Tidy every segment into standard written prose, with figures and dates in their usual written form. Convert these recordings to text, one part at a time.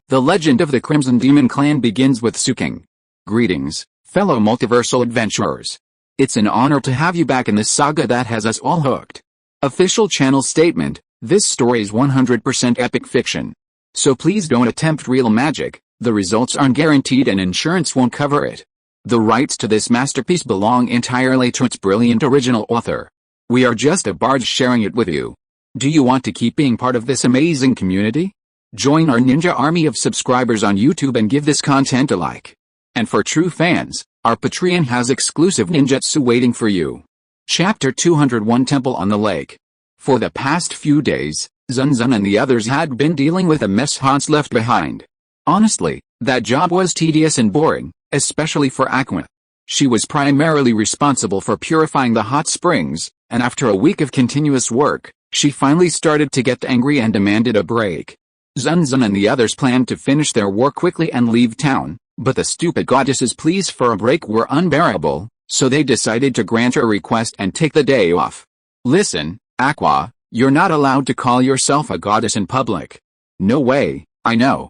The legend of the Crimson Demon Clan begins with Suqing. Greetings, fellow multiversal adventurers. It's an honor to have you back in this saga that has us all hooked. Official channel statement: this story is 100% epic fiction. So please don't attempt real magic, the results aren't guaranteed and insurance won't cover it. The rights to this masterpiece belong entirely to its brilliant original author. We are just a barge sharing it with you. Do you want to keep being part of this amazing community? Join our ninja army of subscribers on YouTube and give this content a like. And for true fans, our Patreon has exclusive ninjutsu waiting for you. Chapter 201 Temple on the Lake. For the past few days, Zun Zun and the others had been dealing with a mess Hans left behind. Honestly, that job was tedious and boring, especially for Aqua. She was primarily responsible for purifying the hot springs, and after a week of continuous work, she finally started to get angry and demanded a break. Zun Zun and the others planned to finish their work quickly and leave town, but the stupid goddess's pleas for a break were unbearable, so they decided to grant her request and take the day off. Listen, Aqua, you're not allowed to call yourself a goddess in public. No way. I know.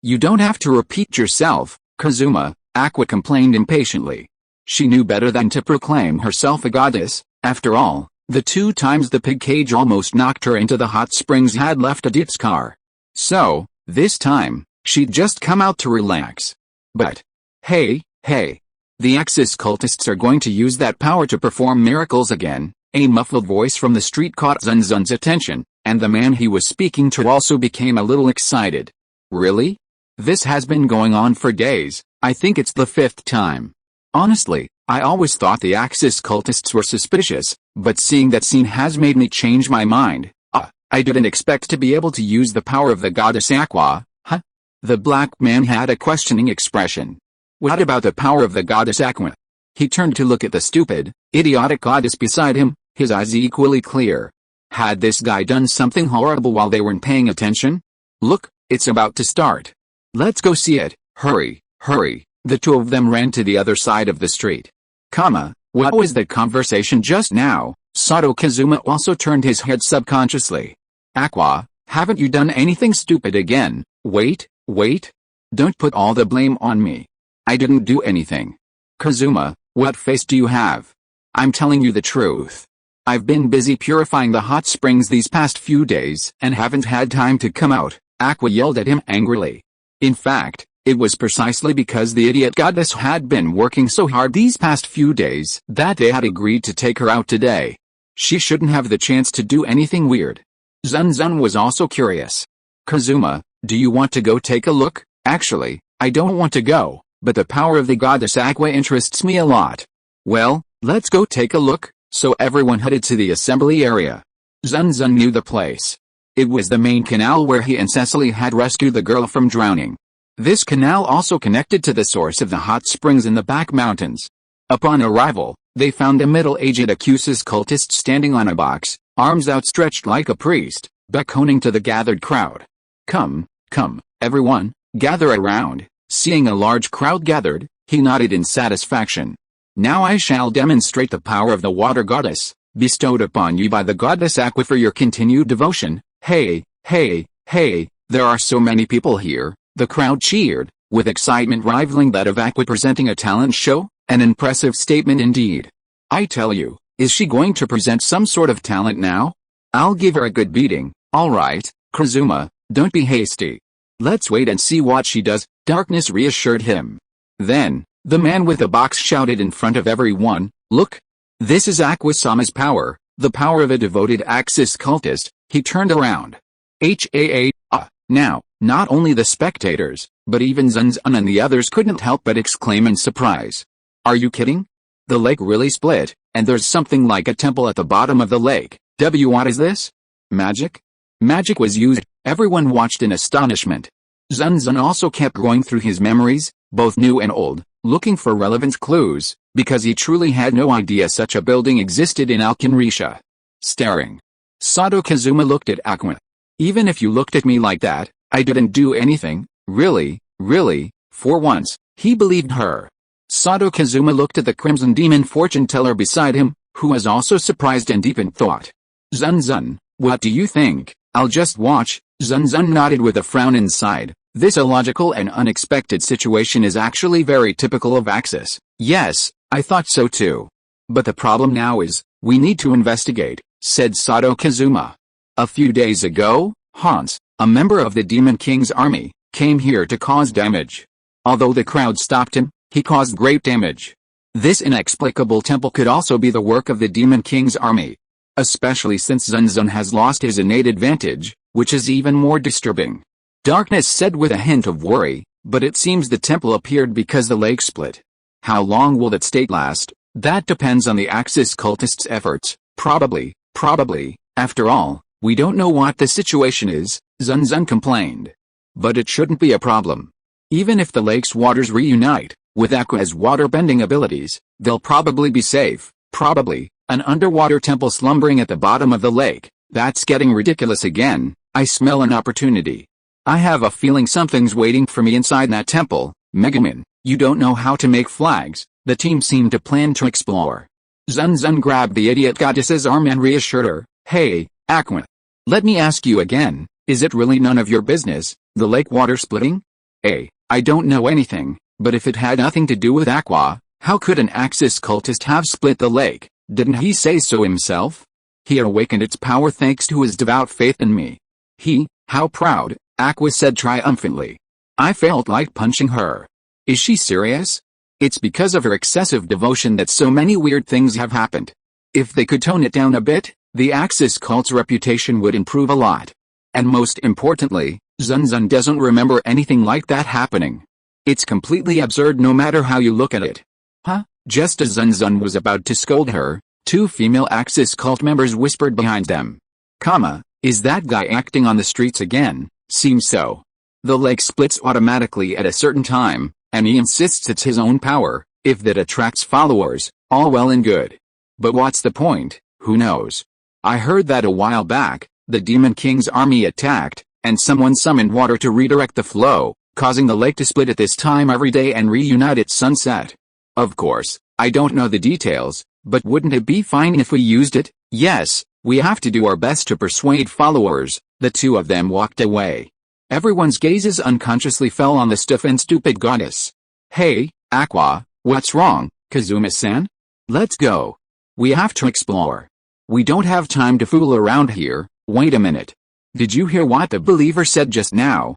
You don't have to repeat yourself, Kazuma, Aqua complained impatiently. She knew better than to proclaim herself a goddess. After all, the 2 times the pig cage almost knocked her into the hot springs had left a deep scar. So, this time, she'd just come out to relax. But, hey, the Axis cultists are going to use that power to perform miracles again. A muffled voice from the street caught Zun Zun's attention, and the man he was speaking to also became a little excited. Really? This has been going on for days. I think it's the 5th time. Honestly, I always thought the Axis cultists were suspicious, but seeing that scene has made me change my mind. I didn't expect to be able to use the power of the goddess Aqua, huh? The black man had a questioning expression. What about the power of the goddess Aqua? He turned to look at the stupid, idiotic goddess beside him, his eyes equally clear. Had this guy done something horrible while they weren't paying attention? Look, it's about to start. Let's go see it. Hurry. The 2 of them ran to the other side of the street. What was the conversation just now? Sato Kazuma also turned his head subconsciously. Aqua, haven't you done anything stupid again? Wait. Don't put all the blame on me. I didn't do anything. Kazuma, what face do you have? I'm telling you the truth. I've been busy purifying the hot springs these past few days and haven't had time to come out, Aqua yelled at him angrily. In fact, it was precisely because the idiot goddess had been working so hard these past few days that they had agreed to take her out today. She shouldn't have the chance to do anything weird. Zun Zun was also curious. Kazuma, do you want to go take a look? Actually, I don't want to go, but the power of the goddess Aqua interests me a lot. Well, let's go take a look. So everyone headed to the assembly area. Zun Zun knew the place. It was the main canal where he and Cecily had rescued the girl from drowning. This canal also connected to the source of the hot springs in the back mountains. Upon arrival, they found a middle-aged Axis cultist standing on a box, arms outstretched like a priest, beckoning to the gathered crowd. Come, everyone, gather around. Seeing a large crowd gathered, he nodded in satisfaction. Now I shall demonstrate the power of the water goddess, bestowed upon you by the goddess Aqua for your continued devotion. Hey, there are so many people here. The crowd cheered, with excitement rivaling that of Aqua presenting a talent show. An impressive statement indeed. I tell you, is she going to present some sort of talent now? I'll give her a good beating. Alright, Kazuma, don't be hasty. Let's wait and see what she does, Darkness reassured him. Then, the man with the box shouted in front of everyone, look! This is Aqua-sama's power, the power of a devoted Axis cultist. He turned around. Now, not only the spectators, but even Zun Zun and the others couldn't help but exclaim in surprise. Are you kidding? The lake really split, and there's something like a temple at the bottom of the lake. What is this? Magic? Magic was used. Everyone watched in astonishment. Zun Zun also kept going through his memories, both new and old, looking for relevant clues, because he truly had no idea such a building existed in Alkenrisha. Staring. Sato Kazuma looked at Aqua. Even if you looked at me like that, I didn't do anything. Really? For once, he believed her. Sato Kazuma looked at the Crimson Demon fortune teller beside him, who was also surprised and deep in thought. Zun Zun, what do you think? I'll just watch. Zun Zun nodded with a frown inside. This illogical and unexpected situation is actually very typical of Axis. Yes, I thought so too. But the problem now is, we need to investigate, said Sato Kazuma. A few days ago, Hans, a member of the Demon King's army, came here to cause damage. Although the crowd stopped him, he caused great damage. This inexplicable temple could also be the work of the Demon King's army. Especially since Zun Zun has lost his innate advantage, which is even more disturbing. Darkness said with a hint of worry, but it seems the temple appeared because the lake split. How long will that state last? That depends on the Axis cultists' efforts. Probably. After all, we don't know what the situation is, Zun Zun complained. But it shouldn't be a problem. Even if the lake's waters reunite, with Aqua's water-bending abilities, they'll probably be safe. Probably. An underwater temple slumbering at the bottom of the lake. That's getting ridiculous again. I smell an opportunity. I have a feeling something's waiting for me inside that temple. Megumin, you don't know how to make flags. The team seemed to plan to explore. Zun Zun grabbed the idiot goddess's arm and reassured her. Hey, Aqua. Let me ask you again, is it really none of your business, the lake water splitting? I don't know anything, but if it had nothing to do with Aqua, how could an Axis cultist have split the lake? Didn't he say so himself? He awakened its power thanks to his devout faith in me. How proud, Aqua said triumphantly. I felt like punching her. Is she serious? It's because of her excessive devotion that so many weird things have happened. If they could tone it down a bit, the Axis cult's reputation would improve a lot. And most importantly, Zun Zun doesn't remember anything like that happening. It's completely absurd no matter how you look at it. Just as Zun Zun was about to scold her, two female Axis cult members whispered behind them. Is that guy acting on the streets again? Seems so. The lake splits automatically at a certain time, and he insists it's his own power. If that attracts followers, all well and good. But what's the point? Who knows? I heard that a while back, the Demon King's army attacked, and someone summoned water to redirect the flow, causing the lake to split at this time every day and reunite at sunset. Of course, I don't know the details, but wouldn't it be fine if we used it? Yes, we have to do our best to persuade followers. The two of them walked away. Everyone's gazes unconsciously fell on the stiff and stupid goddess. Hey, Aqua, what's wrong, Kazuma-san? Let's go. We have to explore. We don't have time to fool around here. Wait a minute. Did you hear what the believer said just now?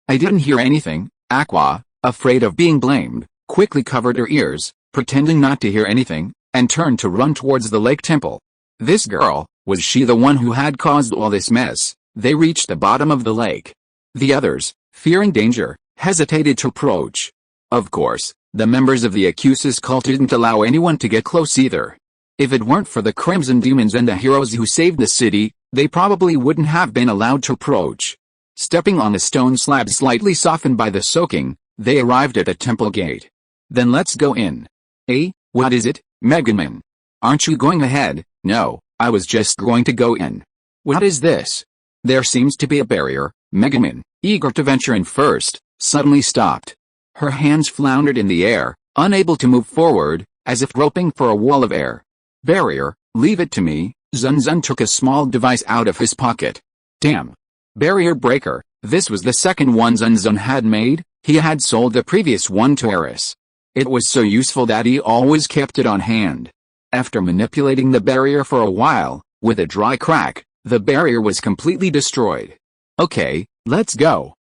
I didn't hear anything. Aqua, afraid of being blamed, quickly covered her ears, pretending not to hear anything, and turned to run towards the lake temple. This girl, was she the one who had caused all this mess? They reached the bottom of the lake. The others, fearing danger, hesitated to approach. Of course, the members of the Axis cult didn't allow anyone to get close either. If it weren't for the Crimson Demons and the heroes who saved the city, they probably wouldn't have been allowed to approach. Stepping on the stone slab slightly softened by the soaking, they arrived at the temple gate. Then let's go in. What is it, Megumin? Aren't you going ahead? No, I was just going to go in. What is this? There seems to be a barrier. Megumin, eager to venture in first, suddenly stopped. Her hands floundered in the air, unable to move forward, as if groping for a wall of air. Barrier, leave it to me. Zun Zun took a small device out of his pocket. Damn. Barrier breaker. This was the second one Zun Zun had made. He had sold the previous one to Eris. It was so useful that he always kept it on hand. After manipulating the barrier for a while, with a dry crack, the barrier was completely destroyed. Okay, let's go.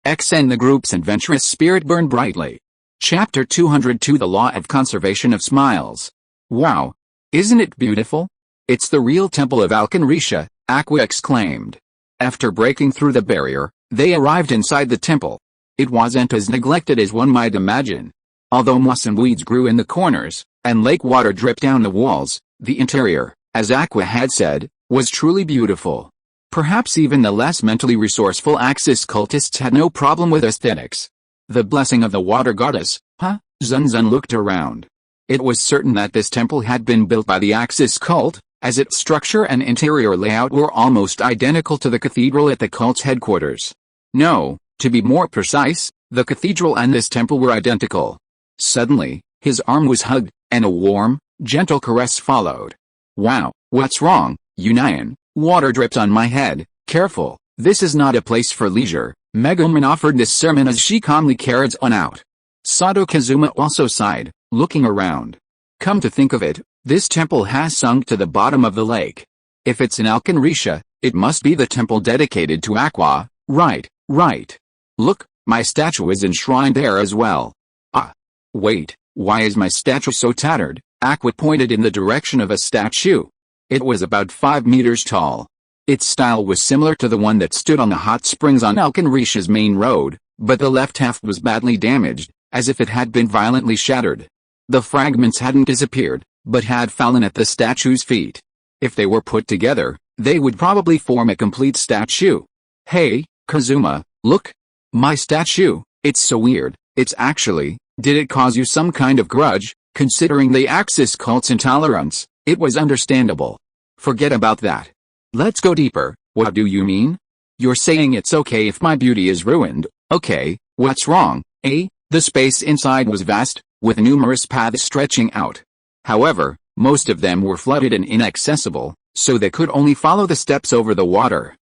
X and the group's adventurous spirit burned brightly. Chapter 202 The Law of Conservation of Smiles. Wow. Isn't it beautiful? It's the real temple of Alkenrisha, Aqua exclaimed. After breaking through the barrier, they arrived inside the temple. It wasn't as neglected as one might imagine. Although moss and weeds grew in the corners, and lake water dripped down the walls, the interior, as Aqua had said, was truly beautiful. Perhaps even the less mentally resourceful Axis cultists had no problem with aesthetics. The blessing of the water goddess, Zun Zun looked around. It was certain that this temple had been built by the Axis cult, as its structure and interior layout were almost identical to the cathedral at the cult's headquarters. No, to be more precise, the cathedral and this temple were identical. Suddenly, his arm was hugged, and a warm, gentle caress followed. Wow, what's wrong, Yunyun? Water dripped on my head. Careful. This is not a place for leisure. Megumin offered this sermon as she calmly carried on out. Sato Kazuma also sighed, looking around. Come to think of it, this temple has sunk to the bottom of the lake. If it's in Alkanrisha, it must be the temple dedicated to Aqua, right, right. Look, my statue is enshrined there as well. Ah. Wait, why is my statue so tattered? Aqua pointed in the direction of a statue. It was about 5 meters tall. Its style was similar to the one that stood on the hot springs on Alkanrisha's main road, but the left half was badly damaged, as if it had been violently shattered. The fragments hadn't disappeared, but had fallen at the statue's feet. If they were put together, they would probably form a complete statue. Hey, Kazuma, look! My statue, it's so weird. It's actually, did it cause you some kind of grudge? Considering the Axis cult's intolerance, it was understandable. Forget about that. Let's go deeper. What do you mean? You're saying it's okay if my beauty is ruined. Okay, what's wrong, eh? The space inside was vast, with numerous paths stretching out. However, most of them were flooded and inaccessible, so they could only follow the steps over the water.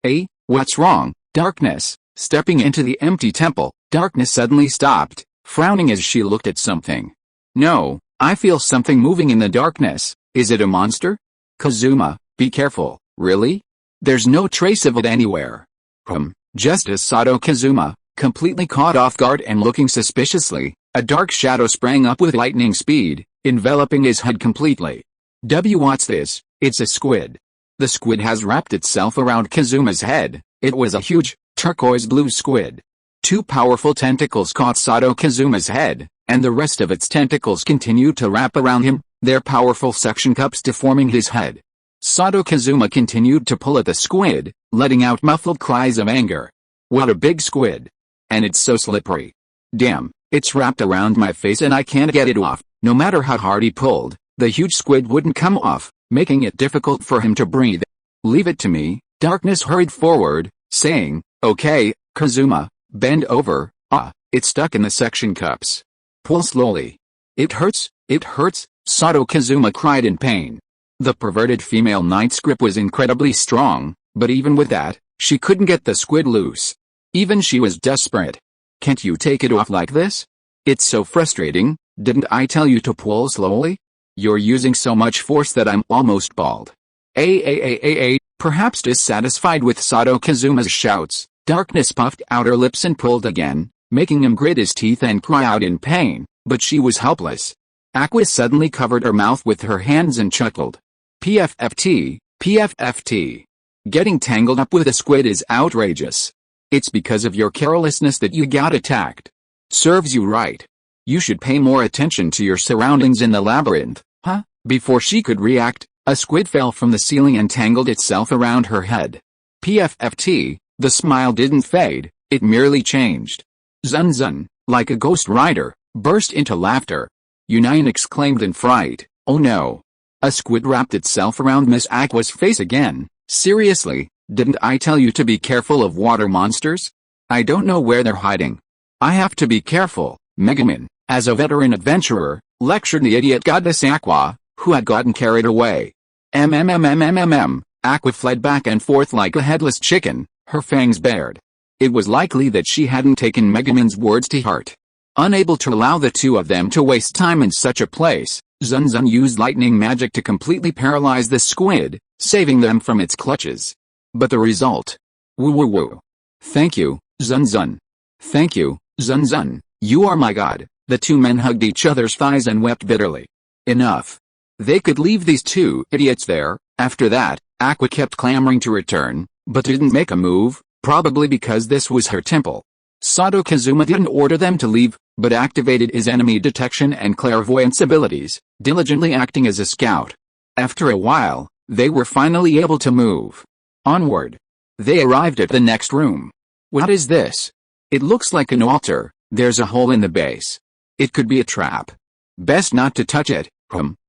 Eh? What's wrong? Darkness. Stepping into the empty temple, Darkness suddenly stopped, frowning as she looked at something. No, I feel something moving in the darkness. Is it a monster? Kazuma, be careful. Really? There's no trace of it anywhere. Just as Sato Kazuma, completely caught off guard and looking suspiciously, a dark shadow sprang up with lightning speed, enveloping his head completely. What's this? It's a squid. The squid has wrapped itself around Kazuma's head. It was a huge, turquoise-blue squid. 2 powerful tentacles caught Sato Kazuma's head, and the rest of its tentacles continued to wrap around him, their powerful suction cups deforming his head. Sato Kazuma continued to pull at the squid, letting out muffled cries of anger. What a big squid! And it's so slippery. Damn, it's wrapped around my face and I can't get it off. No matter how hard he pulled, the huge squid wouldn't come off, making it difficult for him to breathe. Leave it to me. Darkness hurried forward, saying, okay, Kazuma, bend over. It's stuck in the suction cups. Pull slowly. It hurts, Sato Kazuma cried in pain. The perverted female knight's grip was incredibly strong, but even with that, she couldn't get the squid loose. Even she was desperate. Can't you take it off like this? It's so frustrating. Didn't I tell you to pull slowly? You're using so much force that I'm almost bald. Perhaps dissatisfied with Sato Kazuma's shouts, Darkness puffed out her lips and pulled again, making him grit his teeth and cry out in pain, but she was helpless. Aqua suddenly covered her mouth with her hands and chuckled. PFFT. Getting tangled up with a squid is outrageous. It's because of your carelessness that you got attacked. Serves you right. You should pay more attention to your surroundings in the labyrinth, huh? Before she could react, a squid fell from the ceiling and tangled itself around her head. PFFT, the smile didn't fade, it merely changed. Zun Zun, like a ghost rider, burst into laughter. Yunyun exclaimed in fright, oh no. A squid wrapped itself around Miss Aqua's face again. Seriously, didn't I tell you to be careful of water monsters? I don't know where they're hiding. I have to be careful. Megumin, as a veteran adventurer, lectured the idiot goddess Aqua, who had gotten carried away. Aqua fled back and forth like a headless chicken, her fangs bared. It was likely that she hadn't taken Megumin's words to heart. Unable to allow the two of them to waste time in such a place, Zun Zun used lightning magic to completely paralyze the squid, saving them from its clutches. But the result? Woo. Thank you, Zun Zun. Thank you, Zun Zun, you are my god. The two men hugged each other's thighs and wept bitterly. Enough. They could leave these two idiots there. After that, Aqua kept clamoring to return, but didn't make a move, probably because this was her temple. Sato Kazuma didn't order them to leave, but activated his enemy detection and clairvoyance abilities, diligently acting as a scout. After a while, they were finally able to move. Onward. They arrived at the next room. What is this? It looks like an altar. There's a hole in the base. It could be a trap. Best not to touch it.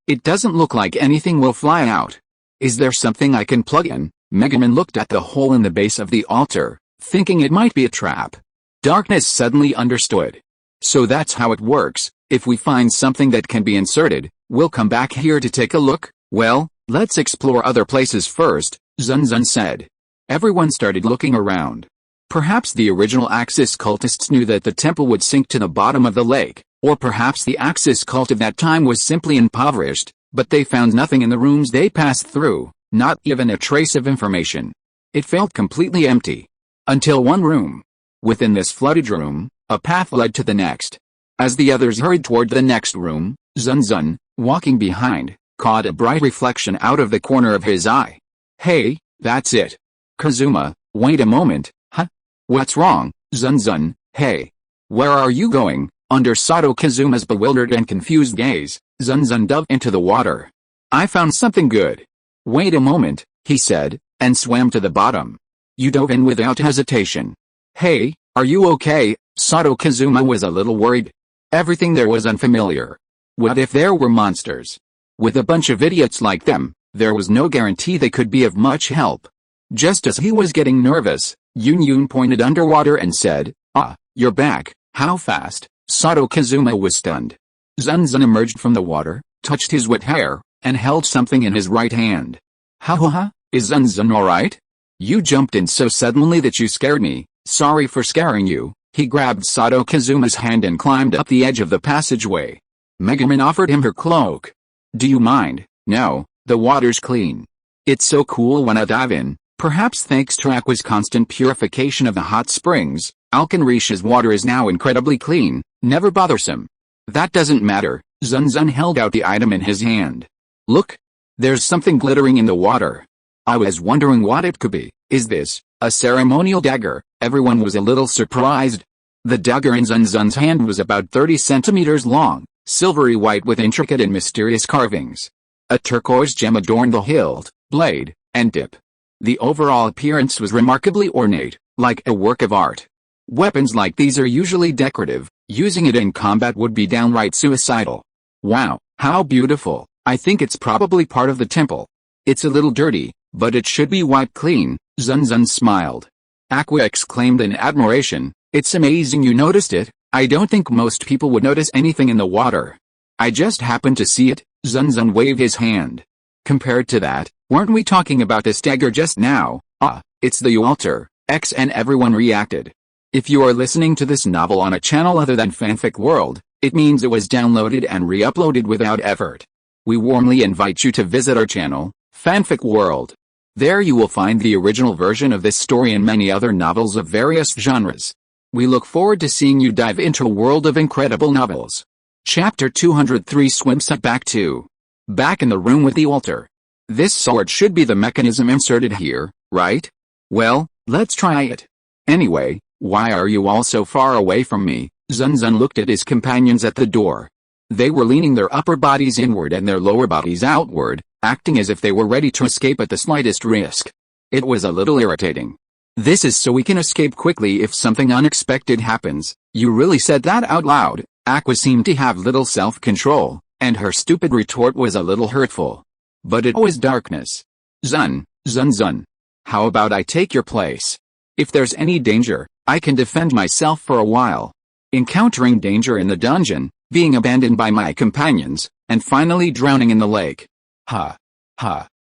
It doesn't look like anything will fly out. Is there something I can plug in? Megumin looked at the hole in the base of the altar, thinking it might be a trap. Darkness suddenly understood. So that's how it works. If we find something that can be inserted, we'll come back here to take a look. Well, let's explore other places first, Zun Zun said. Everyone started looking around. Perhaps the original Axis cultists knew that the temple would sink to the bottom of the lake, or perhaps the Axis cult of that time was simply impoverished, but they found nothing in the rooms they passed through, not even a trace of information. It felt completely empty. Until one room. Within this flooded room, a path led to the next. As the others hurried toward the next room, Zun Zun, walking behind, caught a bright reflection out of the corner of his eye. Hey, that's it. Kazuma, wait a moment, huh? What's wrong, Zun Zun? Hey. Where are you going? Under Sato Kazuma's bewildered and confused gaze, Zun Zun dove into the water. I found something good. Wait a moment, he said, and swam to the bottom. You dove in without hesitation. Hey, are you okay? Sato Kazuma was a little worried. Everything there was unfamiliar. What if there were monsters? With a bunch of idiots like them, there was no guarantee they could be of much help. Just as he was getting nervous, Yunyun pointed underwater and said, "Ah, you're back, how fast?" Sato Kazuma was stunned. Zun Zun emerged from the water, touched his wet hair, and held something in his right hand. Ha, is Zun Zun alright? You jumped in so suddenly that you scared me. Sorry for scaring you. He grabbed Sato Kazuma's hand and climbed up the edge of the passageway. Megumin offered him her cloak. Do you mind? No, the water's clean. It's so cool when I dive in. Perhaps thanks to Aqua's constant purification of the hot springs, Alkenrisha's water is now incredibly clean, never bothersome. That doesn't matter. Zun Zun held out the item in his hand. Look. There's something glittering in the water. I was wondering what it could be. Is this a ceremonial dagger? Everyone was a little surprised. The dagger in Zun Zun's hand was about 30 centimeters long, silvery white with intricate and mysterious carvings. A turquoise gem adorned the hilt, blade, and tip. The overall appearance was remarkably ornate, like a work of art. Weapons like these are usually decorative. Using it in combat would be downright suicidal. Wow, how beautiful. I think it's probably part of the temple. It's a little dirty, but it should be wiped clean. Zun Zun smiled. Aqua exclaimed in admiration, it's amazing you noticed it. I don't think most people would notice anything in the water. I just happened to see it. Zun Zun waved his hand. Compared to that, weren't we talking about this dagger just now? Ah, it's the altar, X, and everyone reacted. If you are listening to this novel on a channel other than Fanfic World, it means it was downloaded and re-uploaded without effort. We warmly invite you to visit our channel, Fanfic World. There you will find the original version of this story and many other novels of various genres. We look forward to seeing you dive into a world of incredible novels. Chapter 203 Swimsuit Back in the room with the altar. This sword should be the mechanism inserted here, right? Well, let's try it. Anyway, why are you all so far away from me? Zun Zun looked at his companions at the door. They were leaning their upper bodies inward and their lower bodies outward, acting as if they were ready to escape at the slightest risk. It was a little irritating. This is so we can escape quickly if something unexpected happens. You really said that out loud. Aqua seemed to have little self-control, and her stupid retort was a little hurtful. But it was darkness. Zun Zun. How about I take your place? If there's any danger, I can defend myself for a while. Encountering danger in the dungeon, being abandoned by my companions, and finally drowning in the lake. Ha.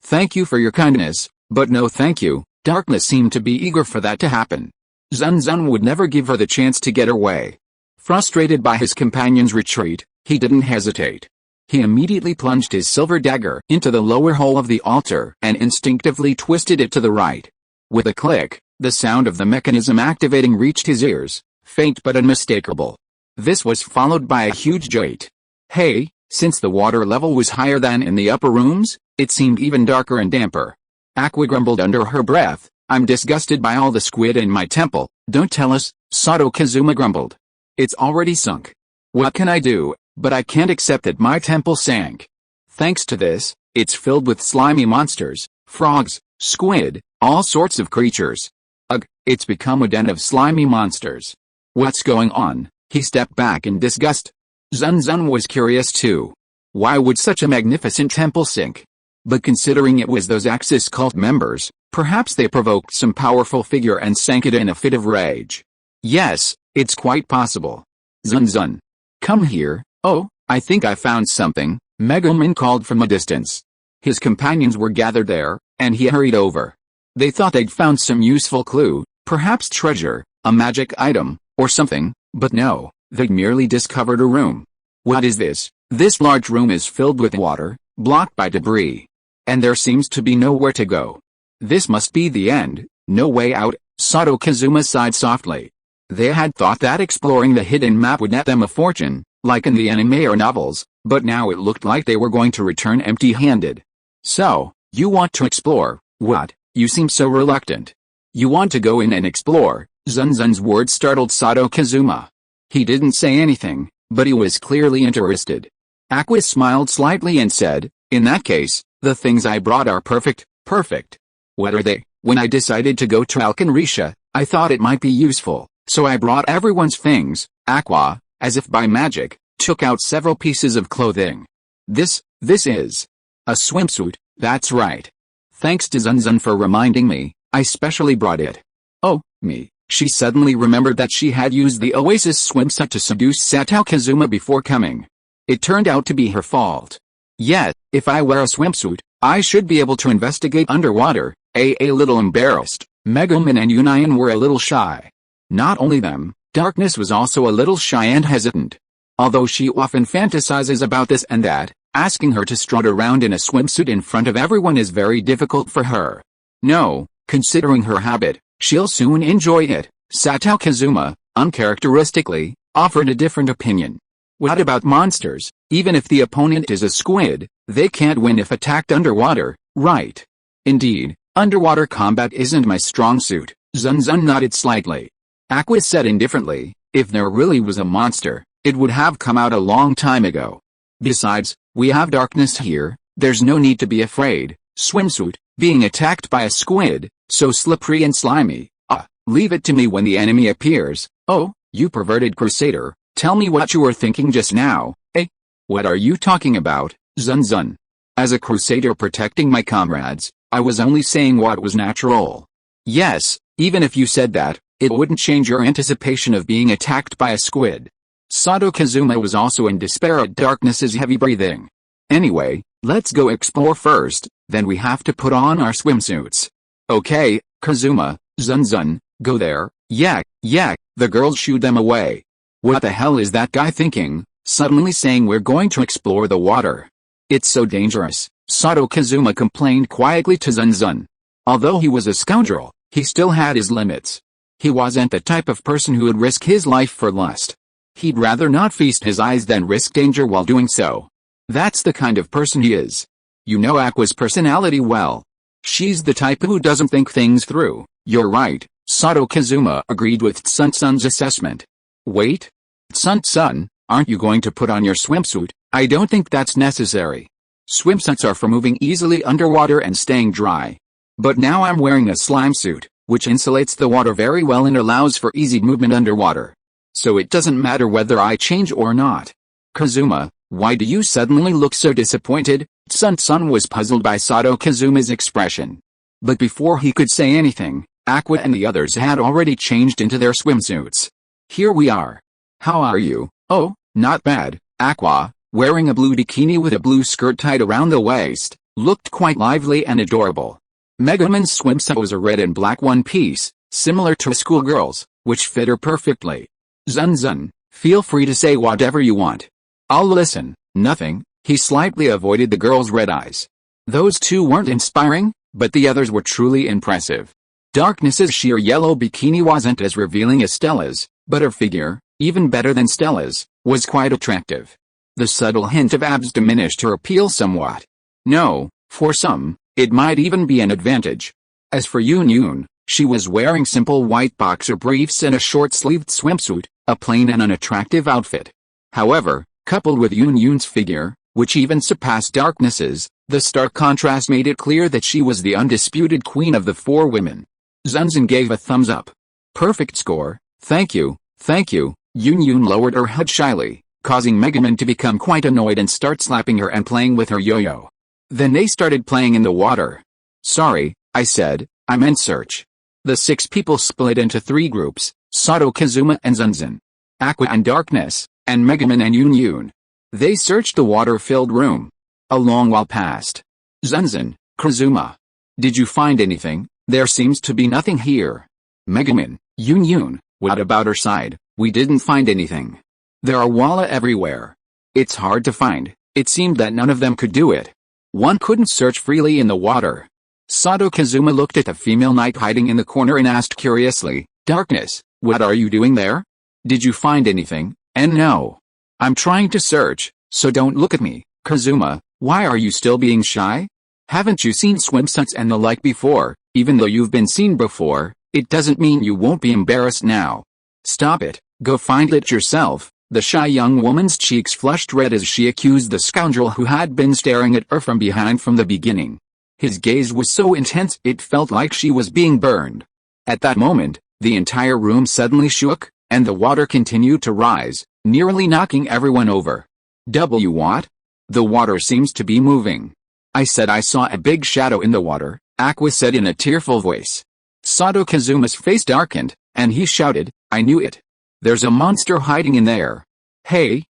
Thank you for your kindness, but no thank you. Darkness seemed to be eager for that to happen. Zun Zun would never give her the chance to get her way. Frustrated by his companion's retreat, he didn't hesitate. He immediately plunged his silver dagger into the lower hole of the altar and instinctively twisted it to the right. With a click, the sound of the mechanism activating reached his ears, faint but unmistakable. This was followed by a huge jolt. Hey, since the water level was higher than in the upper rooms, it seemed even darker and damper. Aqua grumbled under her breath, I'm disgusted by all the squid in my temple. Don't tell us, Sato Kazuma grumbled. It's already sunk. What can I do? But I can't accept that my temple sank. Thanks to this, it's filled with slimy monsters, frogs, squid, all sorts of creatures. Ugh, it's become a den of slimy monsters. What's going on? He stepped back in disgust. Zun Zun was curious too. Why would such a magnificent temple sink? But considering it was those Axis cult members, perhaps they provoked some powerful figure and sank it in a fit of rage. Yes, it's quite possible. Zun Zun. Come here. Oh, I think I found something, Megumin called from a distance. His companions were gathered there, and he hurried over. They thought they'd found some useful clue, perhaps treasure, a magic item, or something, but no, they'd merely discovered a room. What is this? This large room is filled with water, blocked by debris. And there seems to be nowhere to go. This must be the end, no way out, Sato Kazuma sighed softly. They had thought that exploring the hidden map would net them a fortune, like in the anime or novels, but now it looked like they were going to return empty-handed. So, you want to explore, what? You seem so reluctant. You want to go in and explore, Zun Zun's words startled Sato Kazuma. He didn't say anything, but he was clearly interested. Aqua smiled slightly and said, in that case, the things I brought are perfect. What are they? When I decided to go to Alkenrisha, I thought it might be useful, so I brought everyone's things. Aqua, as if by magic, took out several pieces of clothing. This is a swimsuit, that's right. Thanks to Zun Zun for reminding me, I specially brought it. Oh, me. She suddenly remembered that she had used the Oasis swimsuit to seduce Sato Kazuma before coming. It turned out to be her fault. Yet, if I wear a swimsuit, I should be able to investigate underwater. A little embarrassed, Megumin and Yunyun were a little shy. Not only them, Darkness was also a little shy and hesitant. Although she often fantasizes about this and that, asking her to strut around in a swimsuit in front of everyone is very difficult for her. No, considering her habit, she'll soon enjoy it. Sato Kazuma, uncharacteristically, offered a different opinion. What about monsters? Even if the opponent is a squid, they can't win if attacked underwater, right? Indeed, underwater combat isn't my strong suit. Zun Zun nodded slightly. Aqua said indifferently, if there really was a monster, it would have come out a long time ago. Besides, we have Darkness here, there's no need to be afraid. Swimsuit, being attacked by a squid, so slippery and slimy. Leave it to me when the enemy appears. Oh, you perverted crusader, tell me what you were thinking just now. What are you talking about, Zun Zun? As a crusader protecting my comrades, I was only saying what was natural. Yes, even if you said that, it wouldn't change your anticipation of being attacked by a squid. Sato Kazuma was also in despair at Darkness's heavy breathing. Anyway, let's go explore first, then we have to put on our swimsuits. Okay, Kazuma, Zun Zun, go there. Yak, the girls shooed them away. What the hell is that guy thinking, suddenly saying we're going to explore the water? It's so dangerous, Sato Kazuma complained quietly to Zun Zun. Although he was a scoundrel, he still had his limits. He wasn't the type of person who would risk his life for lust. He'd rather not feast his eyes than risk danger while doing so. That's the kind of person he is. You know Aqua's personality well. She's the type who doesn't think things through. You're right, Sato Kazuma agreed with Zun Zun's assessment. Wait? Zun Zun, aren't you going to put on your swimsuit? I don't think that's necessary. Swimsuits are for moving easily underwater and staying dry. But now I'm wearing a slime suit, which insulates the water very well and allows for easy movement underwater. So it doesn't matter whether I change or not. Kazuma, why do you suddenly look so disappointed? Zun Zun was puzzled by Sato Kazuma's expression. But before he could say anything, Aqua and the others had already changed into their swimsuits. Here we are. How are you? Oh, not bad. Aqua, wearing a blue bikini with a blue skirt tied around the waist, looked quite lively and adorable. Megumin's swimsuit was a red and black one-piece, similar to a schoolgirl's, which fit her perfectly. Zun Zun, feel free to say whatever you want. I'll listen. Nothing. He slightly avoided the girl's red eyes. Those two weren't inspiring, but the others were truly impressive. Darkness's sheer yellow bikini wasn't as revealing as Stella's, but her figure, even better than Stella's, was quite attractive. The subtle hint of abs diminished her appeal somewhat. No, for some, it might even be an advantage. As for Yunyun, she was wearing simple white boxer briefs and a short-sleeved swimsuit, a plain and unattractive outfit. However, coupled with Yunyun's figure, which even surpassed Darkness's, the stark contrast made it clear that she was the undisputed queen of the four women. Zun Zun gave a thumbs up. Perfect score, thank you. Yunyun lowered her head shyly, causing Megumin to become quite annoyed and start slapping her and playing with her yo-yo. Then they started playing in the water. Sorry, I said, I meant search. The 6 people split into 3 groups, Sato Kazuma and Zun Zun, Aqua and Darkness, and Megumin and Yunyun. They searched the water-filled room. A long while passed. Zun Zun, Kazuma. Did you find anything? There seems to be nothing here. Megumin, Yunyun, what about her side? We didn't find anything. There are walla everywhere. It's hard to find. It seemed that none of them could do it. One couldn't search freely in the water. Sato Kazuma looked at the female knight hiding in the corner and asked curiously, Darkness, what are you doing there? Did you find anything? And no. I'm trying to search, so don't look at me. Kazuma, why are you still being shy? Haven't you seen swimsuits and the like before? Even though you've been seen before, it doesn't mean you won't be embarrassed now. Stop it, go find it yourself. The shy young woman's cheeks flushed red as she accused the scoundrel who had been staring at her from behind from the beginning. His gaze was so intense it felt like she was being burned. At that moment, the entire room suddenly shook, and the water continued to rise, nearly knocking everyone over. What? The water seems to be moving. I said I saw a big shadow in the water, Aqua said in a tearful voice. Sato Kazuma's face darkened, and he shouted, I knew it. There's a monster hiding in there. Hey,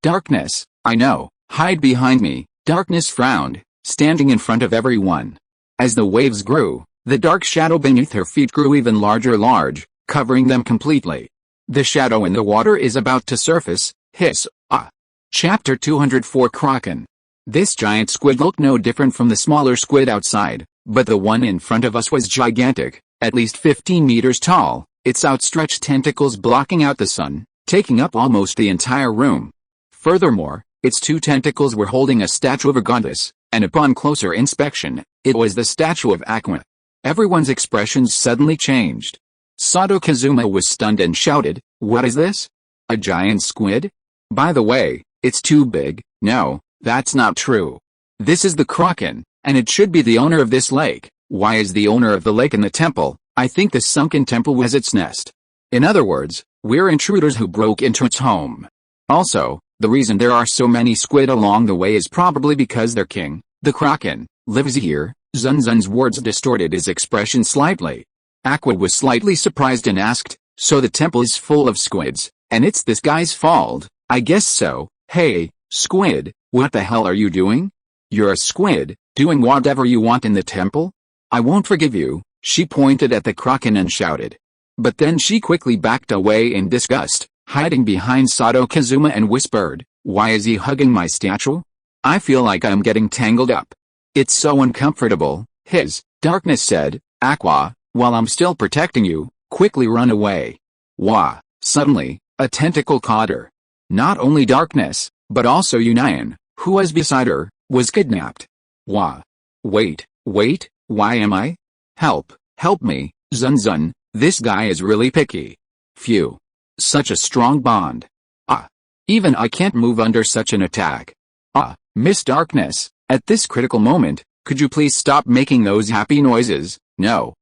Darkness, I know, hide behind me. Darkness frowned, standing in front of everyone. As the waves grew, the dark shadow beneath her feet grew even large, covering them completely. The shadow in the water is about to surface, hiss, ah. Chapter 204 Kraken. This giant squid looked no different from the smaller squid outside, but the one in front of us was gigantic, at least 15 meters tall, its outstretched tentacles blocking out the sun, taking up almost the entire room. Furthermore, its two tentacles were holding a statue of a goddess, and upon closer inspection, it was the statue of Aqua. Everyone's expressions suddenly changed. Sato Kazuma was stunned and shouted, What is this? A giant squid? By the way, it's too big. No, that's not true. This is the Kraken, and it should be the owner of this lake. Why is the owner of the lake in the temple? I think the sunken temple was its nest. In other words, we're intruders who broke into its home. Also, the reason there are so many squid along the way is probably because their king, the Kraken, lives here. Zun Zun's words distorted his expression slightly. Aqua was slightly surprised and asked, So the temple is full of squids, and it's this guy's fault? I guess so. Hey, squid, what the hell are you doing? You're a squid, doing whatever you want in the temple? I won't forgive you, she pointed at the Kraken and shouted. But then she quickly backed away in disgust, hiding behind Sato Kazuma and whispered, Why is he hugging my statue? I feel like I'm getting tangled up. It's so uncomfortable. Darkness said, Aqua, while I'm still protecting you, quickly run away. Wah! Suddenly, a tentacle caught her. Not only Darkness, but also Yunyun, who was beside her, was kidnapped. Wah! Wait, why am I? Help me, Zun Zun, this guy is really picky. Phew. Such a strong bond. Even I can't move under such an attack. Miss Darkness, at this critical moment, could you please stop making those happy noises? No.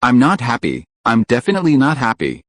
I'm not happy, I'm definitely not happy.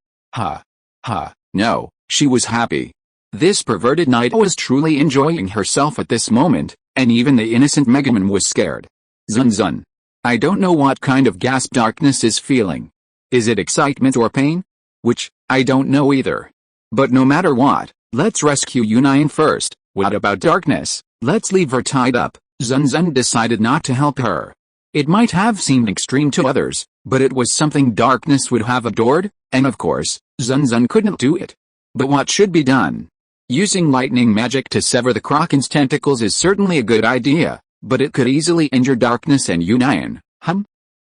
No, she was happy. This perverted knight was truly enjoying herself at this moment, and even the innocent Megumin was scared. Zun Zun. I don't know what kind of gasp Darkness is feeling. Is it excitement or pain? Which, I don't know either. But no matter what, let's rescue Yunyun first. What about Darkness? Let's leave her tied up. Zun Zun decided not to help her. It might have seemed extreme to others, but it was something Darkness would have adored, and of course, Zun Zun couldn't do it. But what should be done? Using lightning magic to sever the Kraken's tentacles is certainly a good idea, but it could easily injure Darkness and Yunyun.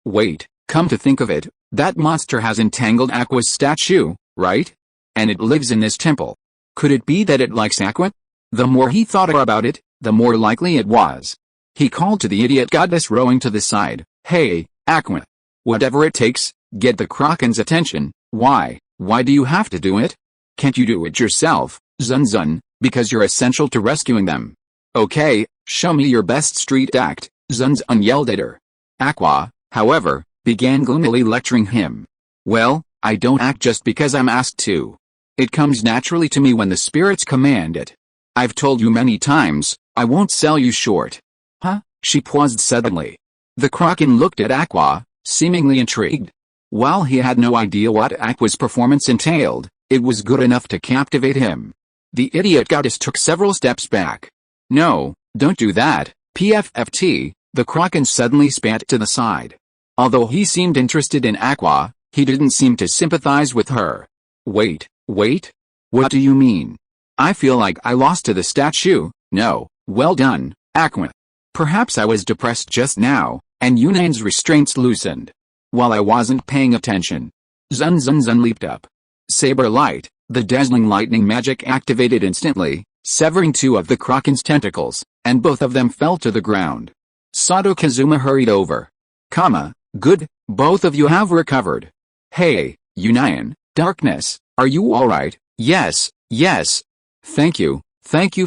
Wait, come to think of it, that monster has entangled Aqua's statue, right? And it lives in this temple. Could it be that it likes Aqua? The more he thought about it, the more likely it was. He called to the idiot goddess rowing to the side, Hey, Aqua. Whatever it takes, get the Kraken's attention. Why do you have to do it? Can't you do it yourself, Zun Zun, because you're essential to rescuing them? Okay, show me your best street act, Zun Zun yelled at her. Aqua, however, began gloomily lecturing him. Well, I don't act just because I'm asked to. It comes naturally to me when the spirits command it. I've told you many times, I won't sell you short. She paused suddenly. The Kraken looked at Aqua, seemingly intrigued. While he had no idea what Aqua's performance entailed, it was good enough to captivate him. The idiot goddess took several steps back. No, don't do that, PFFT, the Kraken suddenly spat to the side. Although he seemed interested in Aqua, he didn't seem to sympathize with her. Wait. What do you mean? I feel like I lost to the statue. No, well done, Aqua. Perhaps I was depressed just now, and Yunyun's restraints loosened. While I wasn't paying attention, Zun Zun leaped up. Saber light, the dazzling lightning magic activated instantly, severing 2 of the Kraken's tentacles, and both of them fell to the ground. Sato Kazuma hurried over. Good, both of you have recovered. Hey, Yunyun, Darkness, are you alright? Yes. Thank you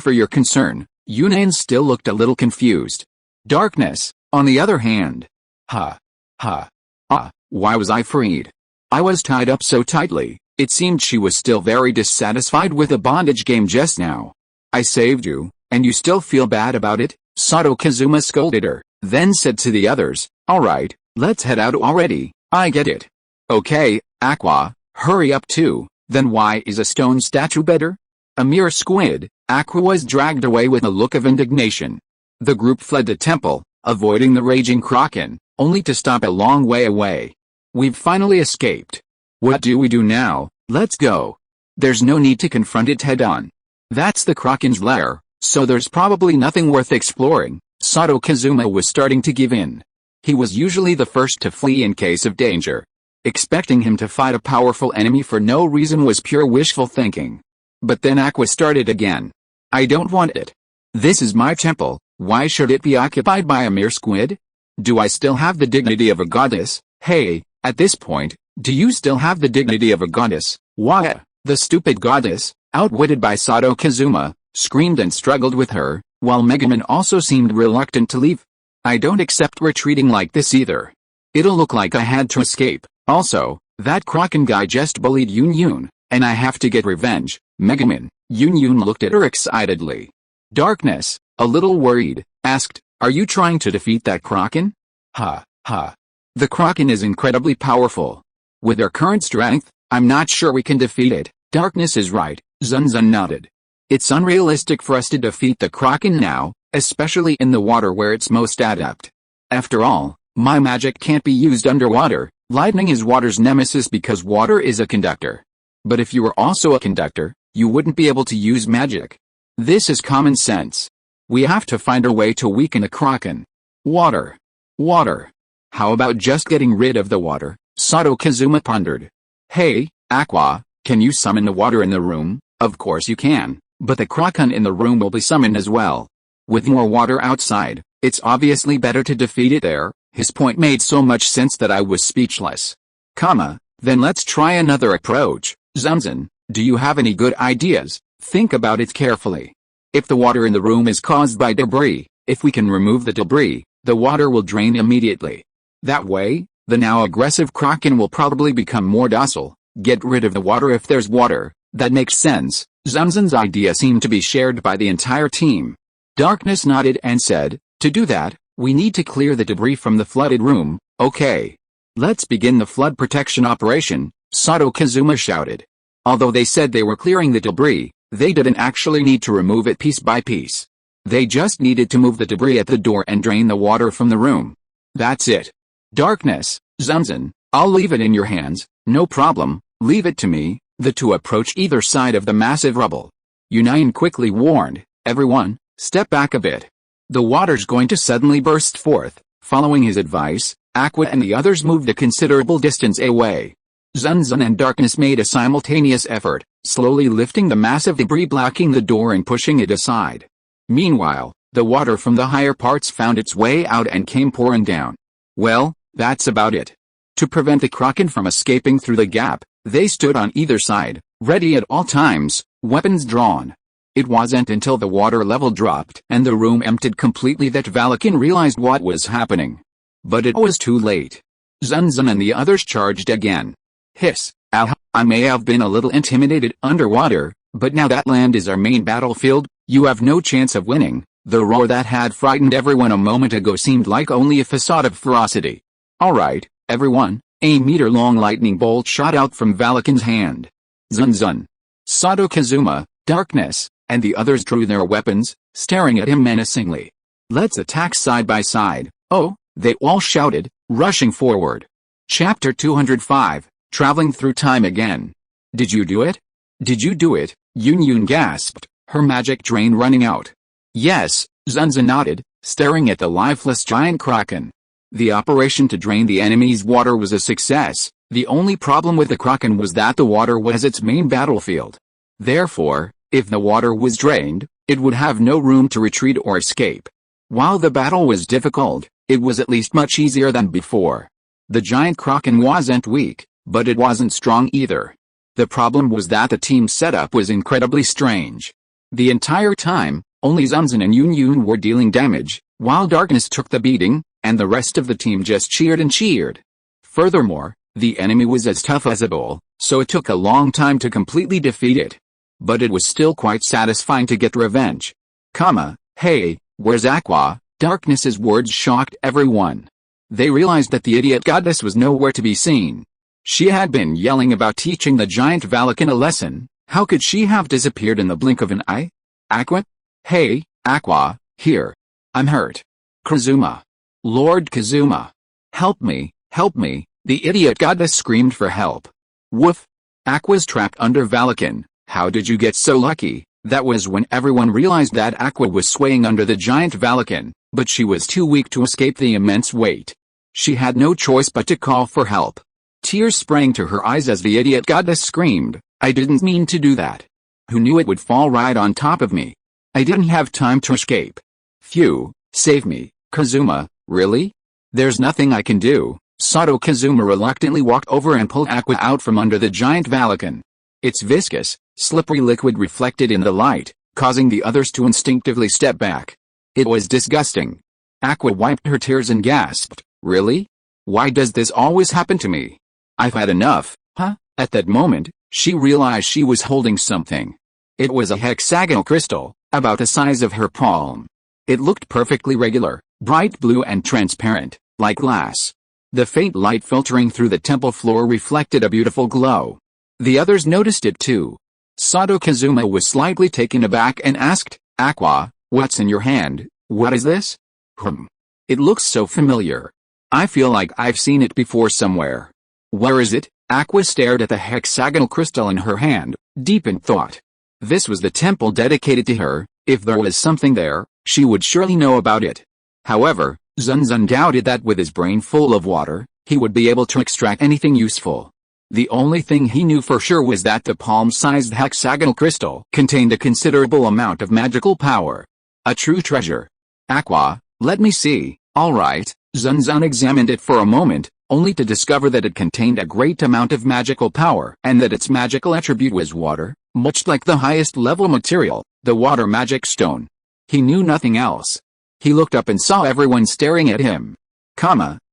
for your concern. Yunyun still looked a little confused. Darkness, on the other hand. Why was I freed? I was tied up so tightly, it seemed she was still very dissatisfied with the bondage game just now. I saved you, and you still feel bad about it? Sato Kazuma scolded her, then said to the others, alright, let's head out already, I get it. Okay, Aqua, hurry up too, then why is a stone statue better? A mere squid, Aqua was dragged away with a look of indignation. The group fled the temple, avoiding the raging Kraken, only to stop a long way away. We've finally escaped. What do we do now? Let's go. There's no need to confront it head-on. That's the Kraken's lair, so there's probably nothing worth exploring. Sato Kazuma was starting to give in. He was usually the first to flee in case of danger. Expecting him to fight a powerful enemy for no reason was pure wishful thinking. But then Aqua started again. I don't want it. This is my temple, why should it be occupied by a mere squid? Do I still have the dignity of a goddess? Hey, at this point, do you still have the dignity of a goddess? Why? The stupid goddess, outwitted by Sato Kazuma, screamed and struggled with her, while Megumin also seemed reluctant to leave. I don't accept retreating like this either. It'll look like I had to escape. Also, that Kraken guy just bullied Yunyun, and I have to get revenge. Megumin, Yunyun looked at her excitedly. Darkness, a little worried, asked, are you trying to defeat that Kraken? The Kraken is incredibly powerful. With our current strength, I'm not sure we can defeat it. Darkness is right, Zun Zun nodded. It's unrealistic for us to defeat the Kraken now, especially in the water where it's most adept. After all, my magic can't be used underwater. Lightning is water's nemesis because water is a conductor. But if you were also a conductor, you wouldn't be able to use magic. This is common sense. We have to find a way to weaken the Kraken. Water. How about just getting rid of the water? Sato Kazuma pondered. Hey, Aqua, can you summon the water in the room? Of course you can, but the Kraken in the room will be summoned as well. With more water outside, it's obviously better to defeat it there. His point made so much sense that I was speechless. Then let's try another approach. Zun Zun, do you have any good ideas? Think about it carefully. If the water in the room is caused by debris, if we can remove the debris, the water will drain immediately. That way, the now aggressive Kraken will probably become more docile. Get rid of the water if there's water. That makes sense. Zun Zun's idea seemed to be shared by the entire team. Darkness nodded and said, to do that, we need to clear the debris from the flooded room. Okay. Let's begin the flood protection operation, Sato Kazuma shouted. Although they said they were clearing the debris, they didn't actually need to remove it piece by piece. They just needed to move the debris at the door and drain the water from the room. That's it. Darkness, Zun Zun, I'll leave it in your hands. No problem, leave it to me. The two approached either side of the massive rubble. Yunyun quickly warned, everyone, step back a bit. The water's going to suddenly burst forth. Following his advice, Aqua and the others moved a considerable distance away. Zun Zun and Darkness made a simultaneous effort, slowly lifting the massive debris blocking the door and pushing it aside. Meanwhile, the water from the higher parts found its way out and came pouring down. Well, that's about it. To prevent the Kraken from escaping through the gap, they stood on either side, ready at all times, weapons drawn. It wasn't until the water level dropped and the room emptied completely that Valakin realized what was happening. But it was too late. Zun Zun and the others charged again. Hiss, I may have been a little intimidated underwater, but now that land is our main battlefield, you have no chance of winning. The roar that had frightened everyone a moment ago seemed like only a facade of ferocity. Alright, everyone, a meter-long lightning bolt shot out from Valakin's hand. Zun Zun, Sato Kazuma, Darkness, and the others drew their weapons, staring at him menacingly. Let's attack side by side. Oh, they all shouted, Rushing forward. Chapter 205, Traveling Through Time Again. Did you do it? Did you do it? Yunyun gasped, her magic drain running out. Yes, Zun Zun nodded, staring at the lifeless giant kraken. The operation to drain the enemy's water was a success. The only problem with the kraken was that the water was its main battlefield. Therefore, if the water was drained, it would have no room to retreat or escape. While the battle was difficult, it was at least much easier than before. The giant kraken wasn't weak, but it wasn't strong either. The problem was that the team setup was incredibly strange. The entire time, only Zun Zun and Yunyun were dealing damage, while darkness took the beating, and the rest of the team just cheered and cheered. Furthermore, the enemy was as tough as a bull, so it took a long time to completely defeat it. But it was still quite satisfying to get revenge. Hey, where's Aqua? Darkness's words shocked everyone. They realized that the idiot goddess was nowhere to be seen. She had been yelling about teaching the giant Valakin a lesson. How could she have disappeared in the blink of an eye? Aqua? Hey, Aqua, here. I'm hurt. Kazuma. Lord Kazuma. Help me, the idiot goddess screamed for help. Woof. Aqua's trapped under Valakin. How did you get so lucky? That was when everyone realized that Aqua was swaying under the giant Valakin, but she was too weak to escape the immense weight. She had no choice but to call for help. Tears sprang to her eyes as the idiot goddess screamed, I didn't mean to do that. Who knew it would fall right on top of me? I didn't have time to escape. Phew, save me, Kazuma, really? There's nothing I can do. Sato Kazuma reluctantly walked over and pulled Aqua out from under the giant Valakin. Its viscous, slippery liquid reflected in the light, causing the others to instinctively step back. It was disgusting. Aqua wiped her tears and gasped, really? Why does this always happen to me? I've had enough, huh? At that moment, she realized she was holding something. It was a hexagonal crystal, about the size of her palm. It looked perfectly regular, bright blue and transparent, like glass. The faint light filtering through the temple floor reflected a beautiful glow. The others noticed it too. Sato Kazuma was slightly taken aback and asked, Aqua, what's in your hand? What is this? It looks so familiar. I feel like I've seen it before somewhere. Where is it? Aqua stared at the hexagonal crystal in her hand, deep in thought. This was the temple dedicated to her. If there was something there, she would surely know about it. However, Zun Zun doubted that with his brain full of water, he would be able to extract anything useful. The only thing he knew for sure was that the palm-sized hexagonal crystal contained a considerable amount of magical power. A true treasure. Aqua, let me see. Alright, Zun Zun examined it for a moment, only to discover that it contained a great amount of magical power and that its magical attribute was water, much like the highest level material, the water magic stone. He knew nothing else. He looked up and saw everyone staring at him.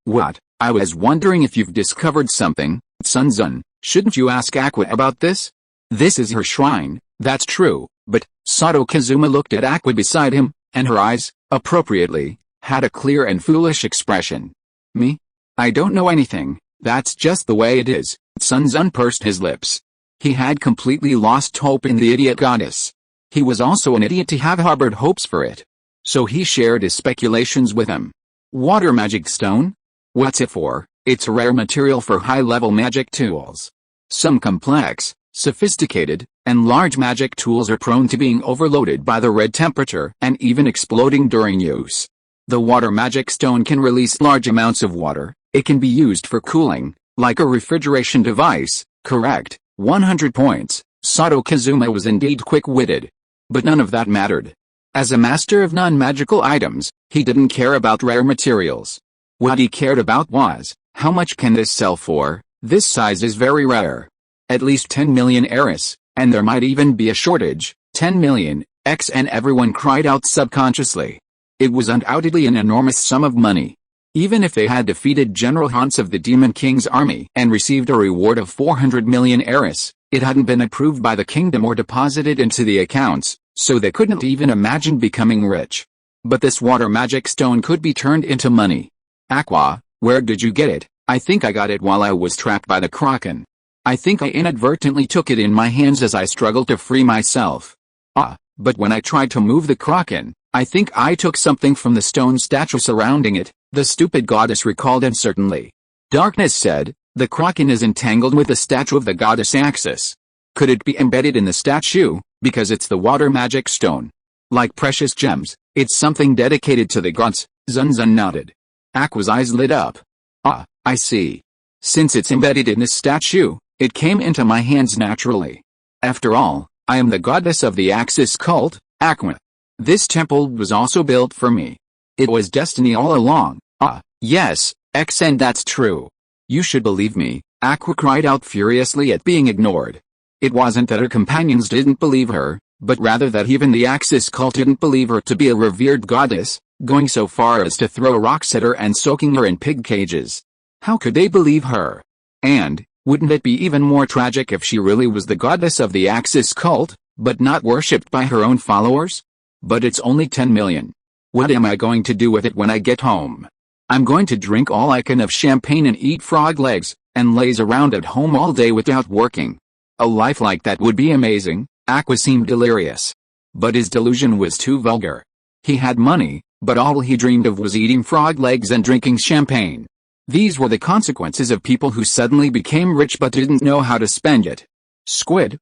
What? I was wondering if you've discovered something, Zun Zun, shouldn't you ask Aqua about this? This is her shrine, that's true, but, Sato Kazuma looked at Aqua beside him, and her eyes, appropriately, had a clear and foolish expression. Me? I don't know anything, that's just the way it is, Zun Zun pursed his lips. He had completely lost hope in the idiot goddess. He was also an idiot to have harbored hopes for it. So he shared his speculations with him. Water magic stone? What's it for? It's a rare material for high-level magic tools. Some complex, sophisticated, and large magic tools are prone to being overloaded by the red temperature and even exploding during use. The water magic stone can release large amounts of water. It can be used for cooling, like a refrigeration device. Correct, 100 points. Sato Kazuma was indeed quick-witted. But none of that mattered. As a master of non-magical items, he didn't care about rare materials. What he cared about was, how much can this sell for? This size is very rare. At least 10 million eris, and there might even be a shortage. 10 million, and everyone cried out subconsciously. It was undoubtedly an enormous sum of money. Even if they had defeated General Hans of the Demon King's army and received a reward of 400 million eris, it hadn't been approved by the kingdom or deposited into the accounts, so they couldn't even imagine becoming rich. But this water magic stone could be turned into money. Aqua, where did you get it? I think I got it while I was trapped by the kraken. I think I inadvertently took it in my hands as I struggled to free myself. But when I tried to move the kraken, I think I took something from the stone statue surrounding it. The stupid goddess recalled uncertainly. Darkness said, the kraken is entangled with the statue of the goddess Axis. Could it be embedded in the statue, because it's the water magic stone? Like precious gems, it's something dedicated to the gods. Zun Zun nodded. Aqua's eyes lit up. Ah, I see. Since it's embedded in this statue, it came into my hands naturally. After all, I am the goddess of the Axis cult, Aqua. This temple was also built for me. It was destiny all along. Ah, yes, and that's true. You should believe me, Aqua cried out furiously at being ignored. It wasn't that her companions didn't believe her, but rather that even the Axis cult didn't believe her to be a revered goddess, going so far as to throw rocks at her and soaking her in pig cages. How could they believe her? And, wouldn't it be even more tragic if she really was the goddess of the Axis cult, but not worshipped by her own followers? But it's only 10 million. What am I going to do with it when I get home? I'm going to drink all I can of champagne and eat frog legs, and laze around at home all day without working. A life like that would be amazing. Aqua seemed delirious. But his delusion was too vulgar. He had money, but all he dreamed of was eating frog legs and drinking champagne. These were the consequences of people who suddenly became rich but didn't know how to spend it. Squid,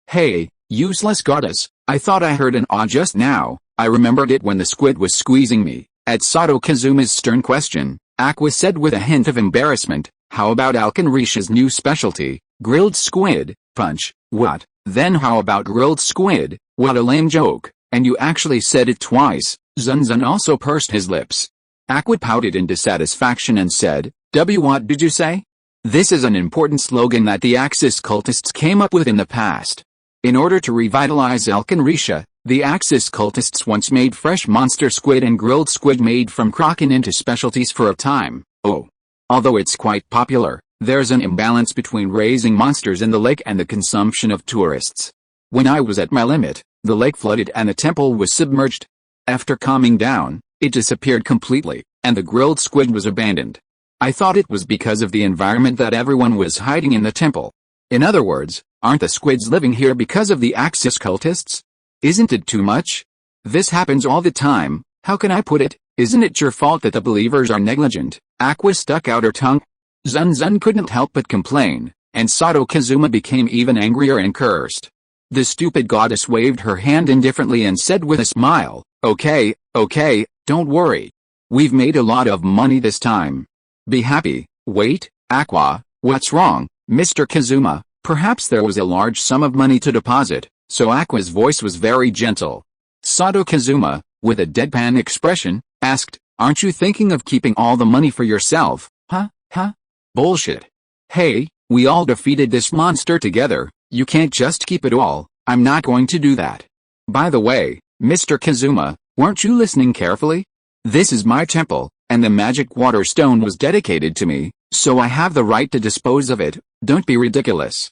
hey, useless goddess, I thought I heard an ah just now. I remembered it when the squid was squeezing me. At Sato Kazuma's stern question, Aqua said with a hint of embarrassment, how about Alkenrisha's new specialty, grilled squid, punch, what? Then how about grilled squid? What a lame joke, and you actually said it twice. Zun Zun also pursed his lips. Aqua pouted in dissatisfaction and said, what did you say? This is an important slogan that the Axis cultists came up with in the past. In order to revitalize Alkenrisha, the Axis cultists once made fresh monster squid and grilled squid made from kraken into specialties for a time. Oh. Although it's quite popular, there's an imbalance between raising monsters in the lake and the consumption of tourists. When I was at my limit, the lake flooded and the temple was submerged. After calming down, it disappeared completely, and the grilled squid was abandoned. I thought it was because of the environment that everyone was hiding in the temple. In other words, aren't the squids living here because of the Axis cultists? Isn't it too much? This happens all the time. How can I put it? Isn't it your fault that the believers are negligent? Aqua stuck out her tongue. Zun Zun couldn't help but complain, and Sato Kazuma became even angrier and cursed. The stupid goddess waved her hand indifferently and said with a smile, okay, don't worry. We've made a lot of money this time. Be happy. Wait, Aqua, what's wrong, Mr. Kazuma? Perhaps there was a large sum of money to deposit, so Aqua's voice was very gentle. Sato Kazuma, with a deadpan expression, asked, aren't you thinking of keeping all the money for yourself? Huh? Bullshit. Hey, we all defeated this monster together, you can't just keep it all. I'm not going to do that. By the way, Mr. Kazuma, weren't you listening carefully? This is my temple, and the magic water stone was dedicated to me, so I have the right to dispose of it. Don't be ridiculous.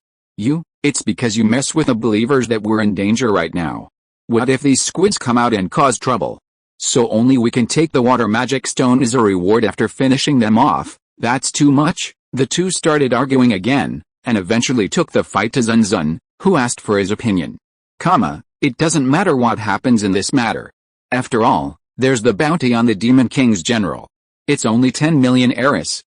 It's because you mess with the believers that we're in danger right now. What if these squids come out and cause trouble? So only we can take the water magic stone as a reward after finishing them off. That's too much. The two started arguing again, and eventually took the fight to Zun Zun, who asked for his opinion. It doesn't matter what happens in this matter. After all, there's the bounty on the Demon King's general. It's only 10 million heiress.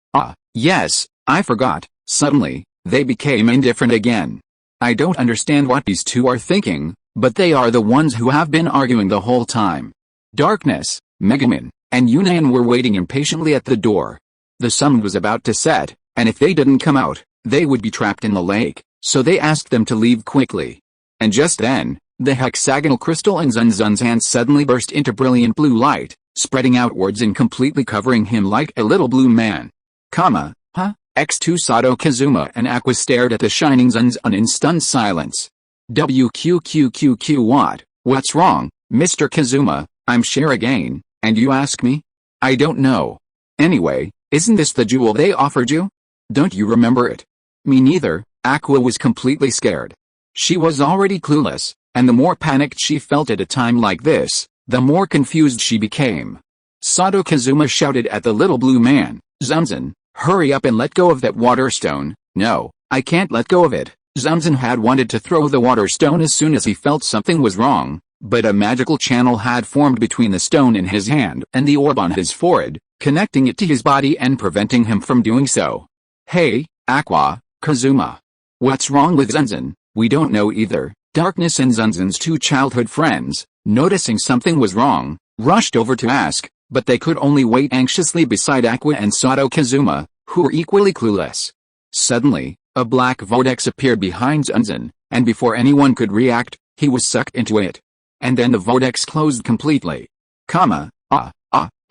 Yes, I forgot. Suddenly, they became indifferent again. I don't understand what these two are thinking, but they are the ones who have been arguing the whole time. Darkness, Megumin, and Yunyun were waiting impatiently at the door. The sun was about to set, and if they didn't come out, they would be trapped in the lake, so they asked them to leave quickly. And just then, the hexagonal crystal in Zun Zun's hand suddenly burst into brilliant blue light, spreading outwards and completely covering him like a little blue man. X2 Sato Kazuma and Aqua stared at the shining Zun Zun in stunned silence. What's wrong, Mr. Kazuma? I'm Cher again, and you ask me? I don't know. Anyway, isn't this the jewel they offered you? Don't you remember it? Me neither. Aqua was completely scared. She was already clueless, and the more panicked she felt at a time like this, the more confused she became. Sato Kazuma shouted at the little blue man, Zun Zun, hurry up and let go of that water stone. No, I can't let go of it. Zun Zun had wanted to throw the water stone as soon as he felt something was wrong, but a magical channel had formed between the stone in his hand and the orb on his forehead, connecting it to his body and preventing him from doing so. Hey, Aqua, Kazuma. What's wrong with Zun Zun? We don't know either. Darkness and Zun Zun's two childhood friends, noticing something was wrong, rushed over to ask, but they could only wait anxiously beside Aqua and Sato Kazuma, who were equally clueless. Suddenly, a black vortex appeared behind Zun Zun, and before anyone could react, he was sucked into it. And then the vortex closed completely.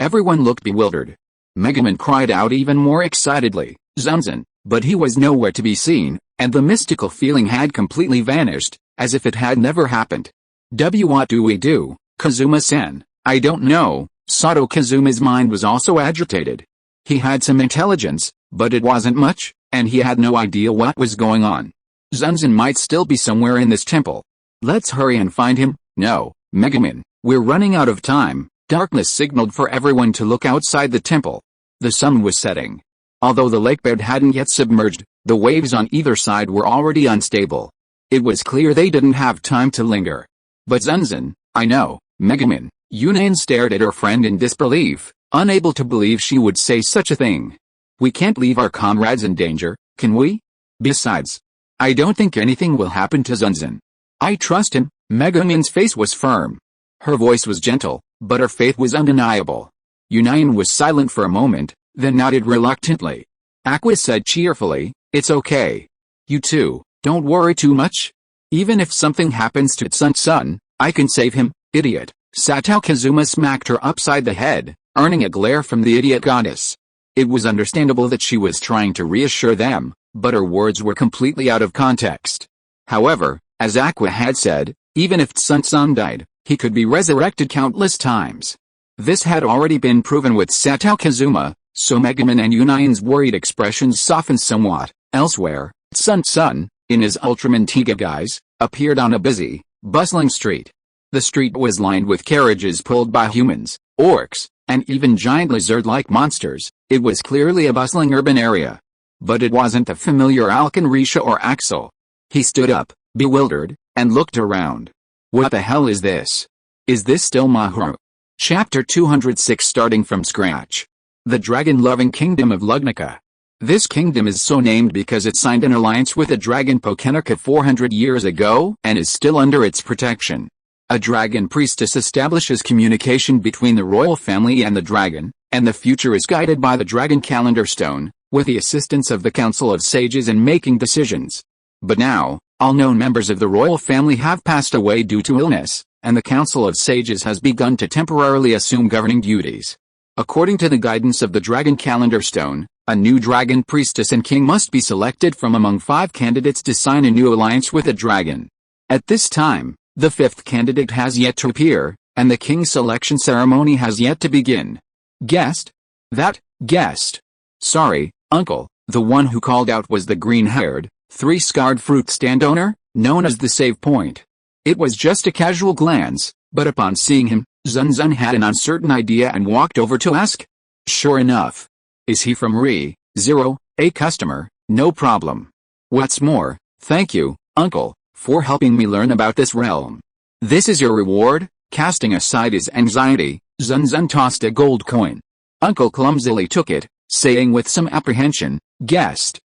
Everyone looked bewildered. Megumin cried out even more excitedly, Zun Zun, but he was nowhere to be seen, and the mystical feeling had completely vanished, as if it had never happened. What do we do, Kazuma-san? I don't know. Sato Kazuma's mind was also agitated. He had some intelligence, but it wasn't much, and he had no idea what was going on. Zun Zun might still be somewhere in this temple. Let's hurry and find him. No, Megumin, we're running out of time. Darkness signaled for everyone to look outside the temple. The sun was setting. Although the lakebed hadn't yet submerged, the waves on either side were already unstable. It was clear they didn't have time to linger. But Zun Zun, I know, Megumin. Yunyun stared at her friend in disbelief, unable to believe she would say such a thing. We can't leave our comrades in danger, can we? Besides, I don't think anything will happen to Zun Zun. I trust him. Megumin's face was firm. Her voice was gentle, but her faith was undeniable. Yunyun was silent for a moment, then nodded reluctantly. Aqua said cheerfully, it's okay. You two, don't worry too much. Even if something happens to Zun Zun, I can save him, idiot. Sato Kazuma smacked her upside the head, earning a glare from the idiot goddess. It was understandable that she was trying to reassure them, but her words were completely out of context. However, as Aqua had said, even if Zun Zun died, he could be resurrected countless times. This had already been proven with Sato Kazuma, so Megumin and Yunyun's worried expressions softened somewhat. Elsewhere, Zun Zun, in his Ultraman Tiga guise, appeared on a busy, bustling street. The street was lined with carriages pulled by humans, orcs, and even giant lizard-like monsters. It was clearly a bustling urban area. But it wasn't the familiar Alkan Risha or Axel. He stood up, bewildered, and looked around. What the hell is this? Is this still Mahuru? Chapter 206 starting from scratch. The dragon-loving kingdom of Lugnica. This kingdom is so named because it signed an alliance with the dragon Pokenica 400 years ago and is still under its protection. A dragon priestess establishes communication between the royal family and the dragon, and the future is guided by the dragon calendar stone, with the assistance of the council of sages in making decisions. But now, all known members of the royal family have passed away due to illness, and the council of sages has begun to temporarily assume governing duties. According to the guidance of the dragon calendar stone, a new dragon priestess and king must be selected from among 5 candidates to sign a new alliance with a dragon. At this time, the 5th candidate has yet to appear, and the king's selection ceremony has yet to begin. Guest? That, guest. Sorry, uncle, the one who called out was the green-haired, 3-scarred fruit stand owner, known as the Save Point. It was just a casual glance, but upon seeing him, Zun Zun had an uncertain idea and walked over to ask. Sure enough. Is he from Re-Zero, a customer? No problem. What's more, thank you, uncle, for helping me learn about this realm. This is your reward. Casting aside his anxiety, Zun Zun tossed a gold coin. Uncle clumsily took it, saying with some apprehension, Guest,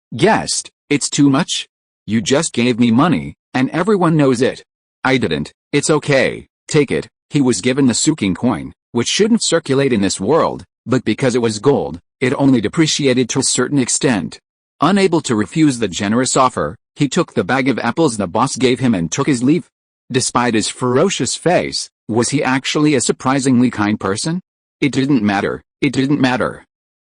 it's too much? You just gave me money, and everyone knows it. I didn't. It's okay, take it. He was given the Suqing coin, which shouldn't circulate in this world, but because it was gold, it only depreciated to a certain extent. Unable to refuse the generous offer, he took the bag of apples the boss gave him and took his leave. Despite his ferocious face, was he actually a surprisingly kind person? It didn't matter.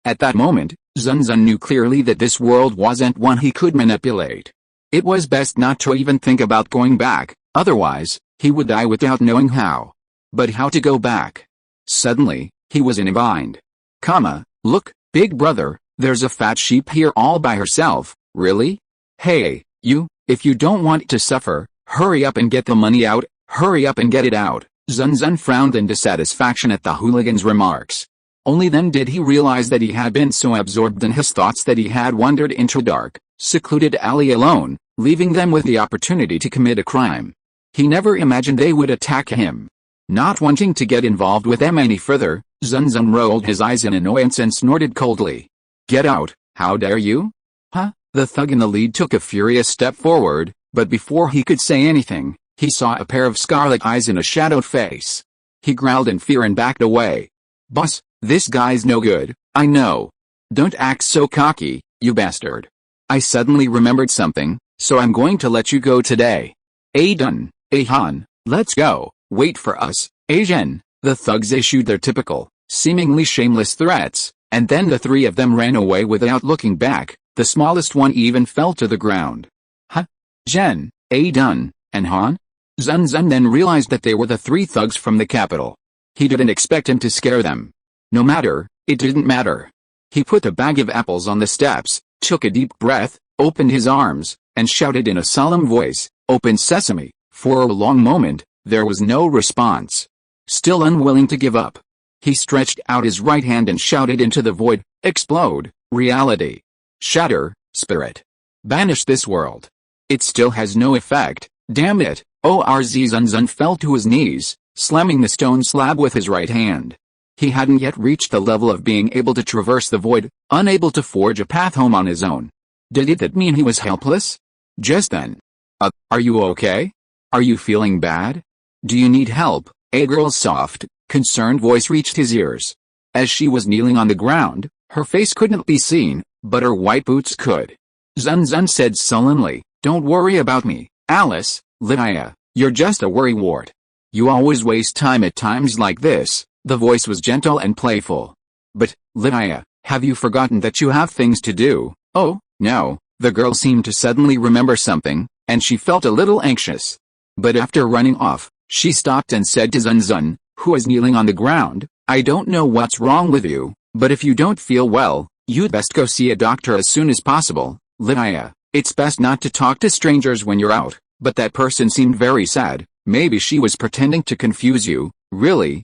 At that moment, Zun Zun knew clearly that this world wasn't one he could manipulate. It was best not to even think about going back, otherwise, he would die without knowing how. But how to go back? Suddenly, he was in a bind. Look, big brother, there's a fat sheep here all by herself, really? Hey, you, if you don't want to suffer, hurry up and get the money out, hurry up and get it out. Zun Zun frowned in dissatisfaction at the hooligan's remarks. Only then did he realize that he had been so absorbed in his thoughts that he had wandered into a dark, secluded alley alone, leaving them with the opportunity to commit a crime. He never imagined they would attack him. Not wanting to get involved with them any further, Zun Zun rolled his eyes in annoyance and snorted coldly. Get out, how dare you? Huh? The thug in the lead took a furious step forward, but before he could say anything, he saw a pair of scarlet eyes in a shadowed face. He growled in fear and backed away. Boss, this guy's no good, I know. Don't act so cocky, you bastard. I suddenly remembered something, so I'm going to let you go today. Dun, Han, let's go, wait for us, Zhen. The thugs issued their typical, seemingly shameless threats, and then the three of them ran away without looking back. The smallest one even fell to the ground. Huh? Zhen, Dun, and Han? Zun Zun then realized that they were the three thugs from the capital. He didn't expect him to scare them. No matter, it didn't matter. He put a bag of apples on the steps, took a deep breath, opened his arms, and shouted in a solemn voice, "Open sesame." For a long moment, there was no response. Still unwilling to give up, he stretched out his right hand and shouted into the void, "Explode, reality. Shatter, spirit. Banish this world." It still has no effect, damn it. Zun Zun fell to his knees, slamming the stone slab with his right hand. He hadn't yet reached the level of being able to traverse the void, unable to forge a path home on his own. Did that mean he was helpless? Just then. Are you okay? Are you feeling bad? Do you need help? A girl's soft, concerned voice reached his ears. As she was kneeling on the ground, her face couldn't be seen, but her white boots could. Zun Zun said sullenly, "Don't worry about me, Alice, Lydia, you're just a worrywart. You always waste time at times like this." The voice was gentle and playful. "But, Lydia, have you forgotten that you have things to do?" "Oh, no." The girl seemed to suddenly remember something, and she felt a little anxious. But after running off, she stopped and said to Zun Zun, who was kneeling on the ground, "I don't know what's wrong with you, but if you don't feel well, you'd best go see a doctor as soon as possible. Lydia, it's best not to talk to strangers when you're out." But that person seemed very sad. Maybe she was pretending to confuse you. Really?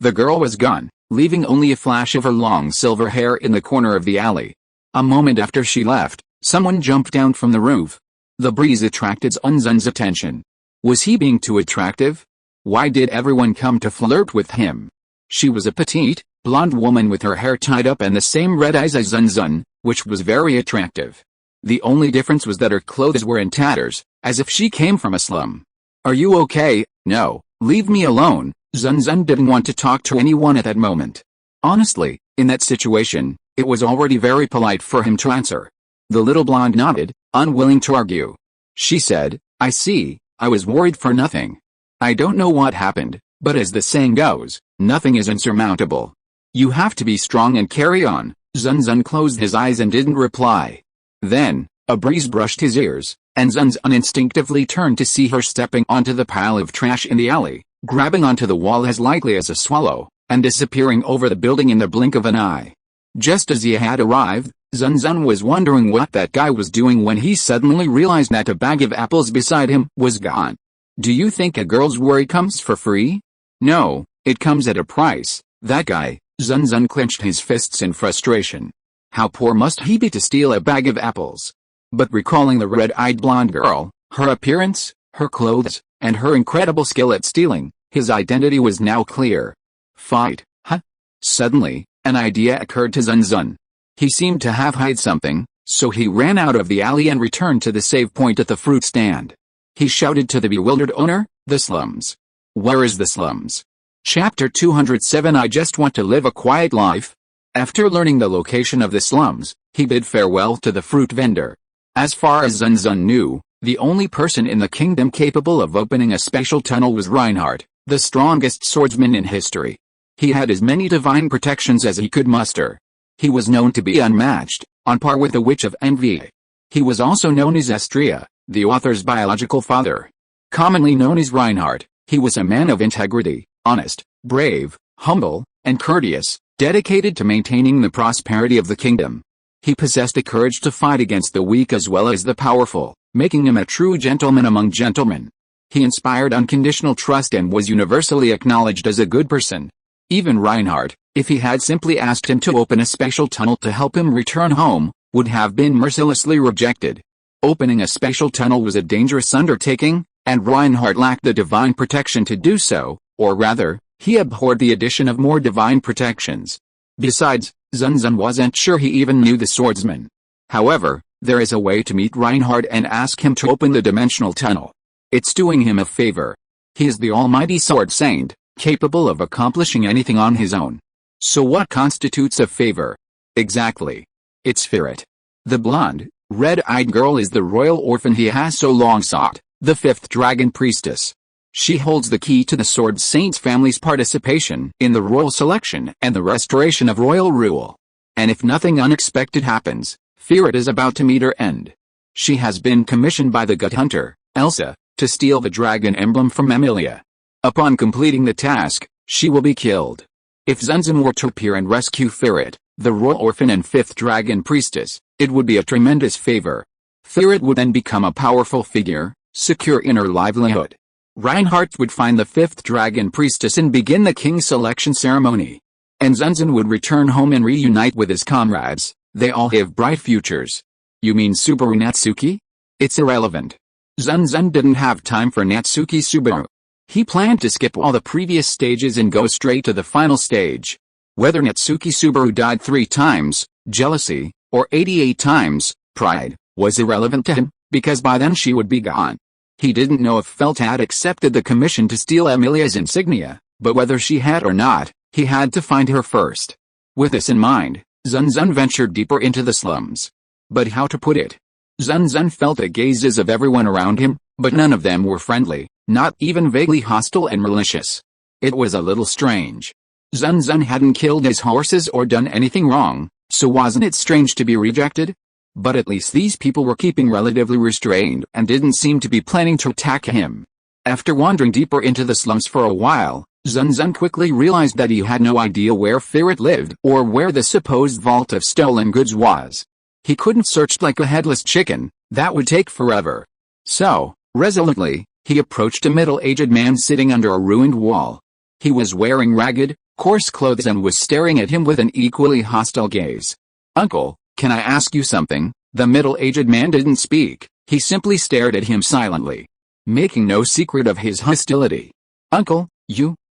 The girl was gone, leaving only a flash of her long silver hair in the corner of the alley. A moment after she left, someone jumped down from the roof. The breeze attracted Zun Zun's attention. Was he being too attractive? Why did everyone come to flirt with him? She was a petite, blonde woman with her hair tied up and the same red eyes as Zun Zun, which was very attractive. The only difference was that her clothes were in tatters, as if she came from a slum. "Are you okay?" "No, leave me alone." Zun Zun didn't want to talk to anyone at that moment. Honestly, in that situation, it was already very polite for him to answer. The little blonde nodded, unwilling to argue. She said, "I see, I was worried for nothing. I don't know what happened, but as the saying goes, nothing is insurmountable. You have to be strong and carry on." Zun Zun closed his eyes and didn't reply. Then, a breeze brushed his ears, and Zun Zun instinctively turned to see her stepping onto the pile of trash in the alley, grabbing onto the wall as lightly as a swallow, and disappearing over the building in the blink of an eye. Just as he had arrived, Zun Zun was wondering what that guy was doing when he suddenly realized that a bag of apples beside him was gone. Do you think a girl's worry comes for free? No, it comes at a price. That guy. Zun Zun clenched his fists in frustration. How poor must he be to steal a bag of apples? But recalling the red-eyed blonde girl, her appearance, her clothes, and her incredible skill at stealing, his identity was now clear. Fight, huh? Suddenly, an idea occurred to Zun Zun. He seemed to have hid something, so he ran out of the alley and returned to the save point at the fruit stand. He shouted to the bewildered owner, "The slums. Where is the slums?" Chapter 207 I just want to live a quiet life. After learning the location of the slums, he bid farewell to the fruit vendor. As far as Zun Zun knew, the only person in the kingdom capable of opening a special tunnel was Reinhardt, the strongest swordsman in history. He had as many divine protections as he could muster. He was known to be unmatched, on par with the Witch of Envy. He was also known as Astrea, the author's biological father. Commonly known as Reinhardt, he was a man of integrity, honest, brave, humble, and courteous, dedicated to maintaining the prosperity of the kingdom. He possessed the courage to fight against the weak as well as the powerful, making him a true gentleman among gentlemen. He inspired unconditional trust and was universally acknowledged as a good person. Even Reinhardt, if he had simply asked him to open a special tunnel to help him return home, would have been mercilessly rejected. Opening a special tunnel was a dangerous undertaking, and Reinhardt lacked the divine protection to do so, or rather, he abhorred the addition of more divine protections. Besides, Zun Zun wasn't sure he even knew the swordsman. However, there is a way to meet Reinhardt and ask him to open the dimensional tunnel. It's doing him a favor. He is the almighty sword saint, capable of accomplishing anything on his own. So what constitutes a favor? Exactly. It's Ferret. The blonde, red-eyed girl is the royal orphan he has so long sought, the fifth dragon priestess. She holds the key to the sword saint's family's participation in the royal selection and the restoration of royal rule. And if nothing unexpected happens, Ferret is about to meet her end. She has been commissioned by the gut hunter, Elsa, to steal the dragon emblem from Emilia. Upon completing the task, she will be killed. If Zun Zun were to appear and rescue Ferret, the royal orphan and fifth dragon priestess, it would be a tremendous favor. Ferret would then become a powerful figure, secure in her livelihood. Reinhardt would find the fifth dragon priestess and begin the king's selection ceremony. And Zun Zun would return home and reunite with his comrades. They all have bright futures. You mean Subaru Natsuki? It's irrelevant. Zun Zun didn't have time for Natsuki Subaru. He planned to skip all the previous stages and go straight to the final stage. Whether Natsuki Subaru died 3 times, jealousy, or 88 times, pride, was irrelevant to him, because by then she would be gone. He didn't know if Felt had accepted the commission to steal Emilia's insignia, but whether she had or not, he had to find her first. With this in mind, Zun Zun ventured deeper into the slums. But how to put it? Zun Zun felt the gazes of everyone around him, but none of them were friendly, not even vaguely hostile and malicious. It was a little strange. Zun Zun hadn't killed his horses or done anything wrong, so wasn't it strange to be rejected? But at least these people were keeping relatively restrained and didn't seem to be planning to attack him. After wandering deeper into the slums for a while, Zun Zun quickly realized that he had no idea where Ferret lived or where the supposed vault of stolen goods was. He couldn't search like a headless chicken, that would take forever. So, resolutely, he approached a middle-aged man sitting under a ruined wall. He was wearing ragged, coarse clothes and was staring at him with an equally hostile gaze. "Uncle, can I ask you something?" The middle-aged man didn't speak, he simply stared at him silently, making no secret of his hostility. "Uncle,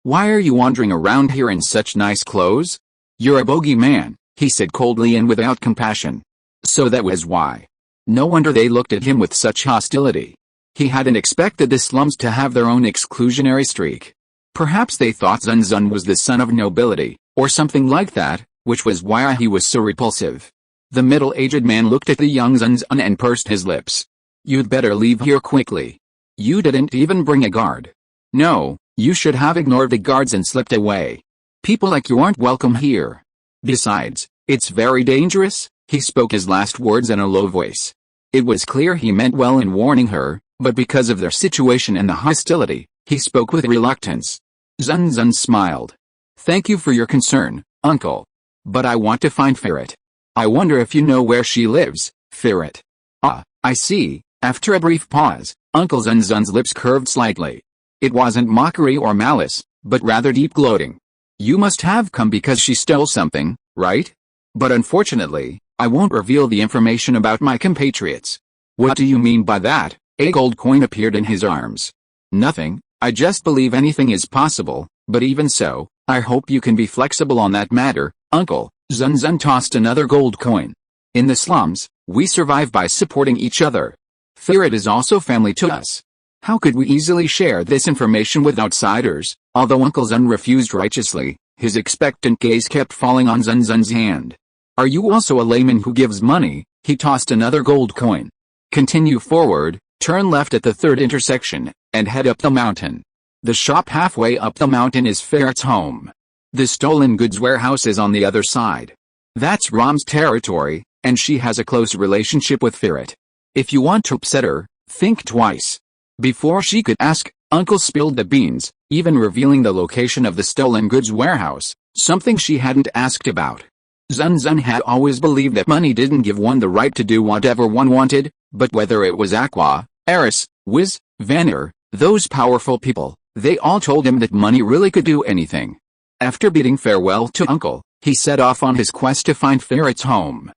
why are you wandering around here in such nice clothes?" "You're a bogey man," he said coldly and without compassion. So that was why. No wonder they looked at him with such hostility. He hadn't expected the slums to have their own exclusionary streak. Perhaps they thought Zun Zun was the son of nobility, or something like that, which was why he was so repulsive. The middle-aged man looked at the young Zun Zun and pursed his lips. "You'd better leave here quickly. You didn't even bring a guard. No, you should have ignored the guards and slipped away. People like you aren't welcome here. Besides, it's very dangerous." He spoke his last words in a low voice. It was clear he meant well in warning her, but because of their situation and the hostility, he spoke with reluctance. Zun Zun smiled. "Thank you for your concern, uncle. But I want to find Ferret. I wonder if you know where she lives, Ferret." "Ah, I see." After a brief pause, Uncle Zun Zun's lips curved slightly. It wasn't mockery or malice, but rather deep gloating. "You must have come because she stole something, right? But unfortunately, I won't reveal the information about my compatriots." "What do you mean by that?" A gold coin appeared in his arms. "Nothing, I just believe anything is possible, but even so, I hope you can be flexible on that matter, uncle." Zun Zun tossed another gold coin. "In the slums, we survive by supporting each other. Ferret is also family to us. How could we easily share this information with outsiders?" Although Uncle Zun refused righteously, his expectant gaze kept falling on Zun Zun's hand. "Are you also a layman who gives money?" He tossed another gold coin. "Continue forward, turn left at the 3rd intersection, and head up the mountain. The shop halfway up the mountain is Ferret's home. The stolen goods warehouse is on the other side. That's Rom's territory, and she has a close relationship with Ferret. If you want to upset her, think twice." Before she could ask, Uncle spilled the beans, even revealing the location of the stolen goods warehouse, something she hadn't asked about. Zun Zun had always believed that money didn't give one the right to do whatever one wanted, but whether it was Aqua, Eris, Wiz, Vanner, those powerful people, they all told him that money really could do anything. After bidding farewell to Uncle, he set off on his quest to find Ferret's home.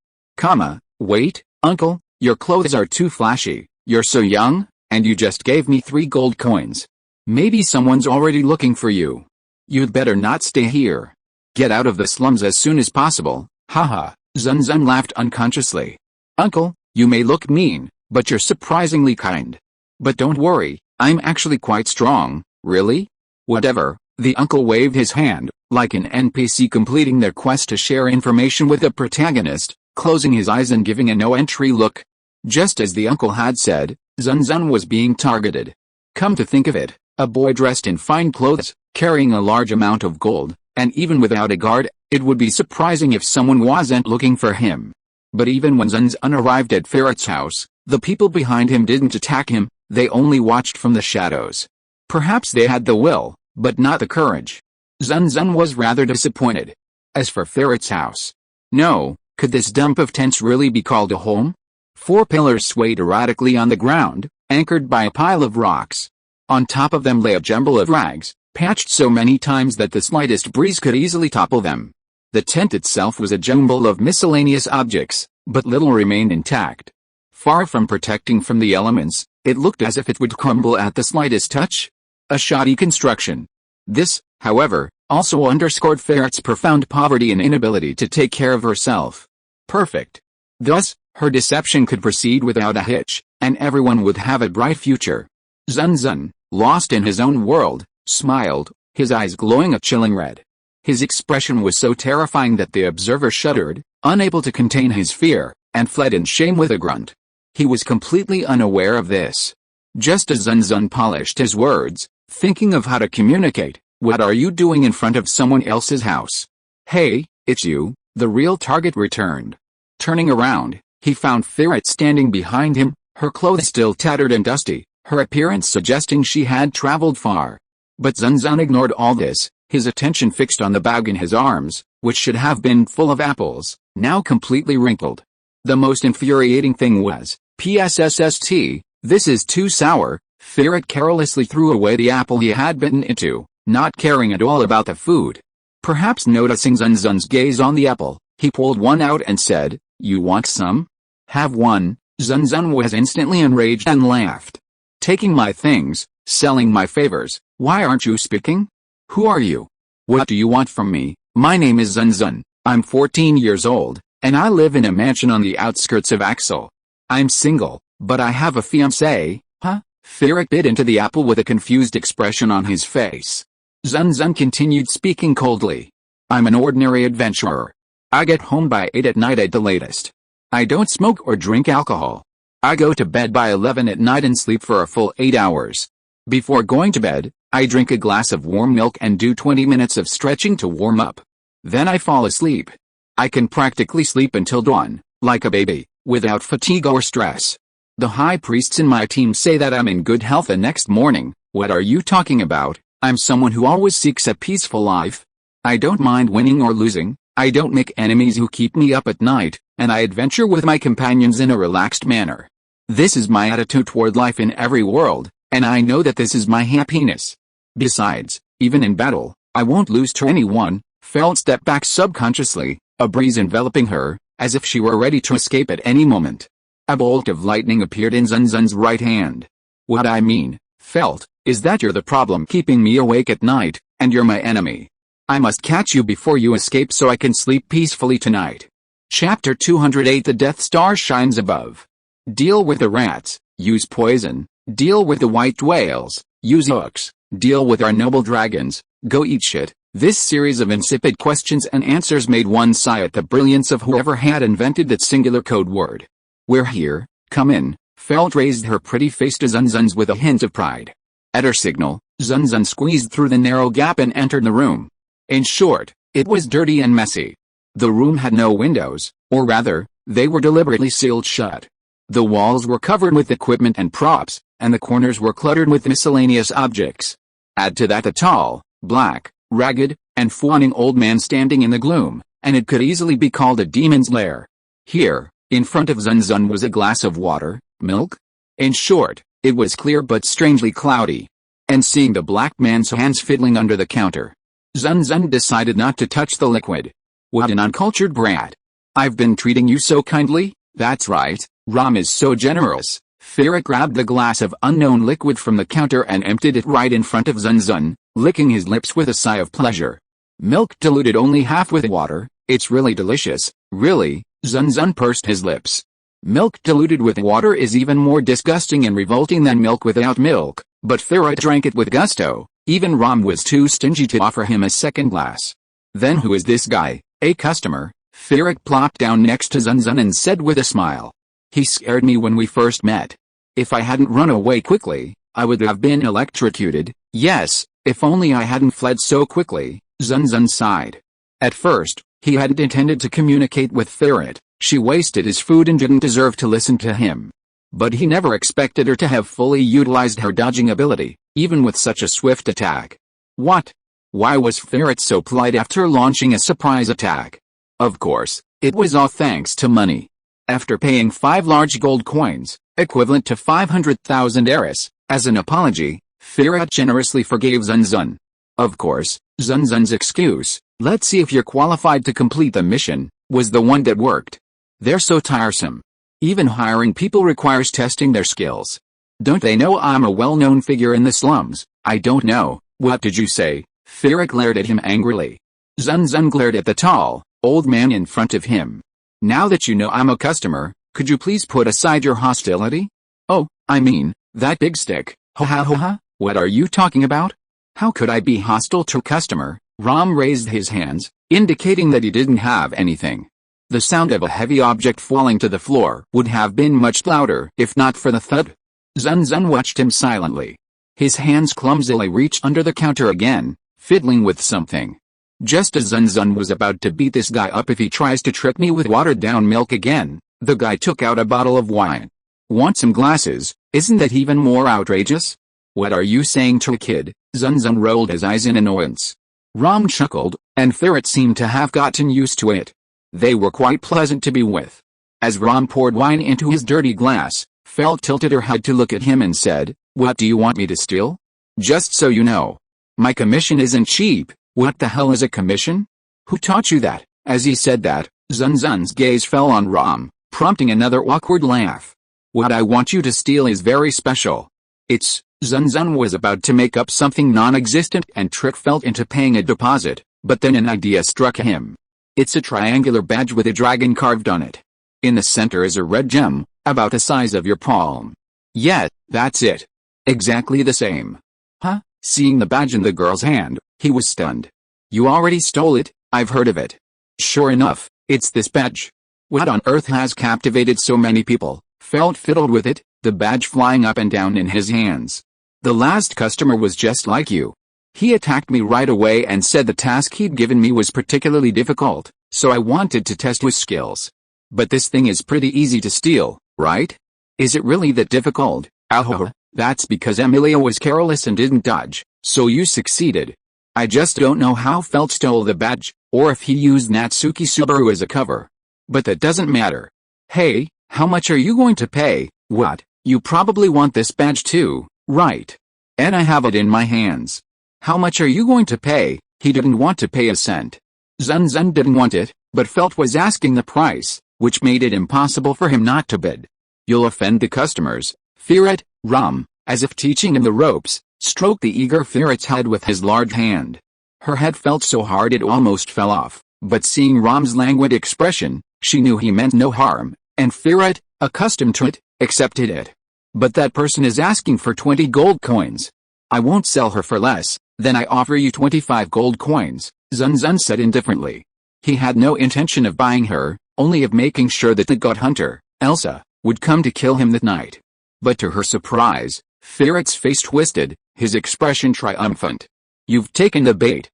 "Wait, Uncle, your clothes are too flashy, you're so young?" And you just gave me 3 gold coins. Maybe someone's already looking for you. You'd better not stay here. Get out of the slums as soon as possible. Haha, Zun Zun laughed unconsciously. Uncle, you may look mean, but you're surprisingly kind. But don't worry, I'm actually quite strong. Really? Whatever. The uncle waved his hand, like an NPC completing their quest to share information with the protagonist, closing his eyes and giving a no-entry look. Just as the uncle had said, Zun Zun was being targeted. Come to think of it, a boy dressed in fine clothes, carrying a large amount of gold, and even without a guard, it would be surprising if someone wasn't looking for him. But even when Zun Zun arrived at Ferret's house, the people behind him didn't attack him, they only watched from the shadows. Perhaps they had the will, but not the courage. Zun Zun was rather disappointed. As for Ferret's house, no, could this dump of tents really be called a home? 4 pillars swayed erratically on the ground, anchored by a pile of rocks. On top of them lay a jumble of rags, patched so many times that the slightest breeze could easily topple them. The tent itself was a jumble of miscellaneous objects, but little remained intact. Far from protecting from the elements, it looked as if it would crumble at the slightest touch. A shoddy construction. This, however, also underscored Ferret's profound poverty and inability to take care of herself. Perfect. Thus, her deception could proceed without a hitch, and everyone would have a bright future. Zun Zun, lost in his own world, smiled, his eyes glowing a chilling red. His expression was so terrifying that the observer shuddered, unable to contain his fear, and fled in shame with a grunt. He was completely unaware of this. Just as Zun Zun polished his words, thinking of how to communicate, "What are you doing in front of someone else's house?" "Hey, it's you," the real target returned. Turning around, he found Ferret standing behind him, her clothes still tattered and dusty, her appearance suggesting she had traveled far. But Zun Zun ignored all this, his attention fixed on the bag in his arms, which should have been full of apples, now completely wrinkled. The most infuriating thing was, PSSST, this is too sour. Ferret carelessly threw away the apple he had bitten into, not caring at all about the food. Perhaps noticing Zun Zun's gaze on the apple, he pulled one out and said, "You want some? Have one." Zun Zun was instantly enraged and laughed. "Taking my things, selling my favors, why aren't you speaking? Who are you? What do you want from me?" "My name is Zun Zun, I'm 14 years old, and I live in a mansion on the outskirts of Axel. I'm single, but I have a fiancé." "Huh?" Ferret bit into the apple with a confused expression on his face. Zun Zun continued speaking coldly. "I'm an ordinary adventurer. I get home by 8 at night at the latest. I don't smoke or drink alcohol. I go to bed by 11 at night and sleep for a full 8 hours. Before going to bed, I drink a glass of warm milk and do 20 minutes of stretching to warm up. Then I fall asleep. I can practically sleep until dawn, like a baby, without fatigue or stress. The high priests in my team say that I'm in good health the next morning." "What are you talking about? I'm someone who always seeks a peaceful life. I don't mind winning or losing, I don't make enemies who keep me up at night, and I adventure with my companions in a relaxed manner. This is my attitude toward life in every world, and I know that this is my happiness. Besides, even in battle, I won't lose to anyone." Felt stepped back subconsciously, a breeze enveloping her, as if she were ready to escape at any moment. A bolt of lightning appeared in Zun Zun's right hand. "What I mean, Felt, is that you're the problem keeping me awake at night, and you're my enemy. I must catch you before you escape so I can sleep peacefully tonight." Chapter 208 The Death Star shines above. Deal with the rats, use poison. Deal with the white whales, use hooks. Deal with our noble dragons, go eat shit. This series of insipid questions and answers made one sigh at the brilliance of whoever had invented that singular code word. "We're here, come in." Felt raised her pretty face to Zun Zun's with a hint of pride. At her signal, Zun Zun squeezed through the narrow gap and entered the room. In short, it was dirty and messy. The room had no windows, or rather, they were deliberately sealed shut. The walls were covered with equipment and props, and the corners were cluttered with miscellaneous objects. Add to that a tall, black, ragged, and fawning old man standing in the gloom, and it could easily be called a demon's lair. Here, in front of Zun Zun was a glass of water, milk. In short, it was clear but strangely cloudy. And seeing the black man's hands fiddling under the counter, Zun Zun decided not to touch the liquid. "What an uncultured brat. I've been treating you so kindly." "That's right, Ram is so generous. Ferret grabbed the glass of unknown liquid from the counter and emptied it right in front of Zun Zun, licking his lips with a sigh of pleasure. Milk diluted only half with water, it's really delicious, really, Zun Zun pursed his lips. Milk diluted with water is even more disgusting and revolting than milk without milk, but Ferret drank it with gusto. Even Ram was too stingy to offer him a second glass. Then who is this guy? A customer? Ferret plopped down next to Zun Zun and said with a smile. He scared me when we first met. If I hadn't run away quickly, I would have been electrocuted. Yes, if only I hadn't fled so quickly, Zun Zun sighed. At first, he hadn't intended to communicate with Ferret. She wasted his food and didn't deserve to listen to him. But he never expected her to have fully utilized her dodging ability, even with such a swift attack. What? Why was Ferret so polite after launching a surprise attack? Of course, it was all thanks to money. After paying 5 large gold coins, equivalent to 500,000 eris, as an apology, Ferret generously forgave Zun Zun. Of course, Zun Zun's excuse, "Let's see if you're qualified to complete the mission," was the one that worked. They're so tiresome. Even hiring people requires testing their skills. Don't they know I'm a well-known figure in the slums? I don't know. What did you say? Ferret glared at him angrily. Zun Zun glared at the tall, old man in front of him. Now that you know I'm a customer, could you please put aside your hostility? Oh, I mean, that big stick. Ha ha ha ha, what are you talking about? How could I be hostile to a customer? Ram raised his hands, indicating that he didn't have anything. The sound of a heavy object falling to the floor would have been much louder if not for the thud. Zun Zun watched him silently. His hands clumsily reached under the counter again, fiddling with something. Just as Zun Zun was about to beat this guy up if he tries to trick me with watered-down milk again, the guy took out a bottle of wine. Want some glasses? Isn't that even more outrageous? What are you saying to a kid? Zun Zun rolled his eyes in annoyance. Ram chuckled, and Ferret seemed to have gotten used to it. They were quite pleasant to be with. As Ram poured wine into his dirty glass, Felt tilted her head to look at him and said, "What do you want me to steal? Just so you know, my commission isn't cheap." "What the hell is a commission? Who taught you that?" As he said that, Zun Zun's gaze fell on Ram, prompting another awkward laugh. "What I want you to steal is very special. It's..." Zun Zun was about to make up something non-existent and trick Felt into paying a deposit, but then an idea struck him. It's a triangular badge with a dragon carved on it. In the center is a red gem, about the size of your palm. Yeah, that's it. Exactly the same. Huh? Seeing the badge in the girl's hand, he was stunned. "You already stole it, I've heard of it." "Sure enough, it's this badge. What on earth has captivated so many people?" Felt fiddled with it, the badge flying up and down in his hands. "The last customer was just like you. He attacked me right away and said the task he'd given me was particularly difficult, so I wanted to test his skills. But this thing is pretty easy to steal, right? Is it really that difficult?" "Oh, that's because Emilia was careless and didn't dodge, so you succeeded." I just don't know how Felt stole the badge, or if he used Natsuki Subaru as a cover. But that doesn't matter. "Hey, how much are you going to pay?" "What, you probably want this badge too, right? And I have it in my hands." "How much are you going to pay?" He didn't want to pay a cent. Zun Zun didn't want it, but Felt was asking the price, which made it impossible for him not to bid. "You'll offend the customers." Ferret, Ram, as if teaching him the ropes, stroked the eager Ferret's head with his large hand. Her head felt so hard it almost fell off, but seeing Ram's languid expression, she knew he meant no harm, and Ferret, accustomed to it, accepted it. "But that person is asking for 20 gold coins. I won't sell her for less." "Then I offer you 25 gold coins, Zun Zun said indifferently. He had no intention of buying her, only of making sure that the god hunter, Elsa, would come to kill him that night. But to her surprise, Ferret's face twisted, his expression triumphant. "You've taken the bait,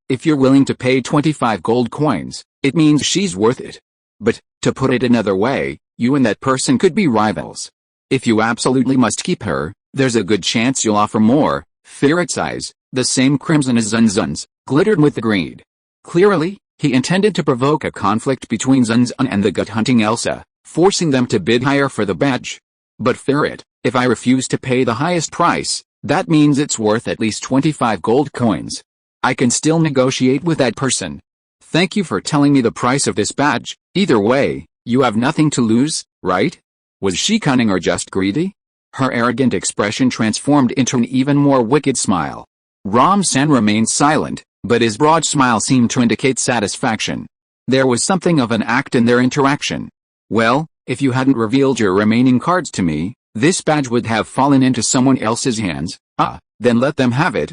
if you're willing to pay 25 gold coins, it means she's worth it. But, to put it another way, you and that person could be rivals. If you absolutely must keep her, there's a good chance you'll offer more." Ferret's eyes, the same crimson as Zun Zun's, glittered with greed. Clearly, he intended to provoke a conflict between Zun Zun and the gut-hunting Elsa, forcing them to bid higher for the badge. "But Ferret, if I refuse to pay the highest price, that means it's worth at least 25 gold coins. I can still negotiate with that person. Thank you for telling me the price of this badge. Either way, you have nothing to lose, right?" Was she cunning or just greedy? Her arrogant expression transformed into an even more wicked smile. Ram-san remained silent, but his broad smile seemed to indicate satisfaction. There was something of an act in their interaction. Well, if you hadn't revealed your remaining cards to me, this badge would have fallen into someone else's hands. Then let them have it.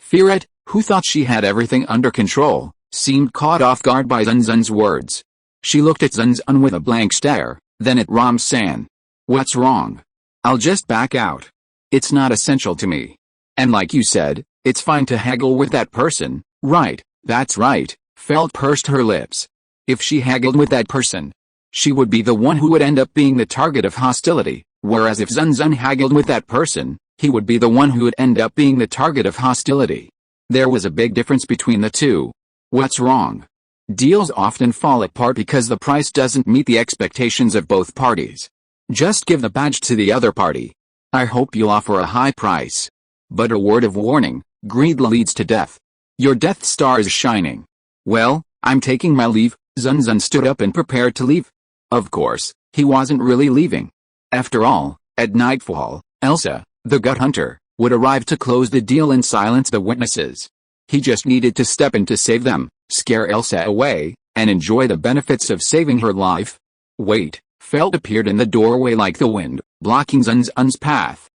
Firet, who thought she had everything under control, seemed caught off guard by Zun Zun's words. She looked at Zun Zun with a blank stare, then at Ram-san. What's wrong? I'll just back out. It's not essential to me. And like you said, it's fine to haggle with that person, right? That's right, Felt pursed her lips. If she haggled with that person, she would be the one who would end up being the target of hostility, whereas if Zun Zun haggled with that person, he would be the one who would end up being the target of hostility. There was a big difference between the two. What's wrong? Deals often fall apart because the price doesn't meet the expectations of both parties. Just give the badge to the other party. I hope you'll offer a high price. But a word of warning, greed leads to death. Your Death Star is shining. Well, I'm taking my leave. Zun Zun stood up and prepared to leave. Of course, he wasn't really leaving. After all, at nightfall, Elsa, the gut hunter, would arrive to close the deal and silence the witnesses. He just needed to step in to save them, scare Elsa away, and enjoy the benefits of saving her life. Wait, Felt appeared in the doorway like the wind, blocking Zun Zun's path.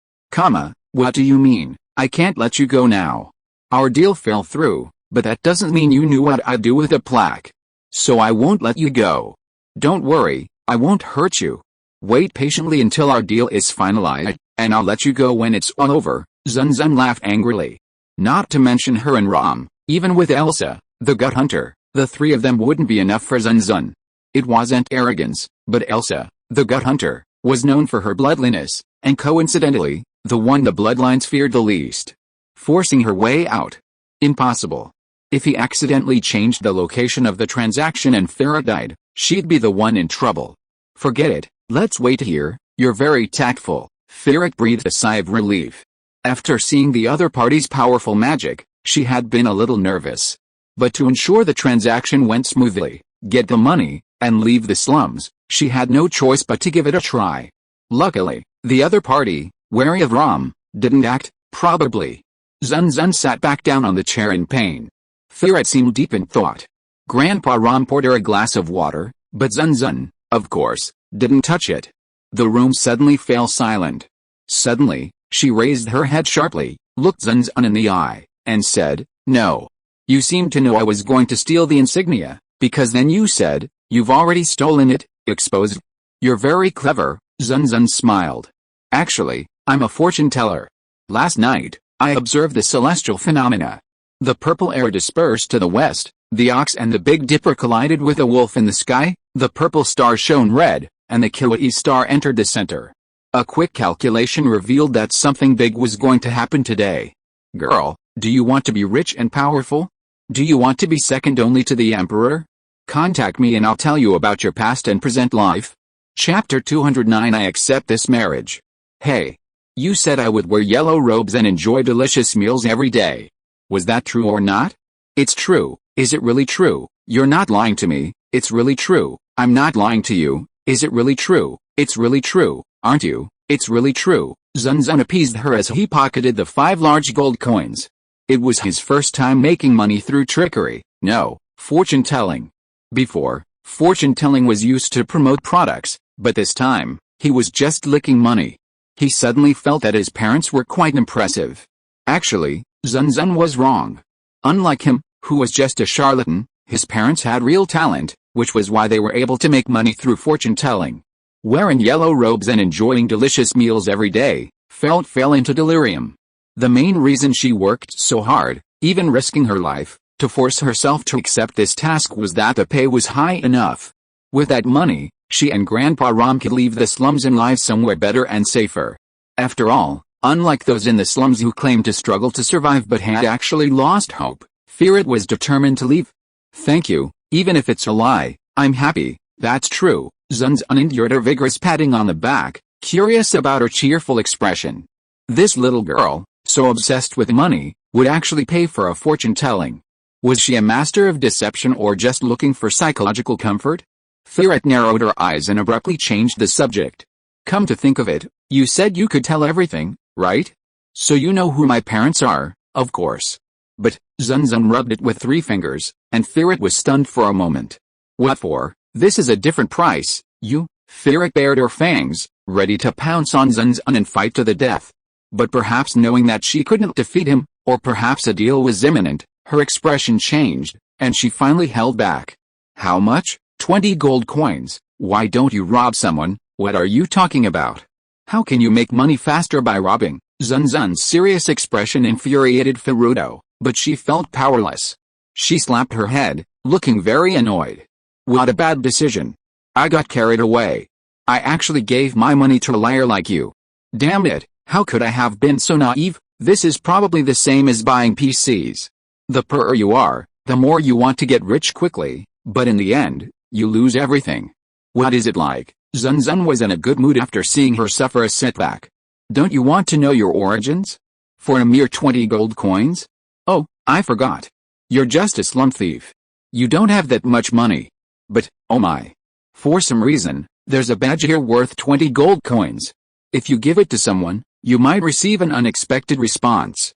What do you mean? I can't let you go now. Our deal fell through, but that doesn't mean you knew what I'd do with the plaque. So I won't let you go. Don't worry, I won't hurt you. Wait patiently until our deal is finalized, and I'll let you go when it's all over. Zun Zun laughed angrily. Not to mention her and Ram, even with Elsa, the gut hunter, the three of them wouldn't be enough for Zun Zun. It wasn't arrogance, but Elsa, the gut hunter, was known for her bloodliness, and coincidentally, the one the bloodlines feared the least. Forcing her way out? Impossible. If he accidentally changed the location of the transaction and Farah died, she'd be the one in trouble. Forget it, let's wait here. You're very tactful. Farah breathed a sigh of relief. After seeing the other party's powerful magic, she had been a little nervous. But to ensure the transaction went smoothly, get the money, and leave the slums, she had no choice but to give it a try. Luckily, the other party, wary of Ram, didn't act, probably. Zun Zun sat back down on the chair in pain. Farah seemed deep in thought. Grandpa Ram poured her a glass of water, but Zun Zun, of course, didn't touch it. The room suddenly fell silent. Suddenly, she raised her head sharply, looked Zun Zun in the eye, and said, "No. You seem to know I was going to steal the insignia, because then you said, you've already stolen it, exposed. You're very clever." Zun Zun smiled. "Actually, I'm a fortune teller. Last night, I observed the celestial phenomena. The purple air dispersed to the west, the ox and the Big Dipper collided with a wolf in the sky, the purple star shone red, and the Kiwi star entered the center. A quick calculation revealed that something big was going to happen today. Girl, do you want to be rich and powerful? Do you want to be second only to the emperor? Contact me and I'll tell you about your past and present life." Chapter 209 I accept this marriage. Hey. You said I would wear yellow robes and enjoy delicious meals every day. Was that true or not? It's true. Is it really true? You're not lying to me. It's really true. I'm not lying to you. Is it really true? It's really true, aren't you? It's really true. Zun Zun appeased her as he pocketed the 5 large gold coins. It was his first time making money through trickery, no, fortune-telling. Before, fortune-telling was used to promote products, but this time, he was just licking money. He suddenly felt that his parents were quite impressive. Actually, Zun Zun was wrong. Unlike him, who was just a charlatan, his parents had real talent, which was why they were able to make money through fortune-telling. Wearing yellow robes and enjoying delicious meals every day, Felt fell into delirium. The main reason she worked so hard, even risking her life, to force herself to accept this task was that the pay was high enough. With that money, she and Grandpa Ram could leave the slums and live somewhere better and safer. After all, unlike those in the slums who claimed to struggle to survive but had actually lost hope, Farah was determined to leave. "Thank you, even if it's a lie, I'm happy, that's true." Zun Zun endured her vigorous patting on the back, curious about her cheerful expression. This little girl, so obsessed with money, would actually pay for a fortune-telling. Was she a master of deception or just looking for psychological comfort? Ferret narrowed her eyes and abruptly changed the subject. Come to think of it, you said you could tell everything, right? So you know who my parents are, of course. But, Zun Zun rubbed it with 3 fingers, and Ferret was stunned for a moment. What for? This is a different price, you. Ferret bared her fangs, ready to pounce on Zun Zun and fight to the death. But perhaps knowing that she couldn't defeat him, or perhaps a deal was imminent, her expression changed, and she finally held back. How much? 20 gold coins. Why don't you rob someone? What are you talking about? How can you make money faster by robbing? Zun Zun's serious expression infuriated Ferudo, but she felt powerless. She slapped her head, looking very annoyed. What a bad decision. I got carried away. I actually gave my money to a liar like you. Damn it, how could I have been so naive? This is probably the same as buying PCs. The poorer you are, the more you want to get rich quickly, but in the end, you lose everything. What is it like? Zun Zun was in a good mood after seeing her suffer a setback. Don't you want to know your origins? For a mere 20 gold coins? Oh, I forgot. You're just a slum thief. You don't have that much money. But, oh my. For some reason, there's a badge here worth 20 gold coins. If you give it to someone, you might receive an unexpected response.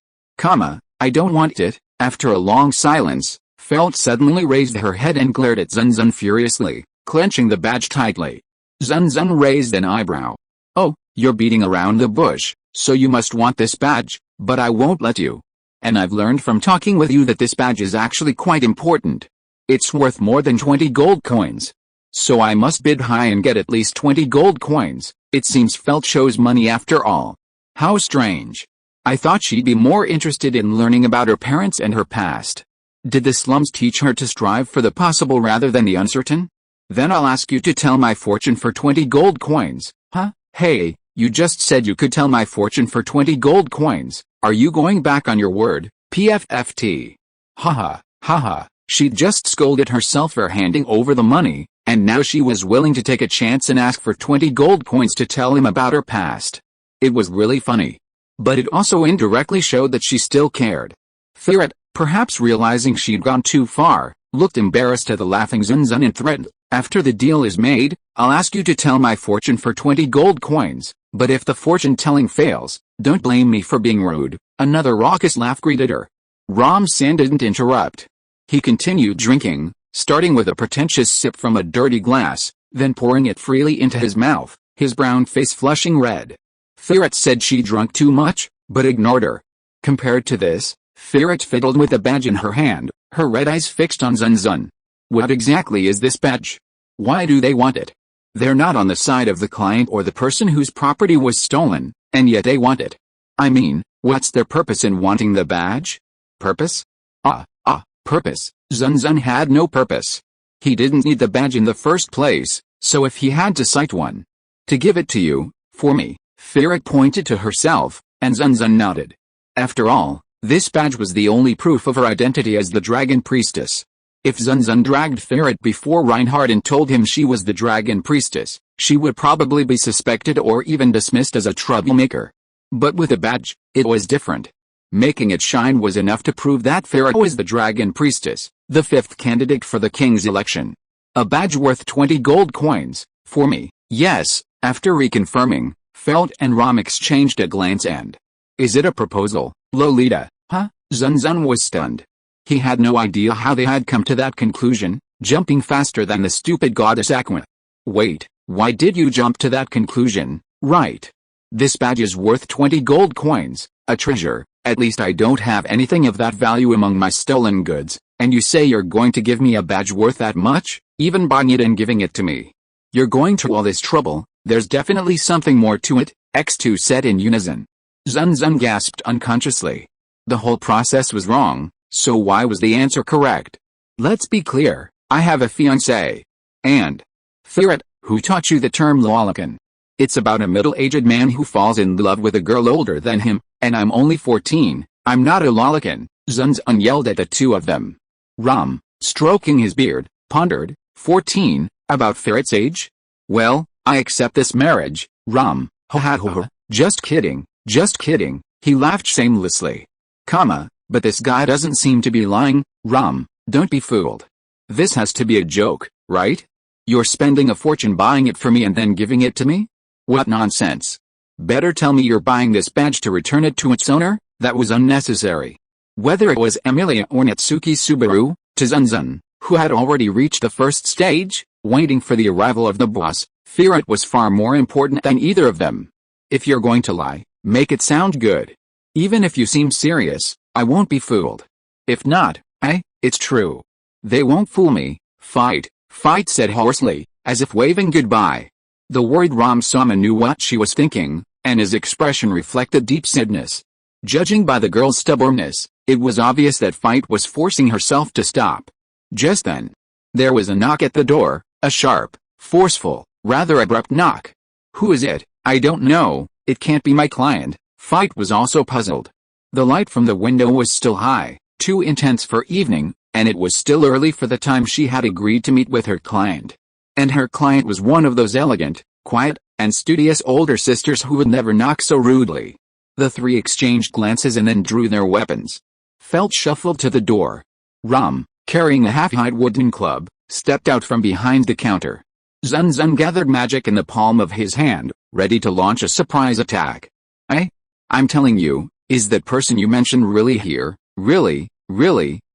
I don't want it. After a long silence, Felt suddenly raised her head and glared at Zun Zun furiously, clenching the badge tightly. Zun Zun raised an eyebrow. Oh, you're beating around the bush, so you must want this badge, but I won't let you. And I've learned from talking with you that this badge is actually quite important. It's worth more than 20 gold coins. So I must bid high and get at least 20 gold coins. It seems Felt shows money after all. How strange. I thought she'd be more interested in learning about her parents and her past. Did the slums teach her to strive for the possible rather than the uncertain? Then I'll ask you to tell my fortune for 20 gold coins. Huh? Hey, you just said you could tell my fortune for 20 gold coins. Are you going back on your word? PFFT. Haha, haha. She'd just scolded herself for handing over the money, and now she was willing to take a chance and ask for 20 gold coins to tell him about her past. It was really funny. But it also indirectly showed that she still cared. Ferret, perhaps realizing she'd gone too far, looked embarrassed at the laughing Zun Zun and threatened, after the deal is made, I'll ask you to tell my fortune for 20 gold coins, but if the fortune-telling fails, don't blame me for being rude. Another raucous laugh greeted her. Ram San didn't interrupt. He continued drinking, starting with a pretentious sip from a dirty glass, then pouring it freely into his mouth, his brown face flushing red. Ferret said she drunk too much, but ignored her. Compared to this, Ferret fiddled with the badge in her hand, her red eyes fixed on Zun Zun. What exactly is this badge? Why do they want it? They're not on the side of the client or the person whose property was stolen, and yet they want it. I mean, what's their purpose in wanting the badge? Purpose? Purpose. Zun Zun had no purpose. He didn't need the badge in the first place, so if he had to cite one. To give it to you, for me, Ferret pointed to herself, and Zun Zun nodded. After all, this badge was the only proof of her identity as the Dragon Priestess. If Zun Zun dragged Ferret before Reinhardt and told him she was the Dragon Priestess, she would probably be suspected or even dismissed as a troublemaker. But with a badge, it was different. Making it shine was enough to prove that Ferret was the Dragon Priestess, the 5th candidate for the king's election. A badge worth 20 gold coins, for me, yes. After reconfirming, Felt and Ram exchanged a glance and... Is it a proposal, Lolita? Huh? Zun Zun was stunned. He had no idea how they had come to that conclusion, jumping faster than the stupid goddess Aqua. Wait, why did you jump to that conclusion? Right. This badge is worth 20 gold coins, a treasure. At least I don't have anything of that value among my stolen goods, and you say you're going to give me a badge worth that much, even buying it and giving it to me. You're going to all this trouble, there's definitely something more to it, X2 said in unison. Zun Zun gasped unconsciously. The whole process was wrong, so why was the answer correct? Let's be clear, I have a fiancé. And? Ferret, who taught you the term lolicon? It's about a middle-aged man who falls in love with a girl older than him, and I'm only 14, I'm not a lolicon, Zun Zun yelled at the two of them. Ram, stroking his beard, pondered, 14, about Ferret's age? Well, I accept this marriage, Ram, ha ha ha ha, just kidding, he laughed shamelessly. But this guy doesn't seem to be lying, Ram, don't be fooled. This has to be a joke, right? You're spending a fortune buying it for me and then giving it to me? What nonsense. Better tell me you're buying this badge to return it to its owner. That was unnecessary. Whether it was Emilia or Natsuki Subaru, to Zun Zun, who had already reached the first stage, waiting for the arrival of the boss, fear it was far more important than either of them. If you're going to lie, make it sound good. Even if you seem serious, I won't be fooled. If not, it's true. They won't fool me. Fight, said hoarsely, as if waving goodbye. The worried Ram Sama knew what she was thinking, and his expression reflected deep sadness. Judging by the girl's stubbornness, it was obvious that Fight was forcing herself to stop. Just then, there was a knock at the door, a sharp, forceful, rather abrupt knock. Who is it? I don't know, it can't be my client. Fight was also puzzled. The light from the window was still high, too intense for evening, and it was still early for the time she had agreed to meet with her client. And her client was one of those elegant, quiet, and studious older sisters who would never knock so rudely. The three exchanged glances and then drew their weapons. Felt shuffled to the door. Ram, carrying a half-hide wooden club, stepped out from behind the counter. Zun Zun gathered magic in the palm of his hand, ready to launch a surprise attack. I'm telling you, is that person you mentioned really here? Really,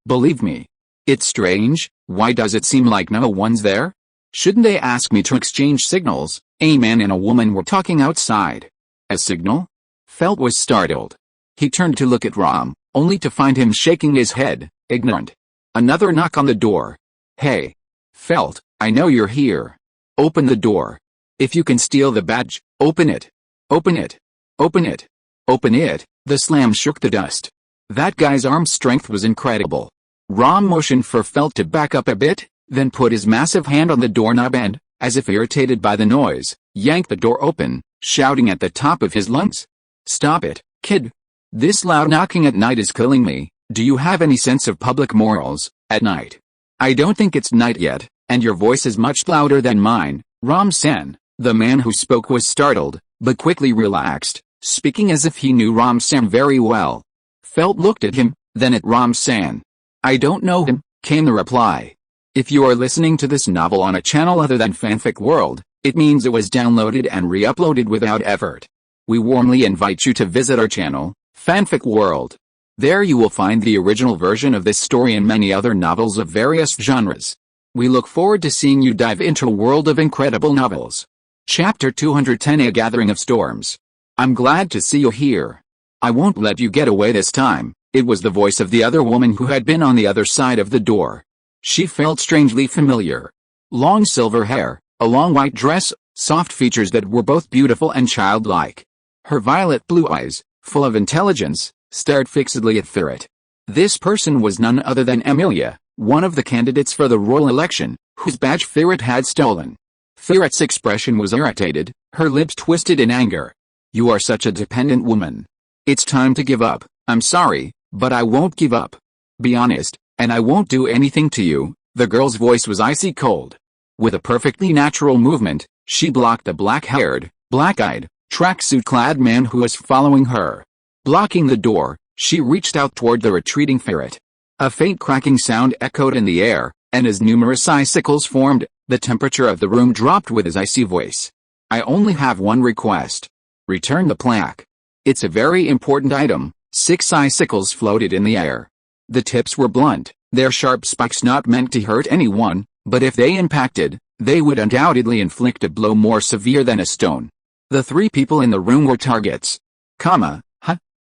believe me. It's strange, why does it seem like no one's there? Shouldn't they ask me to exchange signals? A man and a woman were talking outside. A signal? Felt was startled. He turned to look at Ram, only to find him shaking his head, ignorant. Another knock on the door. Hey. Felt, I know you're here. Open the door. If you can steal the badge, open it. Open it. Open it. Open it. The slam shook the dust. That guy's arm strength was incredible. Ram motioned for Felt to back up a bit, then put his massive hand on the doorknob and, as if irritated by the noise, yanked the door open, shouting at the top of his lungs. Stop it, kid. This loud knocking at night is killing me. Do you have any sense of public morals? At night. I don't think it's night yet, and your voice is much louder than mine. Ram-san. The man who spoke was startled, but quickly relaxed, speaking as if he knew Ram-san very well. Felt looked at him, then at Ram-san. I don't know him, came the reply. If you are listening to this novel on a channel other than Fanfic World, it means it was downloaded and re-uploaded without effort. We warmly invite you to visit our channel, Fanfic World. There you will find the original version of this story and many other novels of various genres. We look forward to seeing you dive into a world of incredible novels. Chapter 210: A Gathering of Storms. I'm glad to see you here. I won't let you get away this time. It was the voice of the other woman who had been on the other side of the door. She felt strangely familiar. Long silver hair, a long white dress, soft features that were both beautiful and childlike. Her violet blue eyes, full of intelligence, stared fixedly at Ferret. This person was none other than Emilia, one of the candidates for the royal election, whose badge Ferret had stolen. Ferret's expression was irritated, her lips twisted in anger. You are such a dependent woman. It's time to give up. I'm sorry, but I won't give up. Be honest, and I won't do anything to you. The girl's voice was icy cold. With a perfectly natural movement, she blocked the black-haired, black-eyed, tracksuit-clad man who was following her. Blocking the door, she reached out toward the retreating Ferret. A faint cracking sound echoed in the air, and as numerous icicles formed, the temperature of the room dropped with his icy voice. I only have one request. Return the plaque. It's a very important item. 6 icicles floated in the air. The tips were blunt, their sharp spikes not meant to hurt anyone, but if they impacted, they would undoubtedly inflict a blow more severe than a stone. The 3 people in the room were targets.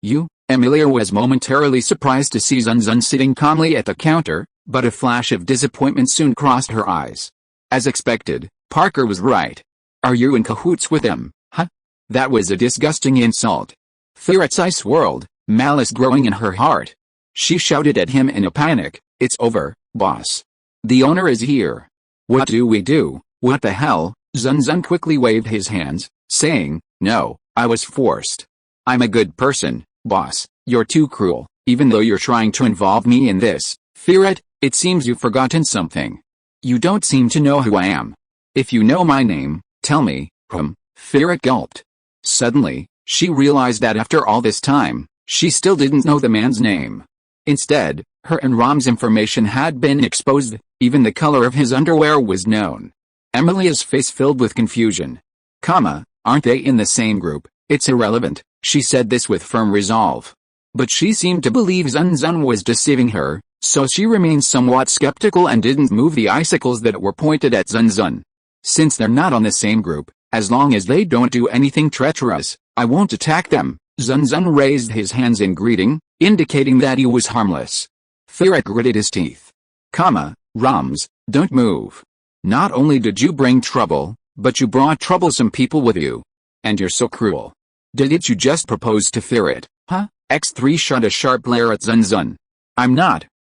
You? Emilia was momentarily surprised to see Zun Zun sitting calmly at the counter, but a flash of disappointment soon crossed her eyes. As expected, Parker was right. Are you in cahoots with him? That was a disgusting insult. Ferret's eye swirled, malice growing in her heart. She shouted at him in a panic, "It's over, boss. The owner is here. What do we do? What the hell?" Zun Zun quickly waved his hands, saying, "No, I was forced. I'm a good person, boss. You're too cruel, even though you're trying to involve me in this. Ferret, it seems you've forgotten something. You don't seem to know who I am. If you know my name, tell me." Ferret gulped. Suddenly, she realized that after all this time, she still didn't know the man's name. Instead, her and Ram's information had been exposed, even the color of his underwear was known. Emilia's face filled with confusion. Aren't they in the same group? It's irrelevant, she said this with firm resolve. But she seemed to believe Zun Zun was deceiving her, so she remained somewhat skeptical and didn't move the icicles that were pointed at Zun Zun. Since they're not on the same group, as long as they don't do anything treacherous, I won't attack them. Zun Zun raised his hands in greeting, indicating that he was harmless. Ferret gritted his teeth. Rams, don't move. Not only did you bring trouble, but you brought troublesome people with you. And you're so cruel. Didn't you just propose to Ferret, huh? X3 shot a sharp glare at Zun Zun.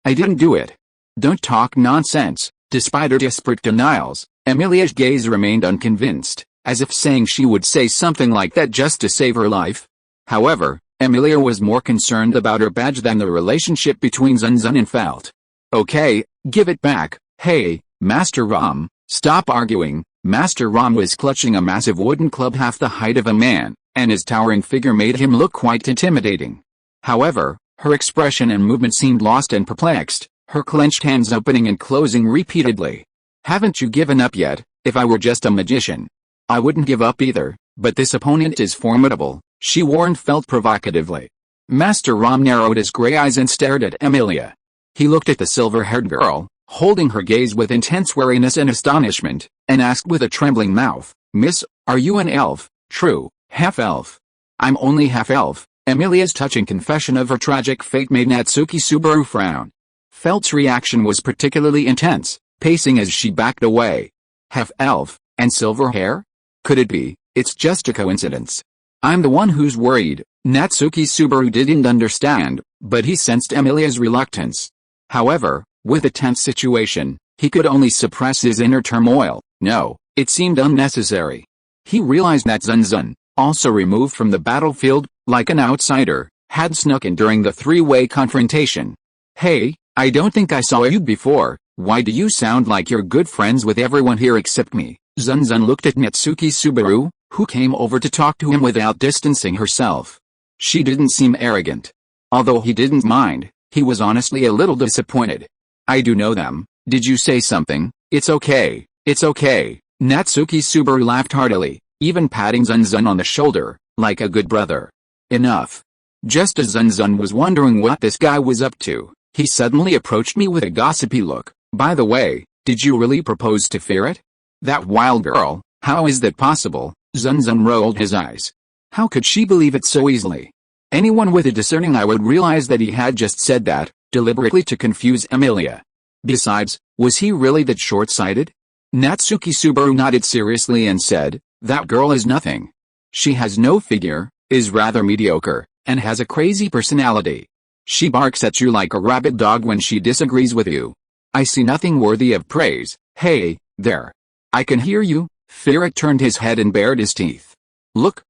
I didn't do it. Don't talk nonsense. Despite her desperate denials, Emilia's gaze remained unconvinced, as if saying she would say something like that just to save her life. However, Emilia was more concerned about her badge than the relationship between Zun Zun and Felt. Okay, give it back. Hey, Master Ram, stop arguing. Master Ram was clutching a massive wooden club half the height of a man, and his towering figure made him look quite intimidating. However, her expression and movement seemed lost and perplexed, her clenched hands opening and closing repeatedly. Haven't you given up yet? If I were just a magician, I wouldn't give up either, but this opponent is formidable, she warned Felt provocatively. Master Ram narrowed his gray eyes and stared at Emilia. He looked at the silver-haired girl, holding her gaze with intense wariness and astonishment, and asked with a trembling mouth, Miss, are you an elf? True, half-elf. I'm only half-elf. Emilia's touching confession of her tragic fate made Natsuki Subaru frown. Felt's reaction was particularly intense, pacing as she backed away. Half-elf, and silver hair? Could it be? It's just a coincidence. I'm the one who's worried. Natsuki Subaru didn't understand, but he sensed Emilia's reluctance. However, with a tense situation, he could only suppress his inner turmoil. No, it seemed unnecessary. He realized that Zun Zun, also removed from the battlefield, like an outsider, had snuck in during the three-way confrontation. Hey, I don't think I saw you before. Why do you sound like you're good friends with everyone here except me? Zun Zun looked at Natsuki Subaru, who came over to talk to him without distancing herself. She didn't seem arrogant. Although he didn't mind, he was honestly a little disappointed. I do know them. Did you say something? It's okay. It's okay. Natsuki Subaru laughed heartily, even patting Zun Zun on the shoulder, like a good brother. Enough. Just as Zun Zun was wondering what this guy was up to, he suddenly approached me with a gossipy look. By the way, did you really propose to Ferret? That wild girl, how is that possible? Zun Zun rolled his eyes. How could she believe it so easily? Anyone with a discerning eye would realize that he had just said that, deliberately to confuse Emilia. Besides, was he really that short-sighted? Natsuki Subaru nodded seriously and said, that girl is nothing. She has no figure, is rather mediocre, and has a crazy personality. She barks at you like a rabid dog when she disagrees with you. I see nothing worthy of praise. Hey, there. I can hear you. Ferret turned his head and bared his teeth. Look,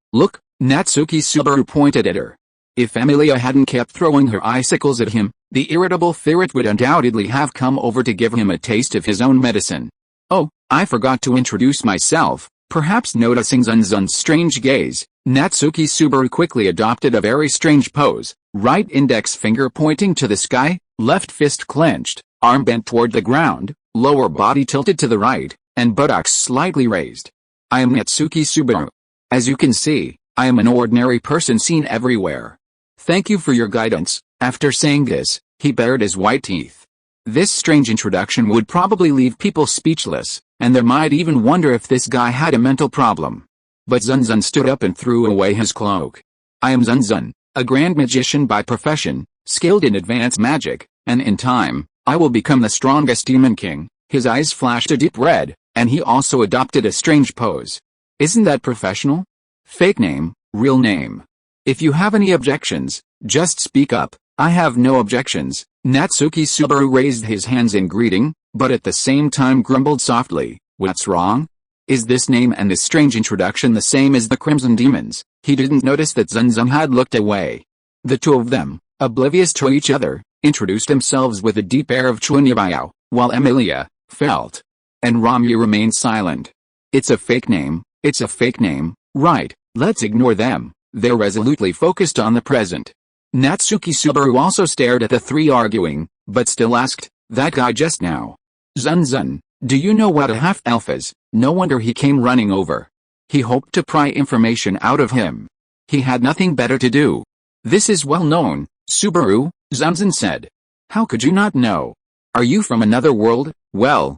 Natsuki Subaru pointed at her. If Emilia hadn't kept throwing her icicles at him, the irritable Ferret would undoubtedly have come over to give him a taste of his own medicine. Oh, I forgot to introduce myself. Perhaps noticing Zun Zun's strange gaze, Natsuki Subaru quickly adopted a very strange pose, right index finger pointing to the sky, left fist clenched, arm bent toward the ground, lower body tilted to the right, and buttocks slightly raised. I am Natsuki Subaru. As you can see, I am an ordinary person seen everywhere. Thank you for your guidance. After saying this, he bared his white teeth. This strange introduction would probably leave people speechless, and they might even wonder if this guy had a mental problem. But Zun Zun stood up and threw away his cloak. I am Zun Zun, a grand magician by profession, skilled in advanced magic, and in time, I will become the strongest demon king. His eyes flashed a deep red, and he also adopted a strange pose. Isn't that professional? Fake name, real name. If you have any objections, just speak up. I have no objections. Natsuki Subaru raised his hands in greeting, but at the same time grumbled softly, what's wrong? Is this name and this strange introduction the same as the Crimson Demons? He didn't notice that Zun Zun had looked away. The two of them, oblivious to each other, introduced themselves with a deep air of Chunyabao, while Emilia, Felt, and Ramyu remained silent. It's a fake name, right, let's ignore them. They're resolutely focused on the present. Natsuki Subaru also stared at the three arguing, but still asked, that guy just now. Zun Zun, Do you know what a half-elf is? No wonder he came running over. He hoped to pry information out of him. He had nothing better to do. This is well known, Subaru, Zun Zun said. How could you not know? Are you from another world? Well,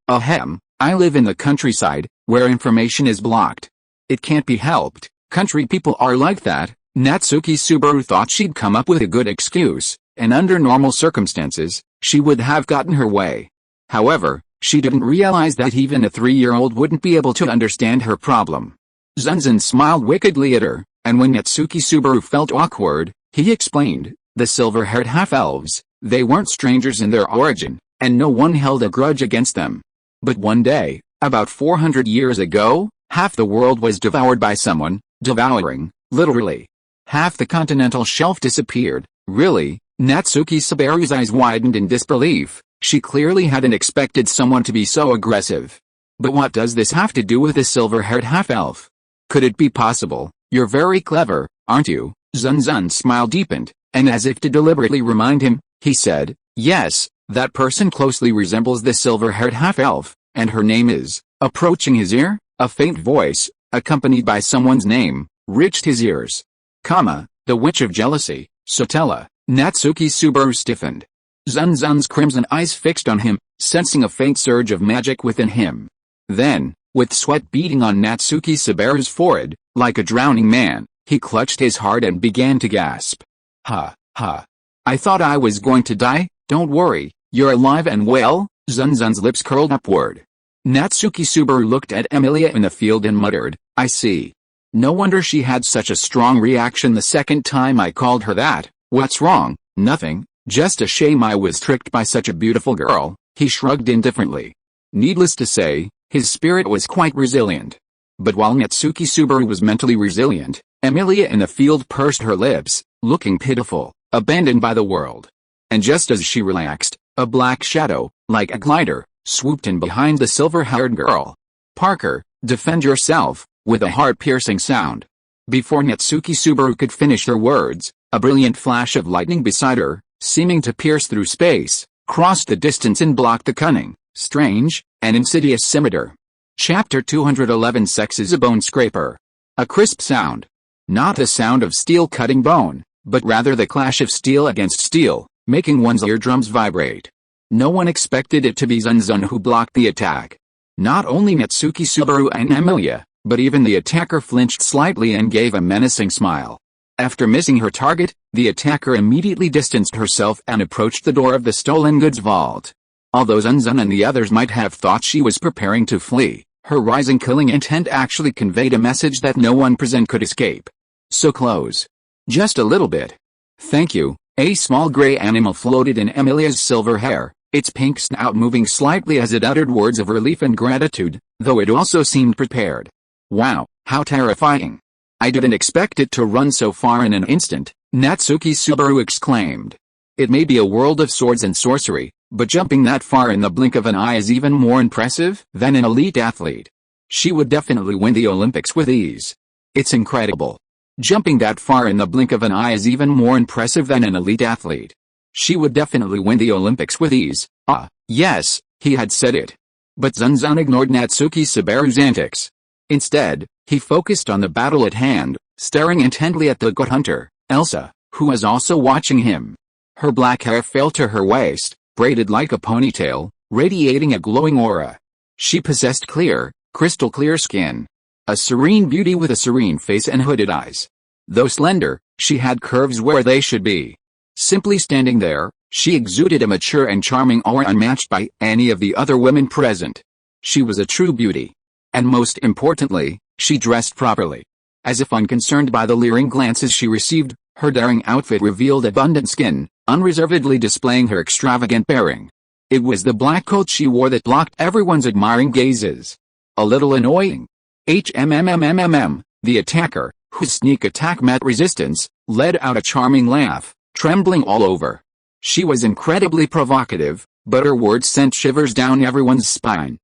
ahem, I live in the countryside, where information is blocked. It can't be helped, country people are like that. Natsuki Subaru thought she'd come up with a good excuse, and under normal circumstances, she would have gotten her way. However, she didn't realize that even a 3-year-old wouldn't be able to understand her problem. Zun Zun smiled wickedly at her, and when Natsuki Subaru felt awkward, he explained, the silver-haired half-elves, they weren't strangers in their origin, and no one held a grudge against them. But one day, about 400 years ago, half the world was devoured by someone, devouring, literally. Half the continental shelf disappeared. Really? Natsuki Subaru's eyes widened in disbelief. She clearly hadn't expected someone to be so aggressive. But what does this have to do with the silver-haired half-elf? Could it be possible? You're very clever, aren't you? Zun Zun's smile deepened, and as if to deliberately remind him, he said, yes, that person closely resembles the silver-haired half-elf, and her name is. Approaching his ear, a faint voice, accompanied by someone's name, reached his ears. The Witch of Jealousy, Sotella. Natsuki Subaru stiffened. Zun Zun's crimson eyes fixed on him, sensing a faint surge of magic within him. Then, with sweat beading on Natsuki Subaru's forehead, like a drowning man, he clutched his heart and began to gasp. Ha. I thought I was going to die. Don't worry, you're alive and well. Zun Zun's lips curled upward. Natsuki Subaru looked at Emilia in the field and muttered, I see. No wonder she had such a strong reaction the second time I called her that. What's wrong? Nothing, just a shame I was tricked by such a beautiful girl. He shrugged indifferently. Needless to say, his spirit was quite resilient. But while Natsuki Subaru was mentally resilient, Emilia in the field pursed her lips, looking pitiful, abandoned by the world. And just as she relaxed, a black shadow, like a glider, swooped in behind the silver-haired girl. Parker, defend yourself, with a heart-piercing sound. Before Natsuki Subaru could finish her words, a brilliant flash of lightning beside her, seeming to pierce through space, crossed the distance and blocked the cunning, strange, and insidious scimitar. Chapter 211 Sex is a bone scraper. A crisp sound. Not the sound of steel cutting bone, but rather the clash of steel against steel, making one's eardrums vibrate. No one expected it to be Zun Zun who blocked the attack. Not only Natsuki Subaru and Emilia, but even the attacker flinched slightly and gave a menacing smile. After missing her target, the attacker immediately distanced herself and approached the door of the stolen goods vault. Although Zun Zun and the others might have thought she was preparing to flee, her rising killing intent actually conveyed a message that no one present could escape. So close. Just a little bit. Thank you. A small gray animal floated in Emilia's silver hair, its pink snout moving slightly as it uttered words of relief and gratitude, though it also seemed prepared. Wow, how terrifying. I didn't expect it to run so far in an instant, Natsuki Subaru exclaimed. It may be a world of swords and sorcery, but jumping that far in the blink of an eye is even more impressive than an elite athlete. She would definitely win the Olympics with ease. It's incredible. Jumping that far in the blink of an eye is even more impressive than an elite athlete. She would definitely win the Olympics with ease. Yes, he had said it. But Zun Zun ignored Natsuki Subaru's antics. Instead, he focused on the battle at hand, staring intently at the good hunter, Elsa, who was also watching him. Her black hair fell to her waist, braided like a ponytail, radiating a glowing aura. She possessed clear, crystal clear skin. A serene beauty with a serene face and hooded eyes. Though slender, she had curves where they should be. Simply standing there, she exuded a mature and charming aura unmatched by any of the other women present. She was a true beauty. And most importantly, she dressed properly. As if unconcerned by the leering glances she received, her daring outfit revealed abundant skin, unreservedly displaying her extravagant bearing. It was the black coat she wore that blocked everyone's admiring gazes. A little annoying. The attacker, whose sneak attack met resistance, let out a charming laugh, trembling all over. She was incredibly provocative, but her words sent shivers down everyone's spine.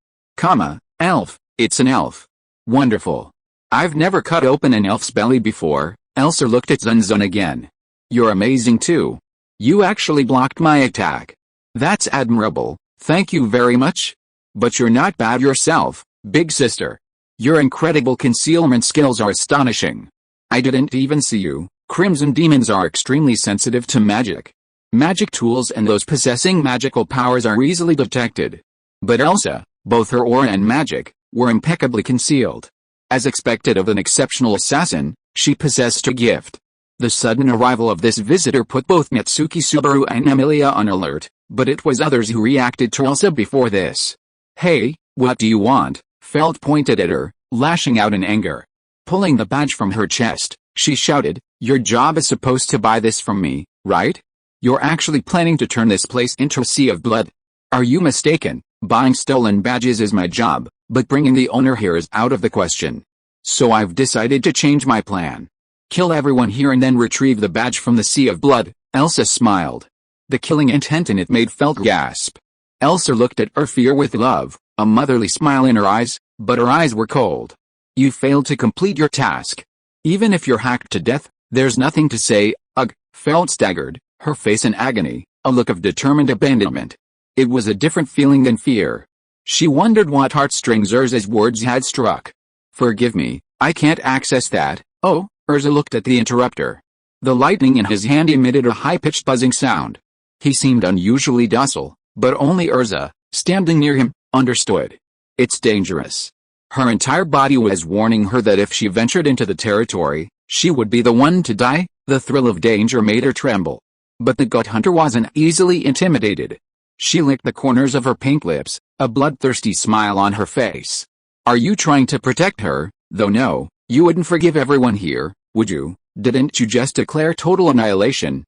Elf, it's an elf. Wonderful. I've never cut open an elf's belly before. Elsa looked at Zun Zun again. You're amazing too. You actually blocked my attack. That's admirable, thank you very much. But you're not bad yourself, big sister. Your incredible concealment skills are astonishing. I didn't even see you. Crimson demons are extremely sensitive to magic. Magic tools and those possessing magical powers are easily detected. But Elsa, both her aura and magic, were impeccably concealed. As expected of an exceptional assassin, she possessed a gift. The sudden arrival of this visitor put both Mitsuki Subaru and Emilia on alert, but it was others who reacted to Elsa before this. Hey, what do you want? Felt pointed at her, lashing out in anger. Pulling the badge from her chest, she shouted, your job is supposed to buy this from me, right? You're actually planning to turn this place into a sea of blood. Are you mistaken? Buying stolen badges is my job, but bringing the owner here is out of the question. So I've decided to change my plan. Kill everyone here and then retrieve the badge from the sea of blood. Elsa smiled. The killing intent in it made Felt gasp. Elsa looked at her fear with love, a motherly smile in her eyes, but her eyes were cold. You failed to complete your task. Even if you're hacked to death, there's nothing to say. Ugh, Felt staggered, her face in agony, a look of determined abandonment. It was a different feeling than fear. She wondered what heartstrings Urza's words had struck. Forgive me, I can't access that. Oh, Urza looked at the interrupter. The lightning in his hand emitted a high-pitched buzzing sound. He seemed unusually docile, but only Urza, standing near him, understood. It's dangerous. Her entire body was warning her that if she ventured into the territory, she would be the one to die. The thrill of danger made her tremble. But the gut hunter wasn't easily intimidated. She licked the corners of her pink lips, a bloodthirsty smile on her face. Are you trying to protect her? Though no, you wouldn't forgive everyone here, would you? Didn't you just declare total annihilation?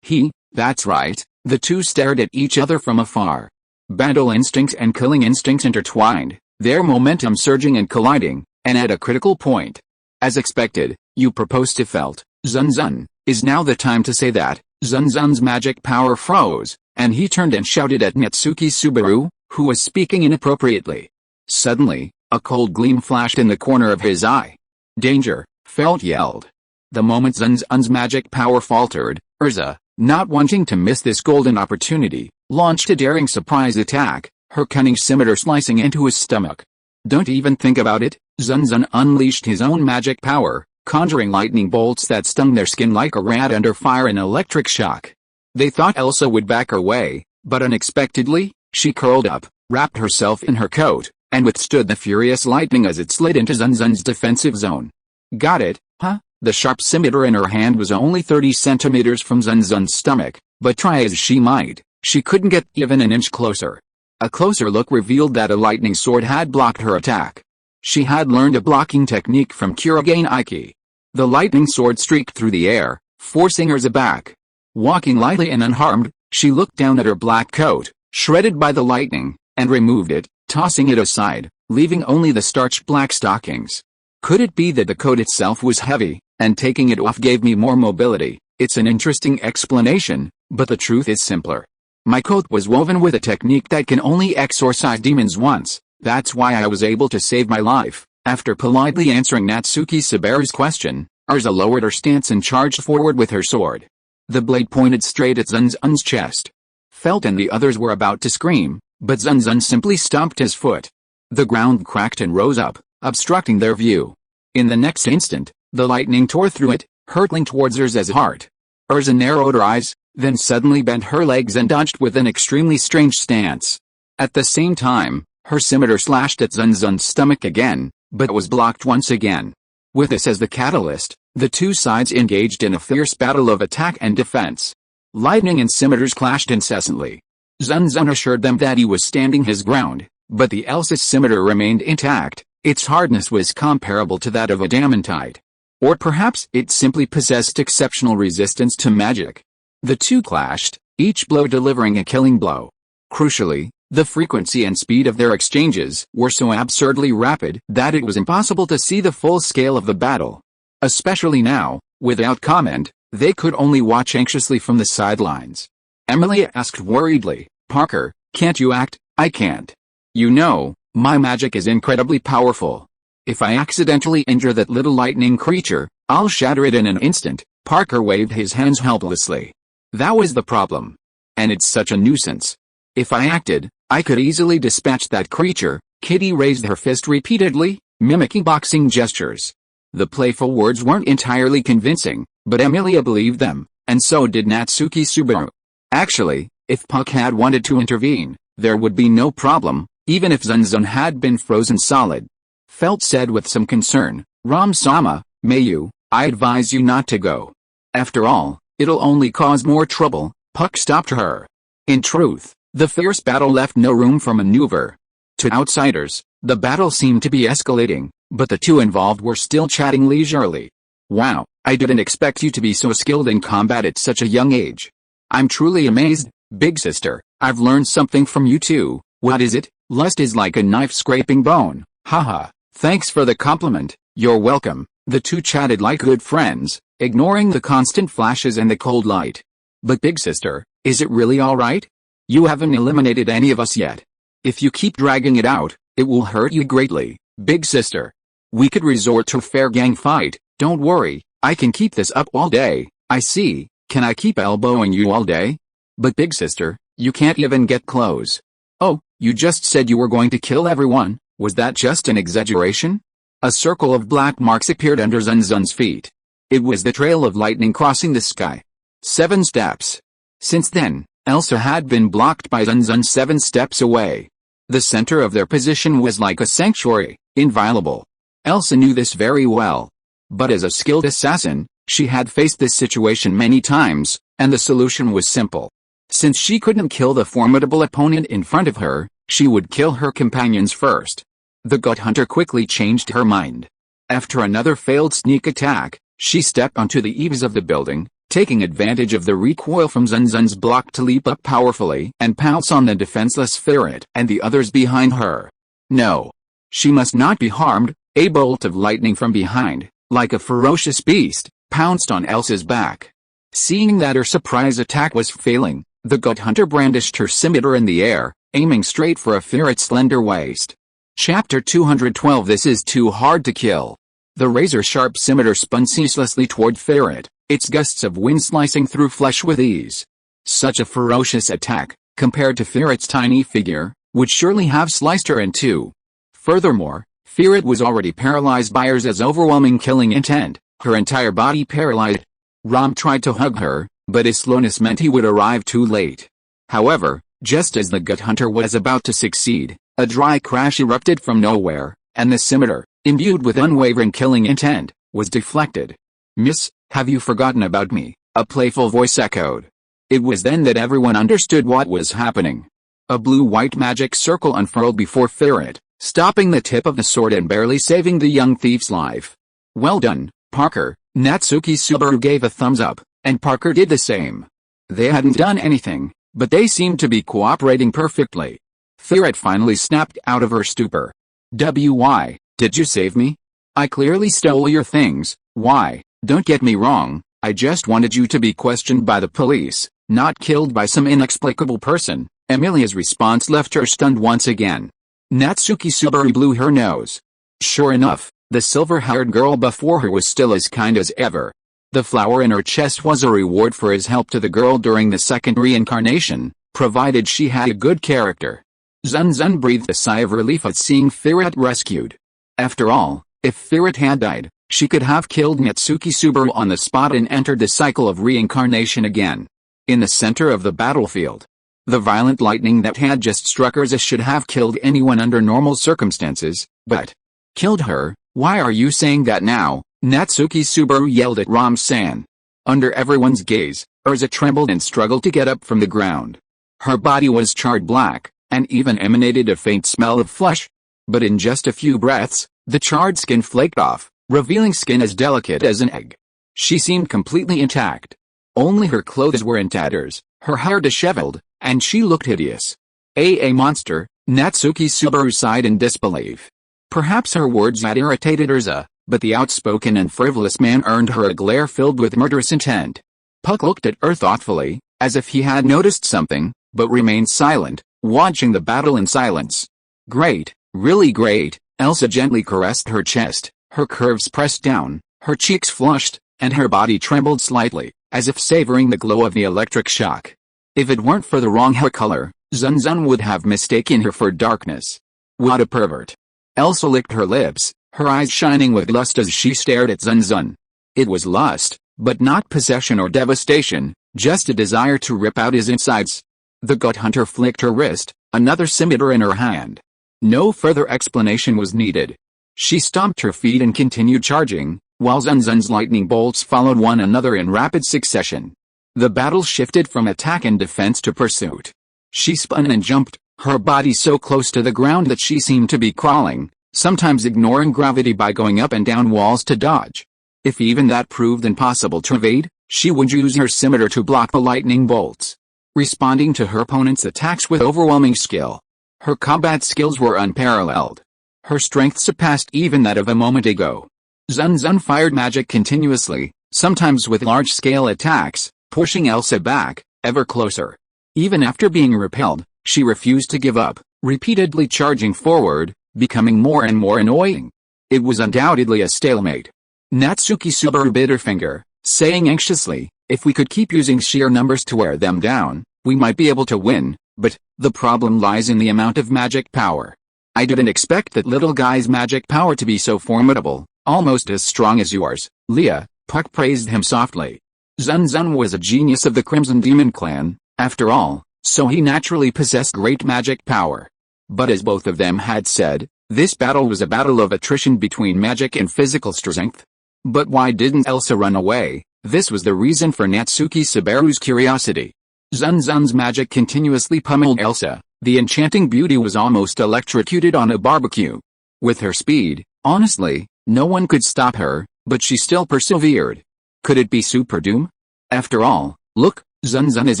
That's right. The two stared at each other from afar. Battle instincts and killing instincts intertwined, their momentum surging and colliding, and at a critical point. As expected, you proposed to Felt. Zun Zun, is now the time to say that. Zun Zun's magic power froze, and he turned and shouted at Mitsuki Subaru, who was speaking inappropriately. Suddenly, a cold gleam flashed in the corner of his eye. Danger, Felt yelled. The moment Zun Zun's magic power faltered, Urza, not wanting to miss this golden opportunity, launched a daring surprise attack, her cunning scimitar slicing into his stomach. Don't even think about it. Zun Zun unleashed his own magic power, conjuring lightning bolts that stung their skin like a rat under fire in electric shock. They thought Elsa would back away, but unexpectedly, she curled up, wrapped herself in her coat, and withstood the furious lightning as it slid into Zun Zun's defensive zone. Got it, huh? The sharp scimitar in her hand was only 30 centimeters from Zun Zun's stomach, but try as she might, she couldn't get even an inch closer. A closer look revealed that a lightning sword had blocked her attack. She had learned a blocking technique from Kurogane Aiki. The lightning sword streaked through the air, forcing Urza back. Walking lightly and unharmed, she looked down at her black coat, shredded by the lightning, and removed it, tossing it aside, leaving only the starched black stockings. Could it be that the coat itself was heavy, and taking it off gave me more mobility? It's an interesting explanation, but the truth is simpler. My coat was woven with a technique that can only exorcise demons once. That's why I was able to save my life. After politely answering Natsuki Subaru's question, Urza lowered her stance and charged forward with her sword. The blade pointed straight at Zun Zun's chest. Felt and the others were about to scream, but Zun Zun simply stomped his foot. The ground cracked and rose up, obstructing their view. In the next instant, the lightning tore through it, hurtling towards Urza's heart. Urza narrowed her eyes, then suddenly bent her legs and dodged with an extremely strange stance. At the same time, her scimitar slashed at Zun Zun's stomach again, but was blocked once again. With this as the catalyst, the two sides engaged in a fierce battle of attack and defense. Lightning and scimitars clashed incessantly. Zun Zun assured them that he was standing his ground, but the Elsa's scimitar remained intact. Its hardness was comparable to that of adamantite. Or perhaps it simply possessed exceptional resistance to magic. The two clashed, each blow delivering a killing blow. Crucially, the frequency and speed of their exchanges were so absurdly rapid that it was impossible to see the full scale of the battle. Especially now, without comment, they could only watch anxiously from the sidelines. Emilia asked worriedly, "Parker, can't you act?" "I can't. You know, my magic is incredibly powerful. If I accidentally injure that little lightning creature, I'll shatter it in an instant." Parker waved his hands helplessly. That was the problem. And it's such a nuisance. If I acted, I could easily dispatch that creature. Kitty raised her fist repeatedly, mimicking boxing gestures. The playful words weren't entirely convincing, but Emilia believed them, and so did Natsuki Subaru. Actually, if Puck had wanted to intervene, there would be no problem, even if Zun Zun had been frozen solid. Felt said with some concern, Ram-sama, Mayu, I advise you not to go. After all, it'll only cause more trouble. Puck stopped her. In truth, the fierce battle left no room for maneuver. To outsiders, the battle seemed to be escalating, but the two involved were still chatting leisurely. Wow, I didn't expect you to be so skilled in combat at such a young age. I'm truly amazed, big sister. I've learned something from you too. What is it? Lust is like a knife scraping bone. Haha, thanks for the compliment. You're welcome. The two chatted like good friends, ignoring the constant flashes and the cold light. But big sister, is it really alright? You haven't eliminated any of us yet. If you keep dragging it out, it will hurt you greatly, big sister. We could resort to a fair gang fight. Don't worry, I can keep this up all day. I see, can I keep elbowing you all day? But big sister, you can't even get close. Oh, you just said you were going to kill everyone, was that just an exaggeration? A circle of black marks appeared under Zun Zun's feet. It was the trail of lightning crossing the sky. 7 steps. Since then, Elsa had been blocked by Zun Zun 7 steps away. The center of their position was like a sanctuary, inviolable. Elsa knew this very well. But as a skilled assassin, she had faced this situation many times, and the solution was simple. Since she couldn't kill the formidable opponent in front of her, she would kill her companions first. The gut hunter quickly changed her mind. After another failed sneak attack, she stepped onto the eaves of the building, taking advantage of the recoil from Zun Zun's block to leap up powerfully and pounce on the defenseless ferret and the others behind her. No. She must not be harmed. A bolt of lightning from behind, like a ferocious beast, pounced on Elsa's back. Seeing that her surprise attack was failing, the gut hunter brandished her scimitar in the air, aiming straight for a ferret's slender waist. Chapter 212 This is too hard to kill. The razor-sharp scimitar spun ceaselessly toward ferret, its gusts of wind slicing through flesh with ease. Such a ferocious attack, compared to ferret's tiny figure, would surely have sliced her in two. Furthermore, ferret was already paralyzed by Erza's overwhelming killing intent, her entire body paralyzed. Ram tried to hug her, but his slowness meant he would arrive too late. However, just as the gut hunter was about to succeed, a dry crash erupted from nowhere, and the scimitar, imbued with unwavering killing intent, was deflected. Miss, have you forgotten about me? A playful voice echoed. It was then that everyone understood what was happening. A blue-white magic circle unfurled before ferret, stopping the tip of the sword and barely saving the young thief's life. Well done, Parker. Natsuki Subaru gave a thumbs up, and Parker did the same. They hadn't done anything, but they seemed to be cooperating perfectly. Ferret finally snapped out of her stupor. Why, did you save me? I clearly stole your things. Why, don't get me wrong, I just wanted you to be questioned by the police, not killed by some inexplicable person. Emilia's response left her stunned once again. Natsuki Subaru blew her nose. Sure enough, the silver-haired girl before her was still as kind as ever. The flower in her chest was a reward for his help to the girl during the second reincarnation, provided she had a good character. Zun Zun breathed a sigh of relief at seeing Ferret rescued. After all, if Ferret had died, she could have killed Natsuki Subaru on the spot and entered the cycle of reincarnation again. In the center of the battlefield, the violent lightning that had just struck Erza should have killed anyone under normal circumstances, but killed her. Why are you saying that now? Natsuki Subaru yelled at Ram-san. Under everyone's gaze, Erza trembled and struggled to get up from the ground. Her body was charred black, and even emanated a faint smell of flesh. But in just a few breaths, the charred skin flaked off, revealing skin as delicate as an egg. She seemed completely intact. Only her clothes were in tatters, her hair disheveled, and she looked hideous. A monster, Natsuki Subaru sighed in disbelief. Perhaps her words had irritated Erza, but the outspoken and frivolous man earned her a glare filled with murderous intent. Puck looked at her thoughtfully, as if he had noticed something, but remained silent, watching the battle in silence. Great, really great. Elsa gently caressed her chest, her curves pressed down, her cheeks flushed, and her body trembled slightly, as if savoring the glow of the electric shock. If it weren't for the wrong hair color, Zun Zun would have mistaken her for darkness. What a pervert. Elsa licked her lips, her eyes shining with lust as she stared at Zun Zun. It was lust, but not possession or devastation, just a desire to rip out his insides. The gut hunter flicked her wrist, another scimitar in her hand. No further explanation was needed. She stomped her feet and continued charging, while Zun Zun's lightning bolts followed one another in rapid succession. The battle shifted from attack and defense to pursuit. She spun and jumped, her body so close to the ground that she seemed to be crawling, sometimes ignoring gravity by going up and down walls to dodge. If even that proved impossible to evade, she would use her scimitar to block the lightning bolts, responding to her opponent's attacks with overwhelming skill. Her combat skills were unparalleled. Her strength surpassed even that of a moment ago. Zun Zun fired magic continuously, sometimes with large-scale attacks, pushing Elsa back, ever closer. Even after being repelled, she refused to give up, repeatedly charging forward, becoming more and more annoying. It was undoubtedly a stalemate. Natsuki Subaru bit her finger, saying anxiously, if we could keep using sheer numbers to wear them down, we might be able to win, but the problem lies in the amount of magic power. I didn't expect that little guy's magic power to be so formidable, almost as strong as yours, Leah, Puck praised him softly. Zun Zun was a genius of the Crimson Demon clan, after all, so he naturally possessed great magic power. But as both of them had said, this battle was a battle of attrition between magic and physical strength. But why didn't Elsa run away? This was the reason for Natsuki Subaru's curiosity. Zun Zun's magic continuously pummeled Elsa. The enchanting beauty was almost electrocuted on a barbecue. With her speed, honestly, no one could stop her, but she still persevered. Could it be Super Doom? After all, look, Zun Zun is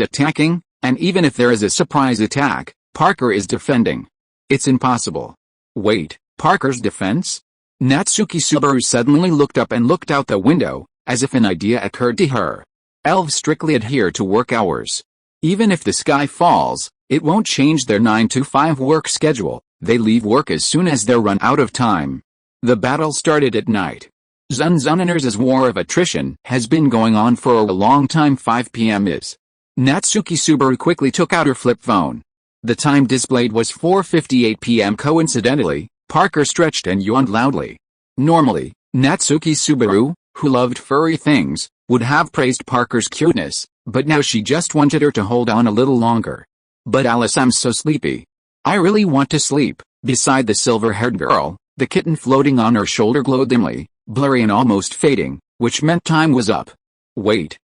attacking, and even if there is a surprise attack, Parker is defending. It's impossible. Wait, Parker's defense? Natsuki Subaru suddenly looked up and looked out the window, as if an idea occurred to her. Elves strictly adhere to work hours. Even if the sky falls, it won't change their 9-to-5 work schedule. They leave work as soon as they're run out of time. The battle started at night. Zun Zunner's war of attrition has been going on for a long time. 5 p.m. is. Natsuki Subaru quickly took out her flip phone. The time displayed was 4:58 p.m. Coincidentally, Parker stretched and yawned loudly. Normally, Natsuki Subaru, who loved furry things, would have praised Parker's cuteness, but now she just wanted her to hold on a little longer. But Alice, I'm so sleepy. I really want to sleep. Beside the silver-haired girl, the kitten floating on her shoulder glowed dimly, blurry and almost fading, which meant time was up. Wait.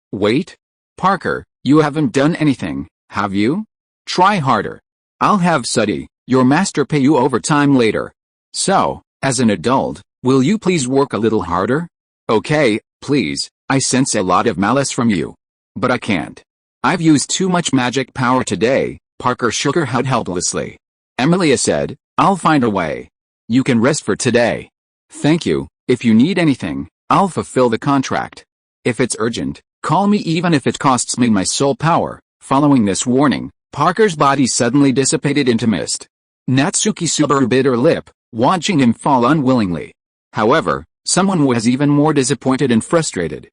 Parker, you haven't done anything, have you? Try harder. I'll have Suddy, your master, pay you overtime later. So, as an adult, will you please work a little harder? Okay, please, I sense a lot of malice from you. But I can't. I've used too much magic power today. Parker shook her head helplessly. Emilia said, I'll find a way. You can rest for today. Thank you. If you need anything, I'll fulfill the contract. If it's urgent, call me even if it costs me my soul power. Following this warning, Parker's body suddenly dissipated into mist. Natsuki Subaru bit her lip, watching him fall unwillingly. However, someone was even more disappointed and frustrated.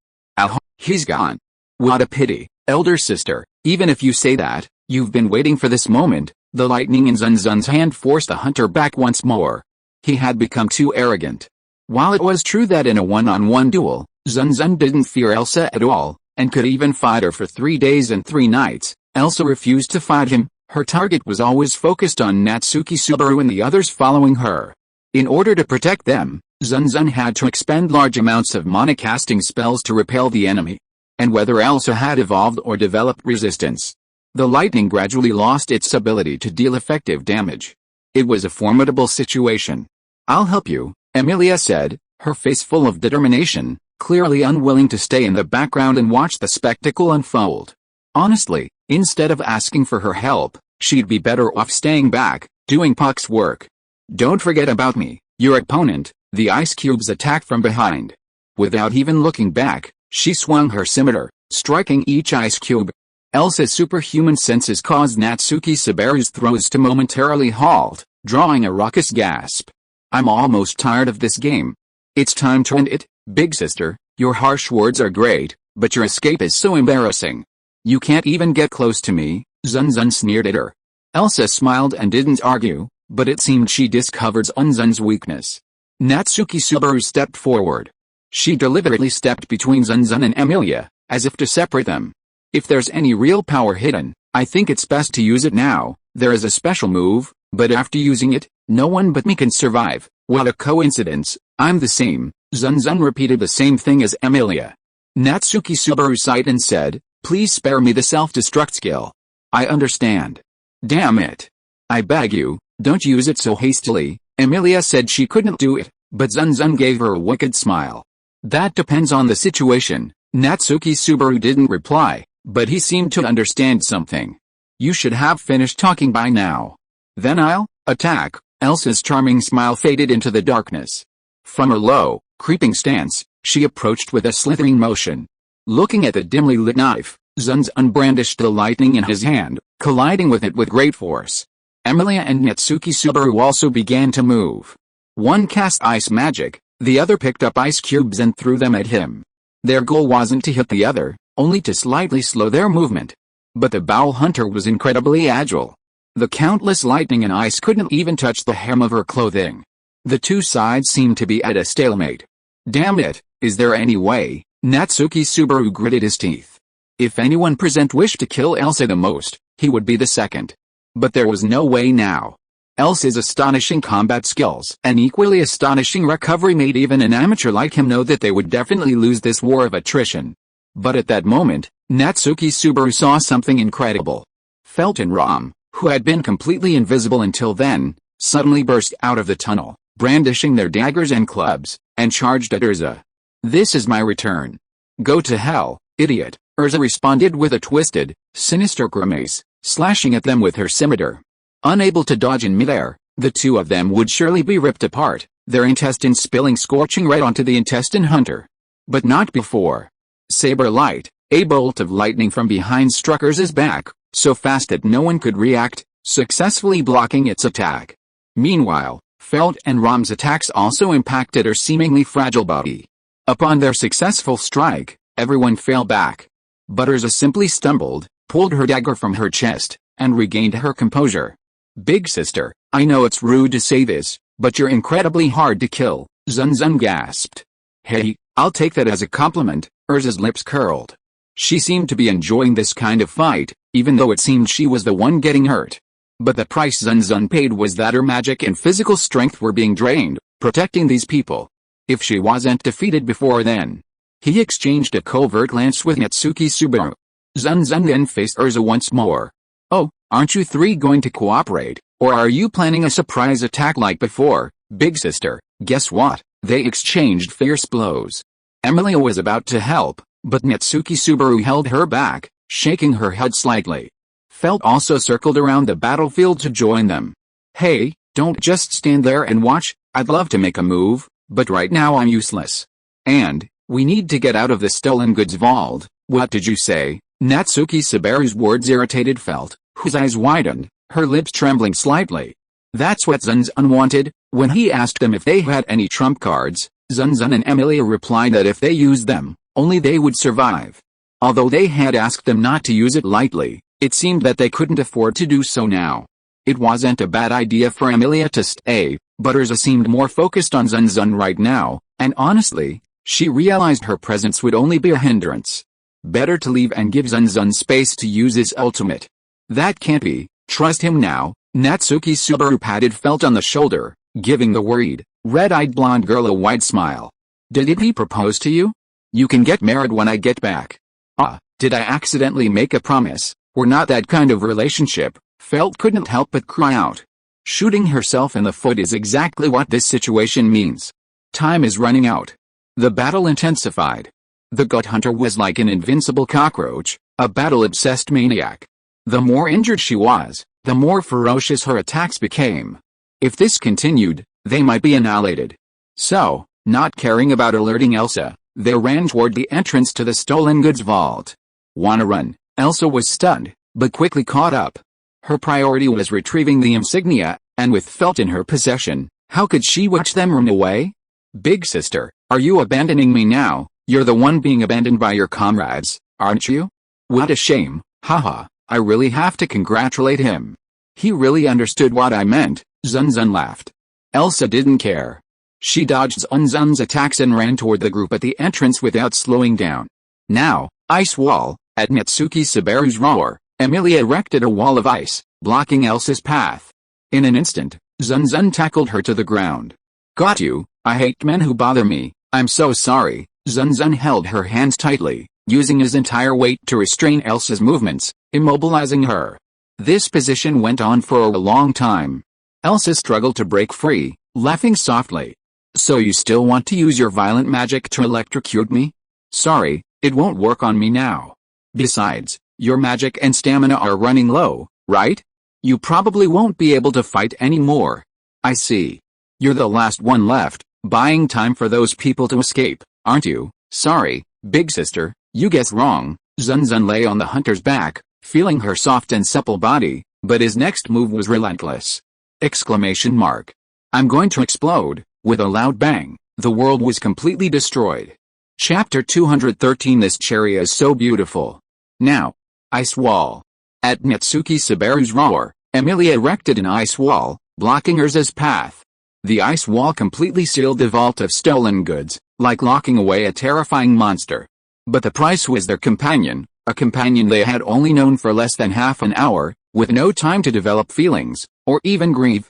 He's gone. What a pity, elder sister. Even if you say that, you've been waiting for this moment. The lightning in Zun Zun's hand forced the hunter back once more. He had become too arrogant. While it was true that in a one-on-one duel, Zun Zun didn't fear Elsa at all, and could even fight her for 3 days and 3 nights, Elsa refused to fight him. Her target was always focused on Natsuki Subaru and the others following her. In order to protect them, Zun Zun had to expend large amounts of mana casting spells to repel the enemy. And whether Elsa had evolved or developed resistance, the lightning gradually lost its ability to deal effective damage. It was a formidable situation. I'll help you, Emilia said, her face full of determination, clearly unwilling to stay in the background and watch the spectacle unfold. Honestly, instead of asking for her help, she'd be better off staying back, doing Puck's work. Don't forget about me, your opponent. The ice cubes attacked from behind. Without even looking back, she swung her scimitar, striking each ice cube. Elsa's superhuman senses caused Natsuki Subaru's throws to momentarily halt, drawing a raucous gasp. I'm almost tired of this game. It's time to end it, big sister. Your harsh words are great, but your escape is so embarrassing. You can't even get close to me, Zun Zun sneered at her. Elsa smiled and didn't argue, but it seemed she discovered Zun Zun's weakness. Natsuki Subaru stepped forward. She deliberately stepped between Zun Zun and Emilia, as if to separate them. If there's any real power hidden, I think it's best to use it now. There is a special move, but after using it, no one but me can survive. What a coincidence, I'm the same. Zun Zun repeated the same thing as Emilia. Natsuki Subaru sighed and said, please spare me the self-destruct skill. I understand. Damn it. I beg you, don't use it so hastily. Emilia said she couldn't do it, but Zun Zun gave her a wicked smile. That depends on the situation. Natsuki Subaru didn't reply, but he seemed to understand something. You should have finished talking by now. Then I'll attack. Elsa's charming smile faded into the darkness. From her low, creeping stance, she approached with a slithering motion. Looking at the dimly lit knife, Zun Zun brandished the lightning in his hand, colliding with it with great force. Emilia and Natsuki Subaru also began to move. One cast ice magic, the other picked up ice cubes and threw them at him. Their goal wasn't to hit the other, only to slightly slow their movement. But the Bowl Hunter was incredibly agile. The countless lightning and ice couldn't even touch the hem of her clothing. The two sides seemed to be at a stalemate. Damn it, is there any way? Natsuki Subaru gritted his teeth. If anyone present wished to kill Elsa the most, he would be the second. But there was no way now. Elsa's astonishing combat skills and equally astonishing recovery made even an amateur like him know that they would definitely lose this war of attrition. But at that moment, Natsuki Subaru saw something incredible. Felt and Rom, who had been completely invisible until then, suddenly burst out of the tunnel, brandishing their daggers and clubs, and charged at Urza. This is my return. Go to hell, idiot, Urza responded with a twisted, sinister grimace, slashing at them with her scimitar. Unable to dodge in midair, the two of them would surely be ripped apart, their intestines spilling scorching red onto the intestine hunter. But not before. Saber light, a bolt of lightning from behind struck Urza's back, so fast that no one could react, successfully blocking its attack. Meanwhile, Felt and Rom's attacks also impacted her seemingly fragile body. Upon their successful strike, everyone fell back. But Urza simply stumbled, pulled her dagger from her chest, and regained her composure. Big sister, I know it's rude to say this, but you're incredibly hard to kill, Zun Zun gasped. Hey, I'll take that as a compliment, Urza's lips curled. She seemed to be enjoying this kind of fight, even though it seemed she was the one getting hurt. But the price Zun Zun paid was that her magic and physical strength were being drained, protecting these people. If she wasn't defeated before then. He exchanged a covert glance with Natsuki Subaru. Zun Zun then faced Urza once more. Oh, aren't you three going to cooperate, or are you planning a surprise attack like before, big sister? Guess what? They exchanged fierce blows. Emilia was about to help, but Natsuki Subaru held her back, shaking her head slightly. Felt also circled around the battlefield to join them. Hey, don't just stand there and watch, I'd love to make a move, but right now I'm useless. And, we need to get out of the stolen goods vault. What did you say? Natsuki Subaru's words irritated Felt, whose eyes widened, her lips trembling slightly. That's what Zun Zun wanted. When he asked them if they had any trump cards, Zun Zun and Emilia replied that if they used them, only they would survive. Although they had asked them not to use it lightly, it seemed that they couldn't afford to do so now. It wasn't a bad idea for Emilia to stay, but Urza seemed more focused on Zun Zun right now, and honestly, she realized her presence would only be a hindrance. Better to leave and give Zun Zun space to use his ultimate. That can't be, trust him now. Natsuki Subaru patted Felt on the shoulder, giving the worried, red-eyed blonde girl a wide smile. Did he propose to you? You can get married when I get back. Ah, did I accidentally make a promise? We're not that kind of relationship. Felt couldn't help but cry out. Shooting herself in the foot is exactly what this situation means. Time is running out. The battle intensified. The gut hunter was like an invincible cockroach, a battle-obsessed maniac. The more injured she was, the more ferocious her attacks became. If this continued, they might be annihilated. So, not caring about alerting Elsa, they ran toward the entrance to the stolen goods vault. Wanna run? Elsa was stunned, but quickly caught up. Her priority was retrieving the insignia, and with Felt in her possession, how could she watch them run away? Big sister, are you abandoning me now? You're the one being abandoned by your comrades, aren't you? What a shame, haha, I really have to congratulate him. He really understood what I meant, Zun Zun laughed. Elsa didn't care. She dodged Zun Zun's attacks and ran toward the group at the entrance without slowing down. Now, ice wall. At Natsuki Subaru's roar, Emilia erected a wall of ice, blocking Elsa's path. In an instant, Zun Zun tackled her to the ground. Got you. I hate men who bother me. I'm so sorry. Zun Zun held her hands tightly, using his entire weight to restrain Elsa's movements, immobilizing her. This position went on for a long time. Elsa struggled to break free, laughing softly. So you still want to use your violent magic to electrocute me? Sorry, it won't work on me now. Besides, your magic and stamina are running low, right? You probably won't be able to fight anymore. I see. You're the last one left, buying time for those people to escape, aren't you? Sorry, big sister, you guessed wrong. Zun Zun lay on the hunter's back, feeling her soft and supple body, but his next move was relentless. Exclamation mark. I'm going to explode. With a loud bang, the world was completely destroyed. Chapter 213. This cherry is so beautiful. Now. Ice wall. At Natsuki Subaru's roar, Emilia erected an ice wall, blocking Urza's path. The ice wall completely sealed the vault of stolen goods, like locking away a terrifying monster. But the price was their companion, a companion they had only known for less than half an hour, with no time to develop feelings, or even grieve.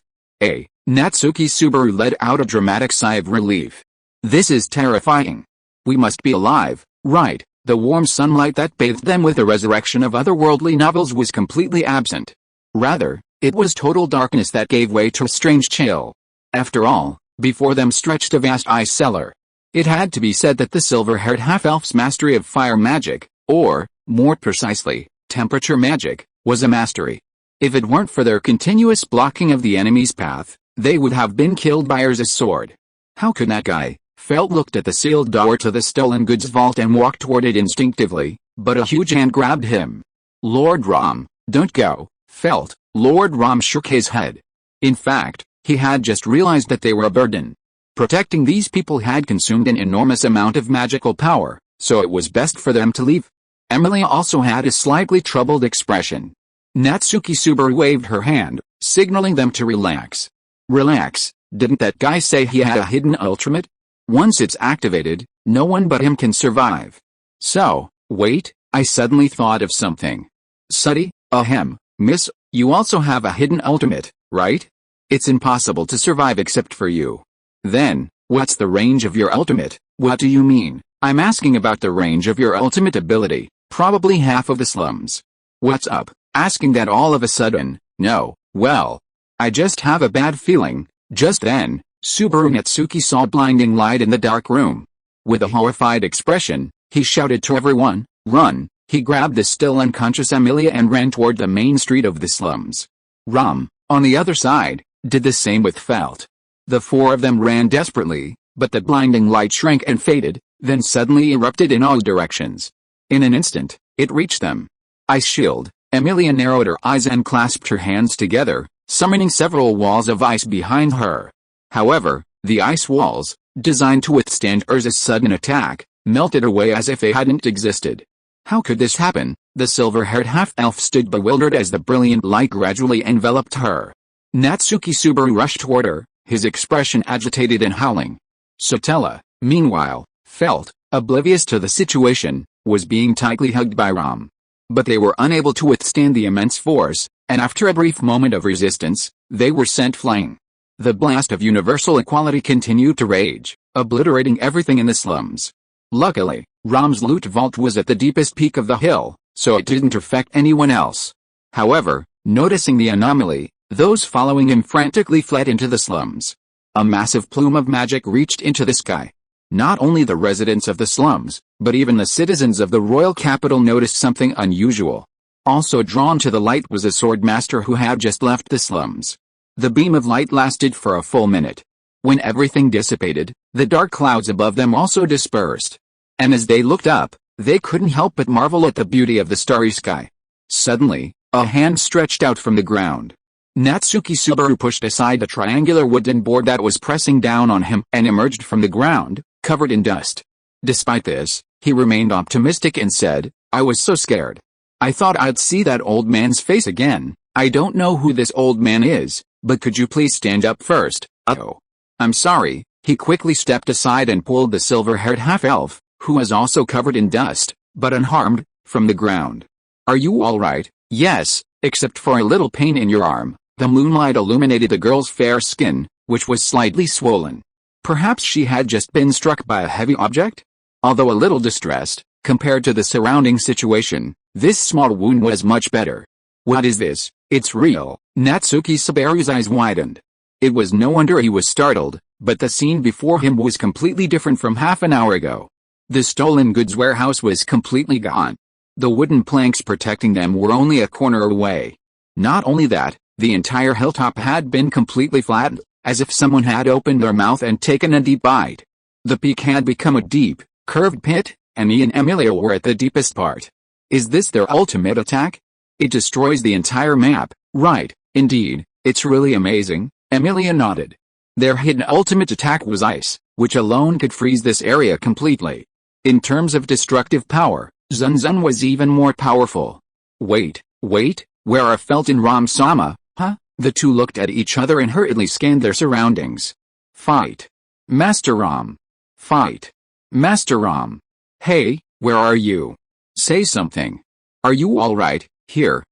Natsuki Subaru let out a dramatic sigh of relief. This is terrifying. We must be alive, right? The warm sunlight that bathed them with the resurrection of otherworldly novels was completely absent. Rather, it was total darkness that gave way to a strange chill. After all, before them stretched a vast ice cellar. It had to be said that the silver-haired half-elf's mastery of fire magic, or, more precisely, temperature magic, was a mastery. If it weren't for their continuous blocking of the enemy's path, they would have been killed by Urza's sword. How could that guy? Felt looked at the sealed door to the stolen goods vault and walked toward it instinctively, but a huge hand grabbed him. Lord Ram, don't go, Felt. Lord Ram shook his head. In fact, he had just realized that they were a burden. Protecting these people had consumed an enormous amount of magical power, so it was best for them to leave. Emilia also had a slightly troubled expression. Natsuki Subaru waved her hand, signaling them to relax. Relax, didn't that guy say he had a hidden ultimate? Once it's activated, no one but him can survive. So, wait, I suddenly thought of something. Suddy, ahem, miss, you also have a hidden ultimate, right? It's impossible to survive except for you. Then, what's the range of your ultimate? What do you mean? I'm asking about the range of your ultimate ability, probably half of the slums. What's up, asking that all of a sudden? No, well, I just have a bad feeling. Just then, Subaru Natsuki saw blinding light in the dark room. With a horrified expression, he shouted to everyone, run. He grabbed the still unconscious Emilia and ran toward the main street of the slums. Ram, on the other side, did the same with Felt. The four of them ran desperately, but the blinding light shrank and faded, then suddenly erupted in all directions. In an instant, it reached them. Ice shield. Emilia narrowed her eyes and clasped her hands together, summoning several walls of ice behind her. However, the ice walls, designed to withstand Urza's sudden attack, melted away as if they hadn't existed. How could this happen? The silver-haired half-elf stood bewildered as the brilliant light gradually enveloped her. Natsuki Subaru rushed toward her, his expression agitated and howling. Sotella, meanwhile, Felt, oblivious to the situation, was being tightly hugged by Ram. But they were unable to withstand the immense force, and after a brief moment of resistance, they were sent flying. The blast of universal equality continued to rage, obliterating everything in the slums. Luckily, Ram's loot vault was at the deepest peak of the hill, so it didn't affect anyone else. However, noticing the anomaly, those following him frantically fled into the slums. A massive plume of magic reached into the sky. Not only the residents of the slums, but even the citizens of the royal capital noticed something unusual. Also drawn to the light was a sword master who had just left the slums. The beam of light lasted for a full minute. When everything dissipated, the dark clouds above them also dispersed. And as they looked up, they couldn't help but marvel at the beauty of the starry sky. Suddenly, a hand stretched out from the ground. Natsuki Subaru pushed aside a triangular wooden board that was pressing down on him and emerged from the ground, covered in dust. Despite this, he remained optimistic and said, I was so scared. I thought I'd see that old man's face again. I don't know who this old man is, but could you please stand up first? Oh. I'm sorry. He quickly stepped aside and pulled the silver-haired half-elf, who was also covered in dust, but unharmed, from the ground. Are you all right? Yes, except for a little pain in your arm. The moonlight illuminated the girl's fair skin, which was slightly swollen. Perhaps she had just been struck by a heavy object? Although a little distressed, compared to the surrounding situation, this small wound was much better. What is this? It's real. Natsuki Subaru's eyes widened. It was no wonder he was startled, but the scene before him was completely different from half an hour ago. The stolen goods warehouse was completely gone. The wooden planks protecting them were only a corner away. Not only that, the entire hilltop had been completely flattened, as if someone had opened their mouth and taken a deep bite. The peak had become a deep, curved pit, and he and Emilia were at the deepest part. Is this their ultimate attack? It destroys the entire map, right? Indeed, it's really amazing. Emilia nodded. Their hidden ultimate attack was ice, which alone could freeze this area completely. In terms of destructive power, Zun Zun was even more powerful. Wait, where are Felt and Ram-sama, huh? The two looked at each other and hurriedly scanned their surroundings. Fight. Master Ram. Fight. Master Ram. Hey, where are you? Say something. Are you alright? Here.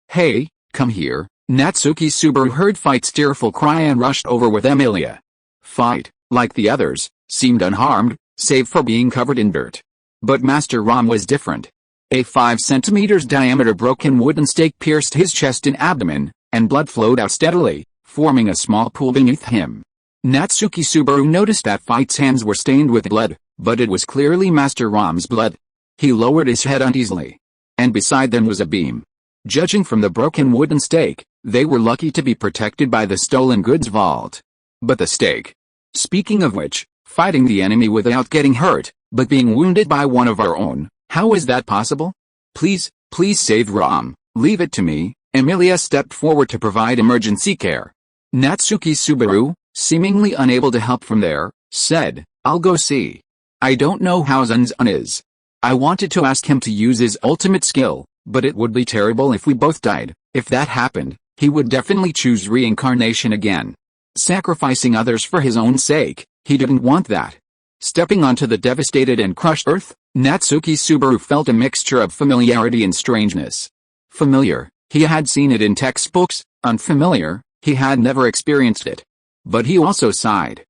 Hey, come here. Natsuki Subaru heard Fight's tearful cry and rushed over with Emilia. Fight, like the others, seemed unharmed, save for being covered in dirt. But Master Ram was different. A 5 centimeters diameter broken wooden stake pierced his chest and abdomen, and blood flowed out steadily, forming a small pool beneath him. Natsuki Subaru noticed that Fight's hands were stained with blood, but it was clearly Master Ram's blood. He lowered his head uneasily. And beside them was a beam. Judging from the broken wooden stake, they were lucky to be protected by the stolen goods vault. But the stake. Speaking of which, fighting the enemy without getting hurt, but being wounded by one of our own, how is that possible? Please save Ram, leave it to me. Emilia stepped forward to provide emergency care. Natsuki Subaru, seemingly unable to help from there, said, I'll go see. I don't know how Zun Zun is. I wanted to ask him to use his ultimate skill, but it would be terrible if we both died. If that happened, he would definitely choose reincarnation again. Sacrificing others for his own sake, he didn't want that. Stepping onto the devastated and crushed earth, Natsuki Subaru felt a mixture of familiarity and strangeness. Familiar, he had seen it in textbooks; unfamiliar, he had never experienced it. But he also sighed.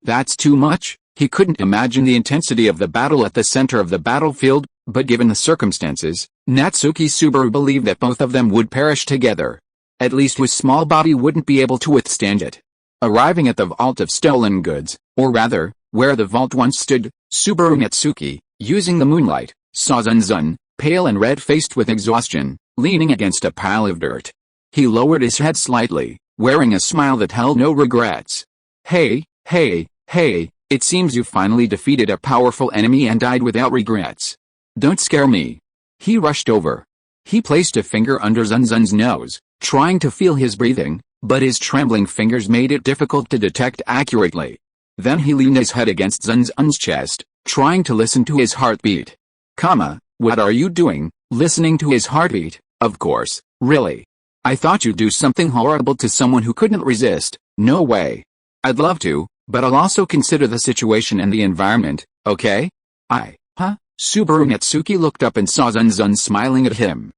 That's too much. He couldn't imagine the intensity of the battle at the center of the battlefield, but given the circumstances, Natsuki Subaru believed that both of them would perish together. At least his small body wouldn't be able to withstand it. Arriving at the vault of stolen goods, or rather, where the vault once stood, Subaru Natsuki, using the moonlight, saw Zun Zun, pale and red-faced with exhaustion, leaning against a pile of dirt. He lowered his head slightly, wearing a smile that held no regrets. Hey, it seems you finally defeated a powerful enemy and died without regrets. Don't scare me. He rushed over. He placed a finger under Zun Zun's nose, trying to feel his breathing, but his trembling fingers made it difficult to detect accurately. Then he leaned his head against Zun Zun's chest, trying to listen to his heartbeat. What are you doing? Listening to his heartbeat? Of course, really. I thought you'd do something horrible to someone who couldn't resist. No way. I'd love to, but I'll also consider the situation and the environment, okay? Subaru Natsuki looked up and saw Zun Zun smiling at him.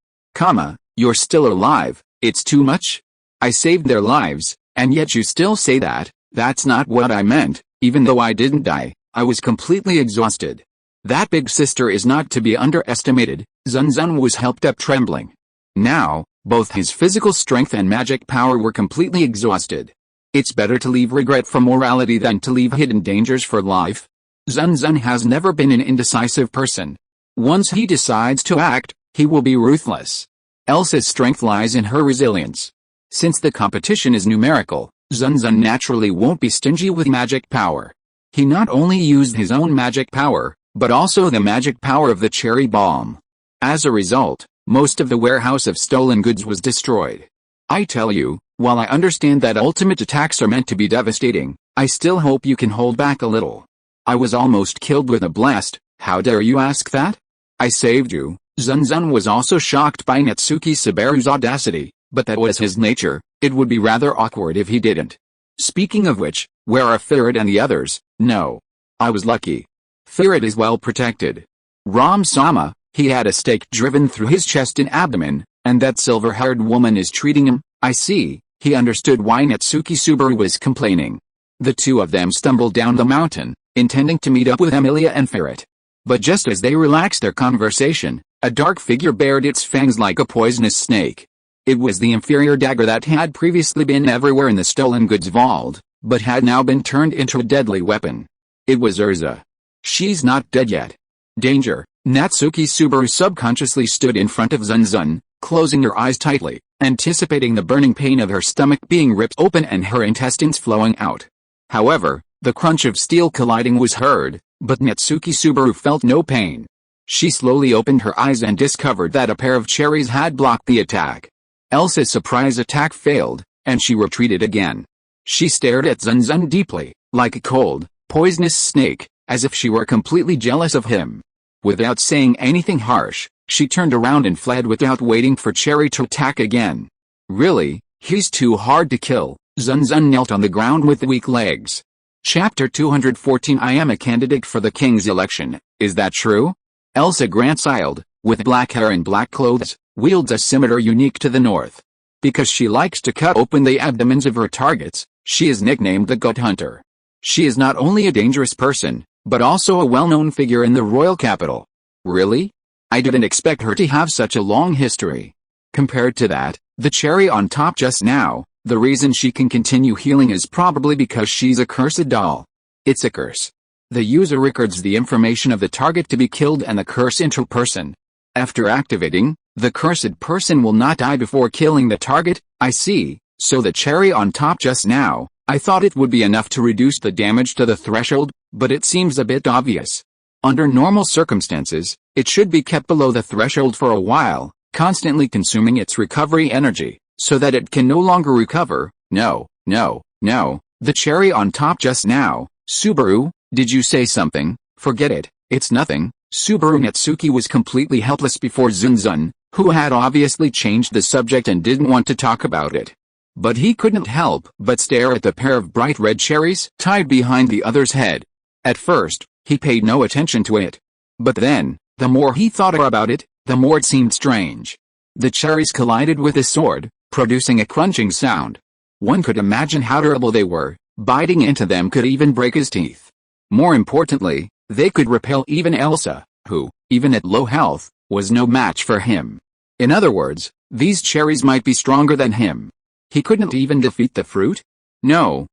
You're still alive, it's too much? I saved their lives, and yet you still say that? That's not what I meant. Even though I didn't die, I was completely exhausted. That big sister is not to be underestimated. Zun Zun was helped up trembling. Now, both his physical strength and magic power were completely exhausted. It's better to leave regret for morality than to leave hidden dangers for life. Zun Zun has never been an indecisive person. Once he decides to act, he will be ruthless. Elsa's strength lies in her resilience. Since the competition is numerical, Zun Zun naturally won't be stingy with magic power. He not only used his own magic power, but also the magic power of the cherry bomb. As a result, most of the warehouse of stolen goods was destroyed. I tell you, while I understand that ultimate attacks are meant to be devastating, I still hope you can hold back a little. I was almost killed with a blast. How dare you ask that? I saved you, Zun Zun was also shocked by Natsuki Subaru's audacity, but that was his nature. It would be rather awkward if he didn't. Speaking of which, where are Ferret and the others? No. I was lucky. Ferret is well protected. Ram-sama, he had a stake driven through his chest and abdomen, and that silver-haired woman is treating him. I see. He understood why Natsuki Subaru was complaining. The two of them stumbled down the mountain, intending to meet up with Emilia and Ferret. But just as they relaxed their conversation, a dark figure bared its fangs like a poisonous snake. It was the inferior dagger that had previously been everywhere in the stolen goods vault, but had now been turned into a deadly weapon. It was Urza. She's not dead yet. Danger. Natsuki Subaru subconsciously stood in front of Zun Zun, closing her eyes tightly, anticipating the burning pain of her stomach being ripped open and her intestines flowing out. However, the crunch of steel colliding was heard, but Natsuki Subaru felt no pain. She slowly opened her eyes and discovered that a pair of cherries had blocked the attack. Elsa's surprise attack failed, and she retreated again. She stared at Zun Zun deeply, like a cold, poisonous snake, as if she were completely jealous of him. Without saying anything harsh, she turned around and fled without waiting for Cherry to attack again. Really, he's too hard to kill. Zun Zun knelt on the ground with weak legs. Chapter 214 I am a candidate for the king's election, is that true? Elsa grandchild, with black hair and black clothes, wields a scimitar unique to the north. Because she likes to cut open the abdomens of her targets, she is nicknamed the Gut Hunter. She is not only a dangerous person, but also a well-known figure in the royal capital. Really? I didn't expect her to have such a long history. Compared to that, the cherry on top just now, the reason she can continue healing is probably because she's a cursed doll. It's a curse. The user records the information of the target to be killed and the curse into a person. After activating, the cursed person will not die before killing the target. I see. So the cherry on top just now, I thought it would be enough to reduce the damage to the threshold, but it seems a bit obvious. Under normal circumstances, it should be kept below the threshold for a while, constantly consuming its recovery energy, so that it can no longer recover. No. The cherry on top just now. Subaru, did you say something? Forget it, it's nothing. Subaru Natsuki was completely helpless before Zun Zun, who had obviously changed the subject and didn't want to talk about it. But he couldn't help but stare at the pair of bright red cherries tied behind the other's head. At first, he paid no attention to it. But then, the more he thought about it, the more it seemed strange. The cherries collided with his sword, producing a crunching sound. One could imagine how durable they were. Biting into them could even break his teeth. More importantly, they could repel even Elsa, who, even at low health, was no match for him. In other words, these cherries might be stronger than him. He couldn't even defeat the fruit? No.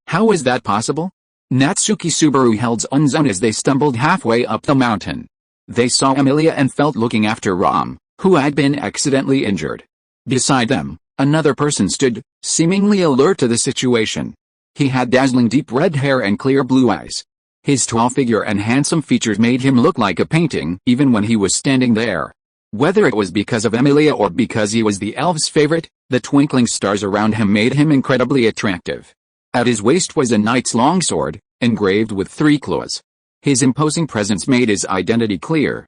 How is that possible? Natsuki Subaru held Zun Zun as they stumbled halfway up the mountain. They saw Emilia and felt looking after Ram, who had been accidentally injured. Beside them, another person stood, seemingly alert to the situation. He had dazzling deep red hair and clear blue eyes. His tall figure and handsome features made him look like a painting even when he was standing there. Whether it was because of Emilia or because he was the elf's favorite, the twinkling stars around him made him incredibly attractive. At his waist was a knight's longsword, engraved with 3 claws. His imposing presence made his identity clear.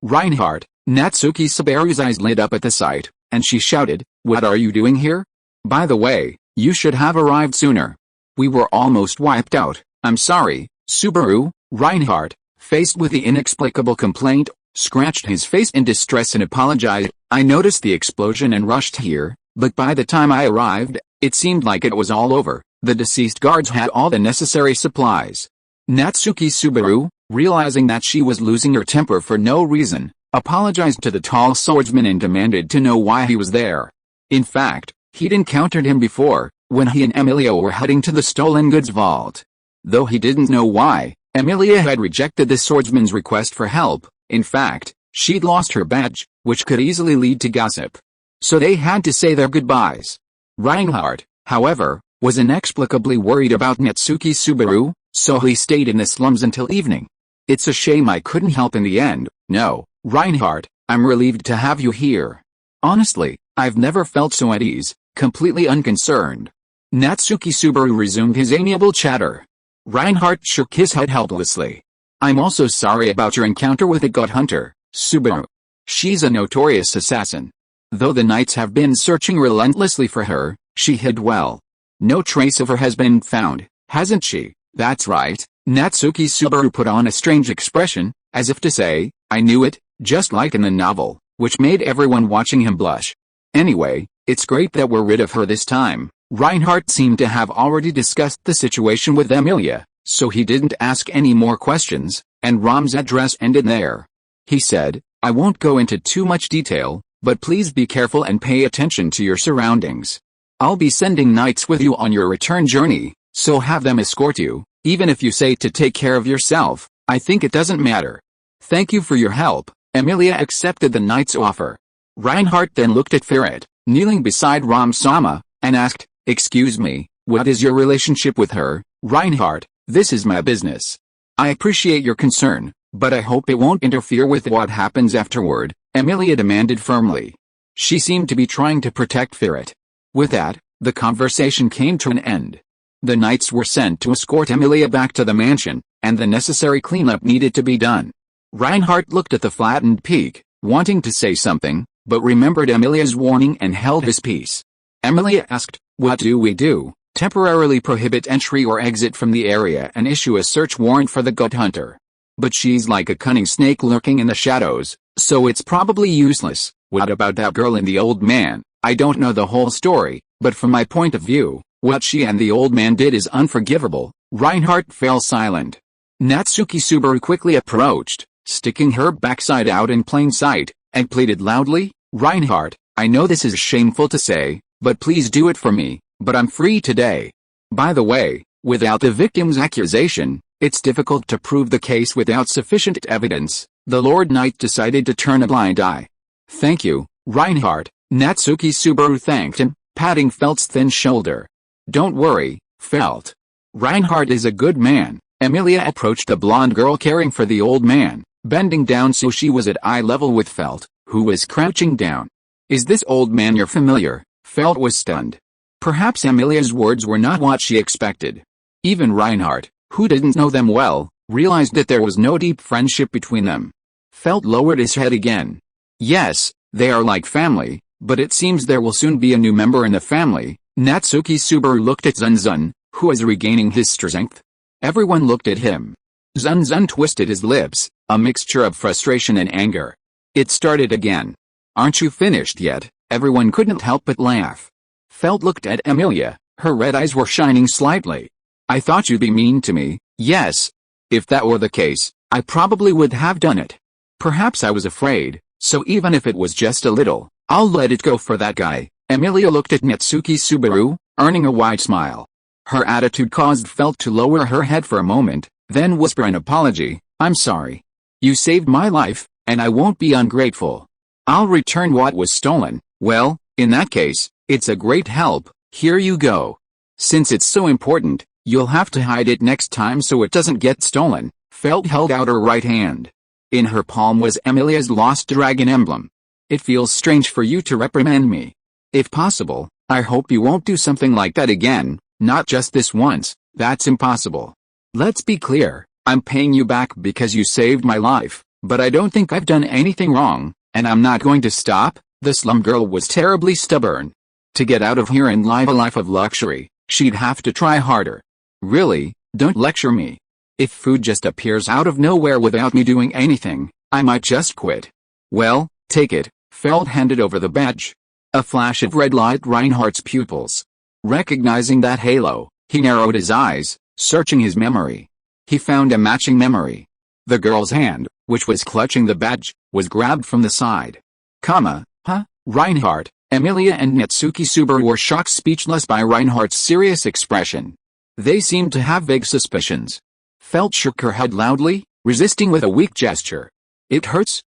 Reinhardt. Natsuki Subaru's eyes lit up at the sight, and she shouted, "What are you doing here? By the way, you should have arrived sooner. We were almost wiped out." "I'm sorry." Subaru, Reinhardt, faced with the inexplicable complaint, scratched his face in distress and apologized. "I noticed the explosion and rushed here, but by the time I arrived, it seemed like it was all over. The deceased guards had all the necessary supplies." Natsuki Subaru, realizing that she was losing her temper for no reason, apologized to the tall swordsman and demanded to know why he was there. In fact, he'd encountered him before, when he and Emilia were heading to the stolen goods vault. Though he didn't know why, Emilia had rejected the swordsman's request for help. In fact, she'd lost her badge, which could easily lead to gossip. So they had to say their goodbyes. Reinhardt, however, was inexplicably worried about Natsuki Subaru, so he stayed in the slums until evening. "It's a shame I couldn't help in the end." "No, Reinhardt, I'm relieved to have you here. Honestly, I've never felt so at ease, completely unconcerned." Natsuki Subaru resumed his amiable chatter. Reinhardt shook his head helplessly. "I'm also sorry about your encounter with the Gut Hunter. Subaru. She's a notorious assassin. Though the knights have been searching relentlessly for her, she hid well. No trace of her has been found, hasn't she? That's right. Natsuki Subaru put on a strange expression, as if to say, I knew it, just like in the novel, which made everyone watching him blush. Anyway, it's great that we're rid of her this time. Reinhardt seemed to have already discussed the situation with Emilia, so he didn't ask any more questions, and Rom's address ended there. He said, I won't go into too much detail, but please be careful and pay attention to your surroundings. I'll be sending knights with you on your return journey, so have them escort you, even if you say to take care of yourself, I think it doesn't matter. Thank you for your help. Emilia accepted the knight's offer. Reinhardt then looked at Ferret, kneeling beside Ram-sama, and asked, Excuse me, what is your relationship with her? Reinhardt, this is my business. I appreciate your concern, but I hope it won't interfere with what happens afterward, Emilia demanded firmly. She seemed to be trying to protect Ferret. With that, the conversation came to an end. The knights were sent to escort Emilia back to the mansion, and the necessary cleanup needed to be done. Reinhardt looked at the flattened peak, wanting to say something, but remembered Emilia's warning and held his peace. Emilia asked, What do we do? Temporarily prohibit entry or exit from the area and issue a search warrant for the gut hunter. But she's like a cunning snake lurking in the shadows, so it's probably useless. What about that girl and the old man? I don't know the whole story, but from my point of view, what she and the old man did is unforgivable. Reinhardt fell silent. Natsuki Subaru quickly approached, sticking her backside out in plain sight, and pleaded loudly, Reinhardt, I know this is shameful to say, but please do it for me, but I'm free today. By the way, without the victim's accusation, it's difficult to prove the case without sufficient evidence. The Lord Knight decided to turn a blind eye. Thank you, Reinhardt. Natsuki Subaru thanked him, patting Felt's thin shoulder. Don't worry, Felt. Reinhardt is a good man. Emilia approached the blonde girl caring for the old man, bending down so she was at eye level with Felt, who was crouching down. Is this old man your familiar? Felt was stunned. Perhaps Emilia's words were not what she expected. Even Reinhardt, who didn't know them well, realized that there was no deep friendship between them. Felt lowered his head again. Yes, they are like family, but it seems there will soon be a new member in the family. Natsuki Subaru looked at Zun Zun, who was regaining his strength. Everyone looked at him. Zun Zun twisted his lips, a mixture of frustration and anger. It started again. Aren't you finished yet? Everyone couldn't help but laugh. Felt looked at Emilia, her red eyes were shining slightly. I thought you'd be mean to me. Yes. If that were the case, I probably would have done it. Perhaps I was afraid, so even if it was just a little, I'll let it go for that guy. Emilia looked at Natsuki Subaru, earning a wide smile. Her attitude caused Felt to lower her head for a moment, then whisper an apology. I'm sorry. You saved my life, and I won't be ungrateful. I'll return what was stolen. Well, in that case, it's a great help. Here you go. Since it's so important, you'll have to hide it next time so it doesn't get stolen. Felt held out her right hand. In her palm was Emilia's lost dragon emblem. It feels strange for you to reprimand me. If possible, I hope you won't do something like that again, not just this once. That's impossible. Let's be clear, I'm paying you back because you saved my life, but I don't think I've done anything wrong, and I'm not going to stop. The slum girl was terribly stubborn. To get out of here and live a life of luxury, she'd have to try harder. Really, don't lecture me. If food just appears out of nowhere without me doing anything, I might just quit. Well, take it. Felt handed over the badge. A flash of red lit Reinhardt's pupils. Recognizing that halo, he narrowed his eyes, searching his memory. He found a matching memory. The girl's hand, which was clutching the badge, was grabbed from the side. Huh? Reinhardt, Emilia and Natsuki Subaru were shocked speechless by Reinhardt's serious expression. They seemed to have vague suspicions. Felt shook her head loudly, resisting with a weak gesture. It hurts,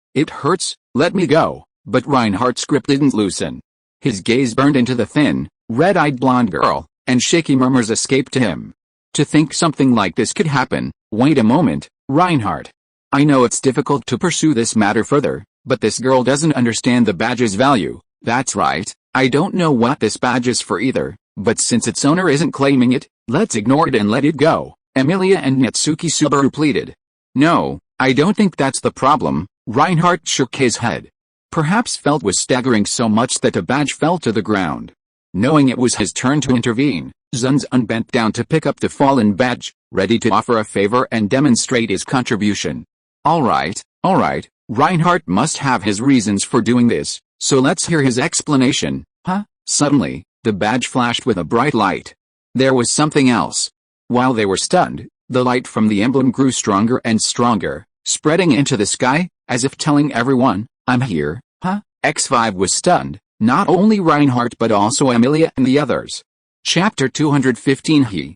let me go. But Reinhardt's grip didn't loosen. His gaze burned into the thin, red-eyed blonde girl, and shaky murmurs escaped to him. To think something like this could happen. Wait a moment, Reinhardt. I know it's difficult to pursue this matter further, but this girl doesn't understand the badge's value. That's right, I don't know what this badge is for either, but since its owner isn't claiming it, let's ignore it and let it go. Emilia and Natsuki Subaru pleaded. No, I don't think that's the problem. Reinhardt shook his head. Perhaps Felt was staggering so much that the badge fell to the ground. Knowing it was his turn to intervene, Zun Zun bent down to pick up the fallen badge, ready to offer a favor and demonstrate his contribution. Alright, Reinhardt must have his reasons for doing this, so let's hear his explanation. Huh? Suddenly, the badge flashed with a bright light. There was something else. While they were stunned, the light from the emblem grew stronger and stronger, spreading into the sky, as if telling everyone, I'm here. Huh? X5 was stunned, not only Reinhardt but also Emilia and the others. Chapter 215 He.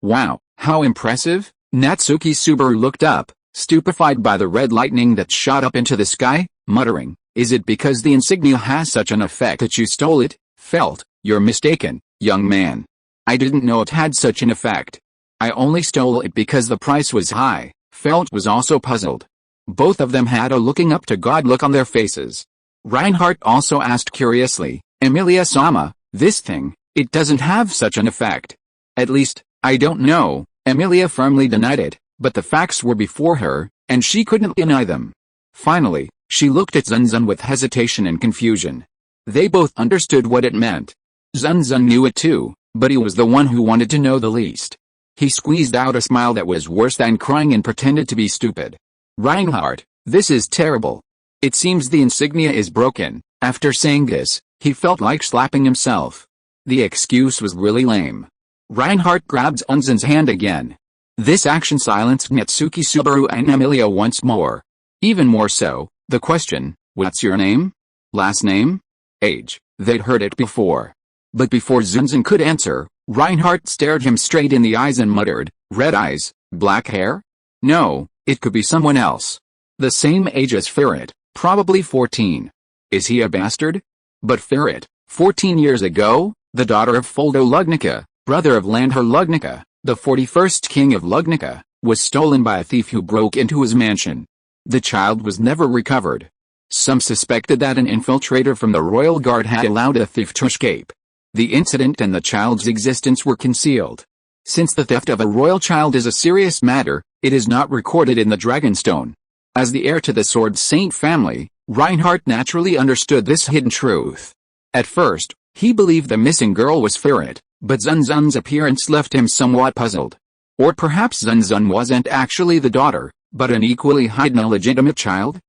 Wow, how impressive. Natsuki Subaru looked up, stupefied by the red lightning that shot up into the sky, muttering, is it because the insignia has such an effect that you stole it? Felt, you're mistaken, young man. I didn't know it had such an effect. I only stole it because the price was high. Felt was also puzzled. Both of them had a looking up to God look on their faces. Reinhardt also asked curiously, Emilia-sama, this thing, it doesn't have such an effect. At least, I don't know. Emilia firmly denied it, but the facts were before her, and she couldn't deny them. Finally, she looked at Zun Zun with hesitation and confusion. They both understood what it meant. Zun Zun knew it too, but he was the one who wanted to know the least. He squeezed out a smile that was worse than crying and pretended to be stupid. Reinhardt, this is terrible. It seems the insignia is broken. After saying this, he felt like slapping himself. The excuse was really lame. Reinhardt grabbed Zun Zun's hand again. This action silenced Natsuki Subaru and Emilia once more. Even more so, the question, what's your name? Last name? Age. They'd heard it before. But before Zun Zun could answer, Reinhardt stared him straight in the eyes and muttered, red eyes, black hair? No, it could be someone else. The same age as Ferret, probably 14. Is he a bastard? But Ferret, 14 years ago, the daughter of Foldo Lugnica, brother of Landher Lugnica, the 41st king of Lugnica, was stolen by a thief who broke into his mansion. The child was never recovered. Some suspected that an infiltrator from the royal guard had allowed a thief to escape. The incident and the child's existence were concealed. Since the theft of a royal child is a serious matter, it is not recorded in the Dragonstone. As the heir to the Sword Saint family, Reinhardt naturally understood this hidden truth. At first, he believed the missing girl was Ferret, but Zun Zun's appearance left him somewhat puzzled. Or perhaps Zun Zun wasn't actually the daughter, but an equally hidden illegitimate child?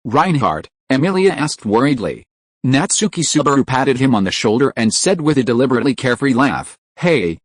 Reinhardt, Emilia asked worriedly. Natsuki Subaru patted him on the shoulder and said with a deliberately carefree laugh, Hey,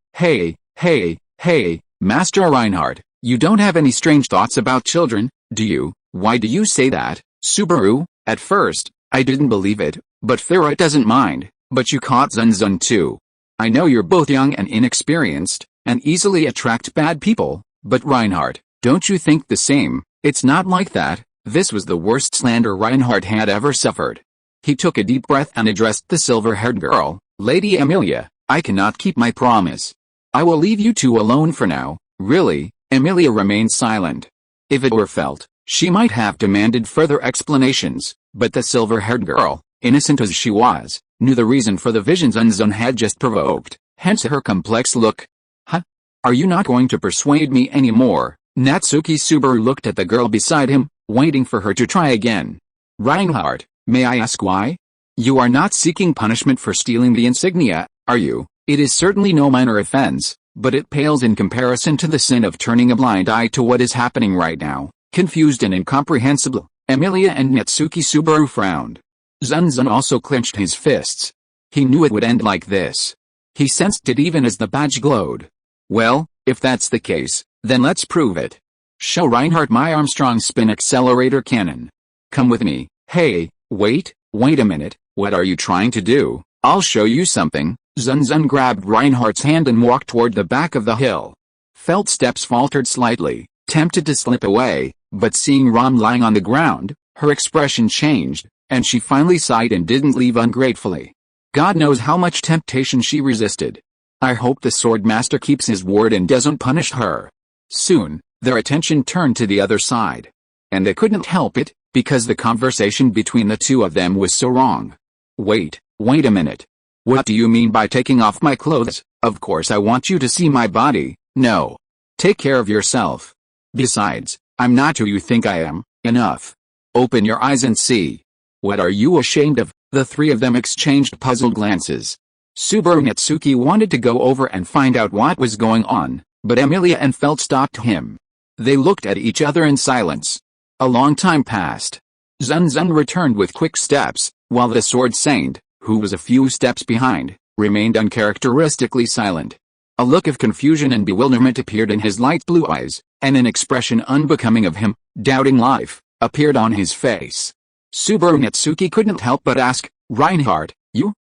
Master Reinhardt, you don't have any strange thoughts about children, do you? Why do you say that, Subaru? At first, I didn't believe it, but Ferret doesn't mind, but you caught Zun Zun too. I know you're both young and inexperienced, and easily attract bad people, but Reinhardt, don't you think the same? It's not like that. This was the worst slander Reinhardt had ever suffered. He took a deep breath and addressed the silver-haired girl, Lady Emilia, I cannot keep my promise. I will leave you two alone for now. Really? Emilia remained silent. If it were Felt, she might have demanded further explanations, but the silver-haired girl, innocent as she was, knew the reason for the visions Zun Zun had just provoked, hence her complex look. Huh? Are you not going to persuade me anymore? Natsuki Subaru looked at the girl beside him, waiting for her to try again. Reinhardt, may I ask why? You are not seeking punishment for stealing the insignia, are you? It is certainly no minor offense, but it pales in comparison to the sin of turning a blind eye to what is happening right now. Confused and incomprehensible, Emilia and Natsuki Subaru frowned. Zun Zun also clenched his fists. He knew it would end like this. He sensed it even as the badge glowed. Well, if that's the case, then let's prove it. Show Reinhardt my Armstrong spin accelerator cannon. Come with me. Hey, wait a minute, what are you trying to do? I'll show you something. Zun Zun grabbed Reinhardt's hand and walked toward the back of the hill. Felt steps faltered slightly, tempted to slip away, but seeing Ram lying on the ground, her expression changed, and she finally sighed and didn't leave ungratefully. God knows how much temptation she resisted. I hope the sword master keeps his word and doesn't punish her. Soon, their attention turned to the other side. And they couldn't help it, because the conversation between the two of them was so wrong. Wait a minute. What do you mean by taking off my clothes? Of course I want you to see my body. No. Take care of yourself. Besides, I'm not who you think I am. Enough. Open your eyes and see. What are you ashamed of? The three of them exchanged puzzled glances. Subaru Natsuki wanted to go over and find out what was going on, but Emilia and Felt stopped him. They looked at each other in silence. A long time passed. Zun Zun returned with quick steps, while the sword Saint, who was a few steps behind, remained uncharacteristically silent. A look of confusion and bewilderment appeared in his light blue eyes, and an expression unbecoming of him, doubting life, appeared on his face. Subaru Natsuki couldn't help but ask, Reinhardt,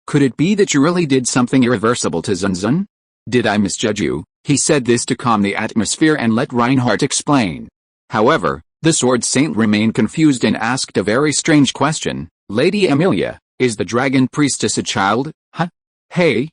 could it be that you really did something irreversible to Zun Zun? Did I misjudge you? He said this to calm the atmosphere and let Reinhardt explain. However, the sword saint remained confused and asked a very strange question. Lady Emilia, is the dragon priestess a child? Huh? Hey,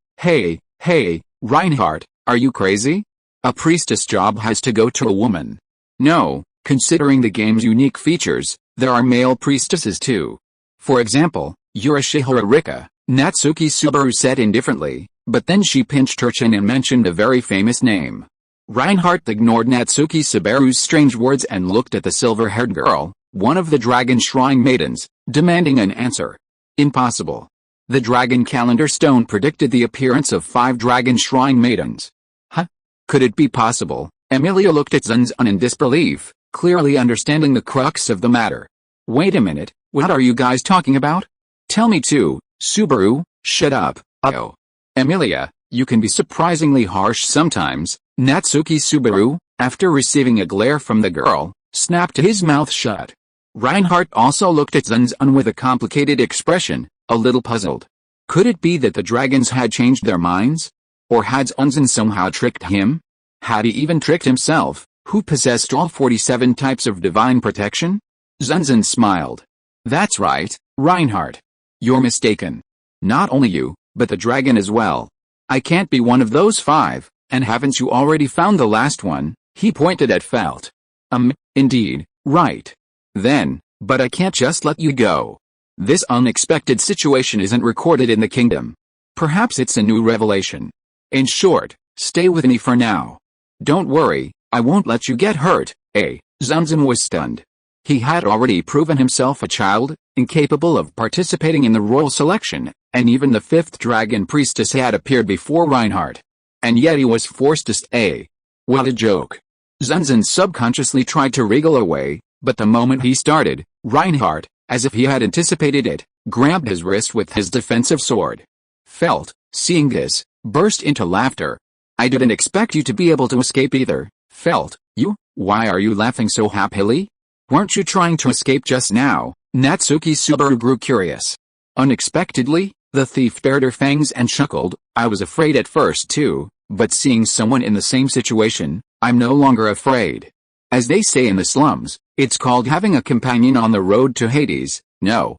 Reinhardt, are you crazy? A priestess job has to go to a woman. No, considering the game's unique features, there are male priestesses too. For example, Yurishihara Rika, Natsuki Subaru said indifferently, but then she pinched her chin and mentioned a very famous name. Reinhardt ignored Natsuki Subaru's strange words and looked at the silver-haired girl, one of the Dragon Shrine maidens, demanding an answer. Impossible. The Dragon Calendar Stone predicted the appearance of 5 Dragon Shrine maidens. Huh? Could it be possible? Emilia looked at Zun Zun in disbelief, clearly understanding the crux of the matter. Wait a minute, what are you guys talking about? Tell me too, Subaru, shut up. Oh. Emilia, you can be surprisingly harsh sometimes. Natsuki Subaru, after receiving a glare from the girl, snapped his mouth shut. Reinhardt also looked at Zun Zun with a complicated expression, a little puzzled. Could it be that the dragons had changed their minds? Or had Zun Zun somehow tricked him? Had he even tricked himself, who possessed all 47 types of divine protection? Zun Zun smiled. That's right, Reinhardt. You're mistaken. Not only you, but the dragon as well. I can't be one of those 5, and haven't you already found the last one? He pointed at Felt. Indeed, right. Then, but I can't just let you go. This unexpected situation isn't recorded in the kingdom. Perhaps it's a new revelation. In short, stay with me for now. Don't worry, I won't let you get hurt, eh? Zun Zun was stunned. He had already proven himself a child, incapable of participating in the royal selection, and even the 5th dragon priestess had appeared before Reinhardt. And yet he was forced to stay. What a joke. Zun Zun subconsciously tried to wriggle away, but the moment he started, Reinhardt, as if he had anticipated it, grabbed his wrist with his defensive sword. Felt, seeing this, burst into laughter. I didn't expect you to be able to escape either, Felt. Why are you laughing so happily? Weren't you trying to escape just now? Natsuki Subaru grew curious. Unexpectedly, the thief bared her fangs and chuckled. I was afraid at first too, but seeing someone in the same situation, I'm no longer afraid. As they say in the slums, it's called having a companion on the road to Hades. No,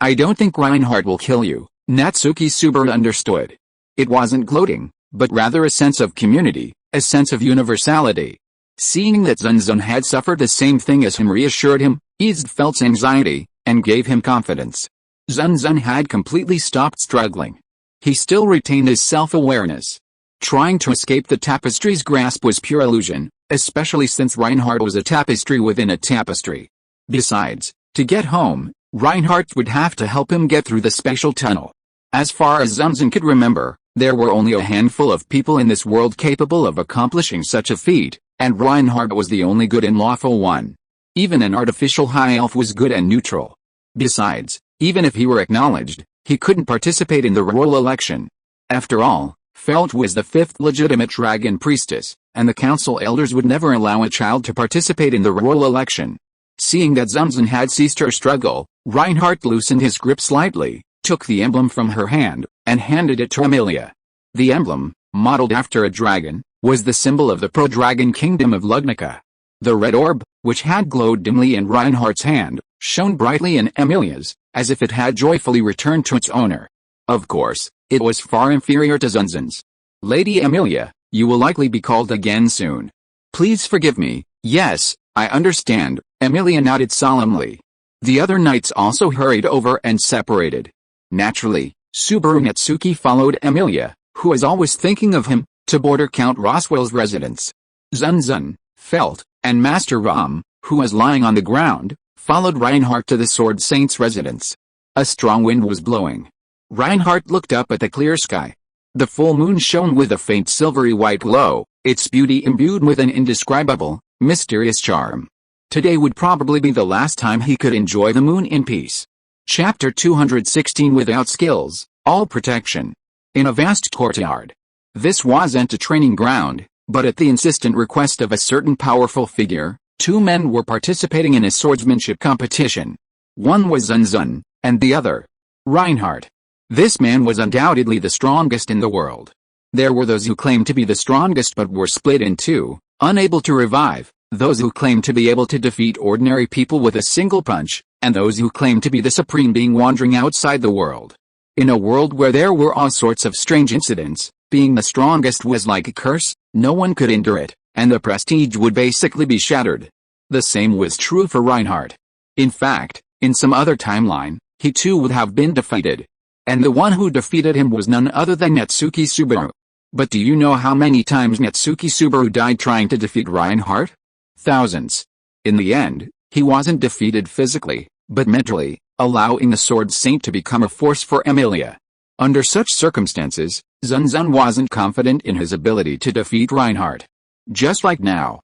I don't think Reinhardt will kill you. Natsuki Subaru understood. It wasn't gloating, but rather a sense of community, a sense of universality. Seeing that Zun Zun had suffered the same thing as him reassured him, eased Felt's anxiety, and gave him confidence. Zun Zun had completely stopped struggling. He still retained his self-awareness. Trying to escape the tapestry's grasp was pure illusion, especially since Reinhardt was a tapestry within a tapestry. Besides, to get home, Reinhardt would have to help him get through the spatial tunnel. As far as Zun Zun could remember, there were only a handful of people in this world capable of accomplishing such a feat, and Reinhardt was the only good and lawful one. Even an artificial high elf was good and neutral. Besides, even if he were acknowledged, he couldn't participate in the royal election. After all, Felt was the 5th legitimate dragon priestess, and the council elders would never allow a child to participate in the royal election. Seeing that Zun Zun had ceased her struggle, Reinhardt loosened his grip slightly, took the emblem from her hand, and handed it to Emilia. The emblem, modeled after a dragon, was the symbol of the pro-dragon kingdom of Lugnica. The red orb, which had glowed dimly in Reinhardt's hand, shone brightly in Emilia's, as if it had joyfully returned to its owner. Of course, it was far inferior to Zun Zun's. Lady Emilia, you will likely be called again soon. Please forgive me. Yes, I understand, Emilia nodded solemnly. The other knights also hurried over and separated. Naturally, Subaru Natsuki followed Emilia, who was always thinking of him, to border Count Roswell's residence. Zun Zun, Felt, and Master Ram, who was lying on the ground, followed Reinhardt to the Sword Saint's residence. A strong wind was blowing. Reinhardt looked up at the clear sky. The full moon shone with a faint silvery white glow, its beauty imbued with an indescribable, mysterious charm. Today would probably be the last time he could enjoy the moon in peace. Chapter 216 Without skills, all protection. In a vast courtyard. This wasn't a training ground, but at the insistent request of a certain powerful figure, two men were participating in a swordsmanship competition. One was Zun Zun, and the other, Reinhardt. This man was undoubtedly the strongest in the world. There were those who claimed to be the strongest but were split in two, unable to revive, those who claimed to be able to defeat ordinary people with a single punch, and those who claimed to be the supreme being wandering outside the world. In a world where there were all sorts of strange incidents, being the strongest was like a curse, no one could endure it, and the prestige would basically be shattered. The same was true for Reinhardt. In fact, in some other timeline, he too would have been defeated. And the one who defeated him was none other than Natsuki Subaru. But do you know how many times Natsuki Subaru died trying to defeat Reinhardt? Thousands. In the end, he wasn't defeated physically, but mentally, allowing the Sword Saint to become a force for Emilia. Under such circumstances, Zun Zun wasn't confident in his ability to defeat Reinhardt. Just like now.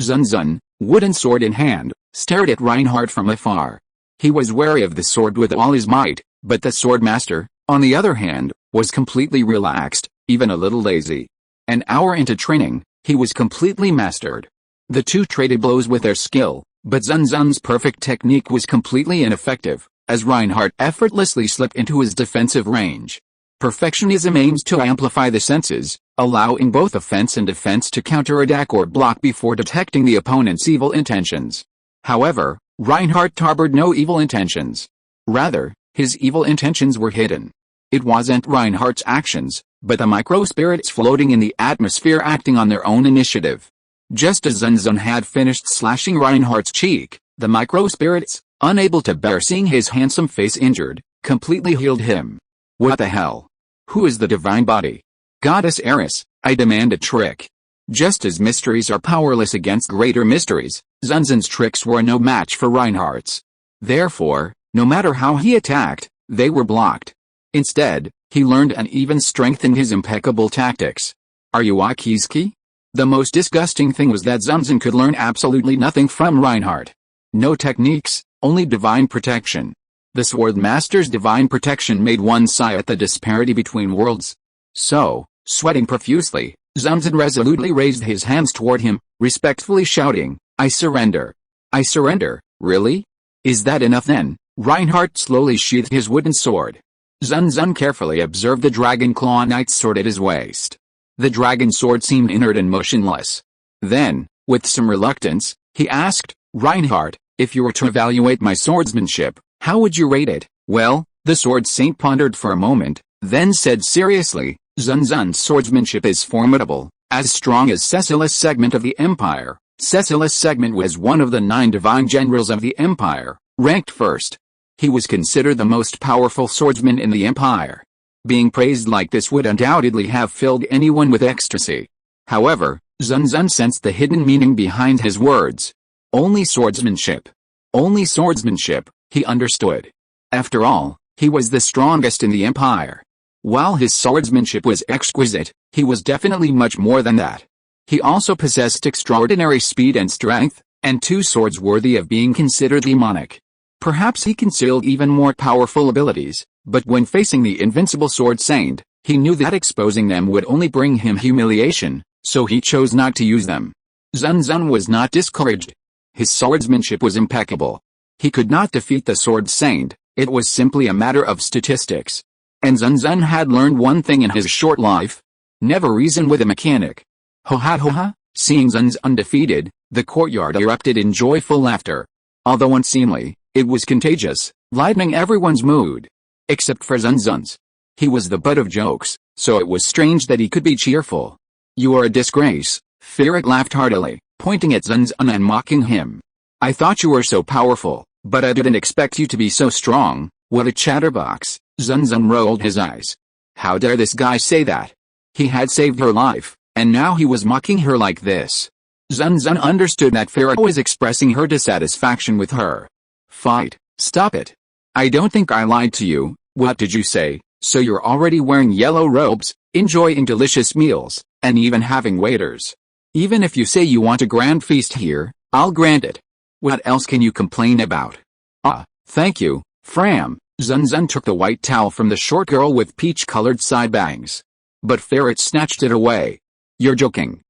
Zun Zun, wooden sword in hand, stared at Reinhardt from afar. He was wary of the sword with all his might, but the swordmaster, on the other hand, was completely relaxed, even a little lazy. An hour into training, he was completely mastered. The two traded blows with their skill, but Zun Zun's perfect technique was completely ineffective, as Reinhardt effortlessly slipped into his defensive range. Perfectionism aims to amplify the senses, allowing both offense and defense to counterattack or block before detecting the opponent's evil intentions. However, Reinhardt harbored no evil intentions. Rather, his evil intentions were hidden. It wasn't Reinhardt's actions, but the micro-spirits floating in the atmosphere acting on their own initiative. Just as Zun Zun had finished slashing Reinhardt's cheek, the micro-spirits, unable to bear seeing his handsome face injured, completely healed him. What the hell? Who is the divine body? Goddess Eris, I demand a trick. Just as mysteries are powerless against greater mysteries, Zun Zun's tricks were no match for Reinhardt's. Therefore, no matter how he attacked, they were blocked. Instead, he learned and even strengthened his impeccable tactics. Are you Akizuki? The most disgusting thing was that Zun Zun could learn absolutely nothing from Reinhardt. No techniques, only divine protection. The Sword Master's divine protection made one sigh at the disparity between worlds. So, sweating profusely, Zun Zun resolutely raised his hands toward him, respectfully shouting, I surrender. I surrender, really? Is that enough then? Reinhardt slowly sheathed his wooden sword. Zun Zun carefully observed the dragon claw knight's sword at his waist. The dragon sword seemed inert and motionless. Then, with some reluctance, he asked, Reinhardt, if you were to evaluate my swordsmanship, how would you rate it? Well, the Sword Saint pondered for a moment, then said seriously, Zun Zun's swordsmanship is formidable, as strong as Cecilus Segment of the Empire. Cecilus Segment was one of the 9 divine generals of the Empire, ranked first. He was considered the most powerful swordsman in the Empire. Being praised like this would undoubtedly have filled anyone with ecstasy. However, Zun Zun sensed the hidden meaning behind his words. Only swordsmanship. Only swordsmanship, he understood. After all, he was the strongest in the Empire. While his swordsmanship was exquisite, he was definitely much more than that. He also possessed extraordinary speed and strength, and 2 swords worthy of being considered demonic. Perhaps he concealed even more powerful abilities, but when facing the invincible Sword Saint, he knew that exposing them would only bring him humiliation, so he chose not to use them. Zun Zun was not discouraged. His swordsmanship was impeccable. He could not defeat the Sword Saint, it was simply a matter of statistics. And Zun Zun had learned one thing in his short life. Never reason with a mechanic. Ho ha ho ha, seeing Zun's undefeated, the courtyard erupted in joyful laughter. Although unseemly, it was contagious, lightening everyone's mood. Except for Zun Zun's. He was the butt of jokes, so it was strange that he could be cheerful. You are a disgrace, Ferret laughed heartily, pointing at Zun Zun and mocking him. I thought you were so powerful, but I didn't expect you to be so strong. What a chatterbox. Zun Zun rolled his eyes. How dare this guy say that? He had saved her life, and now he was mocking her like this. Zun Zun understood that Ferret was expressing her dissatisfaction with her. Fight, stop it. I don't think I lied to you. What did you say? So you're already wearing yellow robes, enjoying delicious meals, and even having waiters. Even if you say you want a grand feast here, I'll grant it. What else can you complain about? Ah, thank you, Fram. Zun Zun took the white towel from the short girl with peach-colored side bangs. But Ferret snatched it away. You're joking.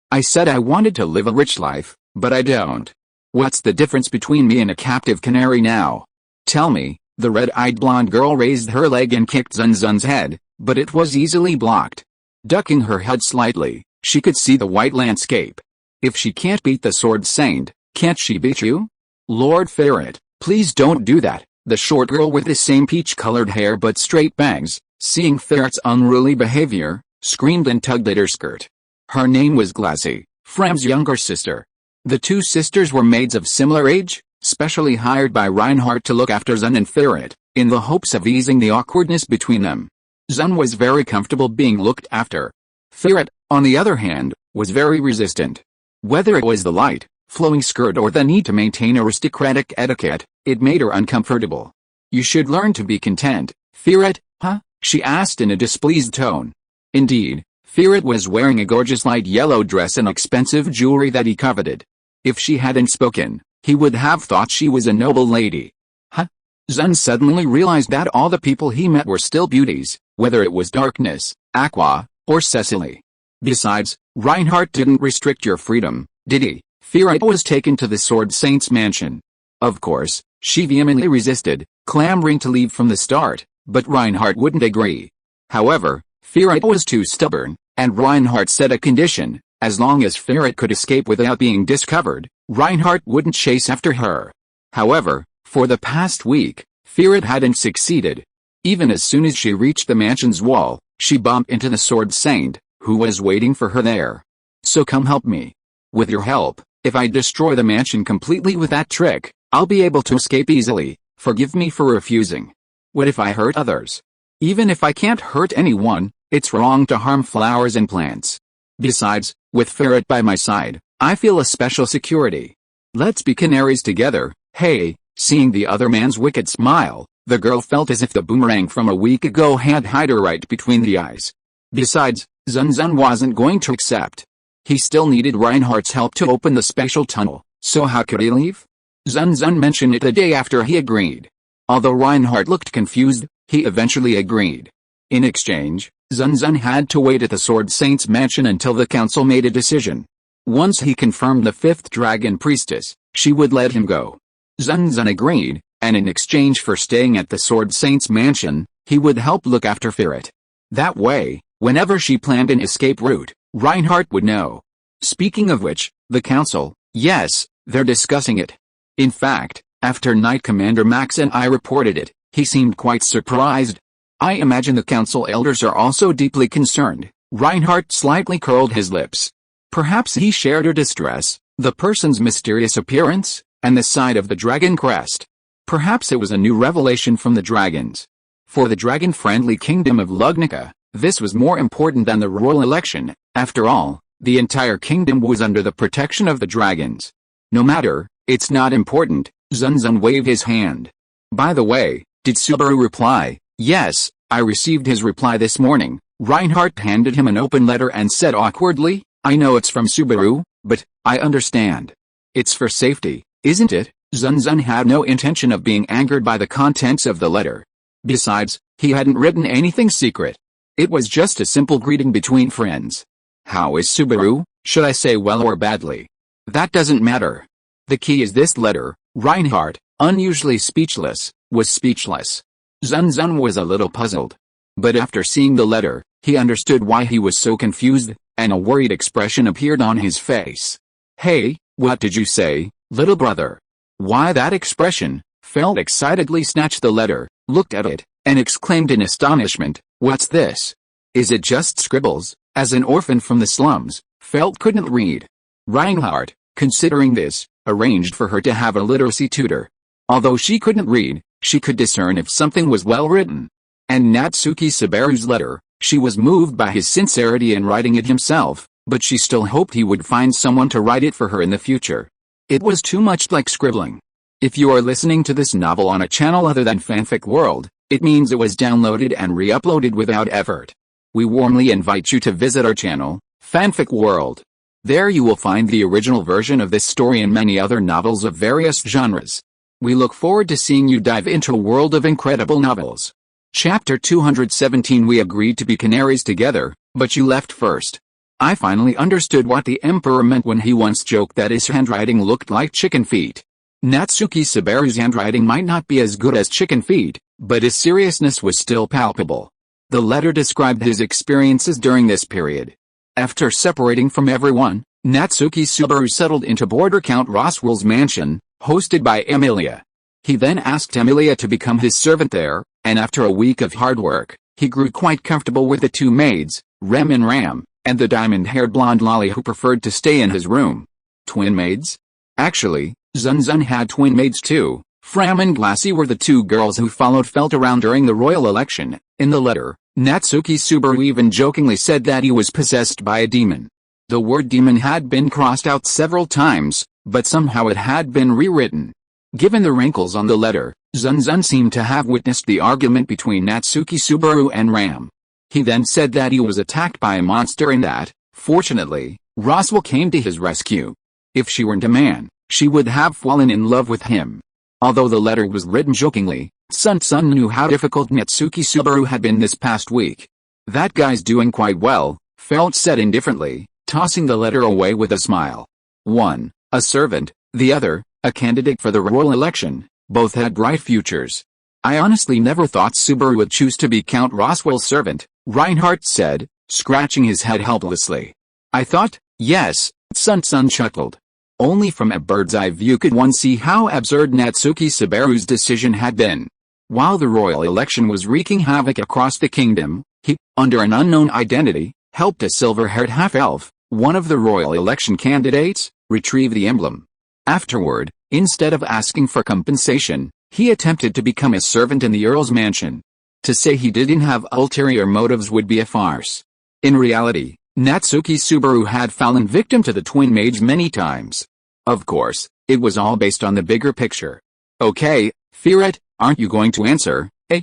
I said I wanted to live a rich life, but I don't. What's the difference between me and a captive canary now? Tell me. The red-eyed blonde girl raised her leg and kicked Zun Zun's head, but it was easily blocked. Ducking her head slightly, she could see the white landscape. If she can't beat the sword saint, can't she beat you? Lord Ferret, please don't do that. The short girl with the same peach-colored hair but straight bangs, seeing Ferret's unruly behavior, screamed and tugged at her skirt. Her name was Glassy, Fram's younger sister. The two sisters were maids of similar age, specially hired by Reinhardt to look after Zun and Ferret, in the hopes of easing the awkwardness between them. Zun was very comfortable being looked after. Ferret, on the other hand, was very resistant. Whether it was the light, flowing skirt or the need to maintain aristocratic etiquette, it made her uncomfortable. You should learn to be content, Ferret, huh? She asked in a displeased tone. Indeed, Ferret was wearing a gorgeous light yellow dress and expensive jewelry that he coveted. If she hadn't spoken, he would have thought she was a noble lady. Huh? Zun suddenly realized that all the people he met were still beauties, whether it was Darkness, Aqua, or Cecily. Besides, Reinhardt didn't restrict your freedom, did he? Ferret was taken to the Sword Saint's mansion. Of course, she vehemently resisted, clamoring to leave from the start, but Reinhardt wouldn't agree. However, Ferret was too stubborn, and Reinhardt set a condition: as long as Ferret could escape without being discovered, Reinhardt wouldn't chase after her. However, for the past week, Ferret hadn't succeeded. Even as soon as she reached the mansion's wall, she bumped into the Sword Saint, who was waiting for her there. So come help me. With your help, if I destroy the mansion completely with that trick, I'll be able to escape easily. Forgive me for refusing. What if I hurt others? Even if I can't hurt anyone, it's wrong to harm flowers and plants. Besides, with Ferret by my side, I feel a special security. Let's be canaries together, hey. Seeing the other man's wicked smile, the girl felt as if the boomerang from a week ago had hit her right between the eyes. Besides, Zun Zun wasn't going to accept. He still needed Reinhardt's help to open the special tunnel, so how could he leave? Zun Zun mentioned it the day after he agreed. Although Reinhardt looked confused, he eventually agreed. In exchange, Zun Zun had to wait at the Sword Saint's mansion until the council made a decision. Once he confirmed the fifth dragon priestess, she would let him go. Zun Zun agreed, and in exchange for staying at the Sword Saint's mansion, he would help look after Ferret. That way, whenever she planned an escape route, Reinhardt would know. Speaking of which, the council, yes, they're discussing it. In fact, after Knight Commander Max and I reported it, he seemed quite surprised. I imagine the council elders are also deeply concerned. Reinhardt slightly curled his lips. Perhaps he shared her distress, the person's mysterious appearance, and the sight of the dragon crest. Perhaps it was a new revelation from the dragons. For the dragon-friendly kingdom of Lugnica, this was more important than the royal election. After all, the entire kingdom was under the protection of the dragons. No matter, it's not important. Zun Zun waved his hand. By the way, did Subaru reply? Yes, I received his reply this morning. Reinhardt handed him an open letter and said awkwardly, I know it's from Subaru, but I understand. It's for safety, isn't it? Zun Zun had no intention of being angered by the contents of the letter. Besides, he hadn't written anything secret. It was just a simple greeting between friends. How is Subaru? Should I say well or badly? That doesn't matter. The key is this letter. Reinhardt, unusually speechless, was speechless. Zun Zun was a little puzzled. But after seeing the letter, he understood why he was so confused, and a worried expression appeared on his face. Hey, what did you say, little brother? Why that expression? Felt excitedly snatched the letter, looked at it, and exclaimed in astonishment, what's this? Is it just scribbles? As an orphan from the slums, Felt couldn't read. Reinhardt, considering this, arranged for her to have a literacy tutor. Although she couldn't read, she could discern if something was well written. And Natsuki Subaru's letter, she was moved by his sincerity in writing it himself, but she still hoped he would find someone to write it for her in the future. It was too much like scribbling. If you are listening to this novel on a channel other than Fanfic World, it means it was downloaded and re-uploaded without effort. We warmly invite you to visit our channel, Fanfic World. There you will find the original version of this story and many other novels of various genres. We look forward to seeing you dive into a world of incredible novels. Chapter 217. We agreed to be canaries together, but you left first. I finally understood what the Emperor meant when he once joked that his handwriting looked like chicken feet. Natsuki Subaru's handwriting might not be as good as chicken feet, but his seriousness was still palpable. The letter described his experiences during this period. After separating from everyone, Natsuki Subaru settled into Border Count Roswell's mansion, hosted by Emilia. He then asked Emilia to become his servant there, and after a week of hard work, he grew quite comfortable with the two maids, Rem and Ram, and the diamond-haired blonde Lolly who preferred to stay in his room. Twin maids? Actually, Zun Zun had twin maids too. Fram and Glassy were the two girls who followed Felt around during the royal election. In the letter, Natsuki Subaru even jokingly said that he was possessed by a demon. The word demon had been crossed out several times, but somehow it had been rewritten. Given the wrinkles on the letter, Zun Zun seemed to have witnessed the argument between Natsuki Subaru and Ram. He then said that he was attacked by a monster and that, fortunately, Roswell came to his rescue. If she weren't a man, she would have fallen in love with him. Although the letter was written jokingly, Zun Zun knew how difficult Natsuki Subaru had been this past week. That guy's doing quite well, Felt said indifferently, tossing the letter away with a smile. One, a servant, the other, a candidate for the royal election, both had bright futures. I honestly never thought Subaru would choose to be Count Roswell's servant, Reinhardt said, scratching his head helplessly. I thought, yes, Zun Zun chuckled. Only from a bird's eye view could one see how absurd Natsuki Subaru's decision had been. While the royal election was wreaking havoc across the kingdom, he, under an unknown identity, helped a silver-haired half-elf, one of the royal election candidates, retrieve the emblem. Afterward, instead of asking for compensation, he attempted to become a servant in the Earl's mansion. To say he didn't have ulterior motives would be a farce. In reality, Natsuki Subaru had fallen victim to the twin maids many times. Of course, it was all based on the bigger picture. Okay, Ferret, aren't you going to answer, eh?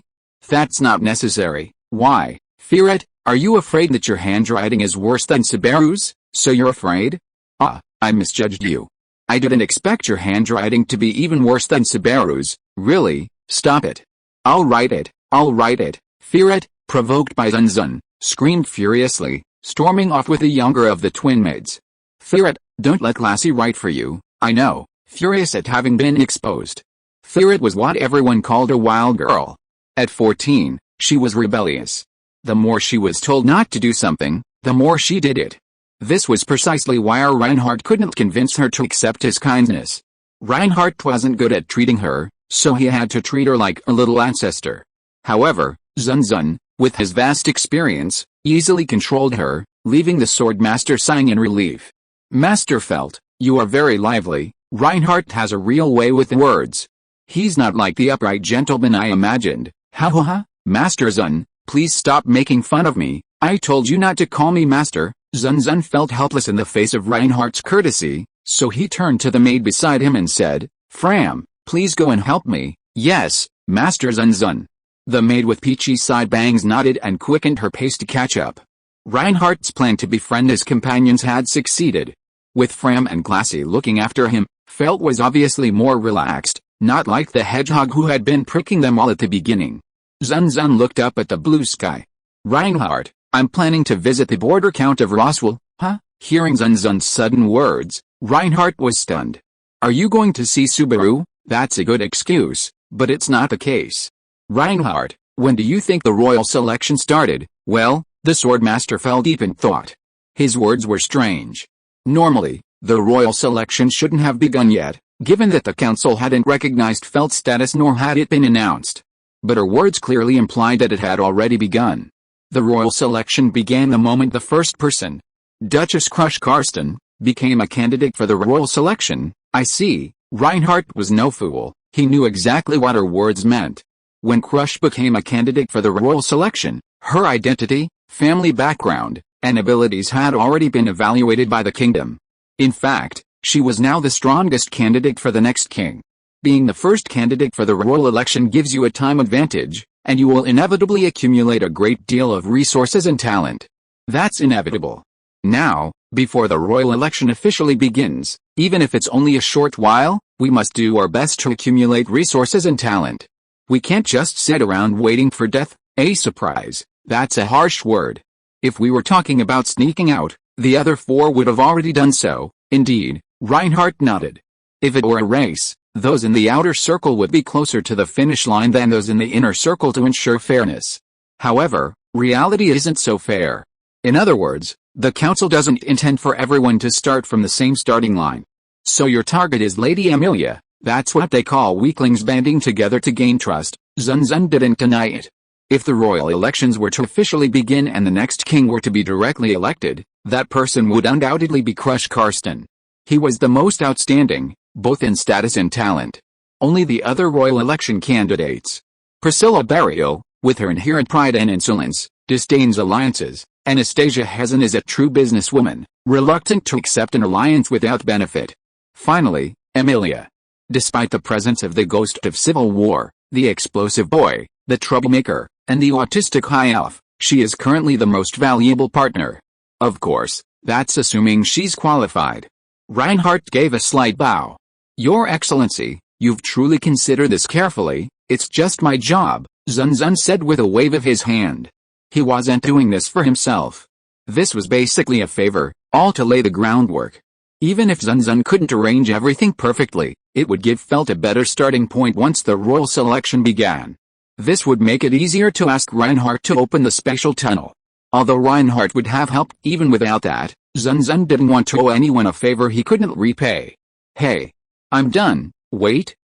That's not necessary. Why, Ferret, are you afraid that your handwriting is worse than Subaru's, so you're afraid? Ah, I misjudged you. I didn't expect your handwriting to be even worse than Subaru's, really, stop it. I'll write it, Ferret, provoked by Zun Zun, screamed furiously, storming off with the younger of the twin maids. Ferret, don't let Lassie write for you, I know, furious at having been exposed. Ferret was what everyone called a wild girl. At 14, she was rebellious. The more she was told not to do something, the more she did it. This was precisely why Reinhardt couldn't convince her to accept his kindness. Reinhardt wasn't good at treating her, so he had to treat her like a little ancestor. However, Zun Zun, with his vast experience, easily controlled her, leaving the swordmaster sighing in relief. Master Felt, you are very lively. Reinhardt has a real way with words. He's not like the upright gentleman I imagined. Ha ha ha, Master Zun, please stop making fun of me. I told you not to call me master. Zun Zun felt helpless in the face of Reinhardt's courtesy, so he turned to the maid beside him and said, Fram, please go and help me. Yes, Master Zun Zun. The maid with peachy side bangs nodded and quickened her pace to catch up. Reinhardt's plan to befriend his companions had succeeded. With Fram and Glassy looking after him, Felt was obviously more relaxed, not like the hedgehog who had been pricking them all at the beginning. Zun Zun looked up at the blue sky. Reinhardt, I'm planning to visit the border count of Roswell, huh? Hearing Zun Zun's sudden words, Reinhardt was stunned. Are you going to see Subaru? That's a good excuse, but it's not the case. Reinhardt, when do you think the royal selection started? Well, the swordmaster fell deep in thought. His words were strange. Normally, the royal selection shouldn't have begun yet, given that the council hadn't recognized Felt's status nor had it been announced. But her words clearly implied that it had already begun. The royal selection began the moment the first person, Duchess Crush Karsten, became a candidate for the royal selection. I see. Reinhardt was no fool. He knew exactly what her words meant. When Crush became a candidate for the royal selection, her identity, family background, and abilities had already been evaluated by the kingdom. In fact, she was now the strongest candidate for the next king. Being the first candidate for the royal election gives you a time advantage, and you will inevitably accumulate a great deal of resources and talent. That's inevitable. Now, before the royal election officially begins, even if it's only a short while, we must do our best to accumulate resources and talent. We can't just sit around waiting for death, a surprise. That's a harsh word. If we were talking about sneaking out, the other four would have already done so. Indeed, Reinhardt nodded. If it were a race, those in the outer circle would be closer to the finish line than those in the inner circle to ensure fairness. However, reality isn't so fair. In other words, the council doesn't intend for everyone to start from the same starting line. So your target is Lady Amelia. That's what they call weaklings banding together to gain trust. Zun Zun didn't deny it. If the royal elections were to officially begin and the next king were to be directly elected, that person would undoubtedly be Crush Karsten. He was the most outstanding, both in status and talent. Only the other royal election candidates. Priscilla Barrio, with her inherent pride and insolence, disdains alliances. Anastasia Hezon is a true businesswoman, reluctant to accept an alliance without benefit. Finally, Amelia. Despite the presence of the ghost of civil war, the explosive boy, the troublemaker, and the autistic high-elf, she is currently the most valuable partner. Of course, that's assuming she's qualified. Reinhardt gave a slight bow. Your Excellency, you've truly considered this carefully. It's just my job, Zun Zun said with a wave of his hand. He wasn't doing this for himself. This was basically a favor, all to lay the groundwork. Even if Zun Zun couldn't arrange everything perfectly, it would give Felt a better starting point once the royal selection began. This would make it easier to ask Reinhardt to open the spatial tunnel. Although Reinhardt would have helped even without that, Zun Zun didn't want to owe anyone a favor he couldn't repay. Hey. I'm done. Wait.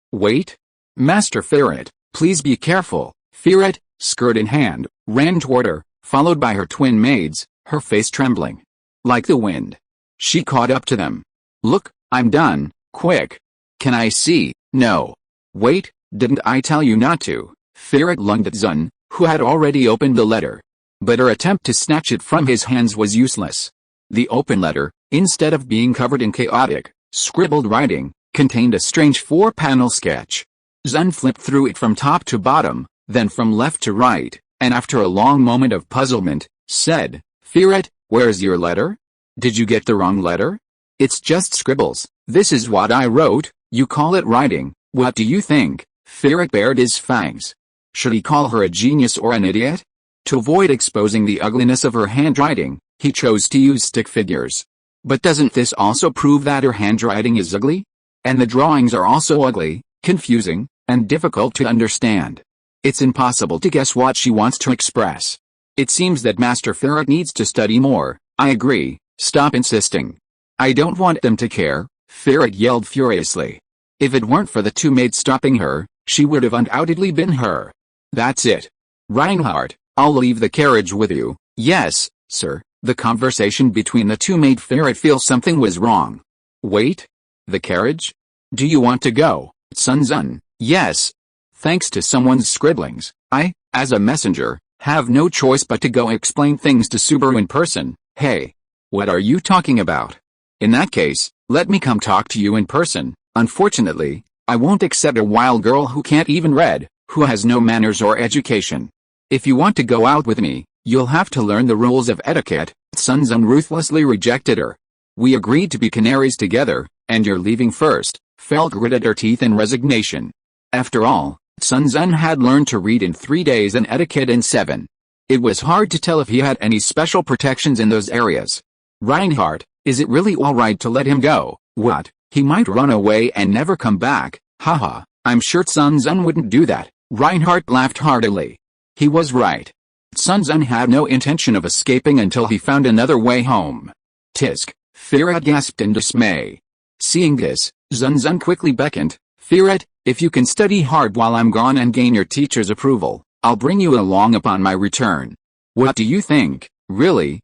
Master Ferret, please be careful. Ferret, skirt in hand, ran toward her, followed by her twin maids, her face trembling. Like the wind. She caught up to them. Look, I'm done, quick. Can I see? No. Wait, didn't I tell you not to? Ferret lunged at Zun, who had already opened the letter. But her attempt to snatch it from his hands was useless. The open letter, instead of being covered in chaotic, scribbled writing, contained a strange 4-panel sketch. Zun flipped through it from top to bottom, then from left to right, and after a long moment of puzzlement, said, Ferret, where's your letter? Did you get the wrong letter? It's just scribbles. This is what I wrote. You call it writing. What do you think? Ferret bared his fangs. Should he call her a genius or an idiot? To avoid exposing the ugliness of her handwriting, he chose to use stick figures. But doesn't this also prove that her handwriting is ugly? And the drawings are also ugly, confusing, and difficult to understand. It's impossible to guess what she wants to express. It seems that Master Ferret needs to study more. I agree, stop insisting. I don't want them to care, Ferret yelled furiously. If it weren't for the two maids stopping her, she would have undoubtedly been her. That's it. Reinhardt, I'll leave the carriage with you. Yes, sir. The conversation between the two made Ferret feel something was wrong. Wait? The carriage? Do you want to go, Zun Zun? Yes. Thanks to someone's scribblings, I, as a messenger, have no choice but to go explain things to Subaru in person. Hey. What are you talking about? In that case, let me come talk to you in person. Unfortunately, I won't accept a wild girl who can't even read, who has no manners or education. If you want to go out with me, you'll have to learn the rules of etiquette. Zun Zun ruthlessly rejected her. We agreed to be canaries together, and you're leaving first. Felt gritted her teeth in resignation. After all, Zun Zun had learned to read in 3 days and etiquette in 7. It was hard to tell if he had any special protections in those areas. Reinhardt, is it really alright to let him go? What, he might run away and never come back? Haha, I'm sure Zun Zun wouldn't do that. Reinhardt laughed heartily. He was right. Zun Zun had no intention of escaping until he found another way home. Tisk, Ferret gasped in dismay. Seeing this, Zun Zun quickly beckoned. Ferret, if you can study hard while I'm gone and gain your teacher's approval, I'll bring you along upon my return. What do you think? Really?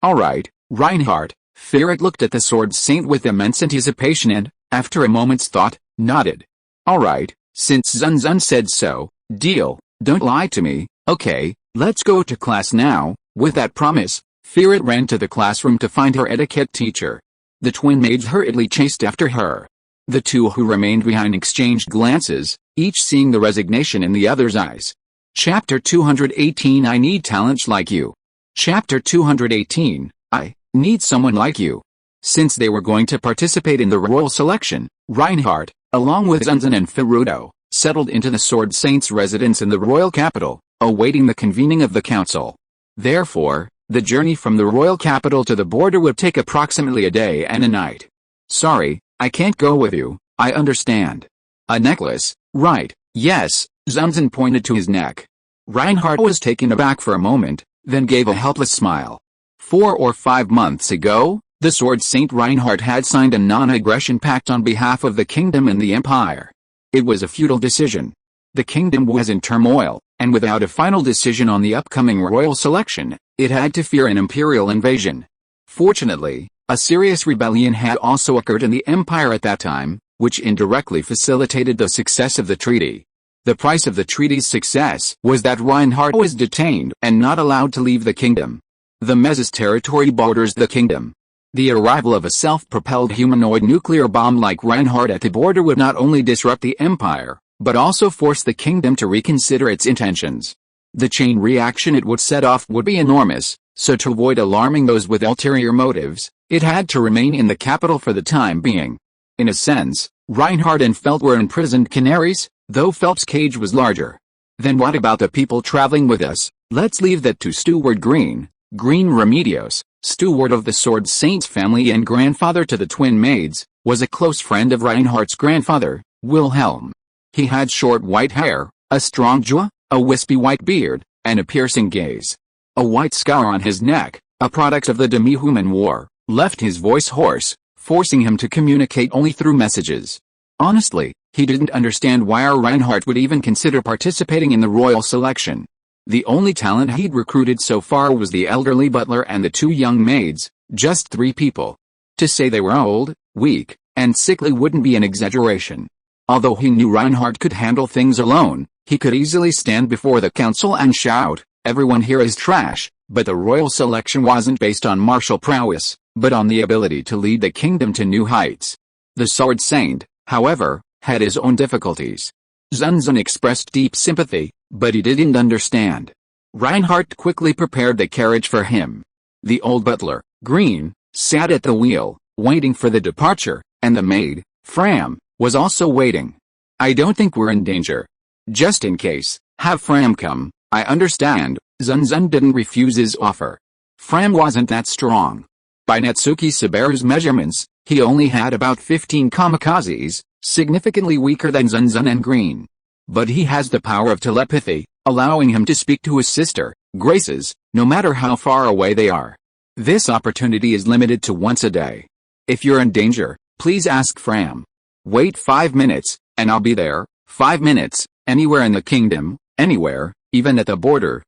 Alright, Reinhardt. Ferret looked at the sword saint with immense anticipation and, after a moment's thought, nodded. Alright, since Zun Zun said so, deal. Don't lie to me. Okay, let's go to class now. With that promise, Fearet ran to the classroom to find her etiquette teacher. The twin maids hurriedly chased after her. The two who remained behind exchanged glances, each seeing the resignation in the other's eyes. Chapter 218 I need talent like you. Chapter 218 I need someone like you. Since they were going to participate in the royal selection, Reinhardt, along with Zun Zun and Ferudo, settled into the Sword Saint's residence in the royal capital, awaiting the convening of the council. Therefore, the journey from the royal capital to the border would take approximately a day and a night. Sorry, I can't go with you, I understand. A necklace, right, yes, Zun Zun pointed to his neck. Reinhardt was taken aback for a moment, then gave a helpless smile. 4 or 5 months ago, the Sword Saint Reinhardt had signed a non-aggression pact on behalf of the kingdom and the empire. It was a futile decision. The kingdom was in turmoil, and without a final decision on the upcoming royal selection, it had to fear an imperial invasion. Fortunately, a serious rebellion had also occurred in the empire at that time, which indirectly facilitated the success of the treaty. The price of the treaty's success was that Reinhardt was detained and not allowed to leave the kingdom. The Mez's territory borders the kingdom. The arrival of a self-propelled humanoid nuclear bomb like Reinhardt at the border would not only disrupt the empire, but also force the kingdom to reconsider its intentions. The chain reaction it would set off would be enormous, so to avoid alarming those with ulterior motives, it had to remain in the capital for the time being. In a sense, Reinhardt and Felt were imprisoned canaries, though Felt's cage was larger. Then what about the people traveling with us? Let's leave that to Steward Green Remedios, steward of the Sword Saint's family and grandfather to the twin maids, was a close friend of Reinhardt's grandfather, Wilhelm. He had short white hair, a strong jaw, a wispy white beard, and a piercing gaze. A white scar on his neck, a product of the Demi-Human War, left his voice hoarse, forcing him to communicate only through messages. Honestly, he didn't understand why Reinhardt would even consider participating in the royal selection. The only talent he'd recruited so far was the elderly butler and the 2 young maids, just 3 people. To say they were old, weak, and sickly wouldn't be an exaggeration. Although he knew Reinhardt could handle things alone, he could easily stand before the council and shout, "Everyone here is trash," but the royal selection wasn't based on martial prowess, but on the ability to lead the kingdom to new heights. The Sword Saint, however, had his own difficulties. Zun Zun expressed deep sympathy, but he didn't understand. Reinhardt quickly prepared the carriage for him. The old butler, Green, sat at the wheel, waiting for the departure, and the maid, Fram, was also waiting. "I don't think we're in danger. Just in case, have Fram come, I understand." Zun Zun didn't refuse his offer. Fram wasn't that strong. By Natsuki Sabaru's measurements, he only had about 15 kamikazes, significantly weaker than Zun Zun and Green. But he has the power of telepathy, allowing him to speak to his sister, Graces, no matter how far away they are. This opportunity is limited to once a day. If you're in danger, please ask Fram. Wait 5 minutes, and I'll be there. 5 minutes, anywhere in the kingdom, anywhere, even at the border,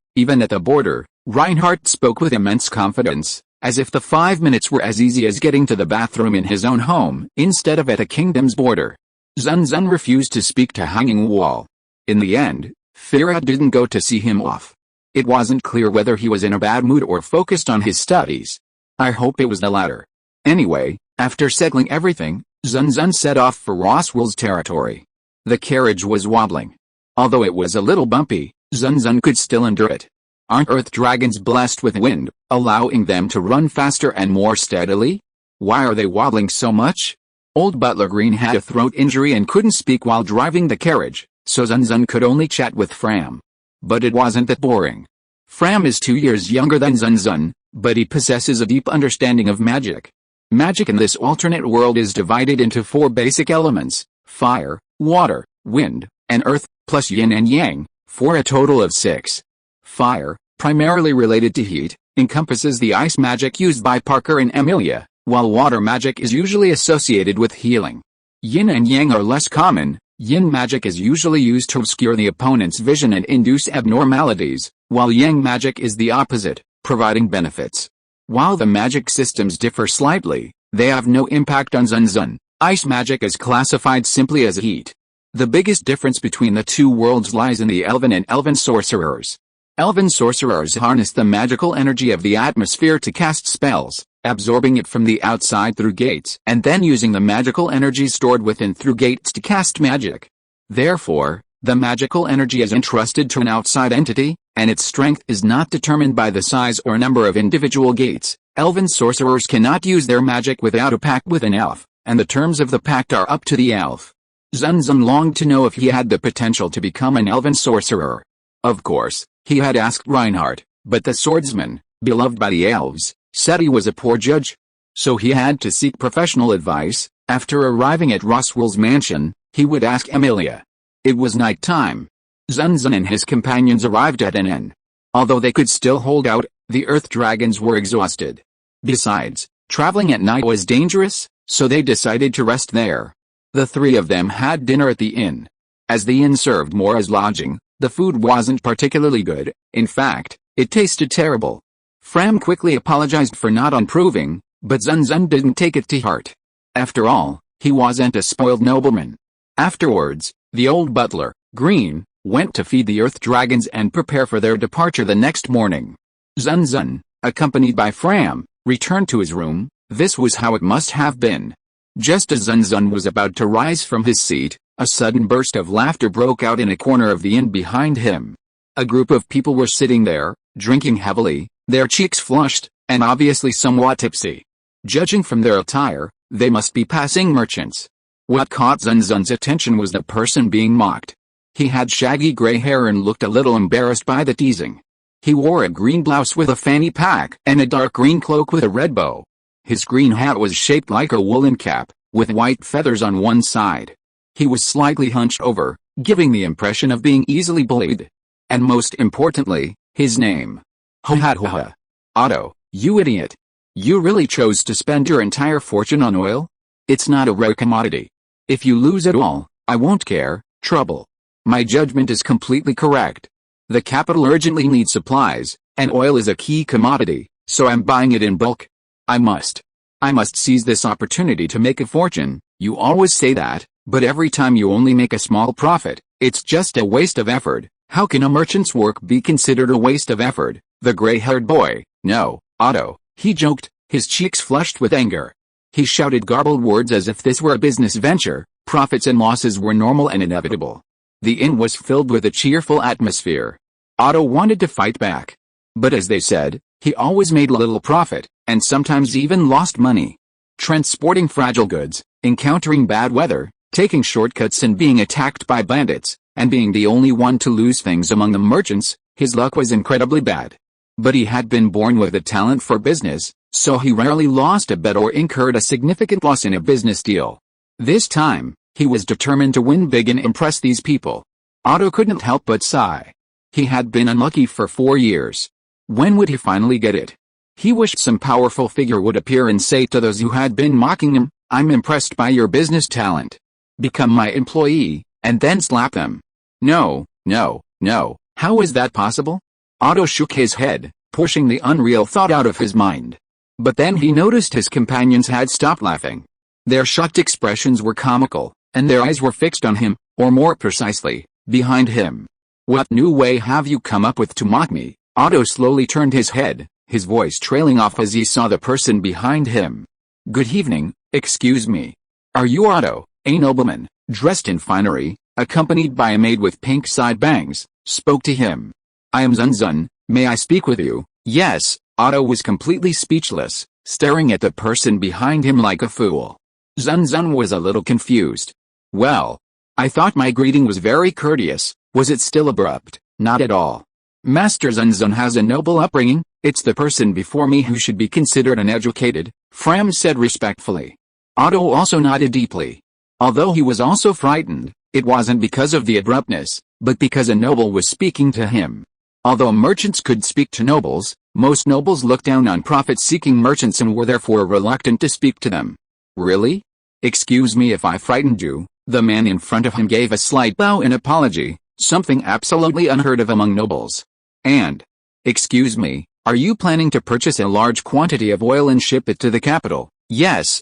Reinhardt spoke with immense confidence, as if the 5 minutes were as easy as getting to the bathroom in his own home, instead of at a kingdom's border. Zun Zun refused to speak to Hanging Wall. In the end, Fearet didn't go to see him off. It wasn't clear whether he was in a bad mood or focused on his studies. I hope it was the latter. Anyway, after settling everything, Zun Zun set off for Roswell's territory. The carriage was wobbling. Although it was a little bumpy, Zun Zun could still endure it. Aren't Earth dragons blessed with wind, allowing them to run faster and more steadily? Why are they wobbling so much? Old Butler Green had a throat injury and couldn't speak while driving the carriage, so Zun Zun could only chat with Fram. But it wasn't that boring. Fram is 2 years younger than Zun Zun, but he possesses a deep understanding of magic. Magic in this alternate world is divided into 4 basic elements: fire, water, wind, and earth, plus yin and yang, for a total of 6. Fire, primarily related to heat, encompasses the ice magic used by Parker and Emilia, while water magic is usually associated with healing. Yin and yang are less common. Yin magic is usually used to obscure the opponent's vision and induce abnormalities, while yang magic is the opposite, providing benefits. While the magic systems differ slightly, they have no impact on Zun Zun. Ice magic is classified simply as heat. The biggest difference between the 2 worlds lies in the elven and elven sorcerers. Elven sorcerers harness the magical energy of the atmosphere to cast spells, absorbing it from the outside through gates and then using the magical energy stored within through gates to cast magic. Therefore, the magical energy is entrusted to an outside entity, and its strength is not determined by the size or number of individual gates. Elven sorcerers cannot use their magic without a pact with an elf, and the terms of the pact are up to the elf. Zun Zun longed to know if he had the potential to become an elven sorcerer. Of course, he had asked Reinhardt, but the swordsman, beloved by the elves, said he was a poor judge. So he had to seek professional advice. After arriving at Roswell's mansion, he would ask Emilia. It was night time. Zun Zun and his companions arrived at an inn. Although they could still hold out, the earth dragons were exhausted. Besides, traveling at night was dangerous, so they decided to rest there. The three of them had dinner at the inn. As the inn served more as lodging, the food wasn't particularly good. In fact, it tasted terrible. Fram quickly apologized for not improving, but Zun Zun didn't take it to heart. After all, he wasn't a spoiled nobleman. Afterwards, the old butler, Green, went to feed the earth dragons and prepare for their departure the next morning. Zun Zun, accompanied by Fram, returned to his room. This was how it must have been. Just as Zun Zun was about to rise from his seat, a sudden burst of laughter broke out in a corner of the inn behind him. A group of people were sitting there, drinking heavily, their cheeks flushed, and obviously somewhat tipsy. Judging from their attire, they must be passing merchants. What caught Zun Zun's attention was the person being mocked. He had shaggy gray hair and looked a little embarrassed by the teasing. He wore a green blouse with a fanny pack and a dark green cloak with a red bow. His green hat was shaped like a woolen cap, with white feathers on one side. He was slightly hunched over, giving the impression of being easily bullied. And most importantly, his name. Ha. Otto, you idiot. You really chose to spend your entire fortune on oil? It's not a rare commodity. If you lose it all, I won't care. Trouble. My judgment is completely correct. The capital urgently needs supplies, and oil is a key commodity, so I'm buying it in bulk. I must seize this opportunity to make a fortune. You always say that, but every time you only make a small profit, it's just a waste of effort. How can a merchant's work be considered a waste of effort? The gray-haired boy, no, Otto, he joked, his cheeks flushed with anger. He shouted garbled words as if this were a business venture. Profits and losses were normal and inevitable. The inn was filled with a cheerful atmosphere. Otto wanted to fight back. But as they said, he always made little profit, and sometimes even lost money. Transporting fragile goods, encountering bad weather, taking shortcuts and being attacked by bandits, and being the only one to lose things among the merchants, his luck was incredibly bad. But he had been born with a talent for business, so he rarely lost a bet or incurred a significant loss in a business deal. This time, he was determined to win big and impress these people. Otto couldn't help but sigh. He had been unlucky for 4 years. When would he finally get it? He wished some powerful figure would appear and say to those who had been mocking him, I'm impressed by your business talent. Become my employee, and then slap them. No, how is that possible? Otto shook his head, pushing the unreal thought out of his mind. But then he noticed his companions had stopped laughing. Their shocked expressions were comical, and their eyes were fixed on him, or more precisely, behind him. What new way have you come up with to mock me? Otto slowly turned his head, his voice trailing off as he saw the person behind him. Good evening, excuse me. Are you Otto, a nobleman, dressed in finery, accompanied by a maid with pink side bangs, spoke to him. I am Zun Zun, may I speak with you? Yes, Otto was completely speechless, staring at the person behind him like a fool. Zun Zun was a little confused. Well, I thought my greeting was very courteous. Was it still abrupt? Not at all. Master Zun Zun has a noble upbringing. It's the person before me who should be considered uneducated, Fram said respectfully. Otto also nodded deeply. Although he was also frightened, it wasn't because of the abruptness, but because a noble was speaking to him. Although merchants could speak to nobles, most nobles looked down on profit-seeking merchants and were therefore reluctant to speak to them. Really? Excuse me if I frightened you. The man in front of him gave a slight bow in apology, something absolutely unheard of among nobles. And, excuse me, are you planning to purchase a large quantity of oil and ship it to the capital? Yes,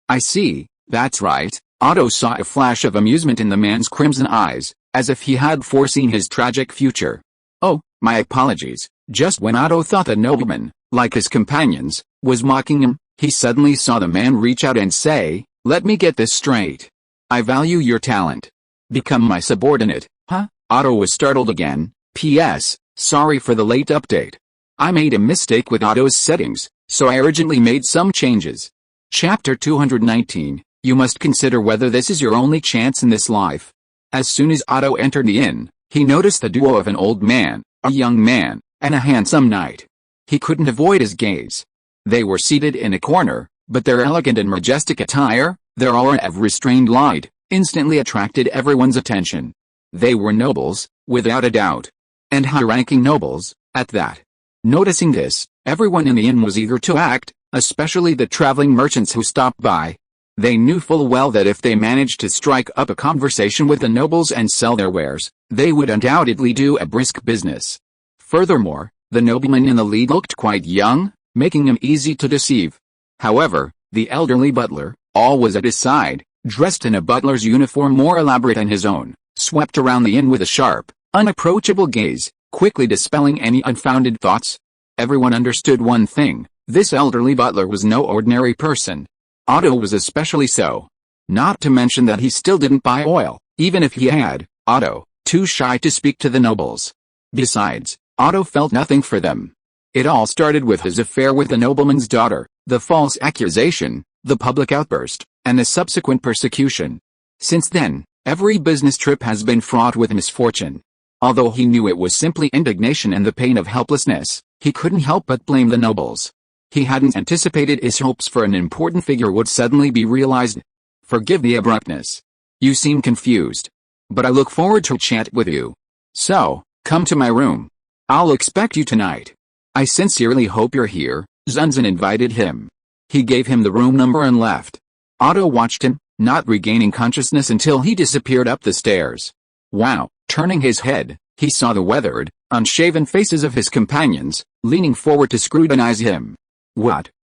I see, that's right. Otto saw a flash of amusement in the man's crimson eyes, as if he had foreseen his tragic future. Oh, My apologies." Just when Otto thought the nobleman, like his companions, was mocking him, he suddenly saw the man reach out and say, "Let me get this straight. I value your talent. Become my subordinate." Huh? Otto was startled again. P.S. Sorry for the late update. I made a mistake with Otto's settings, so I urgently made some changes. Chapter 219. You must consider whether this is your only chance in this life. As soon as Otto entered the inn, he noticed the duo of an old man, a young man, and a handsome knight. He couldn't avoid his gaze. They were seated in a corner, but their elegant and majestic attire, their aura of restrained light, instantly attracted everyone's attention. They were nobles, without a doubt. And high-ranking nobles, at that. Noticing this, everyone in the inn was eager to act, especially the traveling merchants who stopped by. They knew full well that if they managed to strike up a conversation with the nobles and sell their wares, they would undoubtedly do a brisk business. Furthermore, the nobleman in the lead looked quite young, making him easy to deceive. However, the elderly butler, always at his side, dressed in a butler's uniform more elaborate than his own, swept around the inn with a sharp, unapproachable gaze, quickly dispelling any unfounded thoughts. Everyone understood one thing: this elderly butler was no ordinary person. Otto was especially so. Not to mention that he still didn't buy oil, even if he had. Otto, too shy to speak to the nobles. Besides, Otto felt nothing for them. It all started with his affair with the nobleman's daughter, the false accusation, the public outburst, and the subsequent persecution. Since then, every business trip has been fraught with misfortune. Although he knew it was simply indignation and the pain of helplessness, he couldn't help but blame the nobles. He hadn't anticipated his hopes for an important figure would suddenly be realized. Forgive the abruptness. You seem confused. But I look forward to chat with you. So, come to my room. I'll expect you tonight. I sincerely hope you're here. Zun Zun invited him. He gave him the room number and left. Otto watched him, not regaining consciousness until he disappeared up the stairs. Wow! Turning his head, he saw the weathered, unshaven faces of his companions, leaning forward to scrutinize him.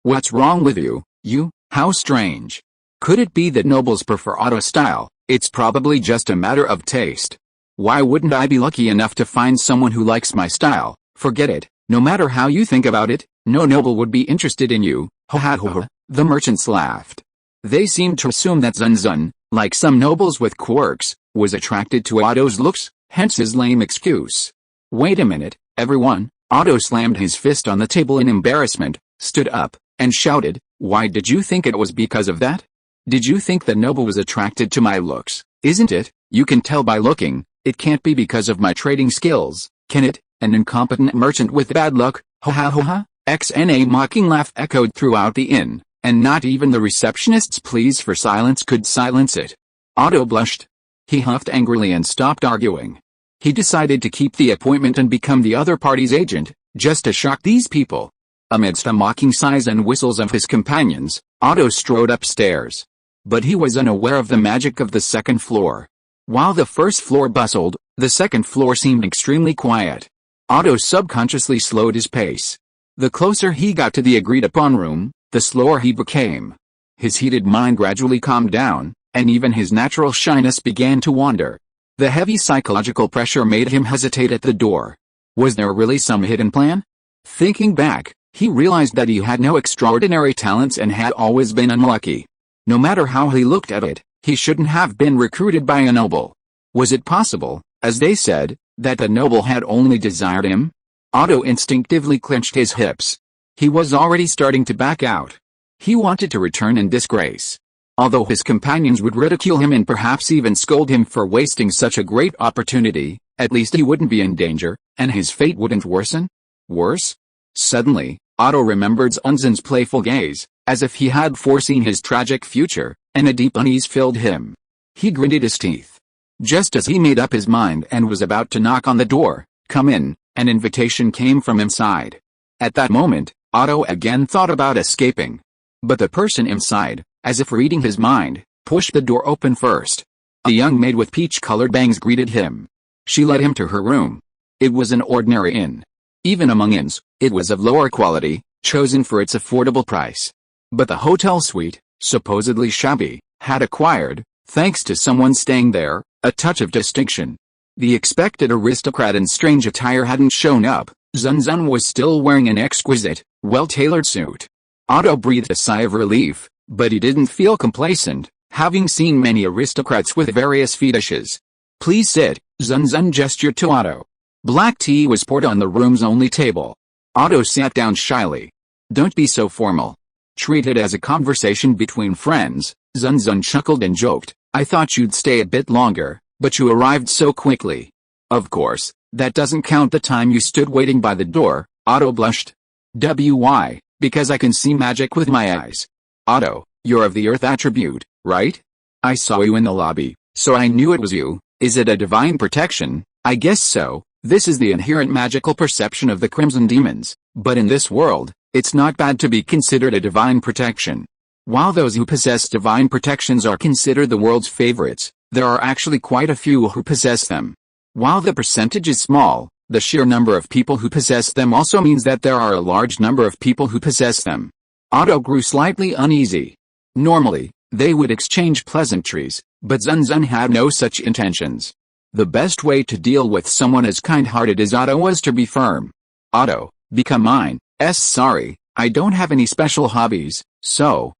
What's wrong with you? You? How strange. Could it be that nobles prefer Otto's style? It's probably just a matter of taste. Why wouldn't I be lucky enough to find someone who likes my style? Forget it. No matter how you think about it, no noble would be interested in you. Ha ha ha. The merchants laughed. They seemed to assume that Zun Zun, like some nobles with quirks, was attracted to Otto's looks, hence his lame excuse. Wait a minute, everyone. Otto slammed his fist on the table in embarrassment, stood up, and shouted, "Why did you think it was because of that? Did you think the noble was attracted to my looks? Isn't it? You can tell by looking. It can't be because of my trading skills, can it? An incompetent merchant with bad luck." Ha ha ha ha. A mocking laugh echoed throughout the inn, and not even the receptionist's pleas for silence could silence it. Otto blushed. He huffed angrily and stopped arguing. He decided to keep the appointment and become the other party's agent, just to shock these people. Amidst the mocking sighs and whistles of his companions, Otto strode upstairs. But he was unaware of the magic of the second floor. While the first floor bustled, the second floor seemed extremely quiet. Otto subconsciously slowed his pace. The closer he got to the agreed-upon room, the slower he became. His heated mind gradually calmed down, and even his natural shyness began to wander. The heavy psychological pressure made him hesitate at the door. Was there really some hidden plan? Thinking back, he realized that he had no extraordinary talents and had always been unlucky. No matter how he looked at it, he shouldn't have been recruited by a noble. Was it possible, as they said, that the noble had only desired him? Otto instinctively clenched his hips. He was already starting to back out. He wanted to return in disgrace. Although his companions would ridicule him and perhaps even scold him for wasting such a great opportunity, at least he wouldn't be in danger, and his fate wouldn't worsen. Worse? Suddenly, Otto remembered Zun Zun's playful gaze, as if he had foreseen his tragic future, and a deep unease filled him. He gritted his teeth. Just as he made up his mind and was about to knock on the door, "Come in," an invitation came from inside. At that moment, Otto again thought about escaping. But the person inside, as if reading his mind, pushed the door open first. A young maid with peach-colored bangs greeted him. She led him to her room. It was an ordinary inn. Even among inns, it was of lower quality, chosen for its affordable price. But the hotel suite, supposedly shabby, had acquired, thanks to someone staying there, a touch of distinction. The expected aristocrat in strange attire hadn't shown up. Zun Zun was still wearing an exquisite, well-tailored suit. Otto breathed a sigh of relief, but he didn't feel complacent, having seen many aristocrats with various fetishes. "Please sit," Zun Zun gestured to Otto. Black tea was poured on the room's only table. Otto sat down shyly. "Don't be so formal. Treat it as a conversation between friends." Zun Zun chuckled and joked, "I thought you'd stay a bit longer, but you arrived so quickly." "Of course, that doesn't count the time you stood waiting by the door," Otto blushed. "Why? Because I can see magic with my eyes." "Otto, you're of the earth attribute, right? I saw you in the lobby, so I knew it was you." "Is it a divine protection?" "I guess so. This is the inherent magical perception of the Crimson Demons, but in this world, it's not bad to be considered a divine protection. While those who possess divine protections are considered the world's favorites, there are actually quite a few who possess them. While the percentage is small, the sheer number of people who possess them also means that there are a large number of people who possess them." Otto grew slightly uneasy. Normally, they would exchange pleasantries, but Zun Zun had no such intentions. The best way to deal with someone as kind-hearted as Otto was to be firm. "Otto, become mine." Sorry, I don't have any special hobbies, so,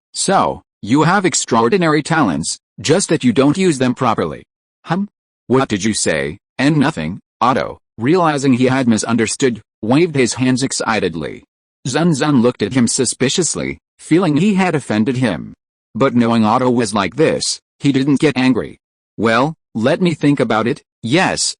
you have extraordinary talents, just that you don't use them properly." What did you say?" "And nothing." Otto, realizing he had misunderstood, waved his hands excitedly. Zun Zun looked at him suspiciously, feeling he had offended him. But knowing Otto was like this, he didn't get angry. "Well, let me think about it." Yes.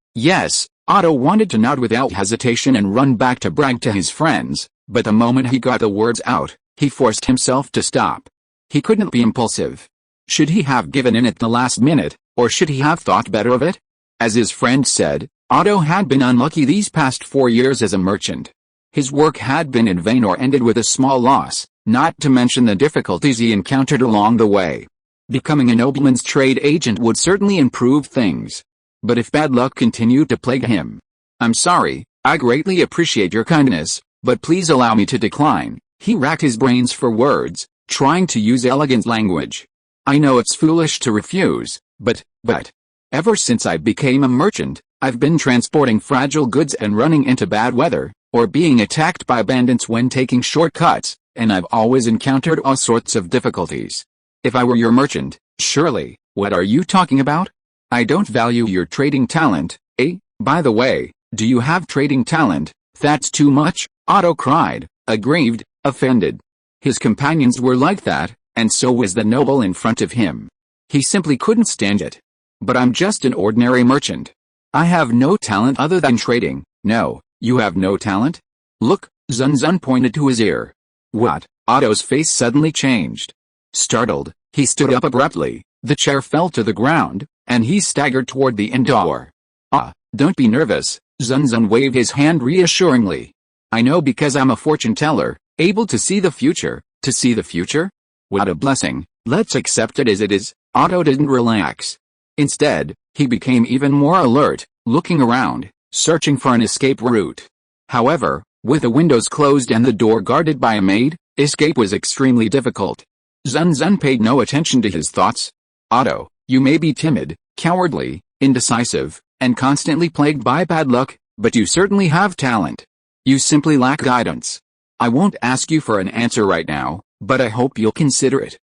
Otto wanted to nod without hesitation and run back to brag to his friends, but the moment he got the words out, he forced himself to stop. He couldn't be impulsive. Should he have given in at the last minute, or should he have thought better of it? As his friend said, Otto had been unlucky these past 4 years as a merchant. His work had been in vain or ended with a small loss, not to mention the difficulties he encountered along the way. Becoming a nobleman's trade agent would certainly improve things. But if bad luck continued to plague him... "I'm sorry, I greatly appreciate your kindness, but please allow me to decline." He racked his brains for words, trying to use elegant language. "I know it's foolish to refuse, but ever since I became a merchant, I've been transporting fragile goods and running into bad weather, or being attacked by bandits when taking shortcuts, and I've always encountered all sorts of difficulties. If I were your merchant, surely..." "What are you talking about? I don't value your trading talent." By the way, do you have trading talent?" "That's too much," Otto cried, aggrieved, offended. His companions were like that, and so was the noble in front of him. He simply couldn't stand it. "But I'm just an ordinary merchant. I have no talent other than trading." "No, you have no talent? Look," Zun Zun pointed to his ear. "What?" Otto's face suddenly changed. Startled, he stood up abruptly, the chair fell to the ground, and he staggered toward the inn door. Don't be nervous," Zun Zun waved his hand reassuringly. "I know because I'm a fortune teller, able to see the future." "To see the future? What a blessing, let's accept it as it is." Otto didn't relax. Instead, he became even more alert, looking around, searching for an escape route. However, with the windows closed and the door guarded by a maid, escape was extremely difficult. Zun Zun paid no attention to his thoughts. "Otto, you may be timid, cowardly, indecisive, and constantly plagued by bad luck, but you certainly have talent. You simply lack guidance. I won't ask you for an answer right now, but I hope you'll consider it.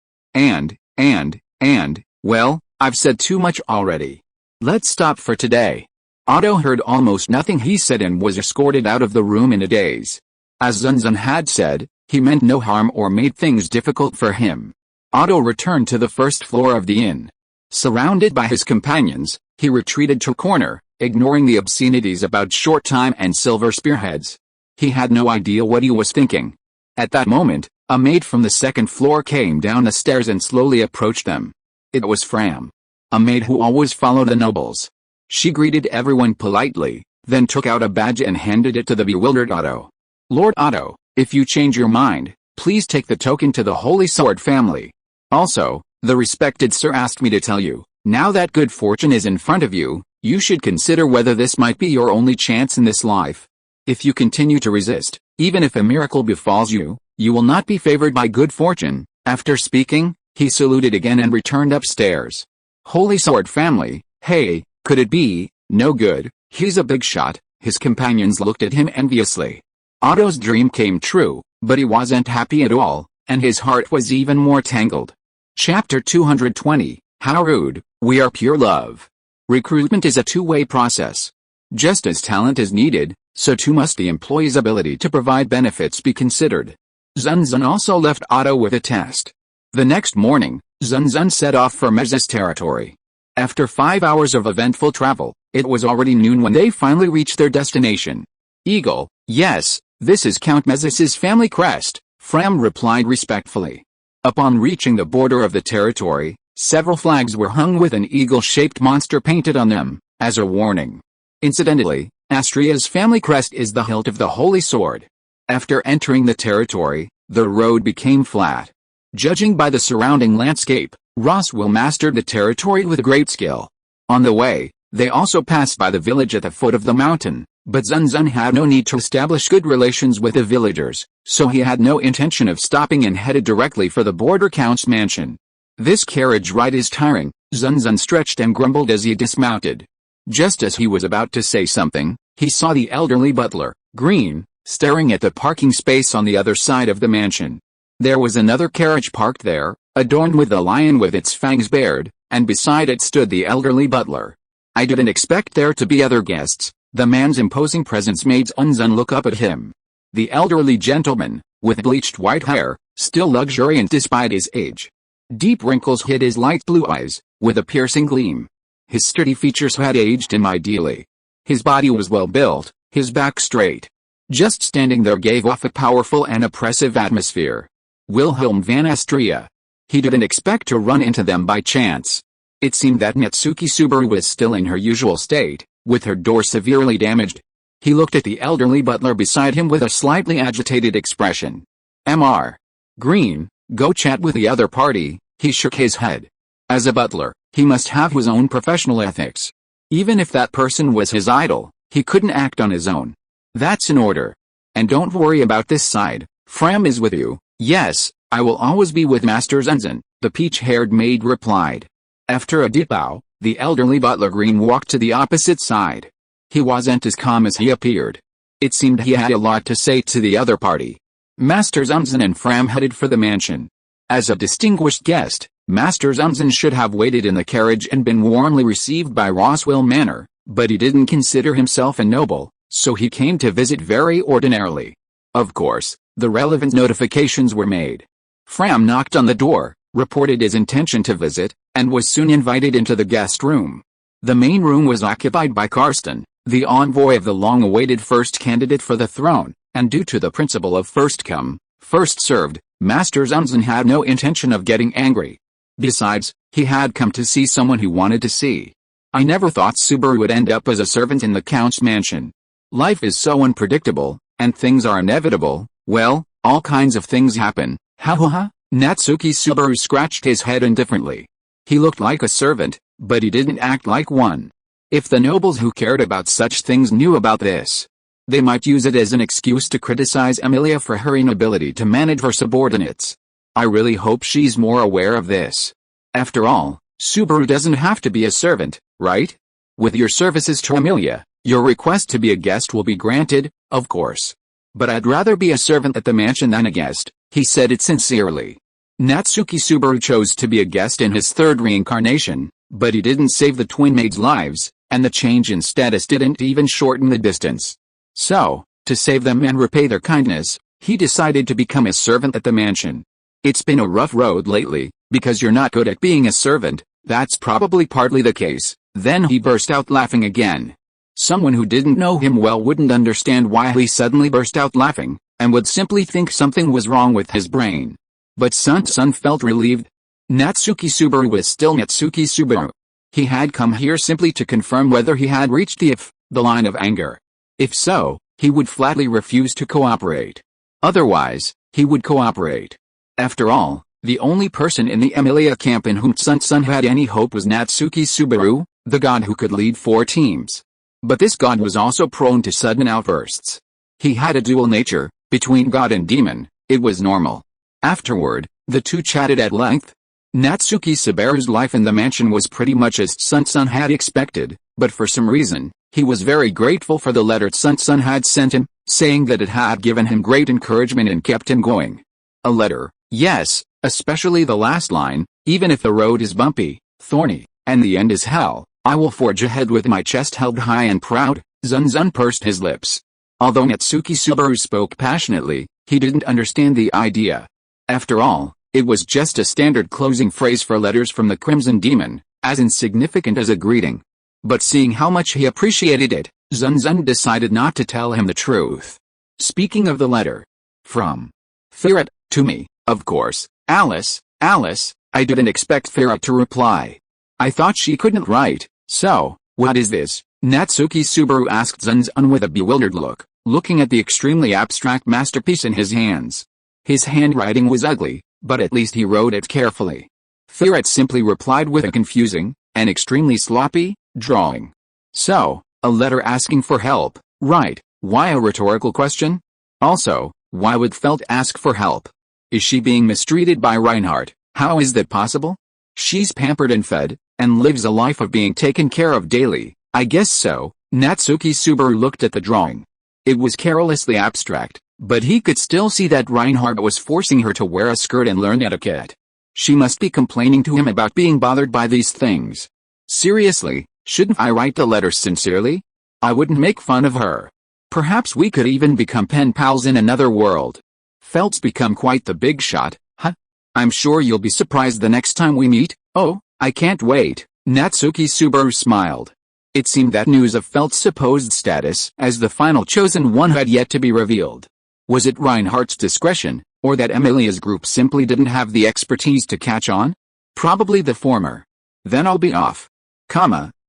Well, I've said too much already. Let's stop for today." Otto heard almost nothing he said and was escorted out of the room in a daze. As Zun Zun had said, he meant no harm or made things difficult for him. Otto returned to the first floor of the inn. Surrounded by his companions, he retreated to a corner, ignoring the obscenities about short time and silver spearheads. He had no idea what he was thinking. At that moment, a maid from the second floor came down the stairs and slowly approached them. It was Fram, a maid who always followed the nobles. She greeted everyone politely, then took out a badge and handed it to the bewildered Otto. "Lord Otto, if you change your mind, please take the token to the Holy Sword family. Also, the respected sir asked me to tell you, now that good fortune is in front of you, you should consider whether this might be your only chance in this life. If you continue to resist, even if a miracle befalls you, you will not be favored by good fortune." After speaking, he saluted again and returned upstairs. "Holy Sword family, hey, could it be?" No good, he's a big shot, his companions looked at him enviously. Otto's dream came true, but he wasn't happy at all, and his heart was even more tangled. Chapter 220, How Rude, We Are Pure Love. Recruitment is a two-way process. Just as talent is needed, so too must the employee's ability to provide benefits be considered. Zun Zun also left Otto with a test. The next morning, Zun Zun set off for Mez's territory. After 5 hours of eventful travel, it was already noon when they finally reached their destination. Eagle, yes, this is Count Mez's family crest, Fram replied respectfully. Upon reaching the border of the territory, several flags were hung with an eagle-shaped monster painted on them, as a warning. Incidentally, Astria's family crest is the hilt of the Holy Sword. After entering the territory, the road became flat. Judging by the surrounding landscape, Roswell mastered the territory with great skill. On the way, they also passed by the village at the foot of the mountain, but Zun Zun had no need to establish good relations with the villagers, so he had no intention of stopping and headed directly for the border count's mansion. This carriage ride is tiring, Zun Zun stretched and grumbled as he dismounted. Just as he was about to say something, he saw the elderly butler, Green, staring at the parking space on the other side of the mansion. There was another carriage parked there, adorned with a lion with its fangs bared, and beside it stood the elderly butler. I didn't expect there to be other guests. The man's imposing presence made Zun Zun look up at him. The elderly gentleman, with bleached white hair, still luxuriant despite his age. Deep wrinkles hid his light blue eyes, with a piercing gleam. His sturdy features had aged him ideally. His body was well built, his back straight. Just standing there gave off a powerful and oppressive atmosphere. Wilhelm van Astria. He didn't expect to run into them by chance. It seemed that Natsuki Subaru was still in her usual state, with her door severely damaged. He looked at the elderly butler beside him with a slightly agitated expression. Mr. Green, go chat with the other party, he shook his head. As a butler, he must have his own professional ethics. Even if that person was his idol, he couldn't act on his own. That's in order. And don't worry about this side, Fram is with you. Yes, I will always be with Master Zun Zun, the peach-haired maid replied. After a deep bow, the elderly butler Green walked to the opposite side. He wasn't as calm as he appeared. It seemed he had a lot to say to the other party. Master Zun Zun and Fram headed for the mansion. As a distinguished guest, Master Zun Zun should have waited in the carriage and been warmly received by Roswell Manor, but he didn't consider himself a noble, so he came to visit very ordinarily. Of course, the relevant notifications were made. Fram knocked on the door, reported his intention to visit, and was soon invited into the guest room. The main room was occupied by Karsten, the envoy of the long-awaited first candidate for the throne, and due to the principle of first come, first served, Master Zun Zun had no intention of getting angry. Besides, he had come to see someone he wanted to see. I never thought Subaru would end up as a servant in the Count's mansion. Life is so unpredictable, and things are inevitable. Well, all kinds of things happen. Ha ha ha. Natsuki Subaru scratched his head indifferently. He looked like a servant, but he didn't act like one. If the nobles who cared about such things knew about this, they might use it as an excuse to criticize Emilia for her inability to manage her subordinates. I really hope she's more aware of this. After all, Subaru doesn't have to be a servant, right? With your services to Emilia, your request to be a guest will be granted, of course. But I'd rather be a servant at the mansion than a guest, he said it sincerely. Natsuki Subaru chose to be a guest in his third reincarnation, but he didn't save the twin maids' lives, and the change in status didn't even shorten the distance. So, to save them and repay their kindness, he decided to become a servant at the mansion. It's been a rough road lately, because you're not good at being a servant. That's probably partly the case. Then he burst out laughing again. Someone who didn't know him well wouldn't understand why he suddenly burst out laughing, and would simply think something was wrong with his brain. But Zun Zun felt relieved. Natsuki Subaru was still Natsuki Subaru. He had come here simply to confirm whether he had reached the line of anger. If so, he would flatly refuse to cooperate. Otherwise, he would cooperate. After all, the only person in the Emilia camp in whom Zun Zun had any hope was Natsuki Subaru, the god who could lead 4 teams. But this god was also prone to sudden outbursts. He had a dual nature, between god and demon. It was normal. Afterward, the two chatted at length. Natsuki Subaru's life in the mansion was pretty much as Zun Zun had expected. But for some reason, he was very grateful for the letter Zun Zun had sent him, saying that it had given him great encouragement and kept him going. A letter, yes, especially the last line, even if the road is bumpy, thorny, and the end is hell, I will forge ahead with my chest held high and proud. Zun Zun pursed his lips. Although Natsuki Subaru spoke passionately, he didn't understand the idea. After all, it was just a standard closing phrase for letters from the Crimson Demon, as insignificant as a greeting. But seeing how much he appreciated it, Zun Zun decided not to tell him the truth. Speaking of the letter. From Ferret, to me, of course, Alice, I didn't expect Ferret to reply. I thought she couldn't write, so, what is this? Natsuki Subaru asked Zun Zun with a bewildered look, looking at the extremely abstract masterpiece in his hands. His handwriting was ugly, but at least he wrote it carefully. Ferret simply replied with a confusing, and extremely sloppy, drawing. So, a letter asking for help, right? Why a rhetorical question? Also, why would Felt ask for help? Is she being mistreated by Reinhardt? How is that possible? She's pampered and fed, and lives a life of being taken care of daily. I guess so. Natsuki Subaru looked at the drawing. It was carelessly abstract, but he could still see that Reinhardt was forcing her to wear a skirt and learn etiquette. She must be complaining to him about being bothered by these things. Seriously, shouldn't I write the letter sincerely? I wouldn't make fun of her. Perhaps we could even become pen pals in another world. Felt's become quite the big shot, huh? I'm sure you'll be surprised the next time we meet. Oh, I can't wait. Natsuki Subaru smiled. It seemed that news of Felt's supposed status as the final chosen one had yet to be revealed. Was it Reinhardt's discretion, or that Emilia's group simply didn't have the expertise to catch on? Probably the former. Then I'll be off.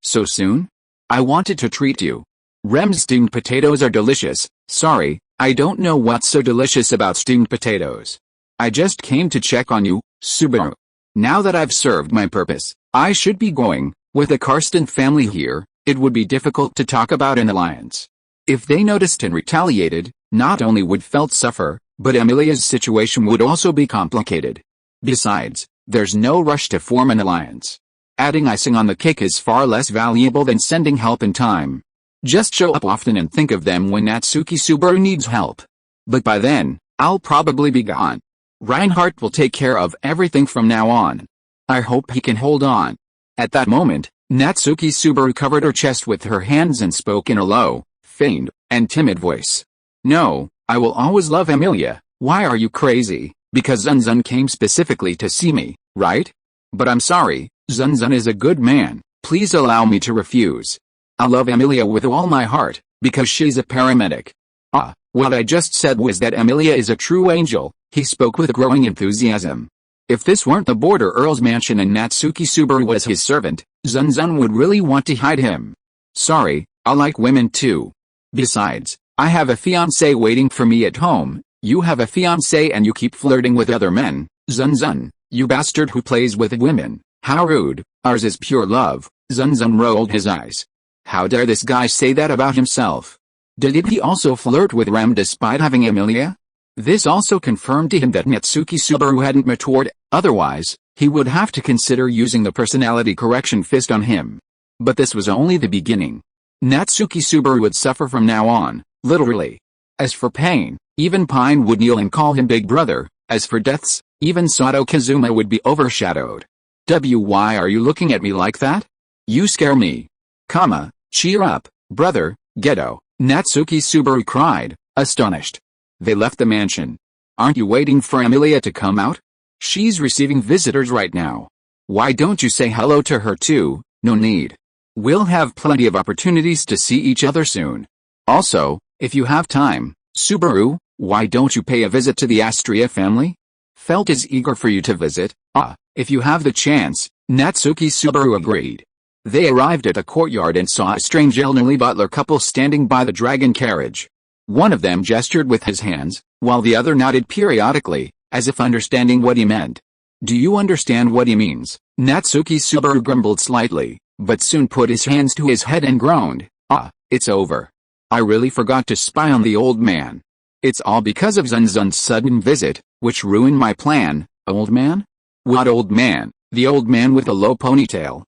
So soon? I wanted to treat you. Rem's steamed potatoes are delicious. Sorry, I don't know what's so delicious about steamed potatoes. I just came to check on you, Subaru. Now that I've served my purpose, I should be going. With the Karsten family here, it would be difficult to talk about an alliance. If they noticed and retaliated, not only would Felt suffer, but Emilia's situation would also be complicated. Besides, there's no rush to form an alliance. Adding icing on the cake is far less valuable than sending help in time. Just show up often and think of them when Natsuki Subaru needs help. But by then, I'll probably be gone. Reinhardt will take care of everything from now on. I hope he can hold on. At that moment, Natsuki Subaru covered her chest with her hands and spoke in a low, feigned, and timid voice. No, I will always love Emilia. Why are you crazy? Because Zun Zun came specifically to see me, right? But I'm sorry, Zun Zun is a good man. Please allow me to refuse. I love Emilia with all my heart, because she's a paramedic. What I just said was that Emilia is a true angel, he spoke with growing enthusiasm. If this weren't the Border Earl's mansion and Natsuki Subaru was his servant, Zun Zun would really want to hide him. Sorry, I like women too. Besides, I have a fiancé waiting for me at home. You have a fiancé and you keep flirting with other men. Zun Zun, you bastard who plays with women. How rude. Ours is pure love. Zun Zun rolled his eyes. How dare this guy say that about himself? Did he also flirt with Rem despite having Emilia? This also confirmed to him that Natsuki Subaru hadn't matured, otherwise, he would have to consider using the personality correction fist on him. But this was only the beginning. Natsuki Subaru would suffer from now on, literally. As for pain, even Pine would kneel and call him Big Brother. As for deaths, even Sato Kazuma would be overshadowed. Why are you looking at me like that? You scare me. Cheer up, brother, Geto, Natsuki Subaru cried, astonished. They left the mansion. Aren't you waiting for Emilia to come out? She's receiving visitors right now. Why don't you say hello to her too? No need. We'll have plenty of opportunities to see each other soon. Also, if you have time, Subaru, why don't you pay a visit to the Astria family? Felt is eager for you to visit. If you have the chance, Natsuki Subaru agreed. They arrived at a courtyard and saw a strange elderly butler couple standing by the dragon carriage. One of them gestured with his hands, while the other nodded periodically, as if understanding what he meant. Do you understand what he means? Natsuki Subaru grumbled slightly, but soon put his hands to his head and groaned. It's over. I really forgot to spy on the old man. It's all because of Zun Zun's sudden visit, which ruined my plan. Old man? What old man? The old man with the low ponytail.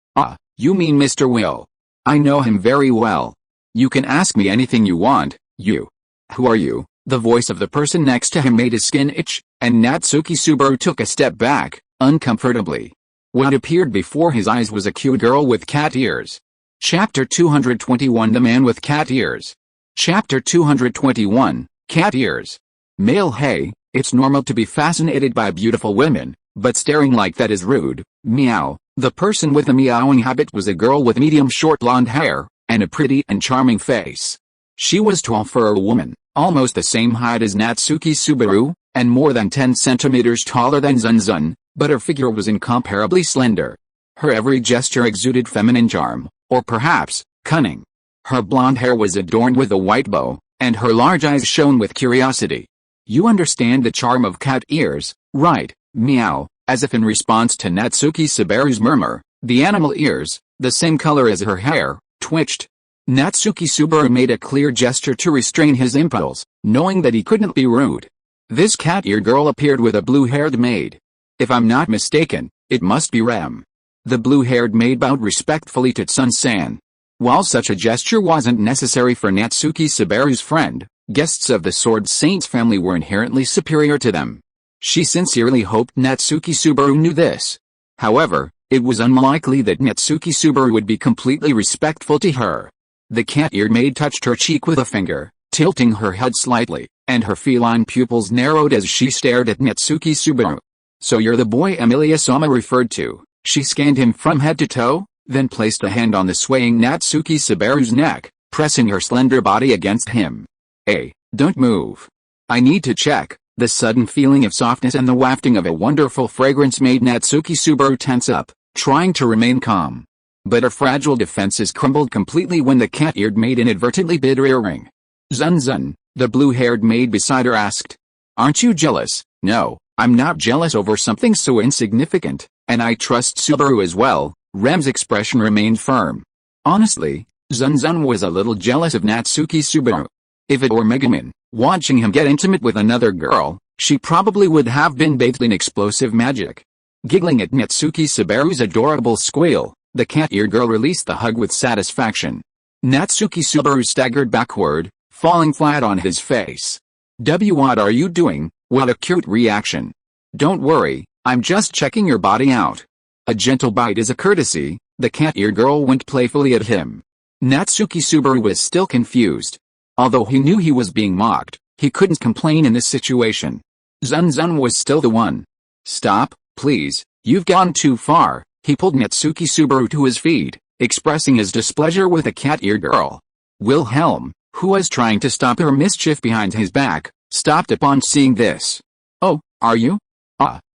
You mean Mr. Will. I know him very well. You can ask me anything you want, you. Who are you? The voice of the person next to him made his skin itch, and Natsuki Subaru took a step back, uncomfortably. What appeared before his eyes was a cute girl with cat ears. Chapter 221 The Man with Cat Ears. Chapter 221, Cat Ears. Male. Hey, it's normal to be fascinated by beautiful women, but staring like that is rude. Meow. The person with the meowing habit was a girl with medium short blonde hair, and a pretty and charming face. She was tall for a woman, almost the same height as Natsuki Subaru, and more than 10 centimeters taller than Zun Zun, but her figure was incomparably slender. Her every gesture exuded feminine charm, or perhaps, cunning. Her blonde hair was adorned with a white bow, and her large eyes shone with curiosity. You understand the charm of cat ears, right? Meow. As if in response to Natsuki Subaru's murmur, the animal ears, the same color as her hair, twitched. Natsuki Subaru made a clear gesture to restrain his impulse, knowing that he couldn't be rude. This cat ear girl appeared with a blue-haired maid. If I'm not mistaken, it must be Rem. The blue-haired maid bowed respectfully to Tsun-san. While such a gesture wasn't necessary for Natsuki Subaru's friend, guests of the Sword Saints family were inherently superior to them. She sincerely hoped Natsuki Subaru knew this. However, it was unlikely that Natsuki Subaru would be completely respectful to her. The cat-eared maid touched her cheek with a finger, tilting her head slightly, and her feline pupils narrowed as she stared at Natsuki Subaru. So you're the boy Emilia-sama referred to. She scanned him from head to toe, then placed a hand on the swaying Natsuki Subaru's neck, pressing her slender body against him. Hey, don't move. I need to check. The sudden feeling of softness and the wafting of a wonderful fragrance made Natsuki Subaru tense up, trying to remain calm. But her fragile defenses crumbled completely when the cat-eared maid inadvertently bit her earring. Zun Zun, the blue-haired maid beside her asked. Aren't you jealous? No, I'm not jealous over something so insignificant, and I trust Subaru as well. Rem's expression remained firm. Honestly, Zun Zun was a little jealous of Natsuki Subaru. If it were Megumin, watching him get intimate with another girl, she probably would have been bathed in explosive magic. Giggling at Natsuki Subaru's adorable squeal, the cat-eared girl released the hug with satisfaction. Natsuki Subaru staggered backward, falling flat on his face. What are you doing? What a cute reaction. Don't worry, I'm just checking your body out. A gentle bite is a courtesy. The cat-eared girl winked playfully at him. Natsuki Subaru was still confused. Although he knew he was being mocked, he couldn't complain in this situation. Zun Zun was still the one. Stop, please, you've gone too far. He pulled Natsuki Subaru to his feet, expressing his displeasure with the cat-eared girl. Wilhelm, who was trying to stop her mischief behind his back, stopped upon seeing this. Oh, are you?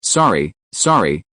Sorry,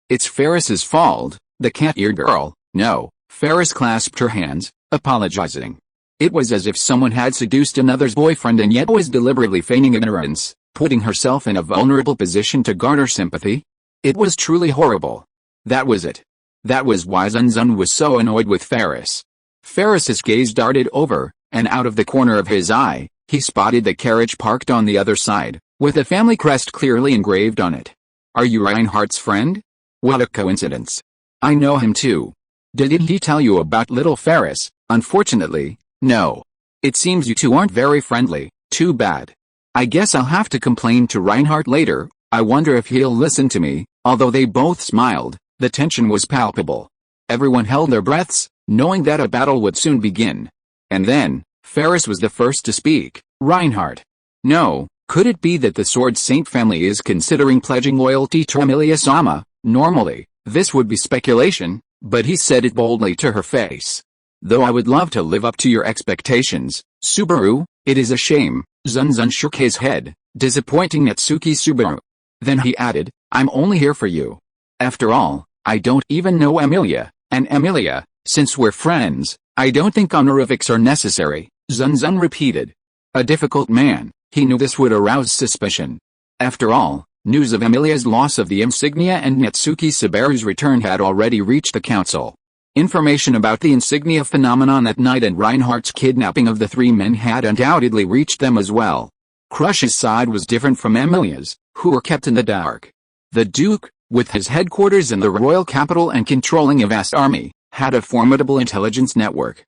it's Ferris's fault. The cat-eared girl. No, Ferris clasped her hands, apologizing. It was as if someone had seduced another's boyfriend and yet was deliberately feigning ignorance, putting herself in a vulnerable position to garner sympathy. It was truly horrible. That was it. That was why Zun Zun was so annoyed with Ferris. Ferris's gaze darted over, and out of the corner of his eye, he spotted the carriage parked on the other side, with a family crest clearly engraved on it. Are you Reinhardt's friend? What a coincidence. I know him too. Didn't he tell you about little Ferris? Unfortunately, no. It seems you two aren't very friendly. Too bad. I guess I'll have to complain to Reinhardt later. I wonder if he'll listen to me. Although they both smiled, the tension was palpable. Everyone held their breaths, knowing that a battle would soon begin. And then, Ferris was the first to speak. Reinhardt. No, could it be that the Sword Saint family is considering pledging loyalty to Emilia-sama? Normally, this would be speculation, but he said it boldly to her face. Though I would love to live up to your expectations, Subaru, it is a shame. Zun Zun shook his head, disappointing Natsuki Subaru. Then he added, I'm only here for you. After all, I don't even know Emilia, and Emilia, since we're friends, I don't think honorifics are necessary, Zun Zun repeated. A difficult man, he knew this would arouse suspicion. After all, news of Emilia's loss of the insignia and Natsuki Subaru's return had already reached the council. Information about the insignia phenomenon that night and Reinhardt's kidnapping of the three men had undoubtedly reached them as well. Crush's side was different from Emilia's, who were kept in the dark. The Duke, with his headquarters in the royal capital and controlling a vast army, had a formidable intelligence network.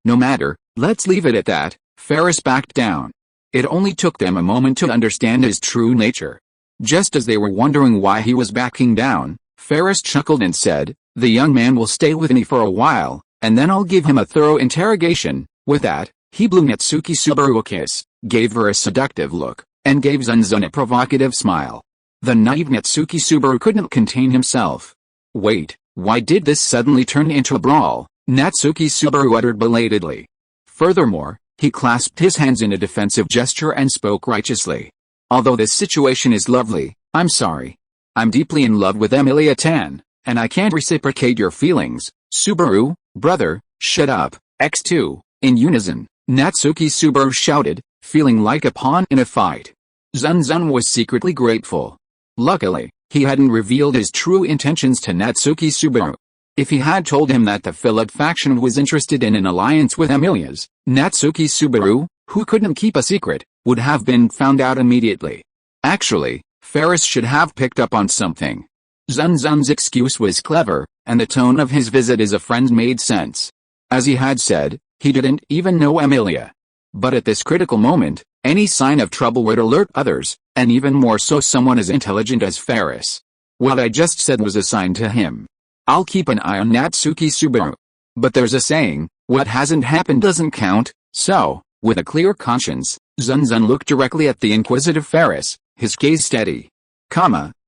No matter, let's leave it at that. Ferris backed down. It only took them a moment to understand his true nature. Just as they were wondering why he was backing down, Ferris chuckled and said, "The young man will stay with me for a while, and then I'll give him a thorough interrogation." With that, he blew Natsuki Subaru a kiss, gave her a seductive look, and gave Zun Zun a provocative smile. The naive Natsuki Subaru couldn't contain himself. "Wait, why did this suddenly turn into a brawl?" Natsuki Subaru uttered belatedly. Furthermore, he clasped his hands in a defensive gesture and spoke righteously. "Although this situation is lovely, I'm sorry. I'm deeply in love with Emilia Tan, and I can't reciprocate your feelings." "Subaru, brother, shut up." X2, in unison, Natsuki Subaru shouted, feeling like a pawn in a fight. Zun Zun was secretly grateful. Luckily, he hadn't revealed his true intentions to Natsuki Subaru. If he had told him that the Philip faction was interested in an alliance with Emilia's, Natsuki Subaru, who couldn't keep a secret, would have been found out immediately. Actually, Ferris should have picked up on something. Zun Zun's excuse was clever, and the tone of his visit as a friend made sense. As he had said, he didn't even know Emilia. But at this critical moment, any sign of trouble would alert others, and even more so someone as intelligent as Ferris. What I just said was a sign to him. I'll keep an eye on Natsuki Subaru. But there's a saying, what hasn't happened doesn't count, so, with a clear conscience, Zun Zun looked directly at the inquisitive Ferris, his gaze steady.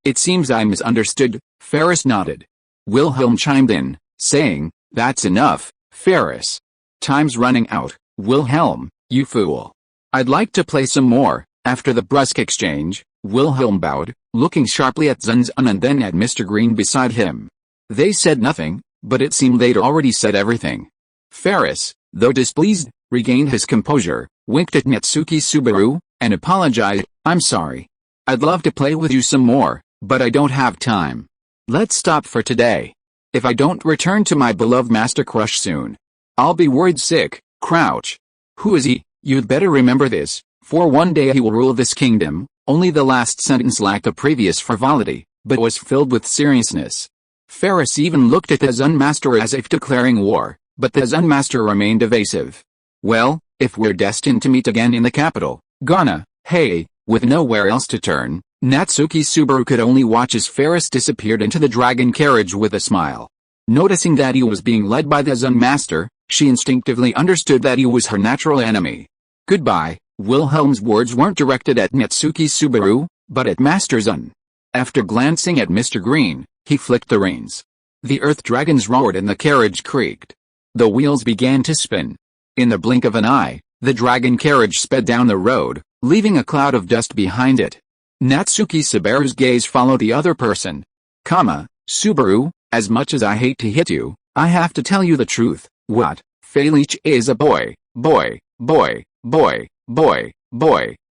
It seems I misunderstood." Ferris nodded. Wilhelm chimed in, saying, "That's enough, Ferris. Time's running out, Wilhelm, you fool. I'd like to play some more." After the brusque exchange, Wilhelm bowed, looking sharply at Zun Zun and then at Mr. Green beside him. They said nothing, but it seemed they'd already said everything. Ferris, though displeased, regained his composure, winked at Natsuki Subaru, and apologized. "I'm sorry. I'd love to play with you some more, but I don't have time. Let's stop for today. If I don't return to my beloved master crush soon, I'll be worried sick." Crouch. "Who is he? You'd better remember this, for one day he will rule this kingdom." Only the last sentence lacked the previous frivolity, but was filled with seriousness. Ferris even looked at the Zun Master as if declaring war, but the Zun Master remained evasive. "Well, if we're destined to meet again in the capital, Ghana, hey." With nowhere else to turn, Natsuki Subaru could only watch as Ferris disappeared into the dragon carriage with a smile. Noticing that he was being led by the Zun Master, she instinctively understood that he was her natural enemy. "Goodbye." Wilhelm's words weren't directed at Natsuki Subaru, but at Master Zun. After glancing at Mr. Green, he flicked the reins. The earth dragons roared and the carriage creaked. The wheels began to spin. In the blink of an eye, the dragon carriage sped down the road, leaving a cloud of dust behind it. Natsuki Subaru's gaze followed the other person. "Subaru, as much as I hate to hit you, I have to tell you the truth." "What?" "Felice is a boy. Boy.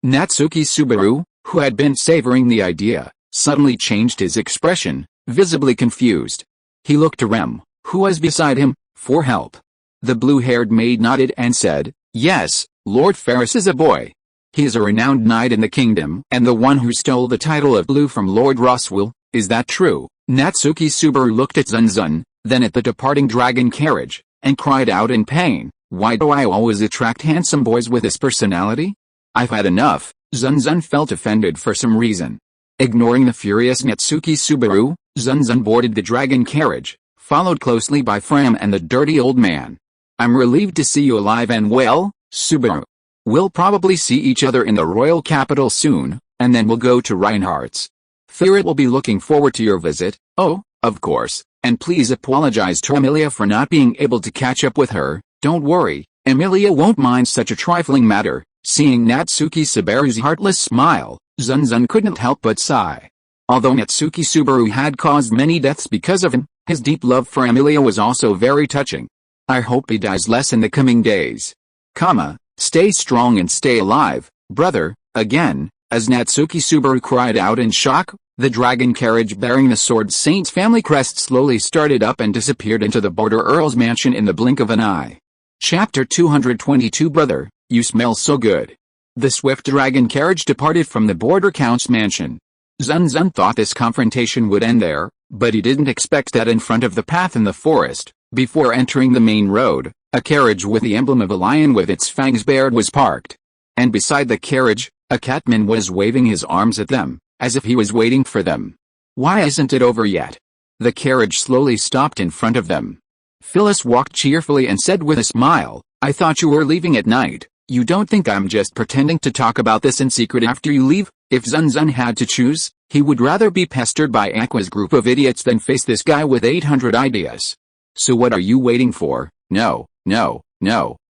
Natsuki Subaru, who had been savoring the idea, suddenly changed his expression, visibly confused. He looked to Rem, who was beside him, for help. The blue-haired maid nodded and said, "Yes, Lord Ferris is a boy. He is a renowned knight in the kingdom and the one who stole the title of Blue from Lord Roswell. Is that true?" Natsuki Subaru looked at Zun Zun, then at the departing dragon carriage, and cried out in pain, "Why do I always attract handsome boys with this personality? I've had enough." Zun Zun felt offended for some reason. Ignoring the furious Natsuki Subaru, Zun Zun boarded the dragon carriage, followed closely by Fram and the dirty old man. "I'm relieved to see you alive and well, Subaru. We'll probably see each other in the royal capital soon, and then we'll go to Reinhardt's. Theatrical will be looking forward to your visit." "Oh, of course, and please apologize to Emilia for not being able to catch up with her." "Don't worry, Emilia won't mind such a trifling matter." Seeing Natsuki Subaru's heartless smile, Zun Zun couldn't help but sigh. Although Natsuki Subaru had caused many deaths because of him, his deep love for Emilia was also very touching. "I hope he dies less in the coming days. Stay strong and stay alive, brother." Again, as Natsuki Subaru cried out in shock, the dragon carriage bearing the Sword Saint's family crest slowly started up and disappeared into the Border Earl's mansion in the blink of an eye. Chapter 222 Brother, you smell so good. The swift dragon carriage departed from the Border Count's mansion. Zun Zun thought this confrontation would end there, but he didn't expect that in front of the path in the forest, Before entering the main road, a carriage with the emblem of a lion with its fangs bared was parked. And beside the carriage, a catman was waving his arms at them, as if he was waiting for them. Why isn't it over yet? The carriage slowly stopped in front of them. Phyllis walked cheerfully and said with a smile, I thought you were leaving at night. You don't think I'm just pretending to talk about this in secret after you leave? If Zun Zun had to choose, he would rather be pestered by Aqua's group of idiots than face this guy with 800 ideas. So what are you waiting for? No,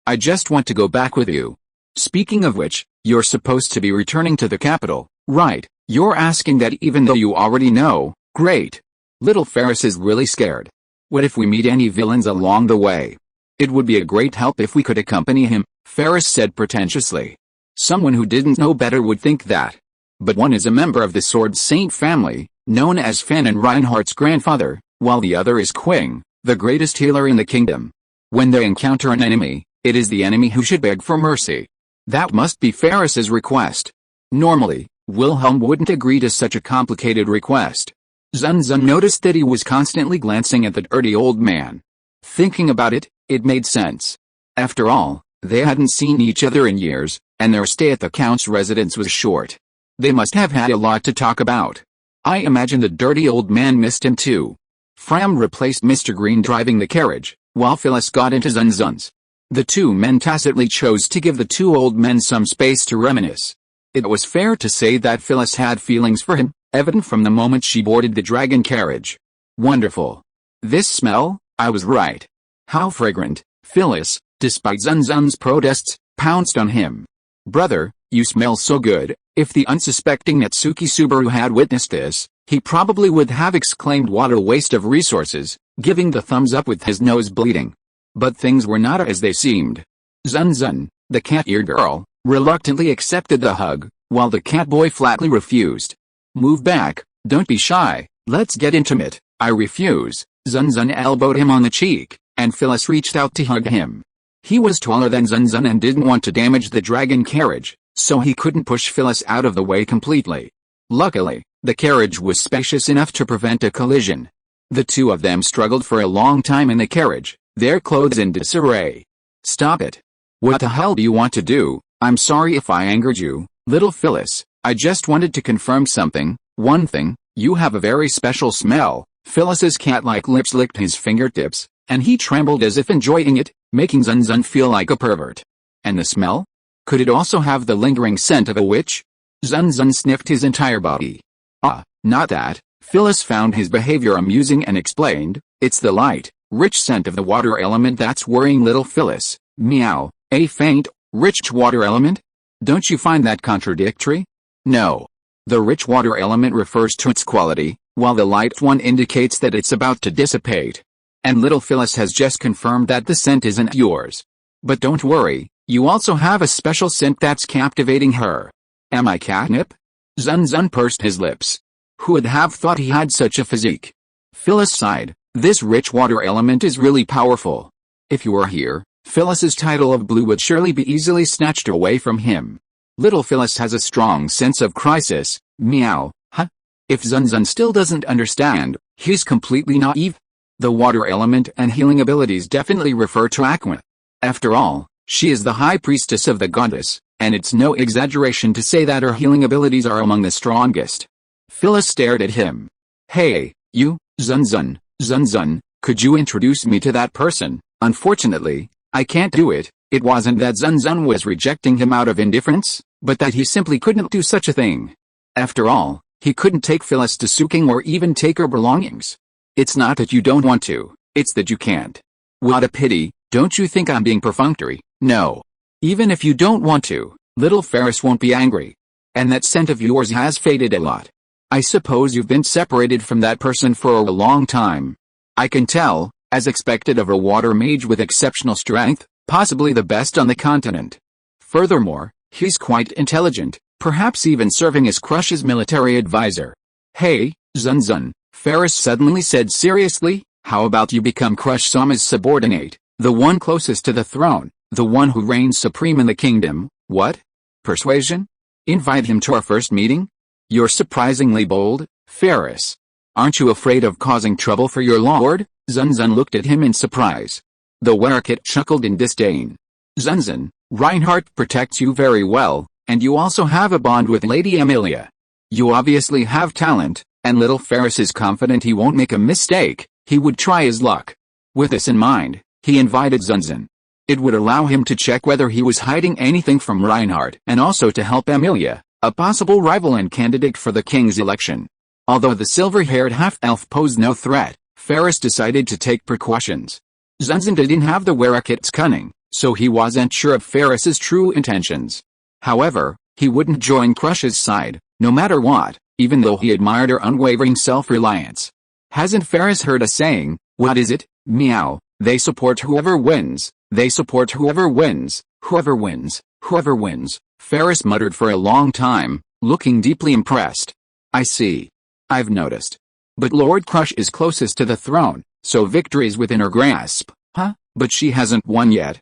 I just want to go back with you. Speaking of which, you're supposed to be returning to the capital, right? You're asking that even though you already know. Great. Little Ferris is really scared. What if we meet any villains along the way? It would be a great help if we could accompany him, Ferris said pretentiously. Someone who didn't know better would think that. But one is a member of the Sword Saint family, known as Fan and Reinhardt's grandfather, while the other is Qing, the greatest healer in the kingdom. When they encounter an enemy, it is the enemy who should beg for mercy. That must be Ferris's request. Normally, Wilhelm wouldn't agree to such a complicated request. Zun Zun noticed that he was constantly glancing at the dirty old man. Thinking about it, it made sense. After all, they hadn't seen each other in years, and their stay at the Count's residence was short. They must have had a lot to talk about. I imagine the dirty old man missed him too. Fram replaced Mr. Green driving the carriage, while Phyllis got into Zun Zun's. The two men tacitly chose to give the two old men some space to reminisce. It was fair to say that Phyllis had feelings for him, evident from the moment she boarded the dragon carriage. Wonderful. This smell, I was right. How fragrant. Phyllis, despite Zun Zun's protests, pounced on him. Brother, you smell so good. If the unsuspecting Natsuki Subaru had witnessed this, he probably would have exclaimed what a waste of resources, giving the thumbs up with his nose bleeding. But things were not as they seemed. Zun Zun, the cat-eared girl, reluctantly accepted the hug, while the cat boy flatly refused. Move back, don't be shy, let's get intimate. I refuse. Zun Zun elbowed him on the cheek, and Phyllis reached out to hug him. He was taller than Zun Zun and didn't want to damage the dragon carriage, so he couldn't push Phyllis out of the way completely. Luckily, the carriage was spacious enough to prevent a collision. The two of them struggled for a long time in the carriage, their clothes in disarray. Stop it. What the hell do you want to do? I'm sorry if I angered you, little Phyllis. I just wanted to confirm something. One thing, you have a very special smell. Phyllis's cat-like lips licked his fingertips, and he trembled as if enjoying it, making Zun Zun feel like a pervert. And the smell? Could it also have the lingering scent of a witch? Zun Zun sniffed his entire body. Ah, not that. Phyllis found his behavior amusing and explained, it's the light, rich scent of the water element that's worrying little Phyllis. Meow, a faint, rich water element? Don't you find that contradictory? No. The rich water element refers to its quality, while the light one indicates that it's about to dissipate. And little Phyllis has just confirmed that the scent isn't yours. But don't worry, you also have a special scent that's captivating her. Am I catnip? Zun Zun pursed his lips. Who would have thought he had such a physique? Phyllis sighed. This rich water element is really powerful. If you were here, Phyllis's title of blue would surely be easily snatched away from him. Little Phyllis has a strong sense of crisis. Meow. Huh? If Zun Zun still doesn't understand, he's completely naive. The water element and healing abilities definitely refer to Aqua. After all, she is the high priestess of the goddess, and it's no exaggeration to say that her healing abilities are among the strongest. Phyllis stared at him. Hey, you, Zun Zun, Zun Zun, could you introduce me to that person? Unfortunately, I can't do it. It wasn't that Zun Zun was rejecting him out of indifference, but that he simply couldn't do such a thing. After all, he couldn't take Phyllis to Suqing or even take her belongings. It's not that you don't want to, it's that you can't. What a pity, don't you think I'm being perfunctory? No. Even if you don't want to, little Ferris won't be angry. And that scent of yours has faded a lot. I suppose you've been separated from that person for a long time. I can tell, as expected of a water mage with exceptional strength, possibly the best on the continent. Furthermore, he's quite intelligent, perhaps even serving as Crush's military advisor. Hey, Zun Zun, Ferris suddenly said seriously, how about you become Crush Sama's subordinate, the one closest to the throne, the one who reigns supreme in the kingdom? What? Persuasion? Invite him to our first meeting? You're surprisingly bold, Ferris. Aren't you afraid of causing trouble for your lord? Zun Zun looked at him in surprise. The Werkit chuckled in disdain. Zun Zun, Reinhardt protects you very well, and you also have a bond with Lady Amelia. You obviously have talent, and little Ferris is confident he won't make a mistake. He would try his luck. With this in mind, he invited Zun Zun. It would allow him to check whether he was hiding anything from Reinhardt and also to help Amelia, a possible rival and candidate for the king's election. Although the silver-haired half-elf posed no threat, Ferris decided to take precautions. Zun Zun didn't have the Werkit's cunning, so he wasn't sure of Ferris's true intentions. However, he wouldn't join Crush's side, no matter what, even though he admired her unwavering self-reliance. Hasn't Ferris heard a saying, what is it, meow, they support whoever wins, they support whoever wins, whoever wins, whoever wins, Ferris muttered for a long time, looking deeply impressed. I see. I've noticed. But Lord Crush is closest to the throne, so victory is within her grasp, huh? But she hasn't won yet,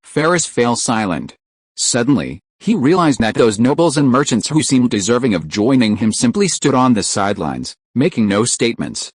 Ferris fell silent. Suddenly, he realized that those nobles and merchants who seemed deserving of joining him simply stood on the sidelines, making no statements.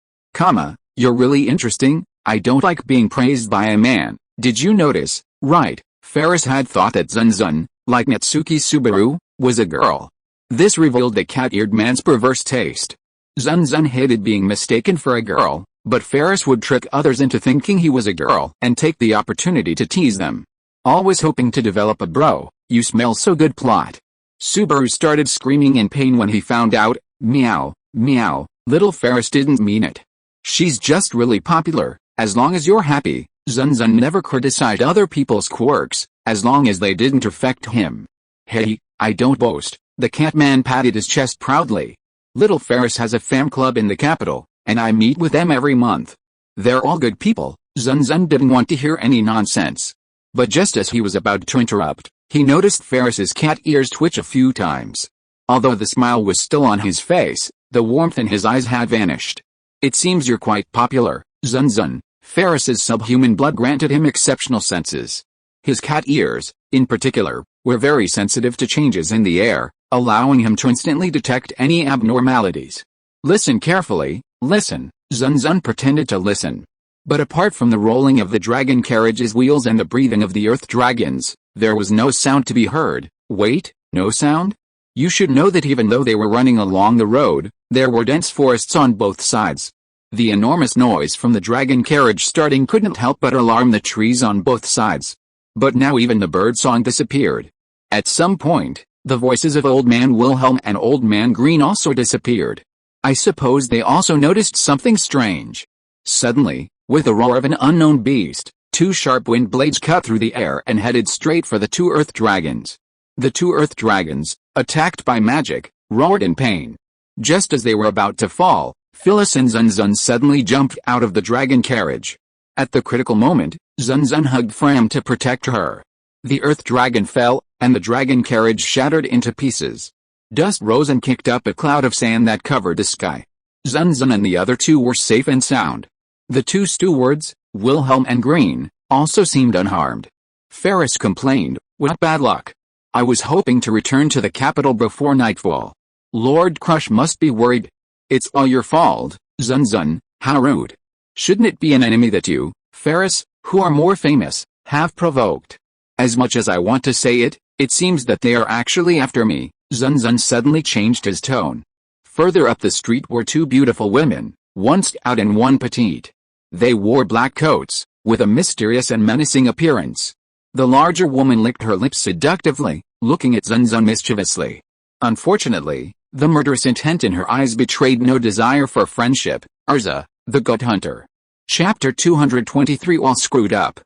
You're really interesting. I don't like being praised by a man. Did you notice? Right, Ferris had thought that Zun Zun, like Natsuki Subaru, was a girl. This revealed the cat-eared man's perverse taste. Zun Zun hated being mistaken for a girl, but Ferris would trick others into thinking he was a girl and take the opportunity to tease them. Always hoping to develop a bro, you smell so good plot. Subaru started screaming in pain when he found out, meow, meow, little Ferris didn't mean it. She's just really popular, as long as you're happy. Zun Zun never criticized other people's quirks, as long as they didn't affect him. Hey, I don't boast, the Catman patted his chest proudly. Little Ferris has a fan club in the capital, and I meet with them every month. They're all good people. Zun Zun didn't want to hear any nonsense. But just as he was about to interrupt, he noticed Ferris's cat ears twitch a few times. Although the smile was still on his face, the warmth in his eyes had vanished. It seems you're quite popular, Zun Zun. Ferris's subhuman blood granted him exceptional senses. His cat ears, in particular, were very sensitive to changes in the air, allowing him to instantly detect any abnormalities. Listen carefully, listen. Zun Zun pretended to listen. But apart from the rolling of the dragon carriage's wheels and the breathing of the earth dragons, there was no sound to be heard. Wait, no sound? You should know that even though they were running along the road, there were dense forests on both sides. The enormous noise from the dragon carriage starting couldn't help but alarm the trees on both sides. But now even the bird song disappeared. At some point, the voices of Old Man Wilhelm and Old Man Green also disappeared. I suppose they also noticed something strange. Suddenly, with the roar of an unknown beast, two sharp wind blades cut through the air and headed straight for the two earth dragons. The two earth dragons, attacked by magic, roared in pain. Just as they were about to fall, Phyllis and Zun Zun suddenly jumped out of the dragon carriage. At the critical moment, Zun Zun hugged Fram to protect her. The earth dragon fell, and the dragon carriage shattered into pieces. Dust rose and kicked up a cloud of sand that covered the sky. Zun Zun and the other two were safe and sound. The two stewards, Wilhelm and Green, also seemed unharmed. Ferris complained, "What bad luck. I was hoping to return to the capital before nightfall. Lord Crush must be worried." "It's all your fault, Zun Zun, how rude. Shouldn't it be an enemy that you, Ferris, who are more famous, have provoked? As much as I want to say it, it seems that they are actually after me." Zun Zun suddenly changed his tone. Further up the street were two beautiful women, one stout and one petite. They wore black coats, with a mysterious and menacing appearance. The larger woman licked her lips seductively, looking at Zun Zun mischievously. Unfortunately, the murderous intent in her eyes betrayed no desire for friendship. Urza, the Goat Hunter. Chapter 223. All screwed up.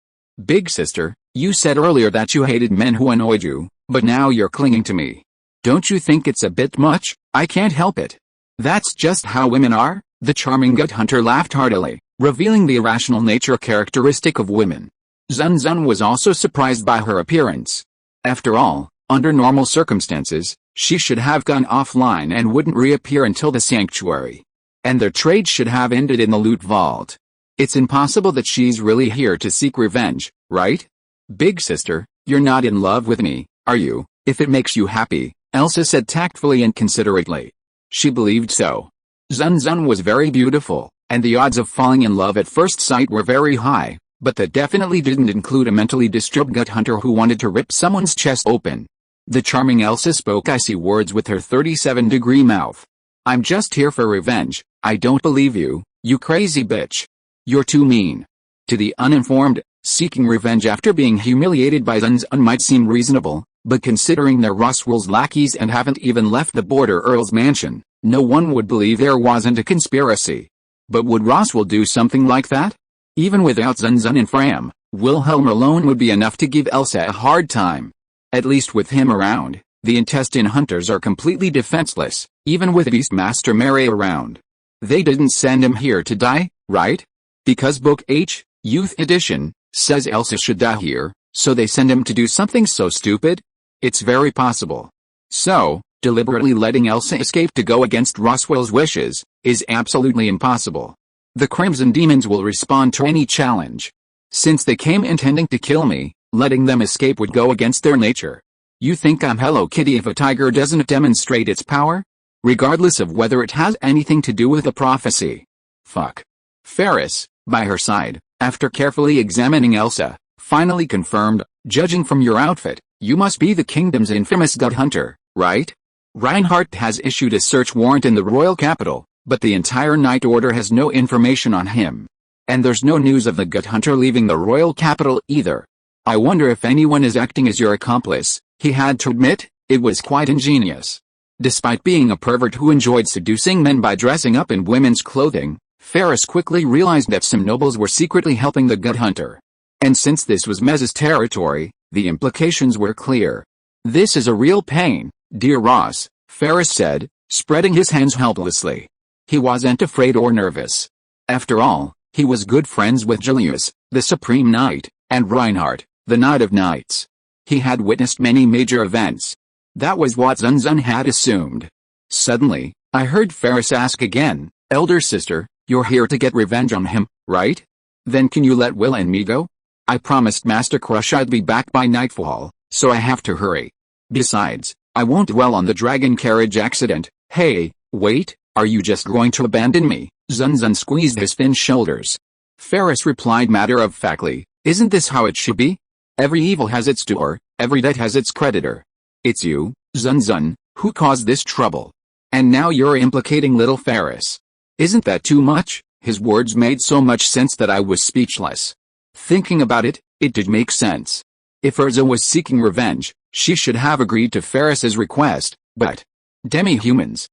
Big sister, you said earlier that you hated men who annoyed you, but now you're clinging to me. Don't you think it's a bit much? I can't help it. That's just how women are. The charming Goat Hunter laughed heartily, revealing the irrational nature characteristic of women. Zun Zun was also surprised by her appearance. After all, under normal circumstances, she should have gone offline and wouldn't reappear until the sanctuary. And their trade should have ended in the loot vault. It's impossible that she's really here to seek revenge, right? Big sister, you're not in love with me, are you? If it makes you happy, Elsa said tactfully and considerately. She believed so. Zun Zun was very beautiful, and the odds of falling in love at first sight were very high, but that definitely didn't include a mentally disturbed gut hunter who wanted to rip someone's chest open. The charming Elsa spoke icy words with her 37-degree mouth. I'm just here for revenge. I don't believe you, you crazy bitch. You're too mean. To the uninformed, seeking revenge after being humiliated by Zun Zun might seem reasonable, but considering they're Roswell's lackeys and haven't even left the border Earl's mansion, no one would believe there wasn't a conspiracy. But would Roswell do something like that? Even without Zun Zun and Fram, Wilhelm alone would be enough to give Elsa a hard time. At least with him around, the intestine hunters are completely defenseless, even with Beastmaster Mary around. They didn't send him here to die, right? Because Book H, Youth Edition, says Elsa should die here, so they send him to do something so stupid? It's very possible. So, deliberately letting Elsa escape to go against Roswell's wishes, is absolutely impossible. The Crimson Demons will respond to any challenge. Since they came intending to kill me, letting them escape would go against their nature. You think I'm Hello Kitty if a tiger doesn't demonstrate its power? Regardless of whether it has anything to do with the prophecy. Fuck. Ferris, by her side, after carefully examining Elsa, finally confirmed, judging from your outfit, you must be the kingdom's infamous gut hunter, right? Reinhardt has issued a search warrant in the royal capital, but the entire Night Order has no information on him. And there's no news of the gut hunter leaving the royal capital either. I wonder if anyone is acting as your accomplice. He had to admit, it was quite ingenious. Despite being a pervert who enjoyed seducing men by dressing up in women's clothing, Ferris quickly realized that some nobles were secretly helping the gut hunter. And since this was Mez's territory, the implications were clear. This is a real pain, dear Ross, Ferris said, spreading his hands helplessly. He wasn't afraid or nervous. After all, he was good friends with Julius, the Supreme Knight, and Reinhardt, the Knight of Knights. He had witnessed many major events. That was what Zun Zun had assumed. Suddenly, I heard Ferris ask again, Elder sister, you're here to get revenge on him, right? Then can you let Will and me go? I promised Master Crush I'd be back by nightfall, so I have to hurry. Besides, I won't dwell on the dragon carriage accident. Hey, wait, are you just going to abandon me? Zun Zun squeezed his thin shoulders. Ferris replied matter-of-factly, isn't this how it should be? Every evil has its doer, every debt has its creditor. It's you, Zun Zun, who caused this trouble. And now you're implicating little Ferris. Isn't that too much? His words made so much sense that I was speechless. Thinking about it, it did make sense. If Urza was seeking revenge, she should have agreed to Ferris's request, but... Demi-humans,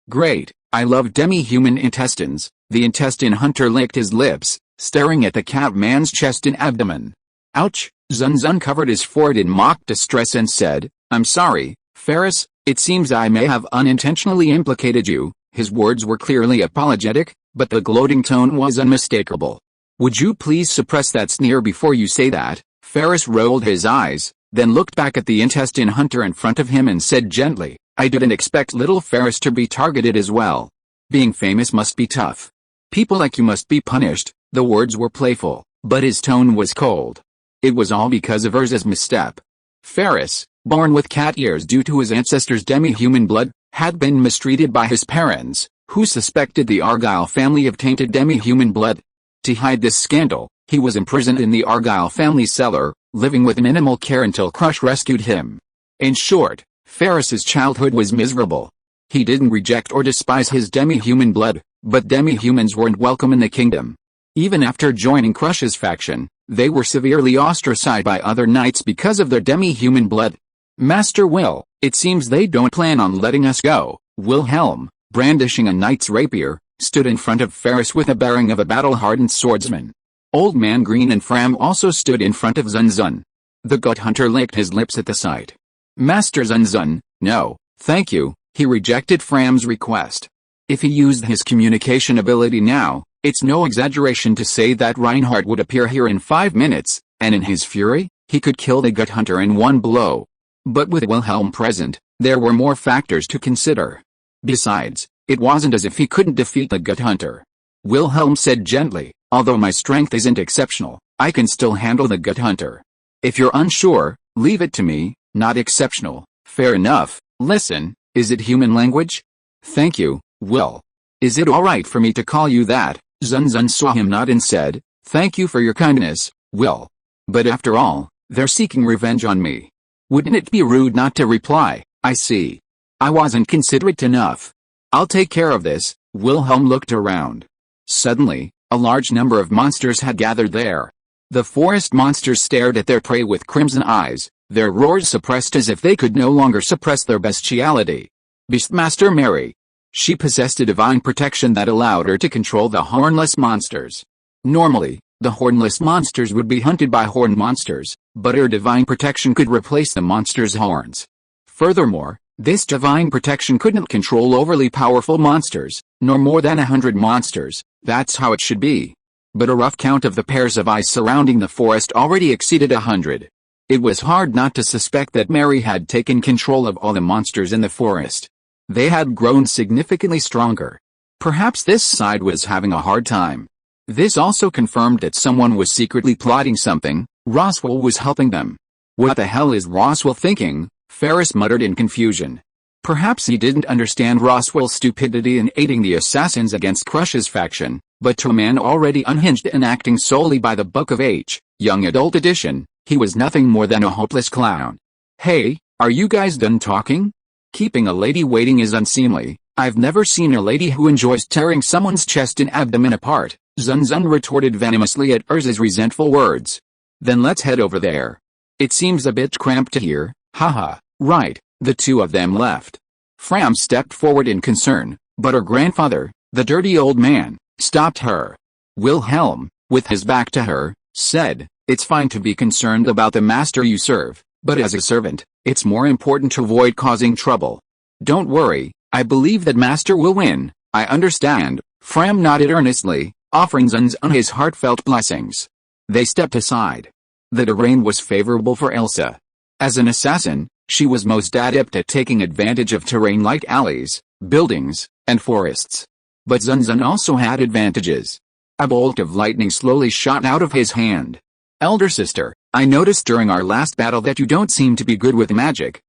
great, I love demi-human intestines. The intestine hunter licked his lips, staring at the cat man's chest and abdomen. Ouch, Zun Zun covered his forehead in mock distress and said, I'm sorry, Ferris, it seems I may have unintentionally implicated you. His words were clearly apologetic, but the gloating tone was unmistakable. Would you please suppress that sneer before you say that? Ferris rolled his eyes, then looked back at the intestine hunter in front of him and said gently, I didn't expect little Ferris to be targeted as well. Being famous must be tough. People like you must be punished. The words were playful, but his tone was cold. It was all because of Urza's misstep. Ferris, born with cat ears due to his ancestors' demi-human blood, had been mistreated by his parents, who suspected the Argyle family of tainted demi-human blood. To hide this scandal, he was imprisoned in the Argyle family cellar, living with minimal care until Crush rescued him. In short, Ferris's childhood was miserable. He didn't reject or despise his demi-human blood, but demi-humans weren't welcome in the kingdom. Even after joining Crush's faction, they were severely ostracized by other knights because of their demi-human blood. Master Will, it seems they don't plan on letting us go. Wilhelm, brandishing a knight's rapier, stood in front of Ferris with the bearing of a battle-hardened swordsman. Old Man Green and Fram also stood in front of Zun Zun. The gut hunter licked his lips at the sight. Master Zun Zun, no, thank you, he rejected Fram's request. If he used his communication ability now, it's no exaggeration to say that Reinhardt would appear here in 5 minutes, and in his fury, he could kill the gut hunter in one blow. But with Wilhelm present, there were more factors to consider. Besides, it wasn't as if he couldn't defeat the gut hunter. Wilhelm said gently, although my strength isn't exceptional, I can still handle the gut hunter. If you're unsure, leave it to me. Not exceptional, fair enough. Listen, is it human language? Thank you, Will. Is it alright for me to call you that? Zun Zun saw him nod and said, thank you for your kindness, Will. But after all, they're seeking revenge on me. Wouldn't it be rude not to reply? I see. I wasn't considerate enough. I'll take care of this. Wilhelm looked around. Suddenly, a large number of monsters had gathered there. The forest monsters stared at their prey with crimson eyes, their roars suppressed as if they could no longer suppress their bestiality. Beastmaster Mary. She possessed a divine protection that allowed her to control the hornless monsters. Normally, the hornless monsters would be hunted by horned monsters, but her divine protection could replace the monsters' horns. Furthermore, this divine protection couldn't control overly powerful monsters, nor more than 100 monsters. That's how it should be. But a rough count of the pairs of eyes surrounding the forest already exceeded 100. It was hard not to suspect that Mary had taken control of all the monsters in the forest. They had grown significantly stronger. Perhaps this side was having a hard time. This also confirmed that someone was secretly plotting something. Roswell was helping them. What the hell is Roswell thinking? Ferris muttered in confusion. Perhaps he didn't understand Roswell's stupidity in aiding the assassins against Crush's faction, but to a man already unhinged and acting solely by the book of H, young adult edition, he was nothing more than a hopeless clown. Hey, are you guys done talking? Keeping a lady waiting is unseemly. I've never seen a lady who enjoys tearing someone's chest and abdomen apart, Zun Zun retorted venomously at Urza's resentful words. Then let's head over there. It seems a bit cramped here, haha, right. The two of them left. Fram stepped forward in concern, but her grandfather, the dirty old man, stopped her. Wilhelm, with his back to her, said, it's fine to be concerned about the master you serve, but as a servant, it's more important to avoid causing trouble. Don't worry, I believe that master will win. I understand. Fram nodded earnestly, offering Zun Zun his heartfelt blessings. They stepped aside. The terrain was favorable for Elsa. As an assassin, she was most adept at taking advantage of terrain like alleys, buildings, and forests. But Zun Zun also had advantages. A bolt of lightning slowly shot out of his hand. Elder sister, I noticed during our last battle that you don't seem to be good with magic.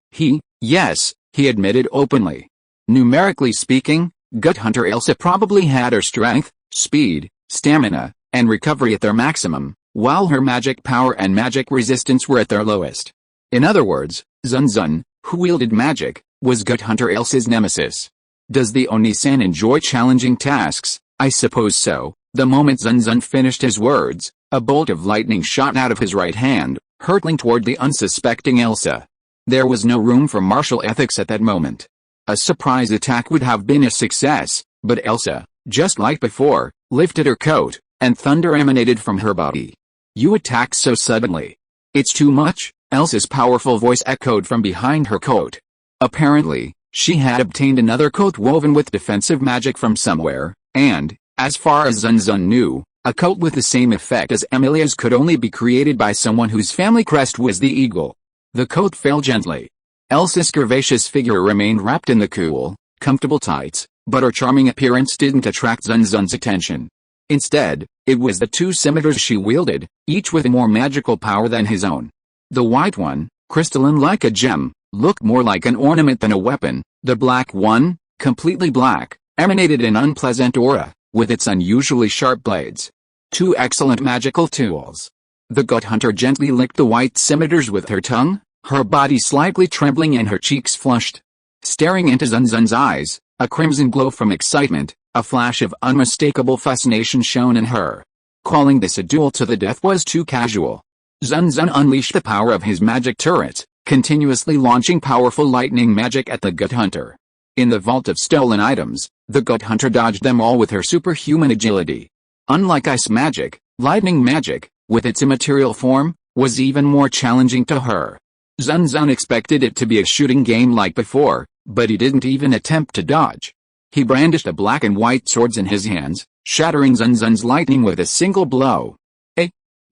Yes, he admitted openly. Numerically speaking, Gut Hunter Elsa probably had her strength, speed, stamina, and recovery at their maximum, while her magic power and magic resistance were at their lowest. In other words, Zun Zun, who wielded magic, was Gut Hunter Elsa's nemesis. Does the Oni-san enjoy challenging tasks? I suppose so. The moment Zun Zun finished his words, a bolt of lightning shot out of his right hand, hurtling toward the unsuspecting Elsa. There was no room for martial ethics at that moment. A surprise attack would have been a success, but Elsa, just like before, lifted her coat, and thunder emanated from her body. You attacked so suddenly. It's too much, Elsa's powerful voice echoed from behind her coat. Apparently, she had obtained another coat woven with defensive magic from somewhere, and, as far as Zun Zun knew, a coat with the same effect as Emilia's could only be created by someone whose family crest was the eagle. The coat fell gently. Elsa's curvaceous figure remained wrapped in the cool, comfortable tights, but her charming appearance didn't attract Zun Zun's attention. Instead, it was the two scimitars she wielded, each with more magical power than his own. The white one, crystalline like a gem, looked more like an ornament than a weapon. The black one, completely black, emanated an unpleasant aura, with its unusually sharp blades. Two excellent magical tools. The Gut Hunter gently licked the white scimitars with her tongue, her body slightly trembling and her cheeks flushed. Staring into Zun Zun's eyes, a crimson glow from excitement, a flash of unmistakable fascination shone in her. Calling this a duel to the death was too casual. Zun Zun unleashed the power of his magic turret, continuously launching powerful lightning magic at the Gut Hunter. In the vault of stolen items, the Gut Hunter dodged them all with her superhuman agility. Unlike ice magic, lightning magic, with its immaterial form, was even more challenging to her. Zun Zun expected it to be a shooting game like before, but he didn't even attempt to dodge. He brandished the black and white swords in his hands, shattering Zun Zun's lightning with a single blow.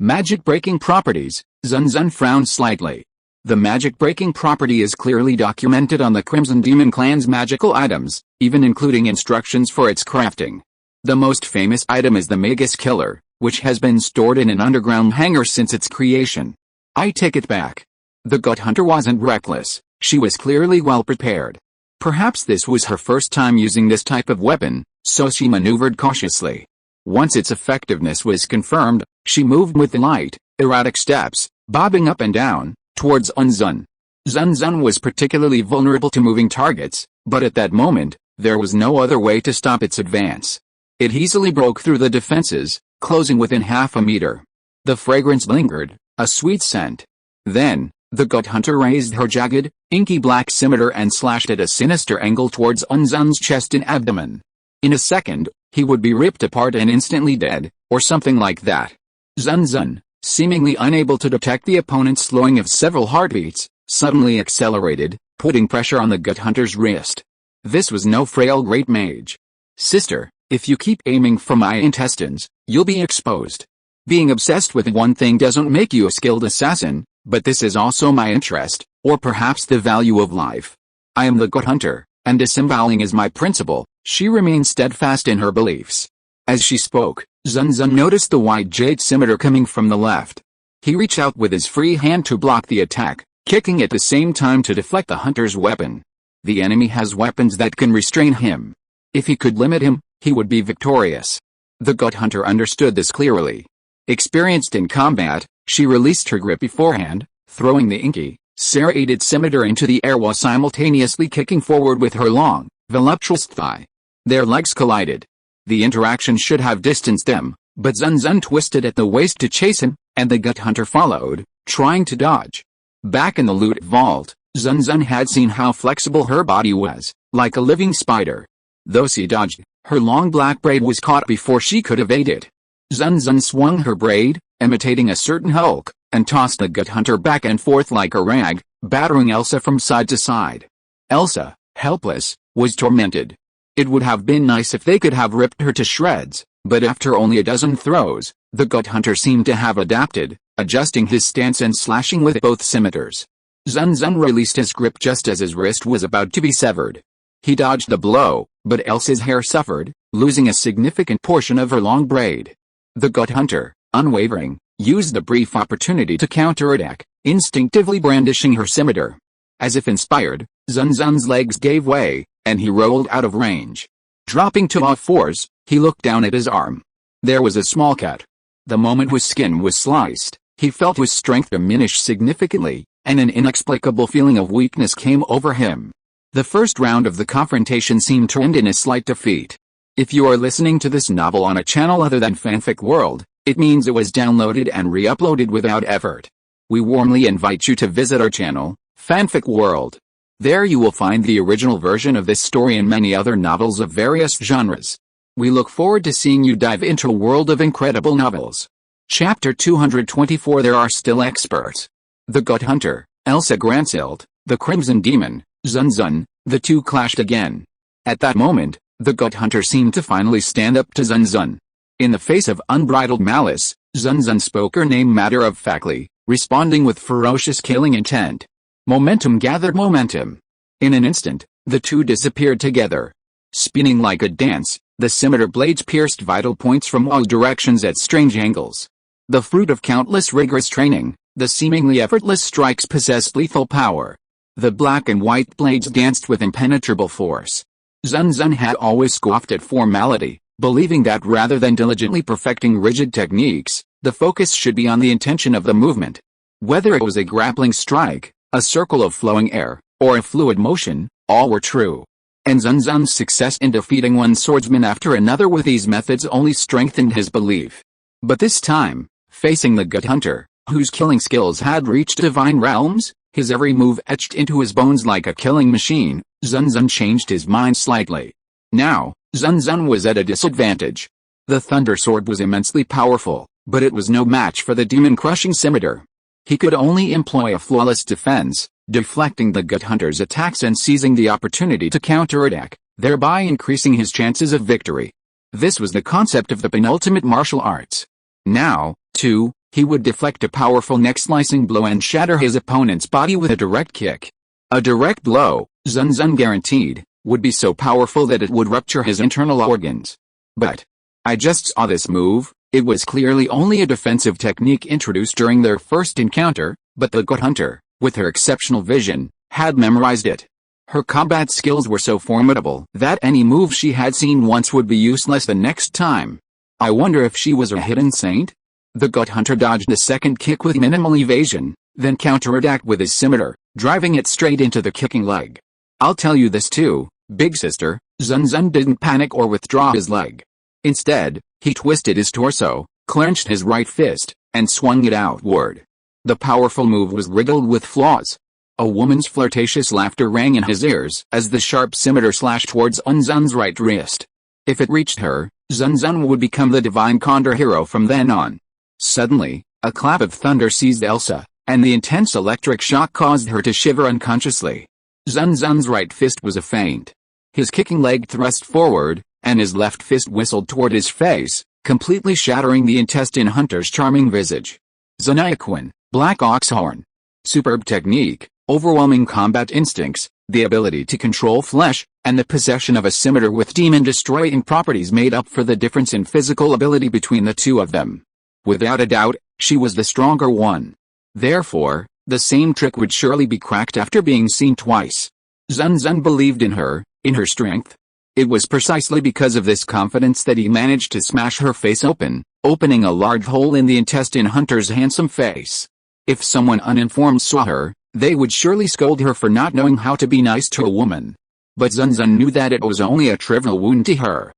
Magic-breaking properties, Zun Zun frowned slightly. The magic-breaking property is clearly documented on the Crimson Demon Clan's magical items, even including instructions for its crafting. The most famous item is the Magus Killer, which has been stored in an underground hangar since its creation. I take it back. The Gut Hunter wasn't reckless, she was clearly well prepared. Perhaps this was her first time using this type of weapon, so she maneuvered cautiously. Once its effectiveness was confirmed, she moved with light, erratic steps, bobbing up and down, towards Zun Zun. Zun Zun was particularly vulnerable to moving targets, but at that moment, there was no other way to stop its advance. It easily broke through the defenses, closing within half a meter. The fragrance lingered, a sweet scent. Then, the gut hunter raised her jagged, inky black scimitar and slashed at a sinister angle towards Zun Zun's chest and abdomen. In a second, he would be ripped apart and instantly dead, or something like that. Zun Zun, seemingly unable to detect the opponent's slowing of several heartbeats, suddenly accelerated, putting pressure on the gut hunter's wrist. This was no frail great mage. Sister, if you keep aiming for my intestines, you'll be exposed. Being obsessed with one thing doesn't make you a skilled assassin, but this is also my interest, or perhaps the value of life. I am the gut hunter, and disemboweling is my principle. She remained steadfast in her beliefs. As she spoke, Zun Zun noticed the white jade scimitar coming from the left. He reached out with his free hand to block the attack, kicking at the same time to deflect the hunter's weapon. The enemy has weapons that can restrain him. If he could limit him, he would be victorious. The gut hunter understood this clearly. Experienced in combat, she released her grip beforehand, throwing the inky, serrated scimitar into the air while simultaneously kicking forward with her long, voluptuous thigh. Their legs collided. The interaction should have distanced them, but Zun Zun twisted at the waist to chase him, and the gut hunter followed, trying to dodge. Back in the loot vault, Zun Zun had seen how flexible her body was, like a living spider. Though she dodged, her long black braid was caught before she could evade it. Zun Zun swung her braid, imitating a certain Hulk, and tossed the gut hunter back and forth like a rag, battering Elsa from side to side. Elsa, helpless, was tormented. It would have been nice if they could have ripped her to shreds, but after only a dozen throws, the gut hunter seemed to have adapted, adjusting his stance and slashing with both scimitars. Zun Zun released his grip just as his wrist was about to be severed. He dodged the blow, but Elsa's hair suffered, losing a significant portion of her long braid. The gut hunter, unwavering, used the brief opportunity to counterattack, instinctively brandishing her scimitar. As if inspired, Zun Zun's legs gave way, and he rolled out of range. Dropping to all fours, he looked down at his arm. There was a small cut. The moment his skin was sliced, he felt his strength diminish significantly, and an inexplicable feeling of weakness came over him. The first round of the confrontation seemed to end in a slight defeat. If you are listening to this novel on a channel other than Fanfic World, it means it was downloaded and re-uploaded without effort. We warmly invite you to visit our channel, Fanfic World. There you will find the original version of this story and many other novels of various genres. We look forward to seeing you dive into a world of incredible novels. Chapter 224. There are still experts. The Gut Hunter, Elsa Gransild, the Crimson Demon, Zun Zun, the two clashed again. At that moment, the Gut Hunter seemed to finally stand up to Zun Zun. In the face of unbridled malice, Zun Zun spoke her name matter-of-factly, responding with ferocious killing intent. Momentum gathered momentum. In an instant, the two disappeared together. Spinning like a dance, the scimitar blades pierced vital points from all directions at strange angles. The fruit of countless rigorous training, the seemingly effortless strikes possessed lethal power. The black and white blades danced with impenetrable force. Zun Zun had always scoffed at formality, believing that rather than diligently perfecting rigid techniques, the focus should be on the intention of the movement. Whether it was a grappling strike, a circle of flowing air, or a fluid motion, all were true. And Zun Zun's success in defeating one swordsman after another with these methods only strengthened his belief. But this time, facing the Gut Hunter, whose killing skills had reached divine realms, his every move etched into his bones like a killing machine, Zun Zun changed his mind slightly. Now, Zun Zun was at a disadvantage. The Thunder Sword was immensely powerful, but it was no match for the demon-crushing scimitar. He could only employ a flawless defense, deflecting the Gut Hunter's attacks and seizing the opportunity to counterattack, thereby increasing his chances of victory. This was the concept of the penultimate martial arts. Now, too, he would deflect a powerful neck-slicing blow and shatter his opponent's body with a direct kick. A direct blow, Zun Zun guaranteed, would be so powerful that it would rupture his internal organs. But I just saw this move. It was clearly only a defensive technique introduced during their first encounter, but the Gut Hunter, with her exceptional vision, had memorized it. Her combat skills were so formidable that any move she had seen once would be useless the next time. I wonder if she was a hidden saint? The gut hunter dodged the second kick with minimal evasion, then counterattacked with his scimitar, driving it straight into the kicking leg. I'll tell you this too, big sister, Zun Zun didn't panic or withdraw his leg. Instead, he twisted his torso, clenched his right fist, and swung it outward. The powerful move was riddled with flaws. A woman's flirtatious laughter rang in his ears as the sharp scimitar slashed towards Zun Zun's right wrist. If it reached her, Zun Zun would become the divine counter hero from then on. Suddenly, a clap of thunder seized Elsa, and the intense electric shock caused her to shiver unconsciously. Zun Zun's right fist was a feint. His kicking leg thrust forward, and his left fist whistled toward his face, completely shattering the intestine hunter's charming visage. Zuniaquin, Black Oxhorn. Superb technique, overwhelming combat instincts, the ability to control flesh, and the possession of a scimitar with demon-destroying properties made up for the difference in physical ability between the two of them. Without a doubt, she was the stronger one. Therefore, the same trick would surely be cracked after being seen twice. Zun Zun believed in her strength. It was precisely because of this confidence that he managed to smash her face open, opening a large hole in the intestine hunter's handsome face. If someone uninformed saw her, they would surely scold her for not knowing how to be nice to a woman. But Zun Zun knew that it was only a trivial wound to her.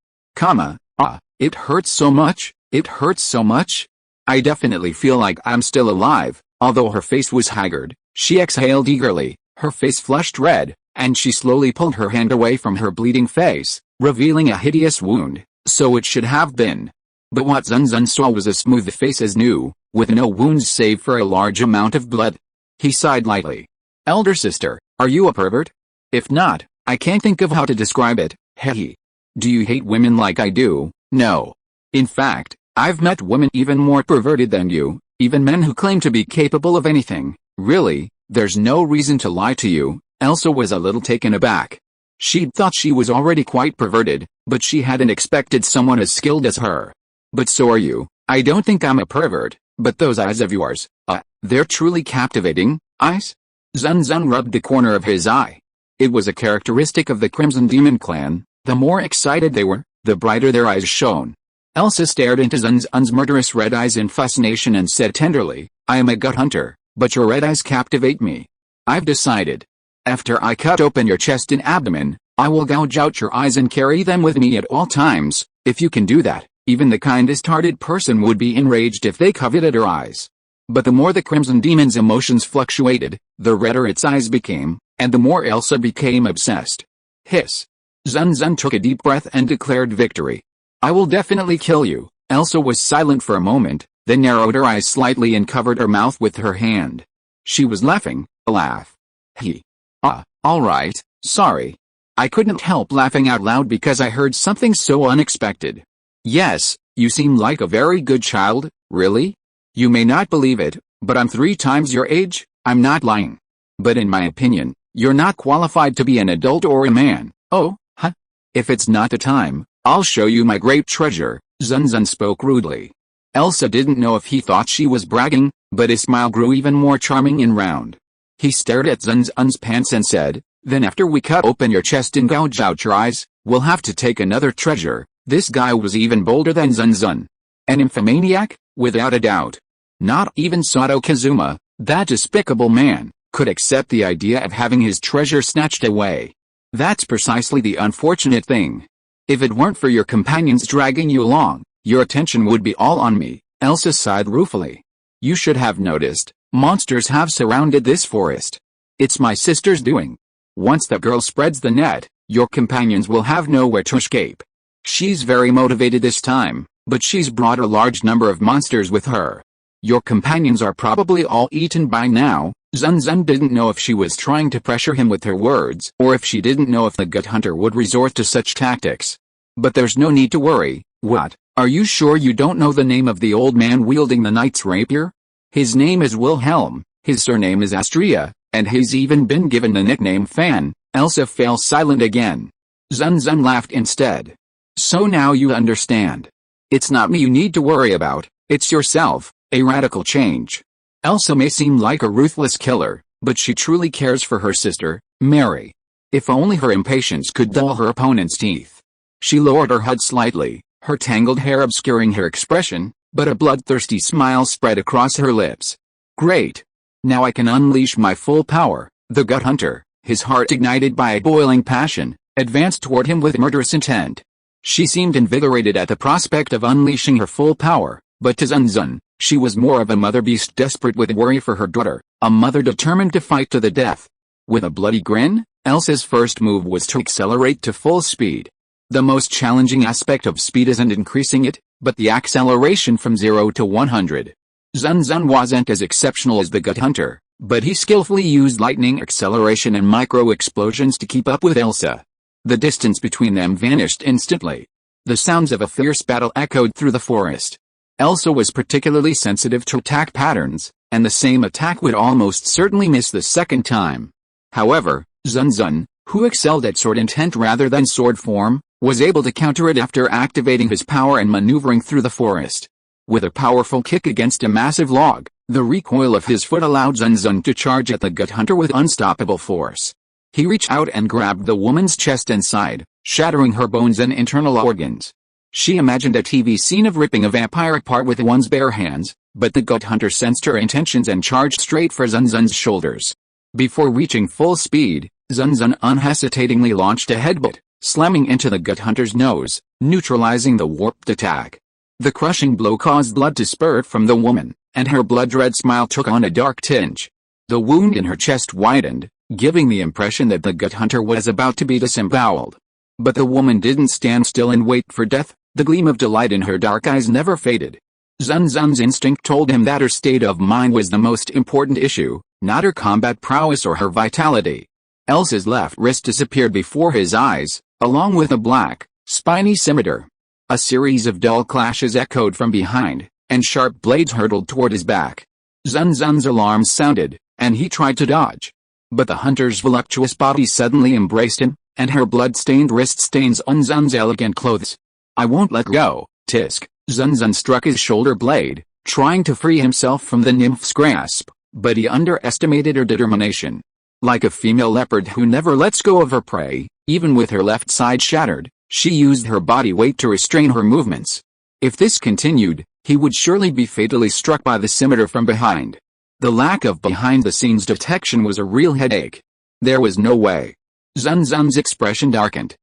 It hurts so much, it hurts so much. I definitely feel like I'm still alive. Although her face was haggard, she exhaled eagerly, her face flushed red, and she slowly pulled her hand away from her bleeding face, revealing a hideous wound, so it should have been. But what Zun Zun saw was a smooth face as new, with no wounds save for a large amount of blood. He sighed lightly. Elder sister, are you a pervert? If not, I can't think of how to describe it, hehe. Do you hate women like I do? No. In fact, I've met women even more perverted than you, even men who claim to be capable of anything. Really, there's no reason to lie to you. Elsa was a little taken aback. She'd thought she was already quite perverted, but she hadn't expected someone as skilled as her. But so are you. I don't think I'm a pervert, but those eyes of yours, they're truly captivating, eyes? Zun Zun rubbed the corner of his eye. It was a characteristic of the Crimson Demon clan. The more excited they were, the brighter their eyes shone. Elsa stared into Zun Zun's murderous red eyes in fascination and said tenderly, I am a gut hunter, but your red eyes captivate me. I've decided. After I cut open your chest and abdomen, I will gouge out your eyes and carry them with me at all times. If you can do that, even the kindest-hearted person would be enraged if they coveted her eyes. But the more the Crimson Demon's emotions fluctuated, the redder its eyes became, and the more Elsa became obsessed. Hiss. Zun Zun took a deep breath and declared victory. I will definitely kill you. Elsa was silent for a moment, then narrowed her eyes slightly and covered her mouth with her hand. She was laughing, a laugh. Alright, sorry. I couldn't help laughing out loud because I heard something so unexpected. Yes, you seem like a very good child, really? You may not believe it, but I'm 3 times your age. I'm not lying. But in my opinion, you're not qualified to be an adult or a man. If it's not the time, I'll show you my great treasure, Zun Zun spoke rudely. Elsa didn't know if he thought she was bragging, but his smile grew even more charming and round. He stared at Zun Zun's pants and said, then after we cut open your chest and gouge out your eyes, we'll have to take another treasure. This guy was even bolder than Zun Zun. An infomaniac, without a doubt. Not even Sato Kazuma, that despicable man, could accept the idea of having his treasure snatched away. That's precisely the unfortunate thing. If it weren't for your companions dragging you along, your attention would be all on me, Elsa sighed ruefully. You should have noticed, monsters have surrounded this forest. It's my sister's doing. Once the girl spreads the net, your companions will have nowhere to escape. She's very motivated this time, but she's brought a large number of monsters with her. Your companions are probably all eaten by now. Zun Zun didn't know if she was trying to pressure him with her words or if she didn't know if the gut hunter would resort to such tactics. But there's no need to worry. What, are you sure you don't know the name of the old man wielding the knight's rapier? His name is Wilhelm, his surname is Astria, and he's even been given the nickname Fan. Elsa fell silent again. Zun Zun laughed instead. So now you understand. It's not me you need to worry about, it's yourself, a radical change. Elsa may seem like a ruthless killer, but she truly cares for her sister, Mary. If only her impatience could dull her opponent's teeth. She lowered her head slightly, her tangled hair obscuring her expression, but a bloodthirsty smile spread across her lips. Great! Now I can unleash my full power. The gut hunter, his heart ignited by a boiling passion, advanced toward him with murderous intent. She seemed invigorated at the prospect of unleashing her full power, but to Zun Zun, she was more of a mother beast desperate with worry for her daughter, a mother determined to fight to the death. With a bloody grin, Elsa's first move was to accelerate to full speed. The most challenging aspect of speed isn't increasing it, but the acceleration from 0 to 100. Zun Zun wasn't as exceptional as the gut hunter, but he skillfully used lightning acceleration and micro-explosions to keep up with Elsa. The distance between them vanished instantly. The sounds of a fierce battle echoed through the forest. Elsa was particularly sensitive to attack patterns, and the same attack would almost certainly miss the second time. However, Zun Zun, who excelled at sword intent rather than sword form, was able to counter it after activating his power and maneuvering through the forest. With a powerful kick against a massive log, the recoil of his foot allowed Zun Zun to charge at the gut hunter with unstoppable force. He reached out and grabbed the woman's chest and side, shattering her bones and internal organs. She imagined a TV scene of ripping a vampire apart with one's bare hands, but the gut hunter sensed her intentions and charged straight for Zun Zun's shoulders. Before reaching full speed, Zun Zun unhesitatingly launched a headbutt, slamming into the gut hunter's nose, neutralizing the warped attack. The crushing blow caused blood to spurt from the woman, and her blood-red smile took on a dark tinge. The wound in her chest widened, giving the impression that the gut hunter was about to be disemboweled. But the woman didn't stand still and wait for death. The gleam of delight in her dark eyes never faded. Zun Zun's instinct told him that her state of mind was the most important issue, not her combat prowess or her vitality. Elsa's left wrist disappeared before his eyes, along with a black, spiny scimitar. A series of dull clashes echoed from behind, and sharp blades hurtled toward his back. Zun Zun's alarm sounded, and he tried to dodge. But the hunter's voluptuous body suddenly embraced him, and her blood-stained wrist stains on Zun's elegant clothes. I won't let go, Tisk. Zun Zun struck his shoulder blade, trying to free himself from the nymph's grasp, but he underestimated her determination. Like a female leopard who never lets go of her prey, even with her left side shattered, she used her body weight to restrain her movements. If this continued, he would surely be fatally struck by the scimitar from behind. The lack of behind-the-scenes detection was a real headache. There was no way. Zun Zun's expression darkened.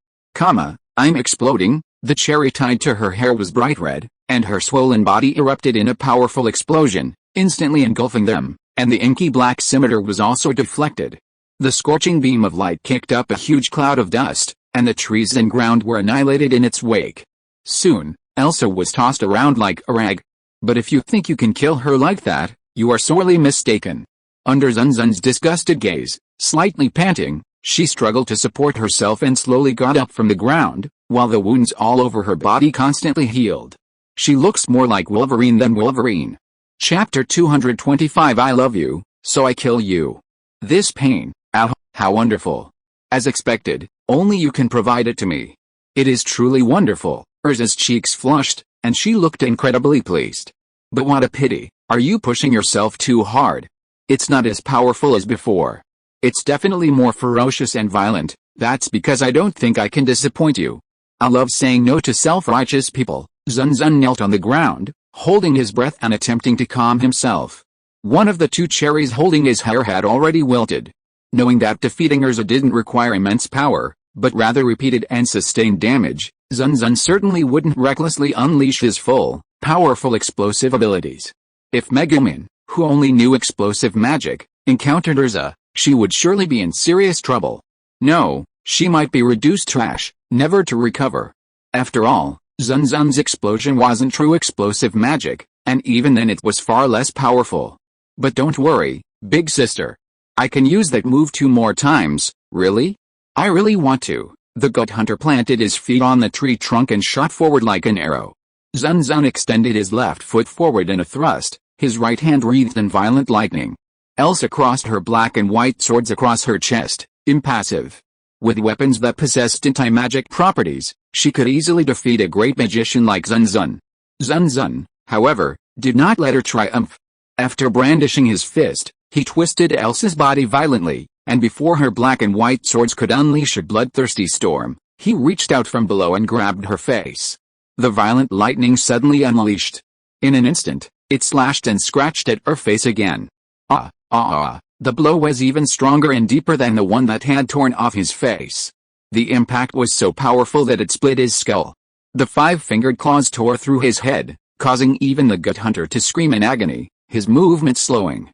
I'm exploding. The cherry tied to her hair was bright red, and her swollen body erupted in a powerful explosion, instantly engulfing them, and the inky black scimitar was also deflected. The scorching beam of light kicked up a huge cloud of dust, and the trees and ground were annihilated in its wake. Soon, Elsa was tossed around like a rag. But if you think you can kill her like that, you are sorely mistaken. Under Zun Zun's disgusted gaze, slightly panting, she struggled to support herself and slowly got up from the ground, while the wounds all over her body constantly healed. She looks more like Wolverine than Wolverine. Chapter 225 I love you, so I kill you. This pain, ow, how wonderful. As expected, only you can provide it to me. It is truly wonderful. Urza's cheeks flushed, and she looked incredibly pleased. But what a pity, are you pushing yourself too hard? It's not as powerful as before. It's definitely more ferocious and violent. That's because I don't think I can disappoint you. I love saying no to self-righteous people. Zun Zun knelt on the ground, holding his breath and attempting to calm himself. One of the two cherries holding his hair had already wilted. Knowing that defeating Urza didn't require immense power, but rather repeated and sustained damage, Zun Zun certainly wouldn't recklessly unleash his full, powerful explosive abilities. If Megumin, who only knew explosive magic, encountered Urza, she would surely be in serious trouble. No, she might be reduced to ash, never to recover. After all, Zun Zun's explosion wasn't true explosive magic, and even then it was far less powerful. But don't worry, big sister. I can use that move 2 more times. Really? I really want to. The gut hunter planted his feet on the tree trunk and shot forward like an arrow. Zun Zun extended his left foot forward in a thrust, his right hand wreathed in violent lightning. Elsa crossed her black and white swords across her chest, impassive. With weapons that possessed anti-magic properties, she could easily defeat a great magician like Zun Zun. Zun Zun, however, did not let her triumph. After brandishing his fist, he twisted Elsa's body violently, and before her black and white swords could unleash a bloodthirsty storm, he reached out from below and grabbed her face. The violent lightning suddenly unleashed. In an instant, it slashed and scratched at her face again. The blow was even stronger and deeper than the one that had torn off his face. The impact was so powerful that it split his skull. The five-fingered claws tore through his head, causing even the gut hunter to scream in agony, his movement slowing.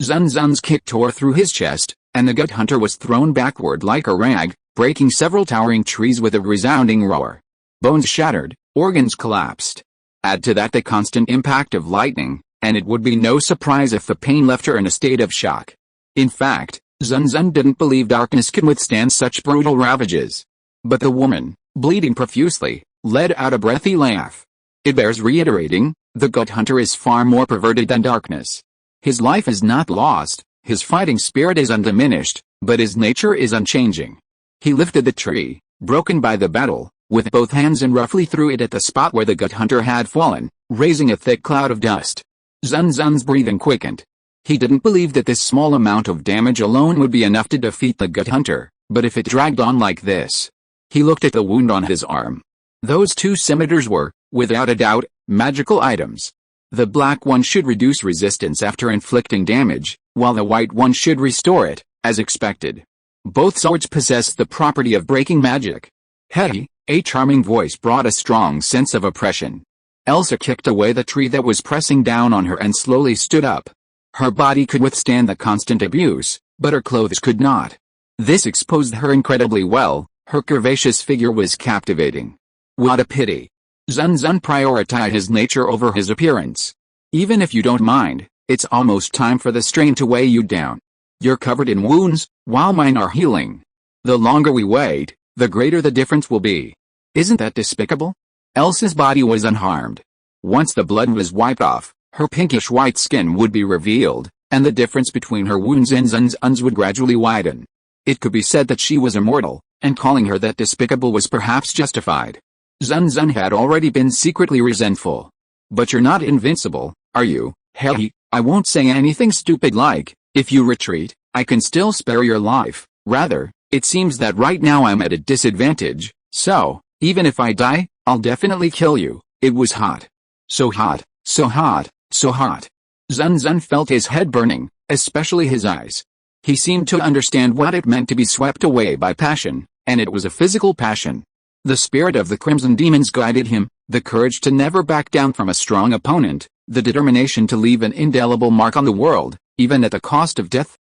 Zun Zun's kick tore through his chest, and the gut hunter was thrown backward like a rag, breaking several towering trees with a resounding roar. Bones shattered, organs collapsed. Add to that the constant impact of lightning, and it would be no surprise if the pain left her in a state of shock. In fact, Zun Zun didn't believe darkness could withstand such brutal ravages. But the woman, bleeding profusely, let out a breathy laugh. It bears reiterating, the gut hunter is far more perverted than darkness. His life is not lost, his fighting spirit is undiminished, but his nature is unchanging. He lifted the tree, broken by the battle, with both hands and roughly threw it at the spot where the gut hunter had fallen, raising a thick cloud of dust. Zun Zun's breathing quickened. He didn't believe that this small amount of damage alone would be enough to defeat the gut hunter, but if it dragged on like this. He looked at the wound on his arm. Those two scimitars were, without a doubt, magical items. The black one should reduce resistance after inflicting damage, while the white one should restore it, as expected. Both swords possessed the property of breaking magic. Hey, a charming voice brought a strong sense of oppression. Elsa kicked away the tree that was pressing down on her and slowly stood up. Her body could withstand the constant abuse, but her clothes could not. This exposed her incredibly well, her curvaceous figure was captivating. What a pity. Zun Zun prioritized his nature over his appearance. Even if you don't mind, it's almost time for the strain to weigh you down. You're covered in wounds, while mine are healing. The longer we wait, the greater the difference will be. Isn't that despicable? Elsa's body was unharmed. Once the blood was wiped off, her pinkish white skin would be revealed, and the difference between her wounds and Zun Zun's would gradually widen. It could be said that she was immortal, and calling her that despicable was perhaps justified. Zun Zun had already been secretly resentful. But you're not invincible, are you? Hey, I won't say anything stupid like, if you retreat, I can still spare your life. Rather, it seems that right now I'm at a disadvantage, so, even if I die, I'll definitely kill you. It was hot. So hot, so hot, so hot. Zun Zun felt his head burning, especially his eyes. He seemed to understand what it meant to be swept away by passion, and it was a physical passion. The spirit of the Crimson Demons guided him, the courage to never back down from a strong opponent, the determination to leave an indelible mark on the world, even at the cost of death.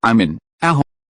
I'm in.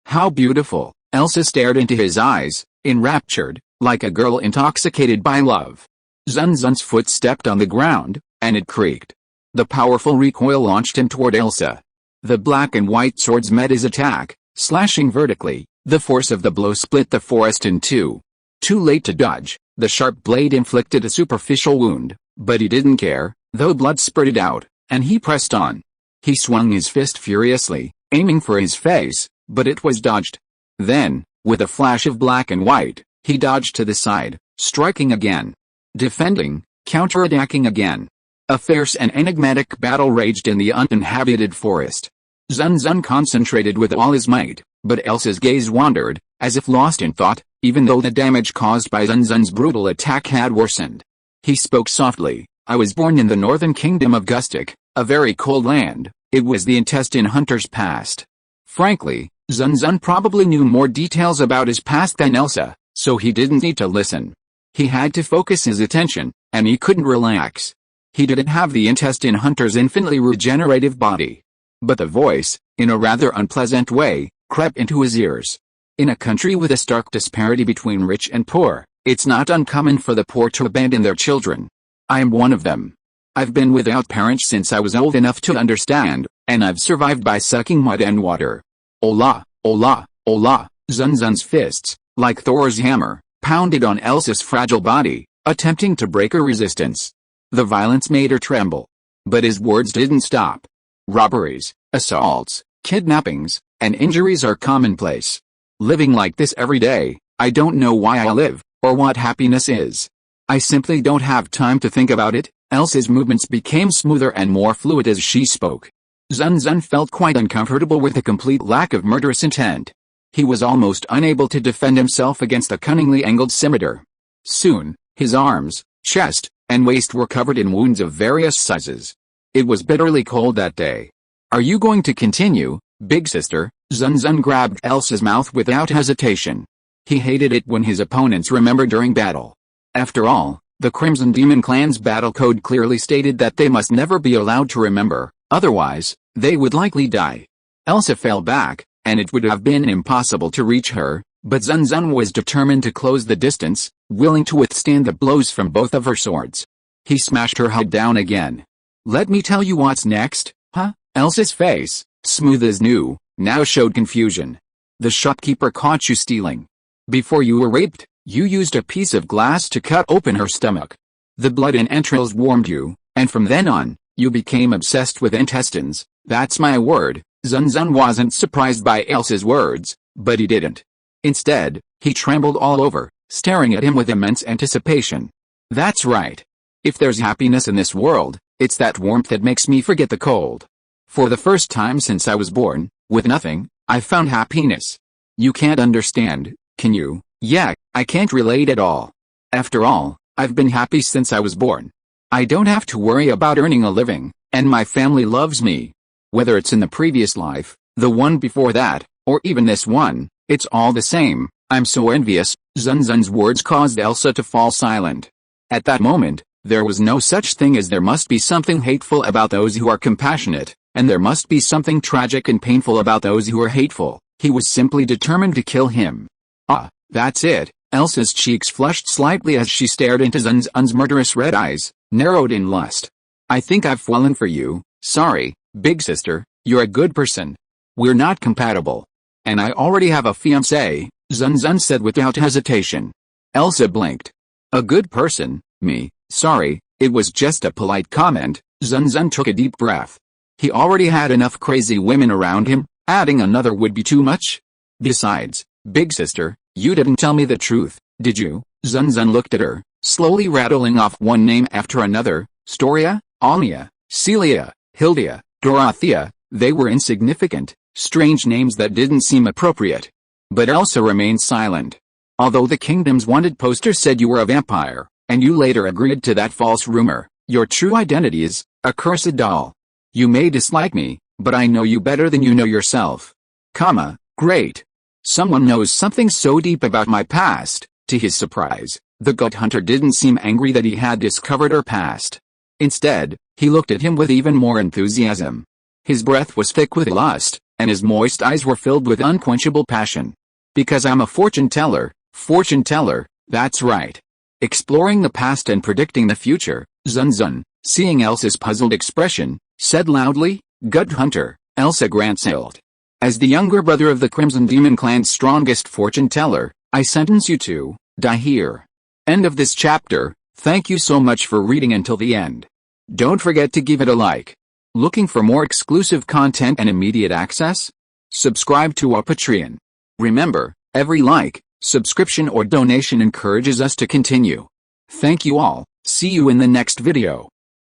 How beautiful. Elsa stared into his eyes, enraptured, like a girl intoxicated by love. Zun Zun's foot stepped on the ground, and it creaked. The powerful recoil launched him toward Elsa. The black and white swords met his attack, slashing vertically. The force of the blow split the forest in two. Too late to dodge, the sharp blade inflicted a superficial wound, but he didn't care, though blood spurted out, and he pressed on. He swung his fist furiously, aiming for his face, but it was dodged. Then, with a flash of black and white, he dodged to the side, striking again. Defending, counterattacking again. A fierce and enigmatic battle raged in the uninhabited forest. Zun Zun concentrated with all his might, but Elsa's gaze wandered, as if lost in thought, even though the damage caused by Zun Zun's brutal attack had worsened. He spoke softly. I was born in the northern kingdom of Gustic, a very cold land. It was the intestine hunter's past. Frankly, Zun Zun probably knew more details about his past than Elsa, so he didn't need to listen. He had to focus his attention, and he couldn't relax. He didn't have the intestine hunter's infinitely regenerative body. But the voice, in a rather unpleasant way, crept into his ears. In a country with a stark disparity between rich and poor, it's not uncommon for the poor to abandon their children. I am one of them. I've been without parents since I was old enough to understand, and I've survived by sucking mud and water. Ola, ola, ola. Zun Zun's fists, like Thor's hammer, pounded on Elsa's fragile body, attempting to break her resistance. The violence made her tremble. But his words didn't stop. Robberies, assaults, kidnappings, and injuries are commonplace. Living like this every day, I don't know why I live, or what happiness is. I simply don't have time to think about it. Elsa's movements became smoother and more fluid as she spoke. Zun Zun felt quite uncomfortable with the complete lack of murderous intent. He was almost unable to defend himself against a cunningly angled scimitar. Soon, his arms, chest, and waist were covered in wounds of various sizes. It was bitterly cold that day. "Are you going to continue, big sister?" Zun Zun grabbed Elsa's mouth without hesitation. He hated it when his opponents remembered during battle. After all, the Crimson Demon Clan's battle code clearly stated that they must never be allowed to remember, otherwise, they would likely die. Elsa fell back, and it would have been impossible to reach her, but Zun Zun was determined to close the distance, willing to withstand the blows from both of her swords. He smashed her head down again. "Let me tell you what's next, huh?" Elsa's face, smooth as new, now showed confusion. "The shopkeeper caught you stealing. Before you were raped, you used a piece of glass to cut open her stomach. The blood and entrails warmed you, and from then on, you became obsessed with intestines. That's my word." Zun Zun wasn't surprised by Elsa's words, but he didn't. Instead, he trembled all over, staring at him with immense anticipation. "That's right. If there's happiness in this world, it's that warmth that makes me forget the cold. For the first time since I was born, with nothing, I found happiness. You can't understand, can you?" "Yeah, I can't relate at all. After all, I've been happy since I was born. I don't have to worry about earning a living, and my family loves me. Whether it's in the previous life, the one before that, or even this one, it's all the same. I'm so envious." Zun Zun's words caused Elsa to fall silent. At that moment, there was no such thing as there must be something hateful about those who are compassionate, and there must be something tragic and painful about those who are hateful. He was simply determined to kill him. "Ah, that's it." Elsa's cheeks flushed slightly as she stared into Zun Zun's murderous red eyes, narrowed in lust. "I think I've fallen for you. Sorry, big sister, you're a good person. We're not compatible. And I already have a fiancé," Zun Zun said without hesitation. Elsa blinked. "A good person, me? Sorry, it was just a polite comment." Zun Zun took a deep breath. He already had enough crazy women around him, adding another would be too much. "Besides, big sister, you didn't tell me the truth, did you?" Zun Zun looked at her, slowly rattling off one name after another. Storia, Anya, Celia, Hildia, Dorothea. They were insignificant, strange names that didn't seem appropriate. But Elsa remained silent. "Although the Kingdom's wanted poster said you were a vampire, and you later agreed to that false rumor, your true identity is a cursed doll. You may dislike me, but I know you better than you know yourself." Great. Someone knows something so deep about my past." To his surprise, the god hunter didn't seem angry that he had discovered her past. Instead, he looked at him with even more enthusiasm. His breath was thick with lust, and his moist eyes were filled with unquenchable passion. "Because I'm a fortune teller, that's right. Exploring the past and predicting the future." Zun Zun, seeing Elsa's puzzled expression, said loudly, "God hunter, Elsa Grantzild. As the younger brother of the Crimson Demon Clan's strongest fortune teller, I sentence you to die here." End of this chapter. Thank you so much for reading until the end. Don't forget to give it a like. Looking for more exclusive content and immediate access? Subscribe to our Patreon. Remember, every like, subscription or donation encourages us to continue. Thank you all. See you in the next video.